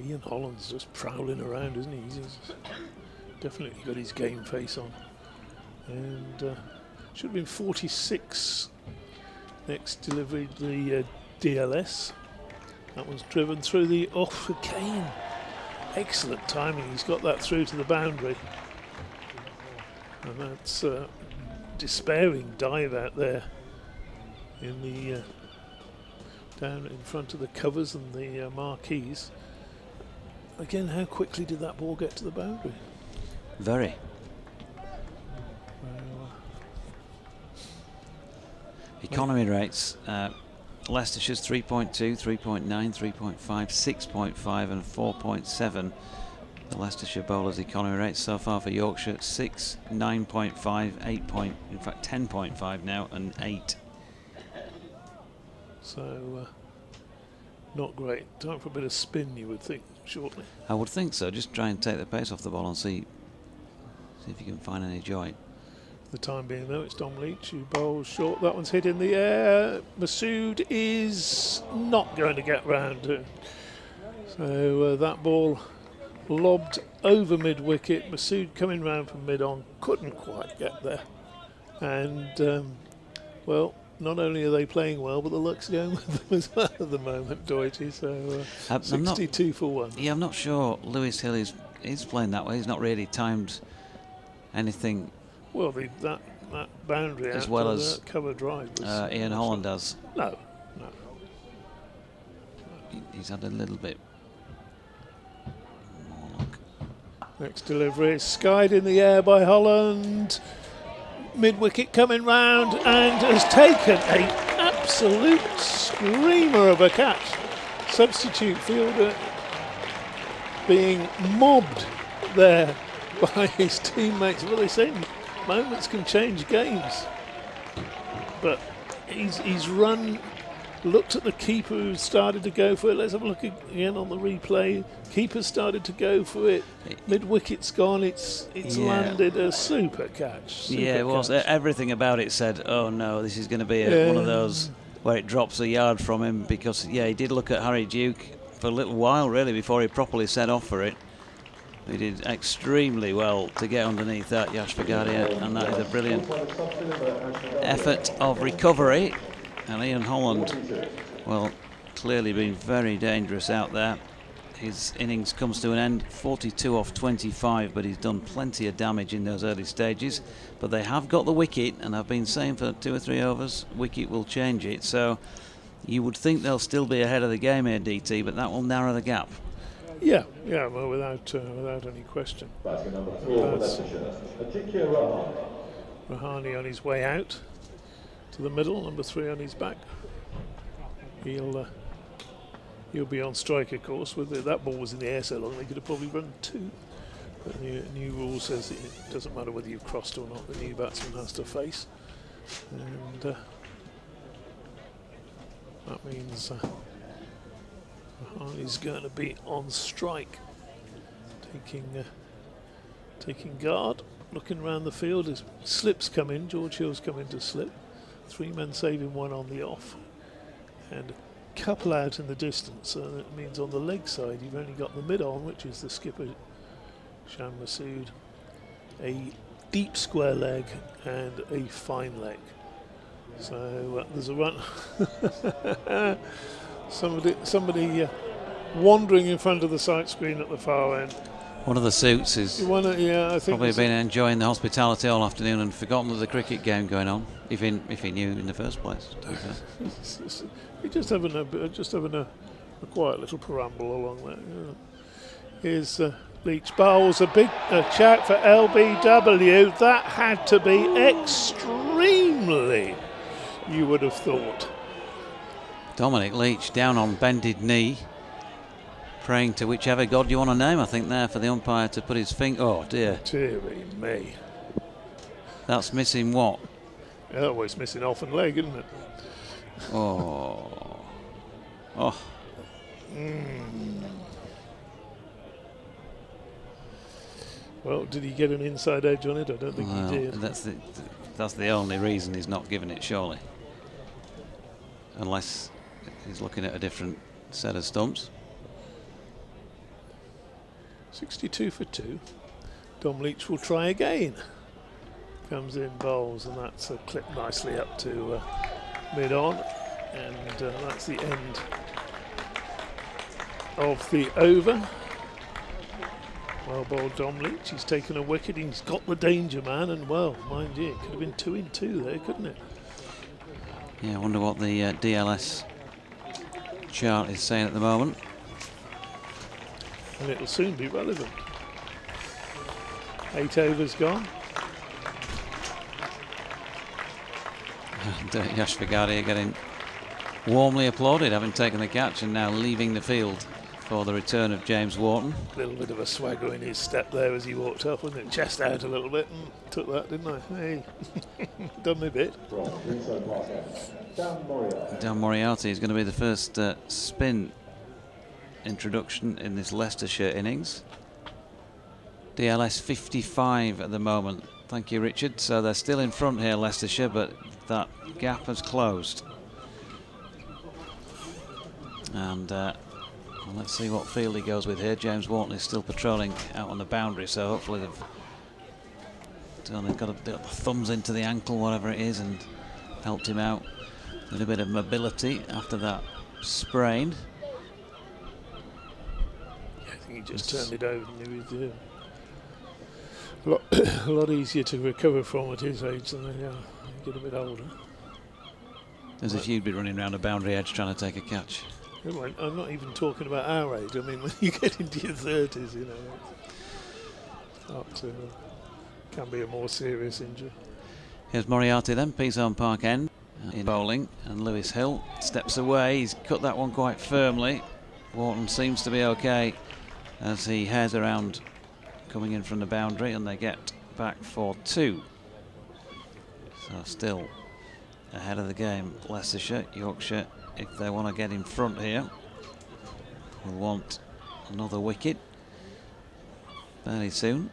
Ian Holland's just prowling around, isn't he? He's definitely got his game face on. And should have been 46 next delivery, the DLS. That one's driven through the off again. Excellent timing. He's got that through to the boundary. And that's a despairing dive out there in the down in front of the covers and the marquees. Again, how quickly did that ball get to the boundary? Very. Economy rates, Leicestershire's 3.2, 3.9, 3.5, 6.5 and 4.7. The Leicestershire bowlers' economy rates so far for Yorkshire: 6, 9.5, 8 point, in fact 10.5 now, and 8. So not great. Time for a bit of spin, you would think, shortly. I would think so. Just try and take the pace off the ball and see if you can find any joy. For the time being, though, it's Dom Leach who bowls short. That one's hit in the air. Masood is not going to get round to. So that ball lobbed over mid-wicket. Masood coming round from mid-on, couldn't quite get there. And, well, not only are they playing well, but the luck's going with them as well at the moment, Deutsche. So 62 for 1. Yeah, I'm not sure Lewis Hill is playing that way. He's not really timed anything. Well, that boundary as out well to as that cover drive was Ian Holland does. No. He's had a little bit more luck. Next delivery is skied in the air by Holland. Mid-wicket coming round and has taken an absolute screamer of a catch. Substitute fielder being mobbed there by his teammates. Well, they say moments can change games, but he's run, looked at the keeper who started to go for it. Let's have a look again on the replay. Keeper started to go for it. Mid-wicket's gone. It's landed a super catch. It was. Everything about it said, oh no, this is going to be one of those where it drops a yard from him, because he did look at Harry Duke for a little while really before he properly set off for it. He did extremely well to get underneath that, Yash Vigadia, and that is a brilliant effort of recovery. And Ian Holland, well, clearly been very dangerous out there. His innings comes to an end, 42 off 25, but he's done plenty of damage in those early stages. But they have got the wicket, and I've been saying for 2 or 3 overs, wicket will change it. So you would think they'll still be ahead of the game here, DT, but that will narrow the gap. Yeah, well, without any question. That's Rahani on his way out to the middle, number 3 on his back. He'll be on strike, of course. With that ball was in the air so long, they could have probably run 2. But the new rule says it doesn't matter whether you've crossed or not. The new batsman has to face, and that means Rahani's going to be on strike, taking guard, looking around the field as slips come in. George Hill's come in to slip. 3 men saving 1 on the off, and a couple out in the distance. So that means on the leg side you've only got the mid on, which is the skipper Shan Masood, a deep square leg and a fine leg. So there's a run. Somebody wandering in front of the sight screen at the far end. One of the suits is I think probably been enjoying the hospitality all afternoon and forgotten there's a cricket game going on, if he knew in the first place. He's just having a quiet little preamble along there. Here's Leach bowls a big shout for LBW. That had to be extremely, you would have thought. Dominic Leach down on bended knee, praying to whichever god you want to name, I think, there for the umpire to put his finger. Oh dear. Deary me. That's missing what? Yeah, always missing off and leg, isn't it? Oh. Well, did he get an inside edge on it? I don't think he did. That's the only reason he's not given it, surely. Unless he's looking at a different set of stumps. 62 for 2. Dom Leach will try again. Comes in, bowls, and that's clipped nicely up to mid-on. And that's the end of the over. Well bowled Dom Leach. He's taken a wicket. He's got the danger man, and well, mind you, it could have been 2 in 2 there, couldn't it? Yeah, I wonder what the DLS chart is saying at the moment. And it'll soon be relevant. 8 overs gone. And Yash Vigaria getting warmly applauded, having taken the catch and now leaving the field for the return of James Wharton. A little bit of a swagger in his step there as he walked up, wasn't it? Chest out a little bit and took that, didn't I? Hey, done my bit. Dan Moriarty is going to be the first spin introduction in this Leicestershire innings. DLS 55 at the moment. Thank you, Richard. So they're still in front here, Leicestershire, but that gap has closed. And well, let's see what field he goes with here. James Wharton is still patrolling out on the boundary, so hopefully they've got the thumbs into the ankle, whatever it is, and helped him out with a bit of mobility after that sprain. Yeah, I think he just turned it over and he was a lot easier to recover from at his age than they get a bit older. As if you'd be running around a boundary edge trying to take a catch. I'm not even talking about our age. I mean, when you get into your 30s, you know, can be a more serious injury. Here's Moriarty then, Peasholm Park end in bowling, and Lewis Hill steps away. He's cut that one quite firmly. Wharton seems to be okay as he heads around coming in from the boundary, and they get back for 2. So still ahead of the game, Leicestershire. Yorkshire, if they want to get in front here, will want another wicket fairly soon.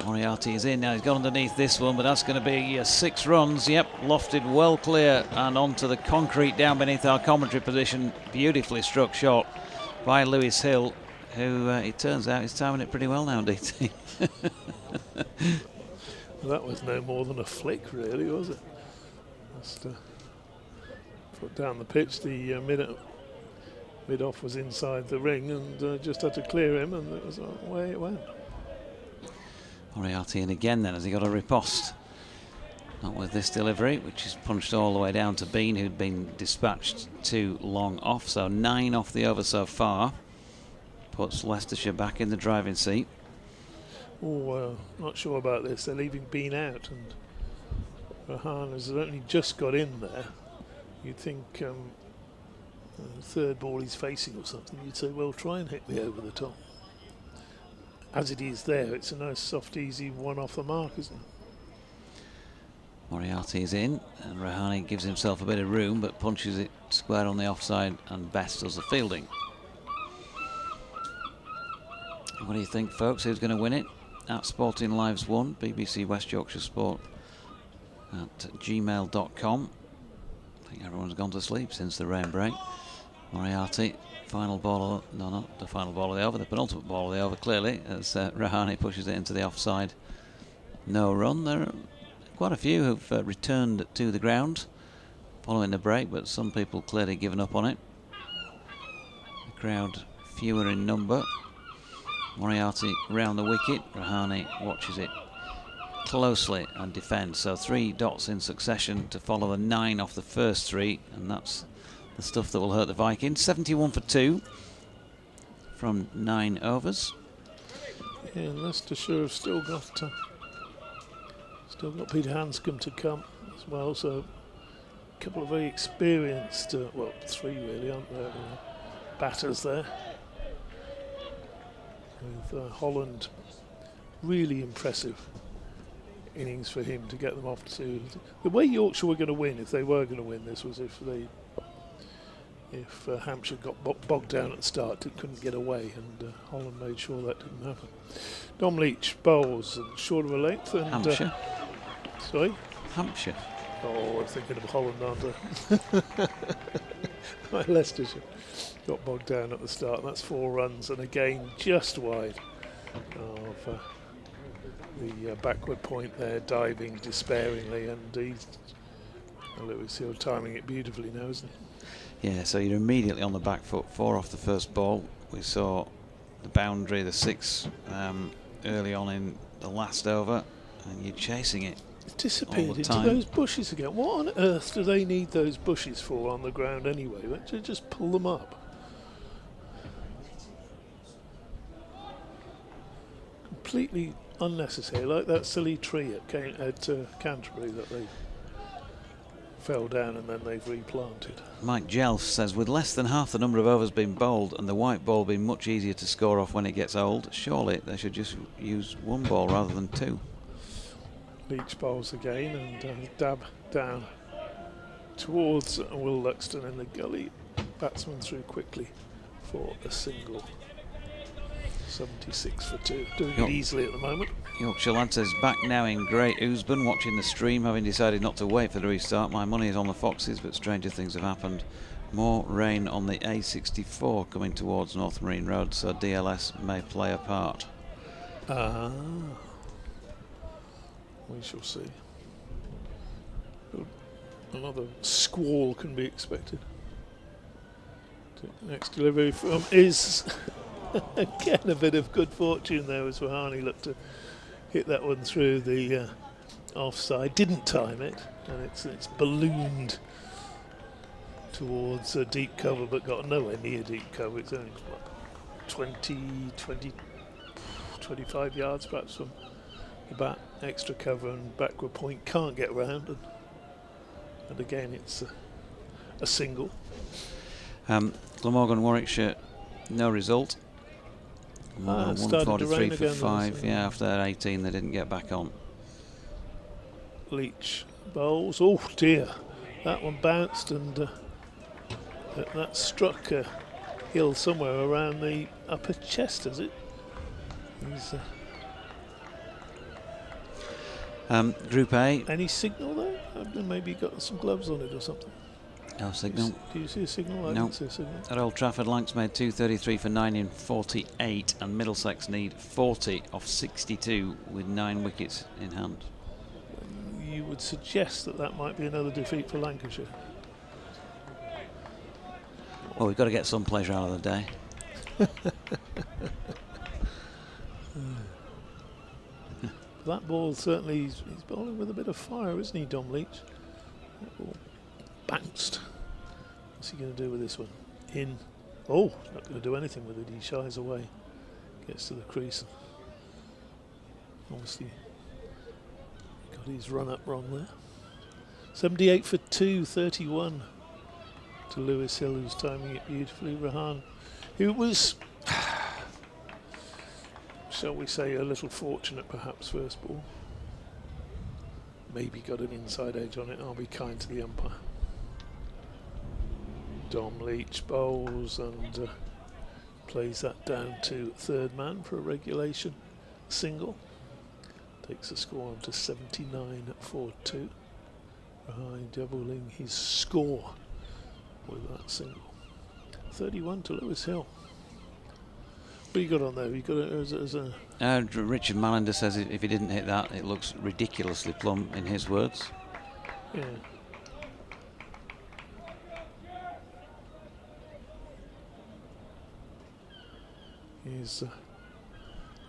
Moriarty is in now. He's gone underneath this one, but that's going to be 6 runs. Yep, lofted well clear and onto the concrete down beneath our commentary position. Beautifully struck shot by Lewis Hill, who it turns out is timing it pretty well now, DT. Well, that was no more than a flick, really, was it? Just put down the pitch. The mid-off was inside the ring and just had to clear him, and it was away it went. Moriarty in again then as he got a riposte. Not with this delivery, which is punched all the way down to Bean, who'd been dispatched too long off. So 9 off the over so far. Puts Leicestershire back in the driving seat. Oh, not sure about this. They're leaving Bean out, and Rahan has only just got in there. You'd think the third ball he's facing or something, you'd say, well, try and hit me over the top. As it is there, it's a nice, soft, easy one off the mark, isn't it? Moriarty is in, and Rahane gives himself a bit of room, but punches it square on the offside, and Best does the fielding. What do you think, folks? Who's going to win it? At Sporting Lives 1, BBC West Yorkshire Sport at gmail.com. I think everyone's gone to sleep since the rain break. Moriarty, final ball, no, not the final ball of the over, the penultimate ball of the over, clearly, as Rahane pushes it into the offside. No run. There are quite a few who've returned to the ground following the break, but some people clearly given up on it. The crowd fewer in number. Moriarty round the wicket. Rahane watches it closely and defends. So 3 dots in succession to follow the 9 off the first 3, and that's the stuff that will hurt the Vikings. 71 for 2 from 9 overs. Yeah, Leicestershire have still got Peter Hanscom to come as well. So a couple of very experienced, well, 3 really, aren't there? Batters there. With Holland, really impressive innings for him to get them off to. The way Yorkshire were going to win, if they were going to win this, was if Hampshire got bogged down at the start, it couldn't get away, and Holland made sure that didn't happen. Dom Leach bowls and short of a length. And, Hampshire. Sorry? Hampshire. Oh, I'm thinking of Holland, aren't I? Leicestershire got bogged down at the start, and that's 4 runs, and again just wide of the backward point there, diving despairingly, and Lewis Hill timing it beautifully now, isn't he? Yeah, so you're immediately on the back foot. 4 off the first ball. We saw the boundary, the 6 early on in the last over, and you're chasing it disappeared into time. those bushes again. What on earth do they need those bushes for on the ground anyway? Why don't you just pull them up? Completely unnecessary, like that silly tree at Canterbury that they fell down and then they've replanted. Mike Jelf says, with less than half the number of overs being bowled and the white ball being much easier to score off when it gets old, surely they should just use one ball rather than two. Leach bowls again and dab down towards Will Luxton in the gully. Batsman through quickly for a single. 76 for 2. Doing it easily at the moment. Yorkshire lad says, back now in Great Ousburn, watching the stream, having decided not to wait for the restart. My money is on the Foxes, but stranger things have happened. More rain on the A64 coming towards North Marine Road, so DLS may play a part. We shall see. Another squall can be expected. Next delivery from is again a bit of good fortune there as Rahane looked to hit that one through the offside. Didn't time it, and it's ballooned towards deep cover, but got nowhere near deep cover. It's only what, 25 yards perhaps from the bat. Extra cover and backward point, can't get round, and again it's a single. Glamorgan, Warwickshire, no result. 143 for 5. Yeah, after 18 they didn't get back on. Leach bowls. Oh dear, that one bounced and that struck Hill somewhere around the upper chest, has it? Group A. Any signal there? Maybe got some gloves on it or something. No signal. Do you see a signal? I No. didn't see a signal. At Old Trafford, Lancs made 233 for 9 in 48, and Middlesex need 40 off 62 with 9 wickets in hand. You would suggest that might be another defeat for Lancashire. Well, we've got to get some pleasure out of the day. That ball certainly, he's bowling with a bit of fire, isn't he, Dom Leach? That ball bounced. What's he going to do with this one? In. Oh, not going to do anything with it. He shies away. Gets to the crease. Obviously got his run up wrong there. 78 for 2, 31 to Lewis Hill, who's timing it beautifully. Rahane, who was, shall we say, a little fortunate perhaps first ball. Maybe got an inside edge on it. I'll be kind to the umpire. Dom Leach bowls and plays that down to third man for a regulation single. Takes the score on to 79 for 2. Rahane doubling his score with that single. 31 to Lewis Hill. What you got on there? You got it as a Richard Mallender says if he didn't hit that, it looks ridiculously plumb, in his words. yeah. Here's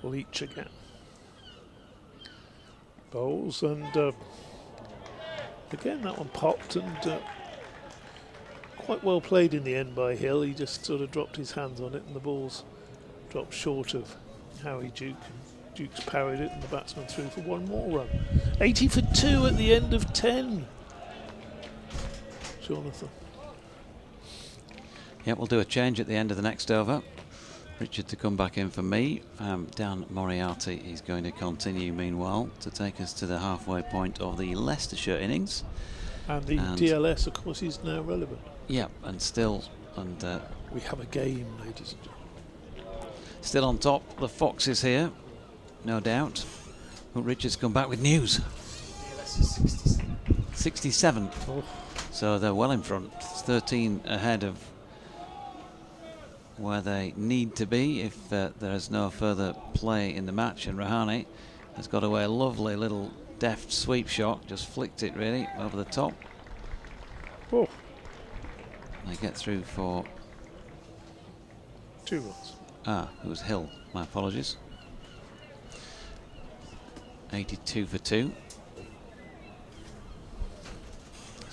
Leach again. Bowls and again that one popped and quite well played in the end by Hill. He just sort of dropped his hands on it and the ball's dropped short of Howie Duke. And Duke's parried it and the batsman threw for one more run. 80 for 2 at the end of 10. Jonathan. Yeah, we'll do a change at the end of the next over. Richard to come back in for me. Dan Moriarty is going to continue meanwhile to take us to the halfway point of the Leicestershire innings. And the DLS, of course, is now relevant. Yeah, and still, we have a game, ladies and gentlemen. Still on top, the Foxes here, no doubt. But Richard's come back with news. DLS is 67. 67. Oh. So they're well in front. It's 13 ahead of where they need to be if there is no further play in the match. And Rahane has got away a lovely little deft sweep shot, just flicked it really over the top. Oh. They get through for 2 runs. It was Hill, my apologies. 82 for 2.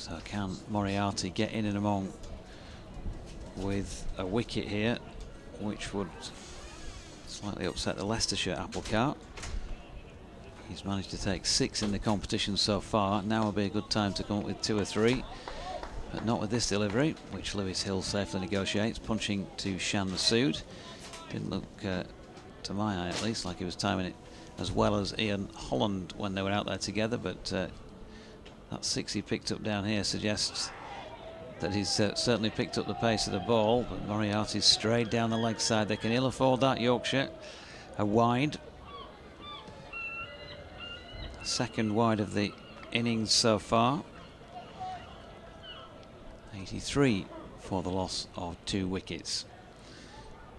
So can Moriarty get in and among with a wicket here, which would slightly upset the Leicestershire apple cart. He's managed to take 6 in the competition so far. Now would be a good time to come up with 2 or 3, but not with this delivery, which Lewis Hill safely negotiates, punching to Shan Masood. Didn't look, to my eye at least, like he was timing it as well as Ian Holland when they were out there together, but that 6 he picked up down here suggests that he's certainly picked up the pace of the ball, but Moriarty's strayed down the leg side. They can ill afford that, Yorkshire. A wide. Second wide of the innings so far. 83 for the loss of 2 wickets.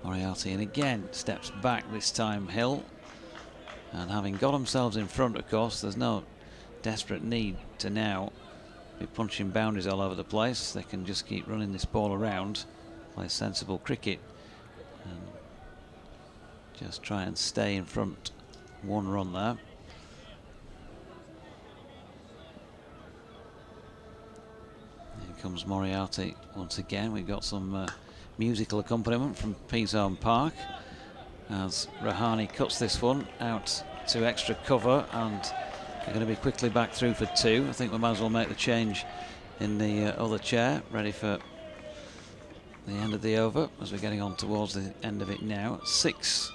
Moriarty and again steps back, this time Hill. And having got themselves in front, of course, there's no desperate need to now be punching boundaries all over the place. They can just keep running this ball around, play sensible cricket, and just try and stay in front. 1 run there. Here comes Moriarty once again. We've got some musical accompaniment from Peasholm Park as Rahane cuts this one out to extra cover, and they're going to be quickly back through for 2. I think we might as well make the change in the other chair, ready for the end of the over, as we're getting on towards the end of it now. 6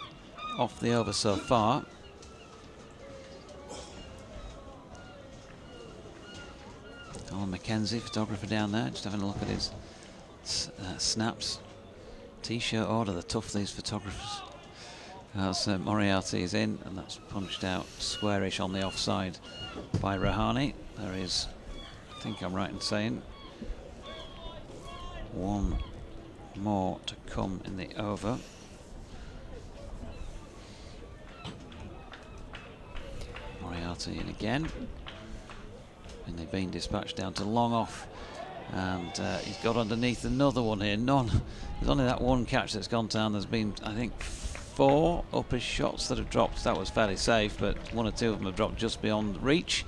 off the over so far. Colin Mackenzie, photographer down there, just having a look at his snaps. T-shirt order, they're tough, these photographers. As Moriarty is in, and that's punched out squarish on the offside by Rahane. There is, I think I'm right in saying, 1 more to come in the over. Moriarty in again, and they've been dispatched down to long off, and he's got underneath another one here. There's only that 1 catch that's gone down. There's been, I think, 4 upper shots that have dropped. That was fairly safe, but 1 or 2 of them have dropped just beyond reach.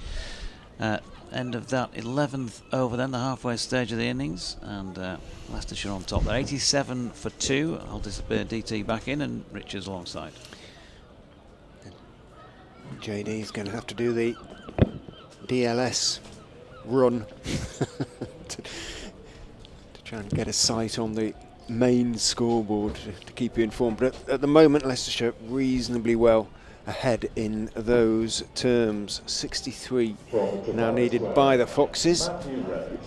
End of that 11th over then, the halfway stage of the innings, and Leicestershire on top there. 87 for 2. I'll disappear DT back in, and Richards alongside. JD's going to have to do the DLS run to try and get a sight on the main scoreboard to keep you informed. But at the moment, Leicestershire reasonably well ahead in those terms. 63 now needed by the Foxes,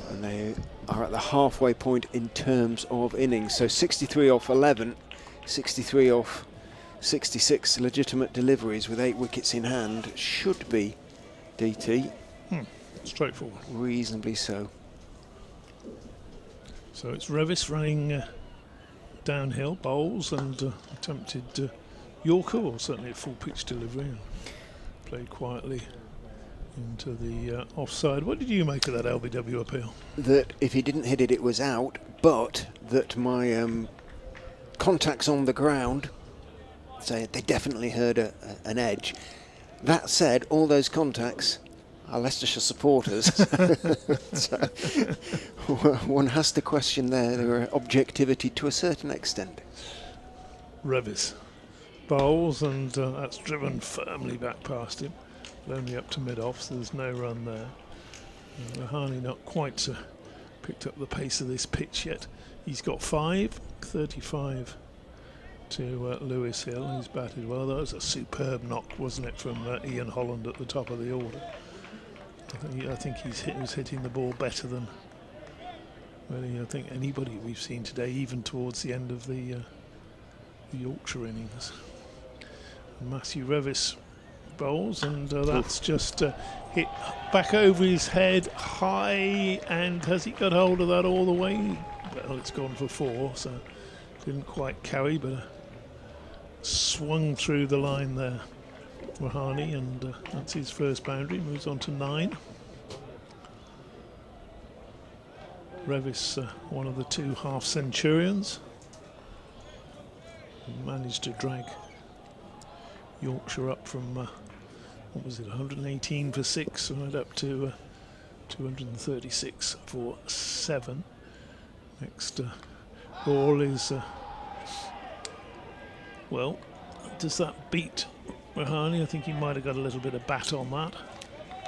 and they are at the halfway point in terms of innings. So 63 off 11, 63 off 66 legitimate deliveries with 8 wickets in hand should be, DT. Straightforward. Reasonably so. So it's Revis running downhill, bowls, and attempted Yorker, or certainly a full pitch delivery, and played quietly into the offside. What did you make of that LBW appeal? That if he didn't hit it, it was out, but that my contacts on the ground say they definitely heard an edge. That said, all those contacts are Leicestershire supporters. So one has to question their objectivity to a certain extent. Revis bowls, and that's driven firmly back past him, only up to mid-off, so there's no run there. Rahane not quite picked up the pace of this pitch yet. He's got 5, 35 to Lewis Hill. He's batted well. That was a superb knock, wasn't it, from Ian Holland at the top of the order. I think he's hitting the ball better than really, I think, anybody we've seen today, even towards the end of the Yorkshire innings. Matthew Revis bowls, and that's just hit back over his head high, and has he got hold of that all the way? Well, it's gone for 4, so didn't quite carry, but swung through the line there, Rahane, and that's his first boundary. Moves on to 9. Revis, one of the 2 half centurions, managed to drag Yorkshire up from what was it, 118 for 6, right up to 236 for 7. Next ball is, well, does that beat Rahani? I think he might have got a little bit of bat on that.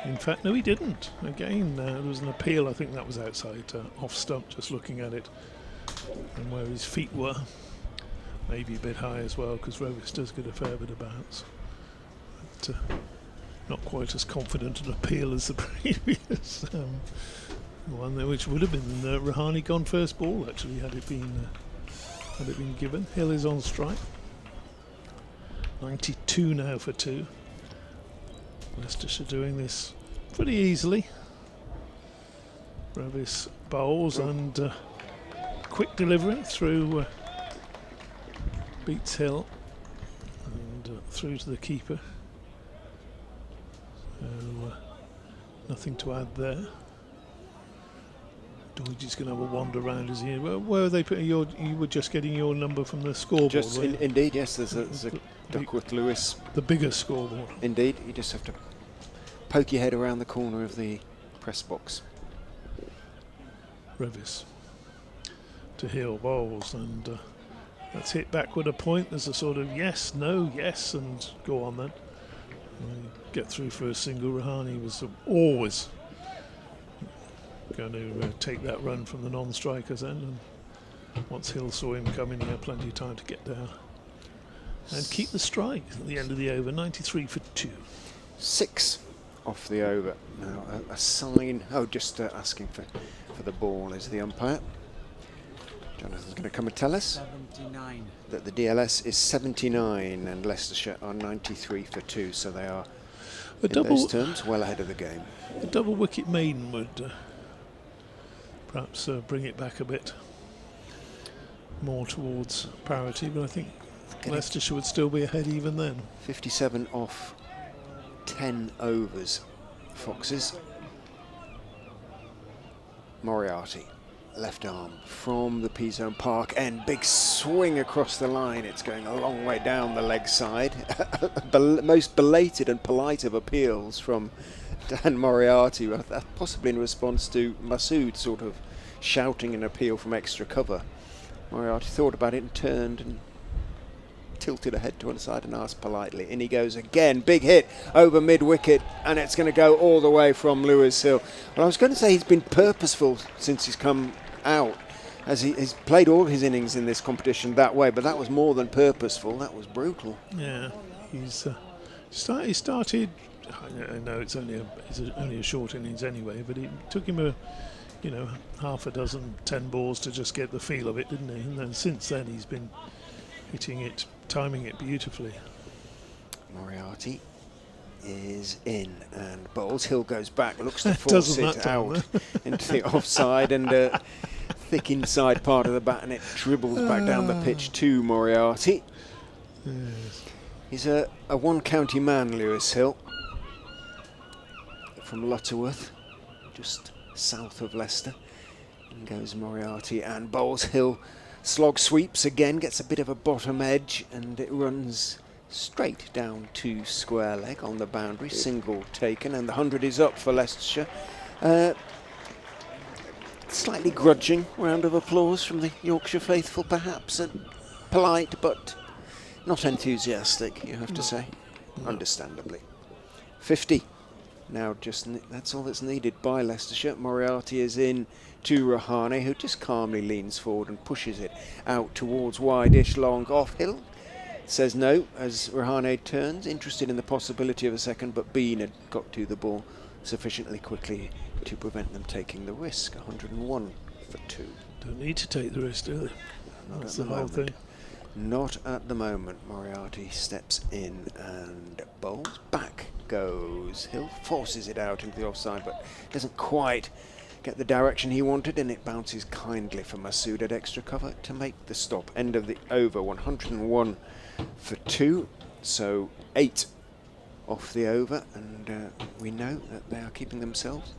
In fact, no, he didn't. Again, there was an appeal. I think that was outside off stump, just looking at it and where his feet were. Maybe a bit high as well, because Revis does get a fair bit of bounce. But not quite as confident an appeal as the previous one there, which would have been Rahani gone first ball, actually, had it been given. Hill is on strike. 92 now for 2. Leicestershire doing this pretty easily. Revis bowls and quick delivery through, beats Hill and through to the keeper. So nothing to add there. Doidge's going to have a wander around, is he? Where are they putting your? You were just getting your number from the scoreboard. Just indeed, yes. There's a Duckworth Lewis. The bigger scoreboard. Indeed, you just have to poke your head around the corner of the press box. Revis to Hill bowls, and that's hit backward a point. There's a sort of yes, no, yes, and go on then. And get through for a single. Rahani was always going to take that run from the non-strikers end, and once Hill saw him coming, he had plenty of time to get down and keep the strike at the end of the over. 93 for 2. 6 off the over. Now a sign. Oh, just asking for the ball is the umpire. Jonathan's going to come and tell us 79. That the DLS is 79 and Leicestershire are 93 for 2, so they are in those terms well ahead of the game. A double wicket maiden would perhaps bring it back a bit more towards parity, but I think Leicestershire would still be ahead even then. 57 off 10 overs. Foxes. Moriarty, left arm from the P-zone park end, big swing across the line. It's going a long way down the leg side. Most belated and polite of appeals from Dan Moriarty, possibly in response to Masood sort of shouting an appeal from extra cover. Moriarty thought about it and turned and tilted her head to one side and asked politely. In he goes again, big hit over mid-wicket, and it's going to go all the way from Lewis Hill. Well, I was going to say he's been purposeful since he's come out, as he's played all his innings in this competition that way, but that was more than purposeful, that was brutal. Yeah, he's he started, I know it's only a short innings anyway, but it took him half a dozen, 10 balls to just get the feel of it, didn't he? And then since then he's been hitting it, timing it beautifully. Moriarty is in and bowls. Hill goes back, looks to force it out into the offside and thick inside part of the bat, and it dribbles back down the pitch to Moriarty. Yes. He's a one-county man, Lewis Hill, from Lutterworth, just south of Leicester. And goes Moriarty and bowls. Hill slog sweeps again, gets a bit of a bottom edge, and it runs straight down to square leg on the boundary. Single taken, and the 100 is up for Leicestershire. Slightly grudging round of applause from the Yorkshire faithful, perhaps, and polite but not enthusiastic, you have to say, understandably. 50. Now that's all that's needed by Leicestershire. Moriarty is in to Rahane, who just calmly leans forward and pushes it out towards wide-ish long off. Hill says no as Rahane turns, interested in the possibility of a second, but Bean had got to the ball sufficiently quickly to prevent them taking the risk. 101 for 2. Don't need to take the risk, do they? That's the whole thing. Not at the moment. Moriarty steps in and bowls. Back goes Hill, forces it out into the offside, but doesn't quite get the direction he wanted, and it bounces kindly for Masood at extra cover to make the stop. End of the over. 101 for 2, so 8 off the over, and we know that they are keeping themselves.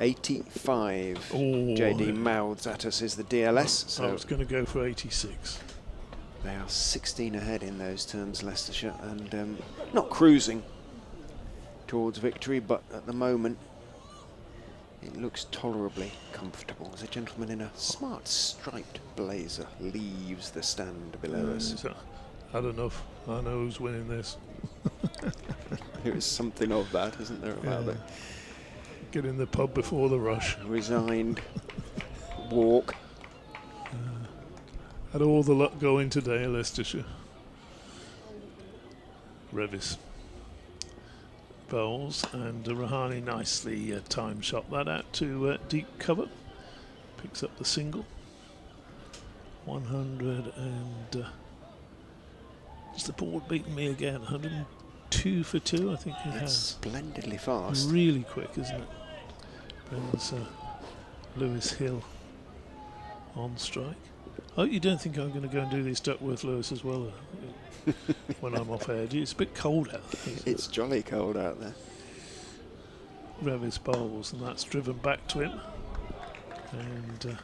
85. JD mouths at us is the DLS. So I was going to go for 86. They are 16 ahead in those terms, Leicestershire, and not cruising towards victory, but at the moment It looks tolerably comfortable as a gentleman in a smart striped blazer leaves the stand below us. Had enough. I know who's winning this. There is something of that, isn't there, about the Get in the pub before the rush. resigned walk. Had all the luck going today, Leicestershire. Revis bowls, and Rahani nicely time shot that out to deep cover. Picks up the single. 100 and has the board beaten me again? 102 for 2, I think he That's has. splendidly fast. Really quick, isn't it? Brings Lewis Hill on strike. Oh, you don't think I'm going to go and do this Duckworth Lewis as well when I'm off air? It's a bit cold out there. It's jolly cold out there. Revis bowls, and that's driven back to him. And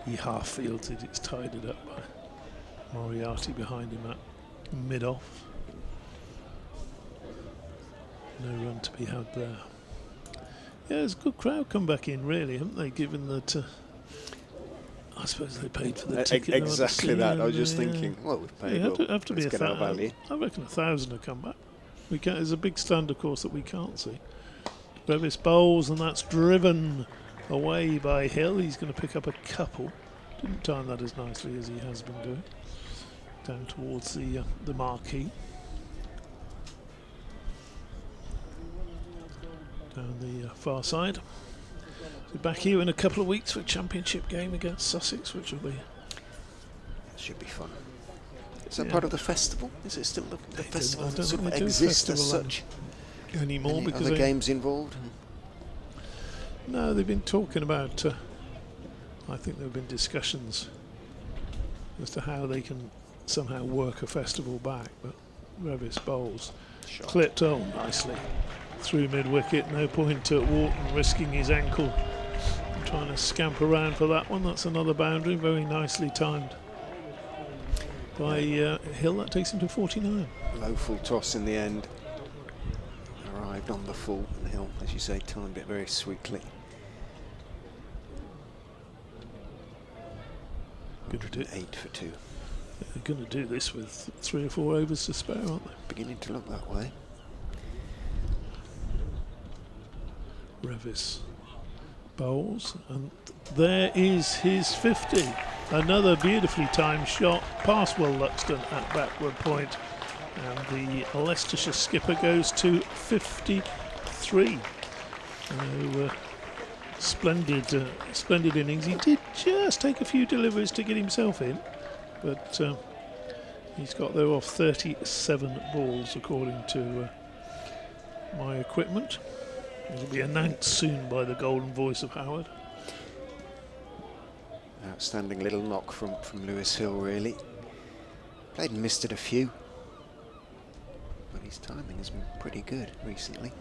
he half fields it. It's tidied up by Moriarty behind him at mid-off. No run to be had there. Yeah, there's a good crowd come back in, really, haven't they? Given that, I suppose they paid for the ticket. Exactly that. I was just thinking, well, we've paid. Have to be let's get our value. I reckon 1,000 will come back. There's a big stand, of course, that we can't see. Revis bowls, and that's driven away by Hill. He's going to pick up a couple. Didn't time that as nicely as he has been doing. Down towards the marquee. Down the far side. So back here in a couple of weeks for a championship game against Sussex, which will be... Should be fun. Is that part of the festival? Is it still the festival I don't that sort think of they do exists as festival such? anymore, Any because other games involved? No, they've been talking about. I think there have been discussions as to how they can somehow work a festival back. But Revis bowls clipped on nicely through mid wicket. No point to Wharton risking his ankle and trying to scamper around for that one. That's another boundary, very nicely timed by Hill. That takes him to 49. Low full toss in the end. Arrived on the full, and Hill, as you say, timed it very sweetly. Good to do. 8 for 2. They're going to do this with 3 or 4 overs to spare, aren't they? Beginning to look that way. Revis bowls, and there is his 50. Another beautifully timed shot past Will Luxton at backward point, and the Leicestershire skipper goes to 53. Splendid innings. He did just take a few deliveries to get himself in, but he's got there off 37 balls according to my equipment. It'll be announced soon by the golden voice of Howard. Outstanding little knock from Lewis Hill, really. Played and missed it a few, but his timing has been pretty good recently.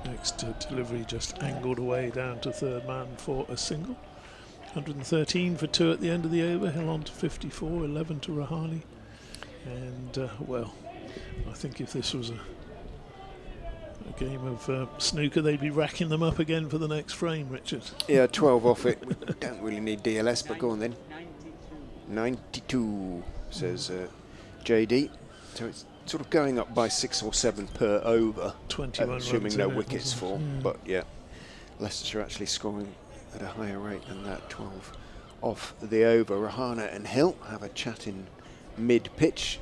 Next delivery just angled away down to third man for a single. 113 for 2 at the end of the over. Hill on to 54, 11 to Rahani. And, well, I think if this was a game of snooker, they'd be racking them up again for the next frame, Richard. Yeah, 12 off it. We don't really need DLS, but go on then. 92, says JD. So it's sort of going up by 6 or 7 per over, 21 assuming no runs in it, wickets wasn't it? fall. But yeah, Leicestershire actually scoring at a higher rate than that. 12 off the over. Rahana and Hill have a chat in mid-pitch.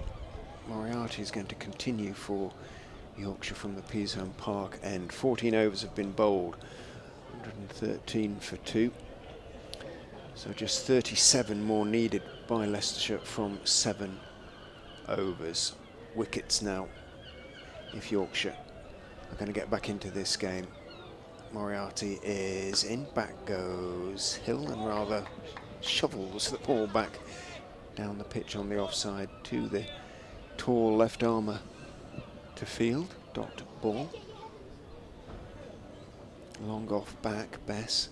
Moriarty is going to continue for Yorkshire from the Peasham Park end. 14 overs have been bowled, 113 for 2. So just 37 more needed by Leicestershire from 7 overs. Wickets now, if Yorkshire are going to get back into this game. Moriarty is in, back goes Hill, and rather shovels the ball back down the pitch on the offside to the tall left armour to field. Dot ball. Long off back, Bess,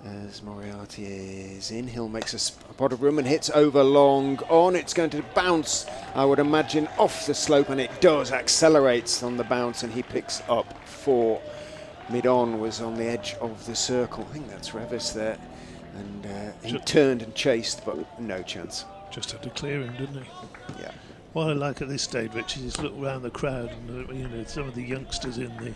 As Moriarty is in, Hill makes a spot of room and hits over long on. It's going to bounce, I would imagine, off the slope, and it does, accelerates on the bounce, and he picks up 4. Mid-on was on the edge of the circle. I think that's Revis there. And he turned and chased, but no chance. Just had to clear him, didn't he? Yeah. What I like at this stage, Rich, is look around the crowd, and some of the youngsters in the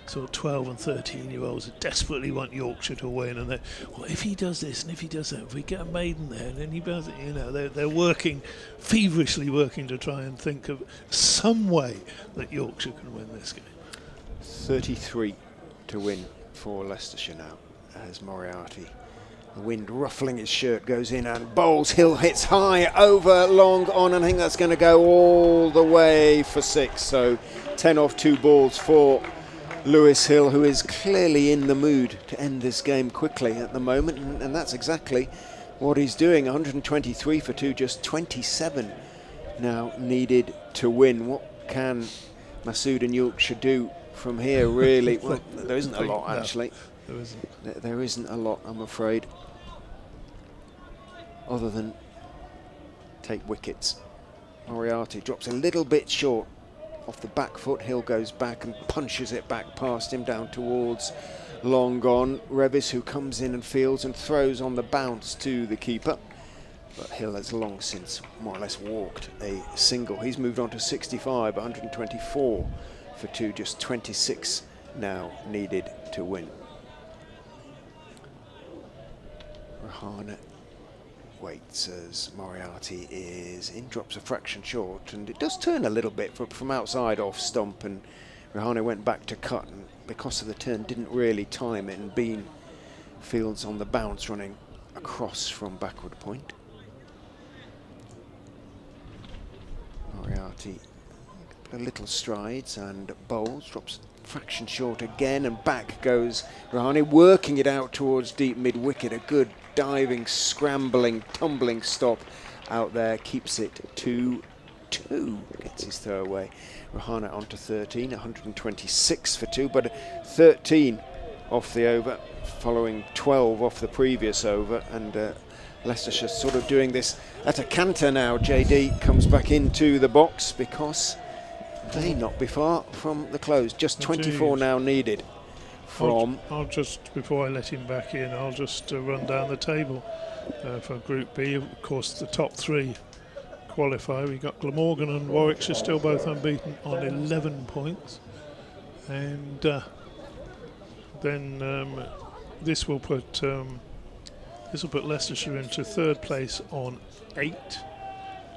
sort of 12 and 13-year-olds that desperately want Yorkshire to win, and well, if he does this and if he does that, if we get a maiden there, and then he does it, they're working, feverishly working to try and think of some way that Yorkshire can win this game. 33 to win for Leicestershire now, as Moriarty, the wind ruffling his shirt, goes in and bowls. Hill hits high over long on, and I think that's going to go all the way for 6. So 10 off 2 balls for Lewis Hill, who is clearly in the mood to end this game quickly at the moment, and that's exactly what he's doing. 123 for 2, just 27 now needed to win. What can Masood and Yorkshire do from here, really? Well, there isn't a lot, actually. There isn't. There isn't a lot, I'm afraid, other than take wickets. Moriarty drops a little bit short off the back foot. Hill goes back and punches it back past him down towards long gone. Revis, who comes in and fields and throws on the bounce to the keeper, but Hill has long since more or less walked a single. He's moved on to 65, 124 for 2, just 26 now needed to win. Rahane waits as Moriarty is in, drops a fraction short, and it does turn a little bit from outside off stump, and Rahane went back to cut, and because of the turn didn't really time it, and Bean fields on the bounce, running across from backward point. Moriarty little strides and bowls, drops fraction short again, and back goes Rahane, working it out towards deep mid-wicket. A good diving, scrambling, tumbling stop out there, keeps it 2-2, gets his throw away. Rahane onto 13, 126 for 2, but 13 off the over, following 12 off the previous over, and Leicestershire sort of doing this at a canter now. JD comes back into the box because they not be far from the close. Just 24 now needed from... I'll just, before I let him back in, I'll just run down the table for Group B. Of course, the top 3 qualify. We've got Glamorgan and Warwickshire still both unbeaten on 11 points. And then this will put Leicestershire into 3rd place on 8.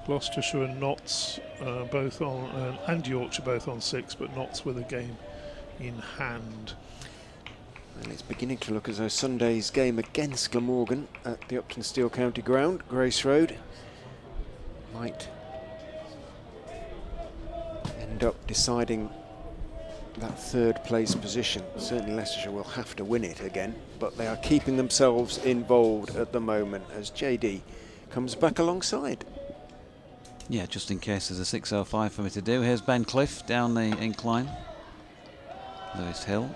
Gloucestershire and Notts both on, and Yorkshire both on 6, but Notts with a game in hand. And it's beginning to look as though Sunday's game against Glamorgan at the Upton Steel County Ground, Grace Road, might end up deciding that 3rd place position. Certainly Leicestershire will have to win it again, but they are keeping themselves involved at the moment as JD comes back alongside. Yeah, just in case there's a 6:05 for me to do. Here's Ben Cliff down the incline. Lewis Hill,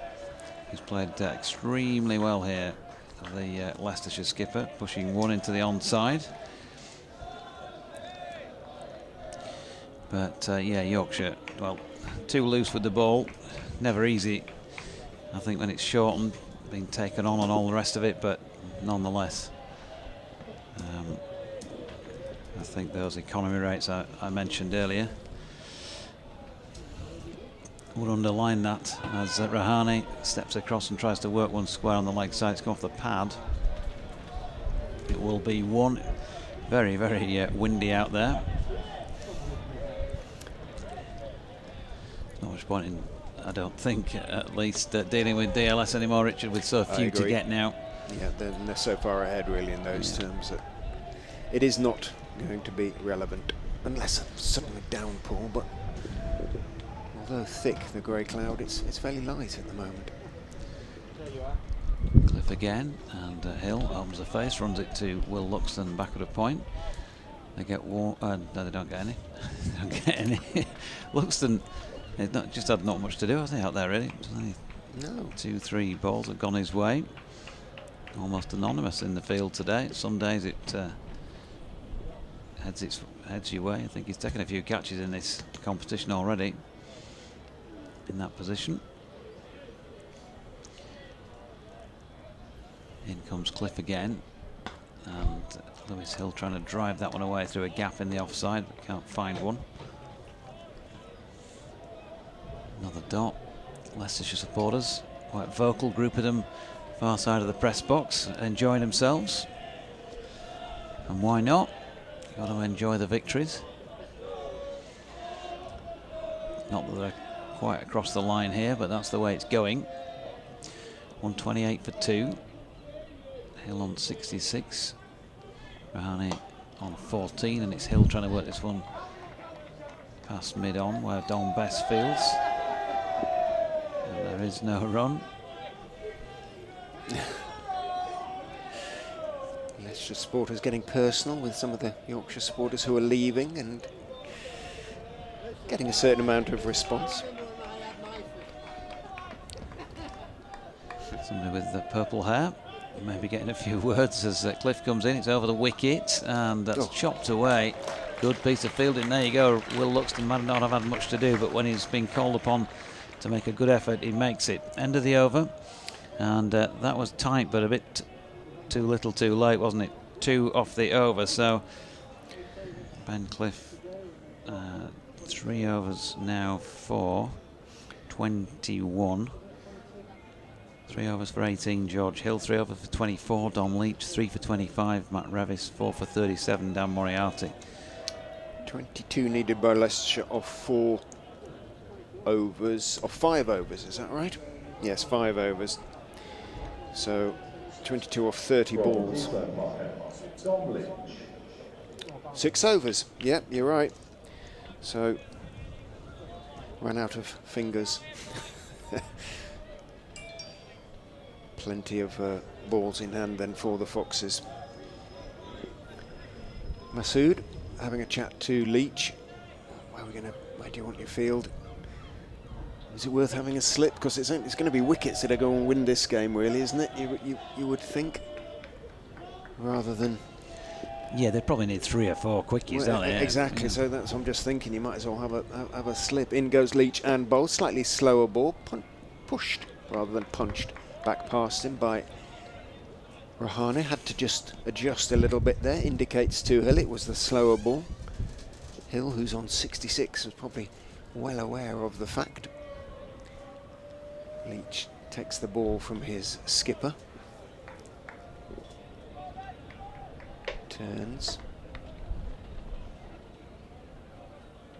who's played extremely well here, the Leicestershire skipper, pushing 1 into the onside. But yeah, Yorkshire, well, too loose with the ball, never easy. I think when it's shortened, being taken on and all the rest of it, but nonetheless. I think those economy rates I mentioned earlier would underline that, as Rahane steps across and tries to work one square on the leg side. It's gone off the pad. It will be 1. Very, very windy out there. Not much point in, I don't think, at least dealing with DLS anymore, Richard, with so few to get now. Yeah, they're so far ahead really in those terms that it is not going to be relevant unless a suddenly downpour, but although thick, the grey cloud, it's fairly light at the moment. Cliff again, and Hill opens the face, runs it to Will Luxton backward of point. They get no, they don't get any. They don't get any. Luxton just had not much to do, I think, out there really. Only No. 2-3 balls have gone his way. almost anonymous in the field today. Some days it heads your way. I think he's taken a few catches in this competition already in that position. In comes Cliff again, and Lewis Hill trying to drive that one away through a gap in the offside, but can't find one. Another dot. Leicestershire supporters, quite vocal group of them, far side of the press box, enjoying themselves. And why not? Got to enjoy the victories. Not that they're quite across the line here, but that's the way it's going. 128 for 2. Hill on 66. Rahane on 14, and it's Hill trying to work this one past mid-on where Don Bess fields. And there is no run. Leicestershire supporters getting personal with some of the Yorkshire supporters who are leaving and getting a certain amount of response. Somebody with the purple hair, maybe getting a few words as Cliff comes in. It's over the wicket, and that's chopped away. Good piece of fielding. There you go. Will Luxton might not have had much to do, but when he's been called upon to make a good effort, he makes it. End of the over, and that was tight, but a bit too little too late, wasn't it? 2 off the over, so Ben Cliff 3 overs now for 21. 3 overs for 18, George Hill. 3 overs for 24, Dom Leach. 3 for 25, Matt Revis. 4 for 37, Dan Moriarty. 22 needed by Leicestershire of 4 overs, of 5 overs, is that right? Yes, 5 overs. So 22 off 30 balls. 6 overs, yep, you're right. So ran out of fingers. Plenty of balls in hand then for the Foxes. Masood having a chat to Leach. Where do you want your field? Is it worth having a slip? Because it's going to be wickets that are going to win this game, really, isn't it? You would think, rather than. Yeah, they probably need 3 or 4 quickies, don't they? Exactly. Yeah. So that's. I'm just thinking you might as well have a slip. In goes Leach and bowled. Slightly slower ball, pushed rather than punched back past him by Rahane. Had to just adjust a little bit there. Indicates to Hill it was the slower ball. Hill, who's on 66, was probably well aware of the fact. Leach takes the ball from his skipper. Turns.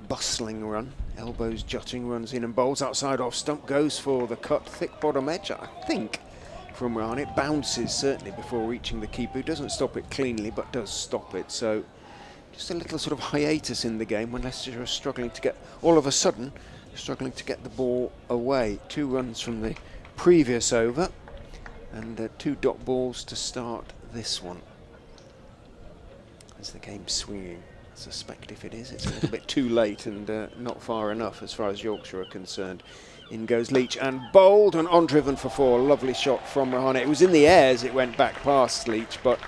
Bustling run. Elbows jutting, runs in and bowls outside off stump. Goes for the cut. Thick bottom edge, I think, from Rahane. It bounces certainly before reaching the keeper, who doesn't stop it cleanly but does stop it. So just a little sort of hiatus in the game when Leicestershire are struggling to get, all of a sudden, struggling to get the ball away. 2 runs from the previous over and 2 dot balls to start this one. Is the game swinging? I suspect if it is, it's a little bit too late and not far enough as far as Yorkshire are concerned. In goes Leach and bowled and on driven for 4. Lovely shot from Rahane. It was in the air as it went back past Leach, but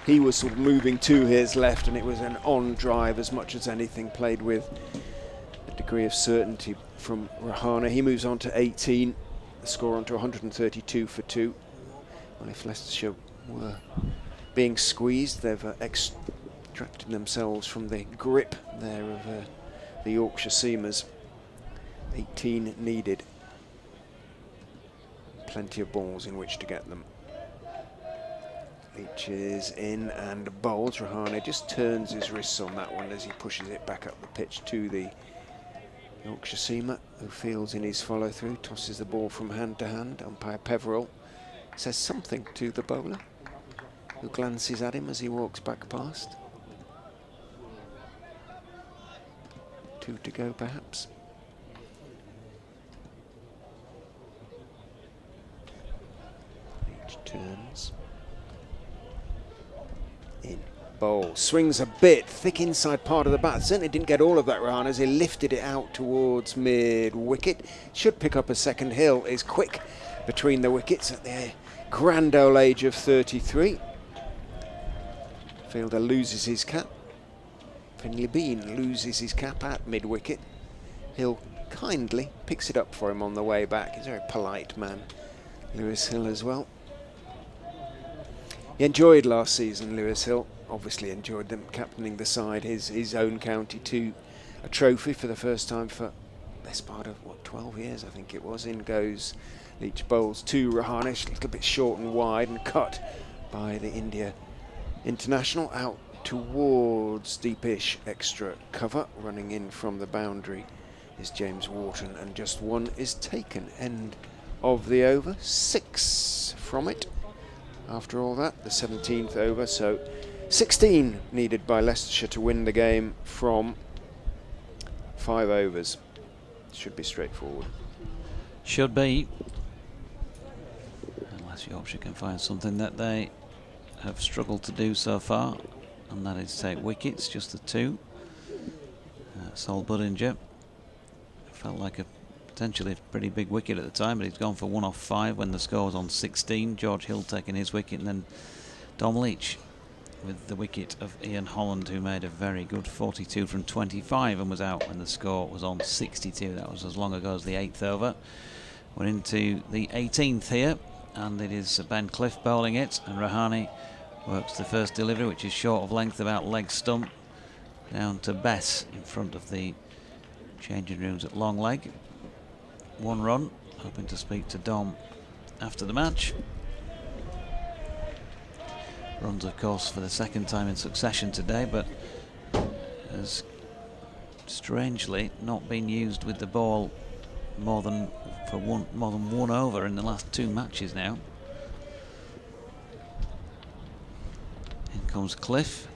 he was sort of moving to his left, and it was an on drive as much as anything, played with a degree of certainty from Rahane. He moves on to 18, the score on to 132 for 2. Well, if Leicestershire were being squeezed, they've extracted themselves from the grip there of the Yorkshire seamers. 18 needed. Plenty of balls in which to get them. Leach is in and bowls. Rahane just turns his wrists on that one as he pushes it back up the pitch to the Yorkshire seamer, who fields in his follow through, tosses the ball from hand to hand. Umpire Peverell says something to the bowler, who glances at him as he walks back past. 2 to go perhaps. Leach turns. In. Bowl. Swings a bit. Thick inside part of the bat. Certainly didn't get all of that, Rahane, as he lifted it out towards mid-wicket. Should pick up a second. Hill is quick between the wickets at the grand old age of 33. Fielder loses his cap. Finley Bean loses his cap at mid-wicket. Hill kindly picks it up for him on the way back. He's a very polite man, Lewis Hill as well. He enjoyed last season, Lewis Hill. Obviously enjoyed them captaining the side, his own county, to a trophy for the first time for best part of, what, 12 years I think it was. In goes Leach, bowls to Rahane, a little bit short and wide and cut by the India international, out towards deepish extra cover. Running in from the boundary is James Wharton, and just one is taken. End of the over. 6 from it after all that, the 17th over. So 16 needed by Leicestershire to win the game from 5 overs. Should be straightforward. Should be, unless Yorkshire can find something that they have struggled to do so far, and that is take wickets, just the 2. Sol Budinger felt like a potentially pretty big wicket at the time, but he's gone for 1 off 5 when the score was on 16. George Hill taking his wicket, and then Dom Leach with the wicket of Ian Holland, who made a very good 42 from 25 and was out when the score was on 62. That was as long ago as the 8th over. We're into the 18th here, and it is Ben Cliff bowling it, and Rahane works the first delivery, which is short of length, about leg stump, down to Bess in front of the changing rooms at long leg. 1 run, hoping to speak to Dom after the match. Runs, of course, for the 2nd time in succession today, but has strangely not been used with the ball more than one over in the last 2 matches now. In comes Cliff,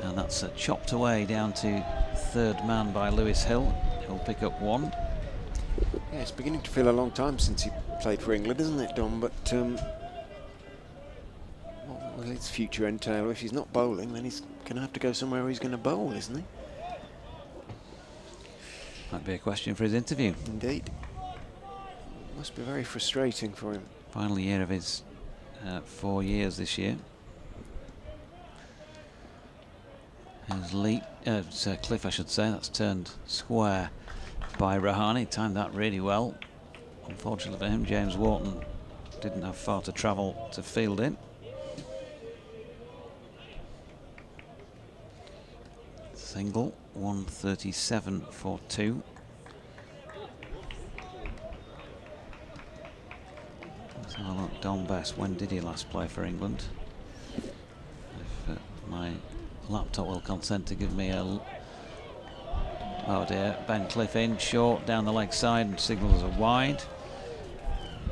and that's chopped away down to 3rd man by Lewis Hill. He'll pick up 1. Yeah, it's beginning to feel a long time since he played for England, isn't it, Dom? But what will his future entail? If he's not bowling, then he's going to have to go somewhere where he's going to bowl, isn't he? Might be a question for his interview. Indeed. Must be very frustrating for him. Final year of his 4 years this year. There's Cliff, I should say. That's turned square by Rahane. Timed that really well. Unfortunately for him, James Wharton didn't have far to travel to field it. Single, 137 for 2. Let's have a look. Don Bess, when did he last play for England? If my laptop will consent to give me a... Oh dear, Ben Cliff in, short, down the leg side, and signals are wide.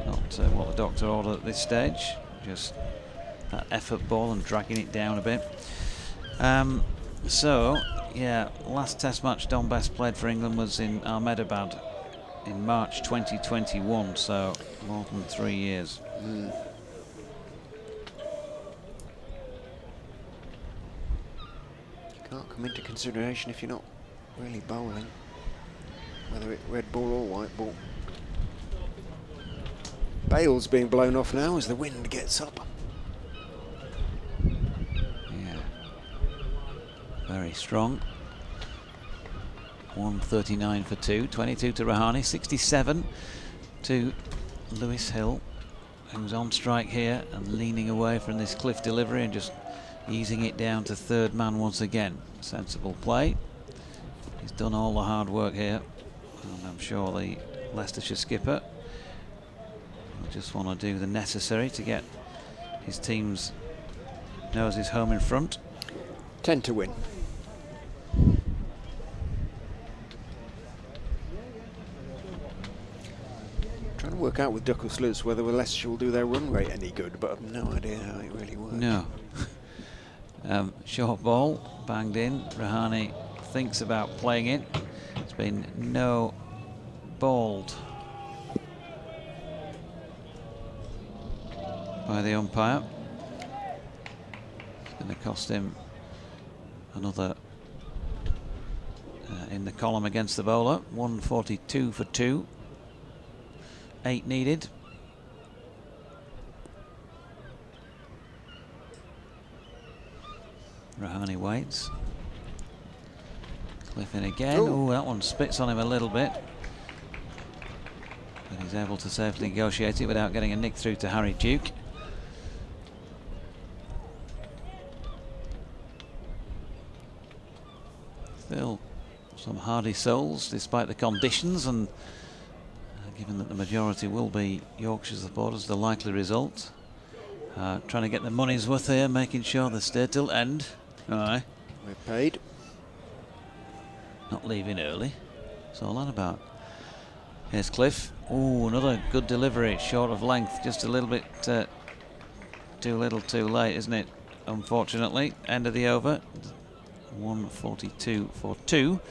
Not what the doctor ordered at this stage, just that effort ball and dragging it down a bit. So, yeah, last Test match Don Bess played for England was in Ahmedabad in March 2021, so more than 3 years. Can't come into consideration if you're not really bowling, whether it's red ball or white ball. Bale's being blown off now as the wind gets up. Yeah, very strong. 139 for 2, 22 to Rahane, 67 to Lewis Hill, who's on strike here and leaning away from this Cliff delivery and just easing it down to 3rd man once again. Sensible play. He's done all the hard work here, and I'm sure the Leicestershire skipper will just want to do the necessary to get his team's noses home in front. 10 to win. Trying to work out with Duckle-Sluice whether Leicestershire will do their run rate any good, but I've no idea how it really works. No. Short ball, banged in. Rahane thinks about playing it. It's been no balled by the umpire. It's going to cost him another in the column against the bowler. 142 for 2. 8 needed. Rahane waits. Cliff in again. Ooh. Oh, that one spits on him a little bit. But he's able to safely negotiate it without getting a nick through to Harry Duke. Still some hardy souls despite the conditions, and given that the majority will be Yorkshire supporters, the likely result. Trying to get the money's worth here, making sure they stay till end. Aye. We're paid. Not leaving early. It's all that about. Here's Cliff. Oh, another good delivery, short of length, just a little bit too little too late, isn't it? Unfortunately, end of the over. 142 for 2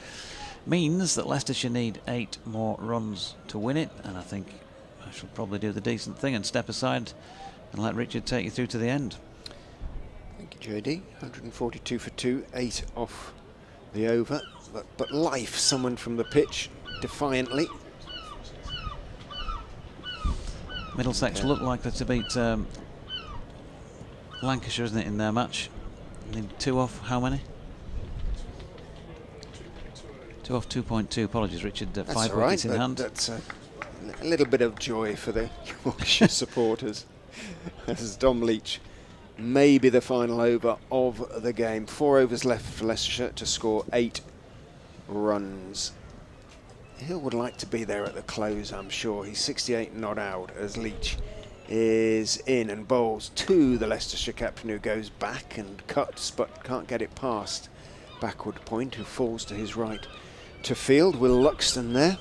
means that Leicestershire need 8 more runs to win it, and I think I shall probably do the decent thing and step aside and let Richard take you through to the end. Thank you, JD. 142 for 2, 8 off the over, but life summoned from the pitch defiantly. Middlesex look like they're to beat Lancashire, isn't it, in their match? Need 2 off how many? 2 off 2.2. Apologies, Richard. 5 wickets in hand. That's a little bit of joy for the Yorkshire supporters. As Dom Leach may be the final over of the game. 4 overs left for Leicestershire to score 8 runs. Hill would like to be there at the close, I'm sure. He's 68 not out as Leach is in and bowls to the Leicestershire captain, who goes back and cuts but can't get it past backward point, who falls to his right to field. Will Luxton there.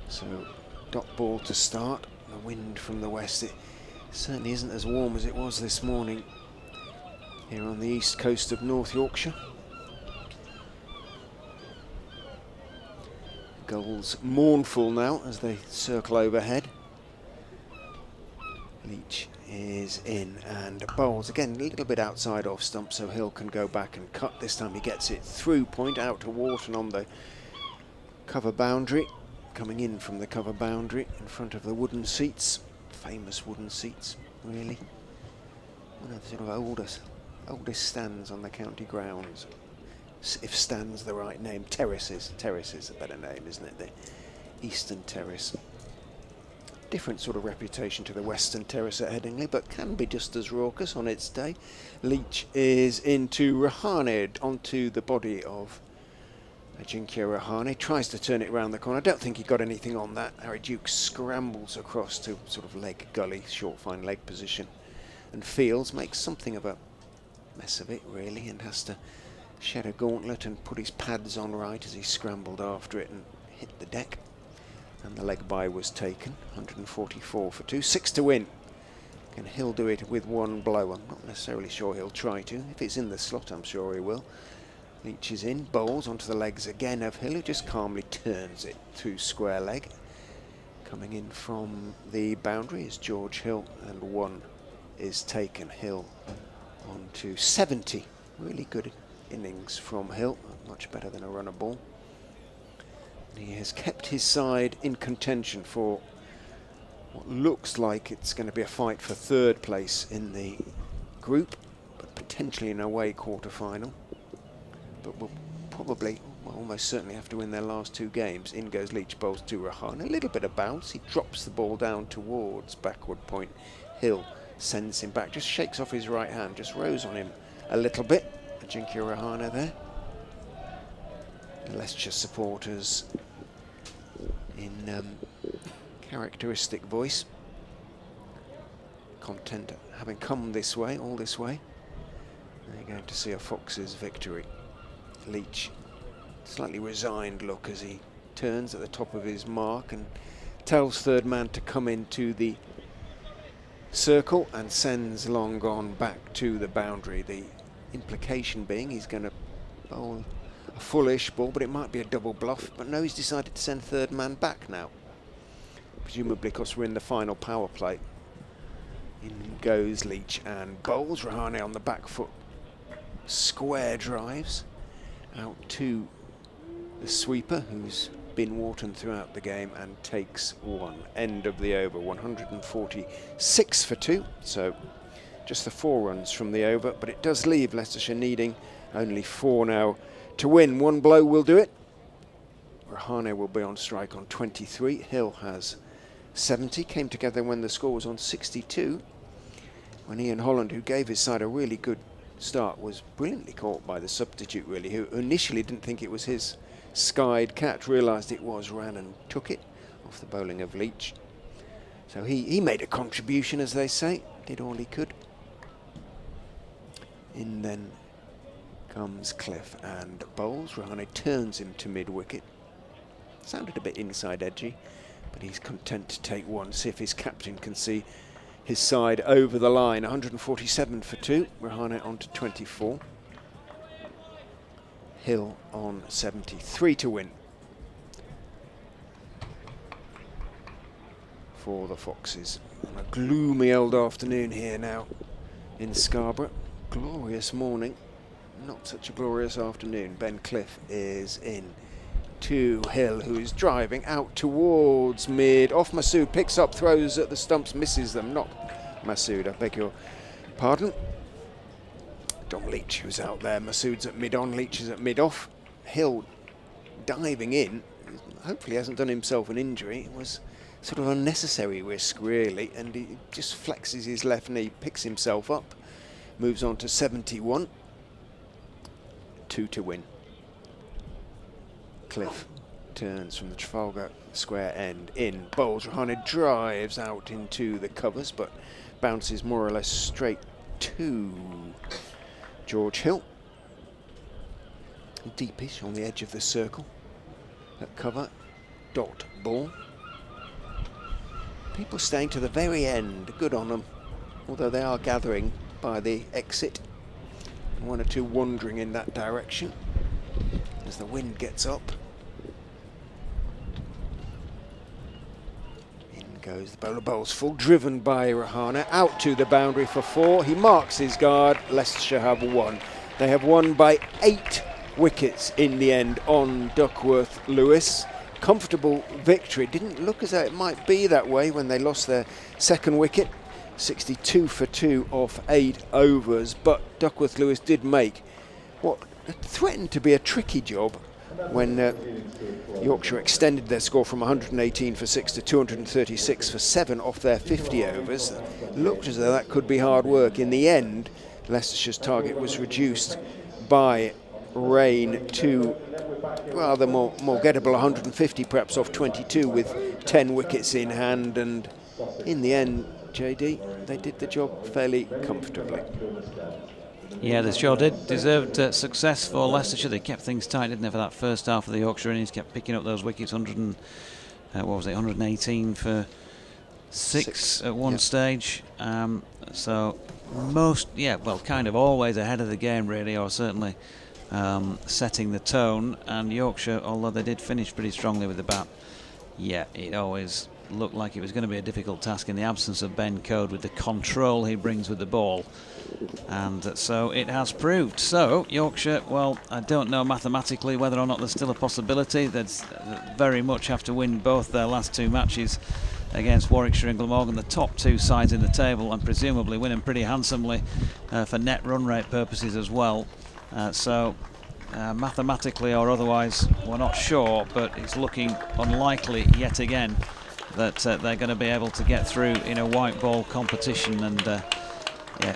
So dot ball to start. The wind from the west, it certainly isn't as warm as it was this morning here on the east coast of North Yorkshire. Gulls mournful now as they circle overhead. Leach is in and bowls again a little bit outside off stump, so Hill can go back and cut. This time he gets it through point out to Wharton on the cover boundary, coming in from the cover boundary in front of the wooden seats, famous wooden seats really, one of the sort of oldest stands on the county grounds, if stand's the right name. Terraces a better name, isn't it? The Eastern Terrace. Different sort of reputation to the Western Terrace at Headingley, but can be just as raucous on its day. Leach is into Rahane, onto the body of Ajinkya Rahane, tries to turn it round the corner. I don't think he got anything on that. Harry Duke scrambles across to sort of leg gully, short fine leg position, and Fields makes something of a mess of it really, and has to shed a gauntlet and put his pads on right as he scrambled after it and hit the deck. And the leg bye was taken. 144 for 2, 6 to win. Can Hill do it with one blow? I'm not necessarily sure he'll try to. If it's in the slot, I'm sure he will. Leach is in, bowls onto the legs again of Hill, who just calmly turns it to square leg. Coming in from the boundary is George Hill, and 1 is taken. Hill on to 70. Really good innings from Hill, much better than a runner ball. He has kept his side in contention for what looks like it's going to be a fight for 3rd place in the group, but potentially an away quarter-final. But will probably, well, almost certainly have to win their last 2 games. In goes Leach, bowls to Rahane. A little bit of bounce. He drops the ball down towards backward point. Hill sends him back, just shakes off his right hand, just rose on him a little bit. Ajinkya Rahane there. The Leicestershire supporters in characteristic voice, content having come this way, all this way. They're going to see a Fox's victory. Leach, slightly resigned look as he turns at the top of his mark and tells 3rd man to come into the circle and sends long gone back to the boundary. The implication being he's going to bowl a fullish ball, but it might be a double bluff. But no, he's decided to send 3rd man back now, presumably because we're in the final power play. In goes Leach and bowls. Rahane on the back foot, square drives out to the sweeper, who's been Wharton throughout the game, and takes 1. End of the over. 146 for 2. So just the 4 runs from the over, but it does leave Leicestershire needing only 4 now to win. One blow will do it. Rahane will be on strike on 23. Hill has 70. Came together when the score was on 62. When Ian Holland, who gave his side a really good start, was brilliantly caught by the substitute, really, who initially didn't think it was his skied catch, realised it was, ran and took it off the bowling of Leach. So he made a contribution, as they say, did all he could. In then comes Cliff and bowls. Rahane turns him to mid-wicket. Sounded a bit inside edgy, but he's content to take one, see if his captain can see his side over the line. 147 for 2, Rahane on to 24. Hill on 73 to win for the Foxes. On a gloomy old afternoon here now in Scarborough. Glorious morning, not such a glorious afternoon. Ben Cliff is in to Hill, who's driving out towards mid. Off Masood, picks up, throws at the stumps, misses them. Not Masood, I beg your pardon. Dom Leach, who's out there. Masood's at mid-on, Leach is at mid-off. Hill diving in, hopefully hasn't done himself an injury. It was sort of unnecessary risk, really, and he just flexes his left knee, picks himself up, moves on to 71. 2 to win. Cliff turns from the Trafalgar Square end in. Bowls. Rahane drives out into the covers, but bounces more or less straight to George Hill. Deepish on the edge of the circle. At cover. Dot ball. People staying to the very end. Good on them. Although they are gathering by the exit. 1 or 2 wandering in that direction as the wind gets up. In goes the bowler, bowls full, driven by Rahane, out to the boundary for 4. He marks his guard. Leicestershire have won. They have won by 8 wickets in the end on Duckworth Lewis. Comfortable victory. Didn't look as though it might be that way when they lost their second wicket. 62 for 2 off 8 overs, but Duckworth Lewis did make what threatened to be a tricky job when Yorkshire extended their score from 118 for 6 to 236 for 7 off their 50 overs. Looked as though that could be hard work. In the end, Leicestershire's target was reduced by rain to rather more gettable 150 perhaps off 22 with 10 wickets in hand, and in the end, JD, they did the job fairly comfortably. Yeah, they sure did. Deserved success for Leicestershire. They kept things tight, didn't they, for that first half of the Yorkshire innings. Kept picking up those wickets. 118 for 6 at one stage. So kind of always ahead of the game, really, or certainly setting the tone. And Yorkshire, although they did finish pretty strongly with the bat, it always looked like it was going to be a difficult task in the absence of Ben Code with the control he brings with the ball, and so it has proved. So Yorkshire, well, I don't know mathematically whether or not there's still a possibility. They'd very much have to win both their last 2 matches against Warwickshire and Glamorgan, the top 2 sides in the table, and presumably win them pretty handsomely for net run rate purposes as well. Mathematically or otherwise, we're not sure, but it's looking unlikely yet again that they're going to be able to get through in a white ball competition, and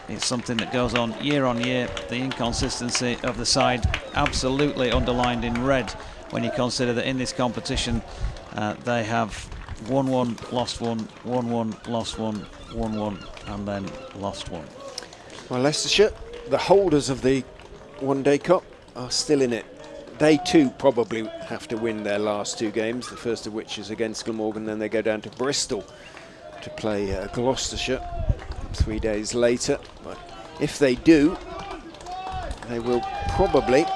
it's something that goes on year. The inconsistency of the side absolutely underlined in red when you consider that in this competition they have won 1, lost 1, won 1, lost 1, won 1, and then lost 1. Well, Leicestershire, the holders of the One Day Cup, are still in it. They too probably have to win their last 2 games, the first of which is against Glamorgan, then they go down to Bristol to play Gloucestershire 3 days later. But if they do, they will probably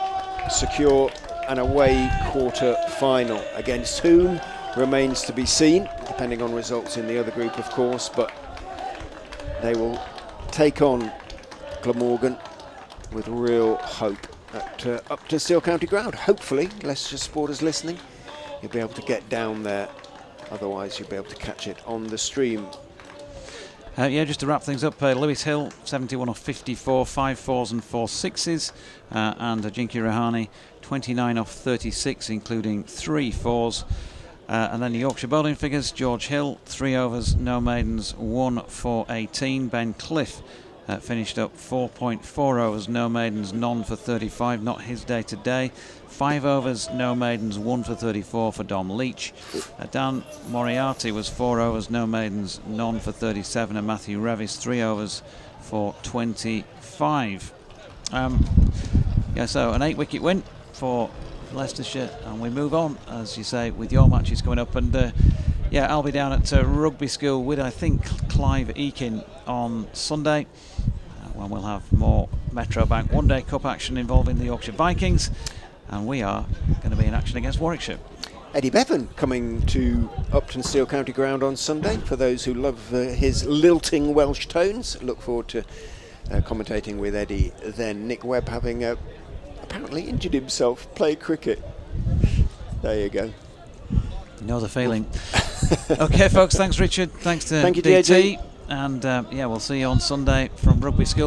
secure an away quarter final. Against whom remains to be seen, depending on results in the other group, of course, but they will take on Glamorgan with real hope at Upton Steel County Ground. Hopefully, Leicestershire supporters listening, you'll be able to get down there. Otherwise, you'll be able to catch it on the stream. Yeah, just to wrap things up, Lewis Hill, 71 off 54, 5 4s and 4 6s, and Jinky Rahani, 29 off 36, including 3 4s. And then the Yorkshire bowling figures, George Hill, 3 overs, no maidens, 1 for 18. Ben Cliff finished up 4.4 overs, no maidens, none for 35, not his day today. 5 overs, no maidens, 1 for 34 for Dom Leach. Dan Moriarty was 4 overs, no maidens, none for 37, and Matthew Revis 3 overs for 25. Yeah, so an 8-wicket win for Leicestershire, and we move on, as you say, with your matches coming up. And yeah, I'll be down at Rugby School with, I think, Clive Eakin on Sunday, when we'll have more Metro Bank One Day Cup action involving the Yorkshire Vikings, and we are going to be in action against Warwickshire. Eddie Bevan coming to Upton Steel County Ground on Sunday. For those who love his lilting Welsh tones, look forward to commentating with Eddie then. Nick Webb having apparently injured himself, play cricket. There you go. You know the feeling. Okay, folks, thanks Richard, thanks to Thank you, DT, JT. and yeah, we'll see you on Sunday from Rugby School.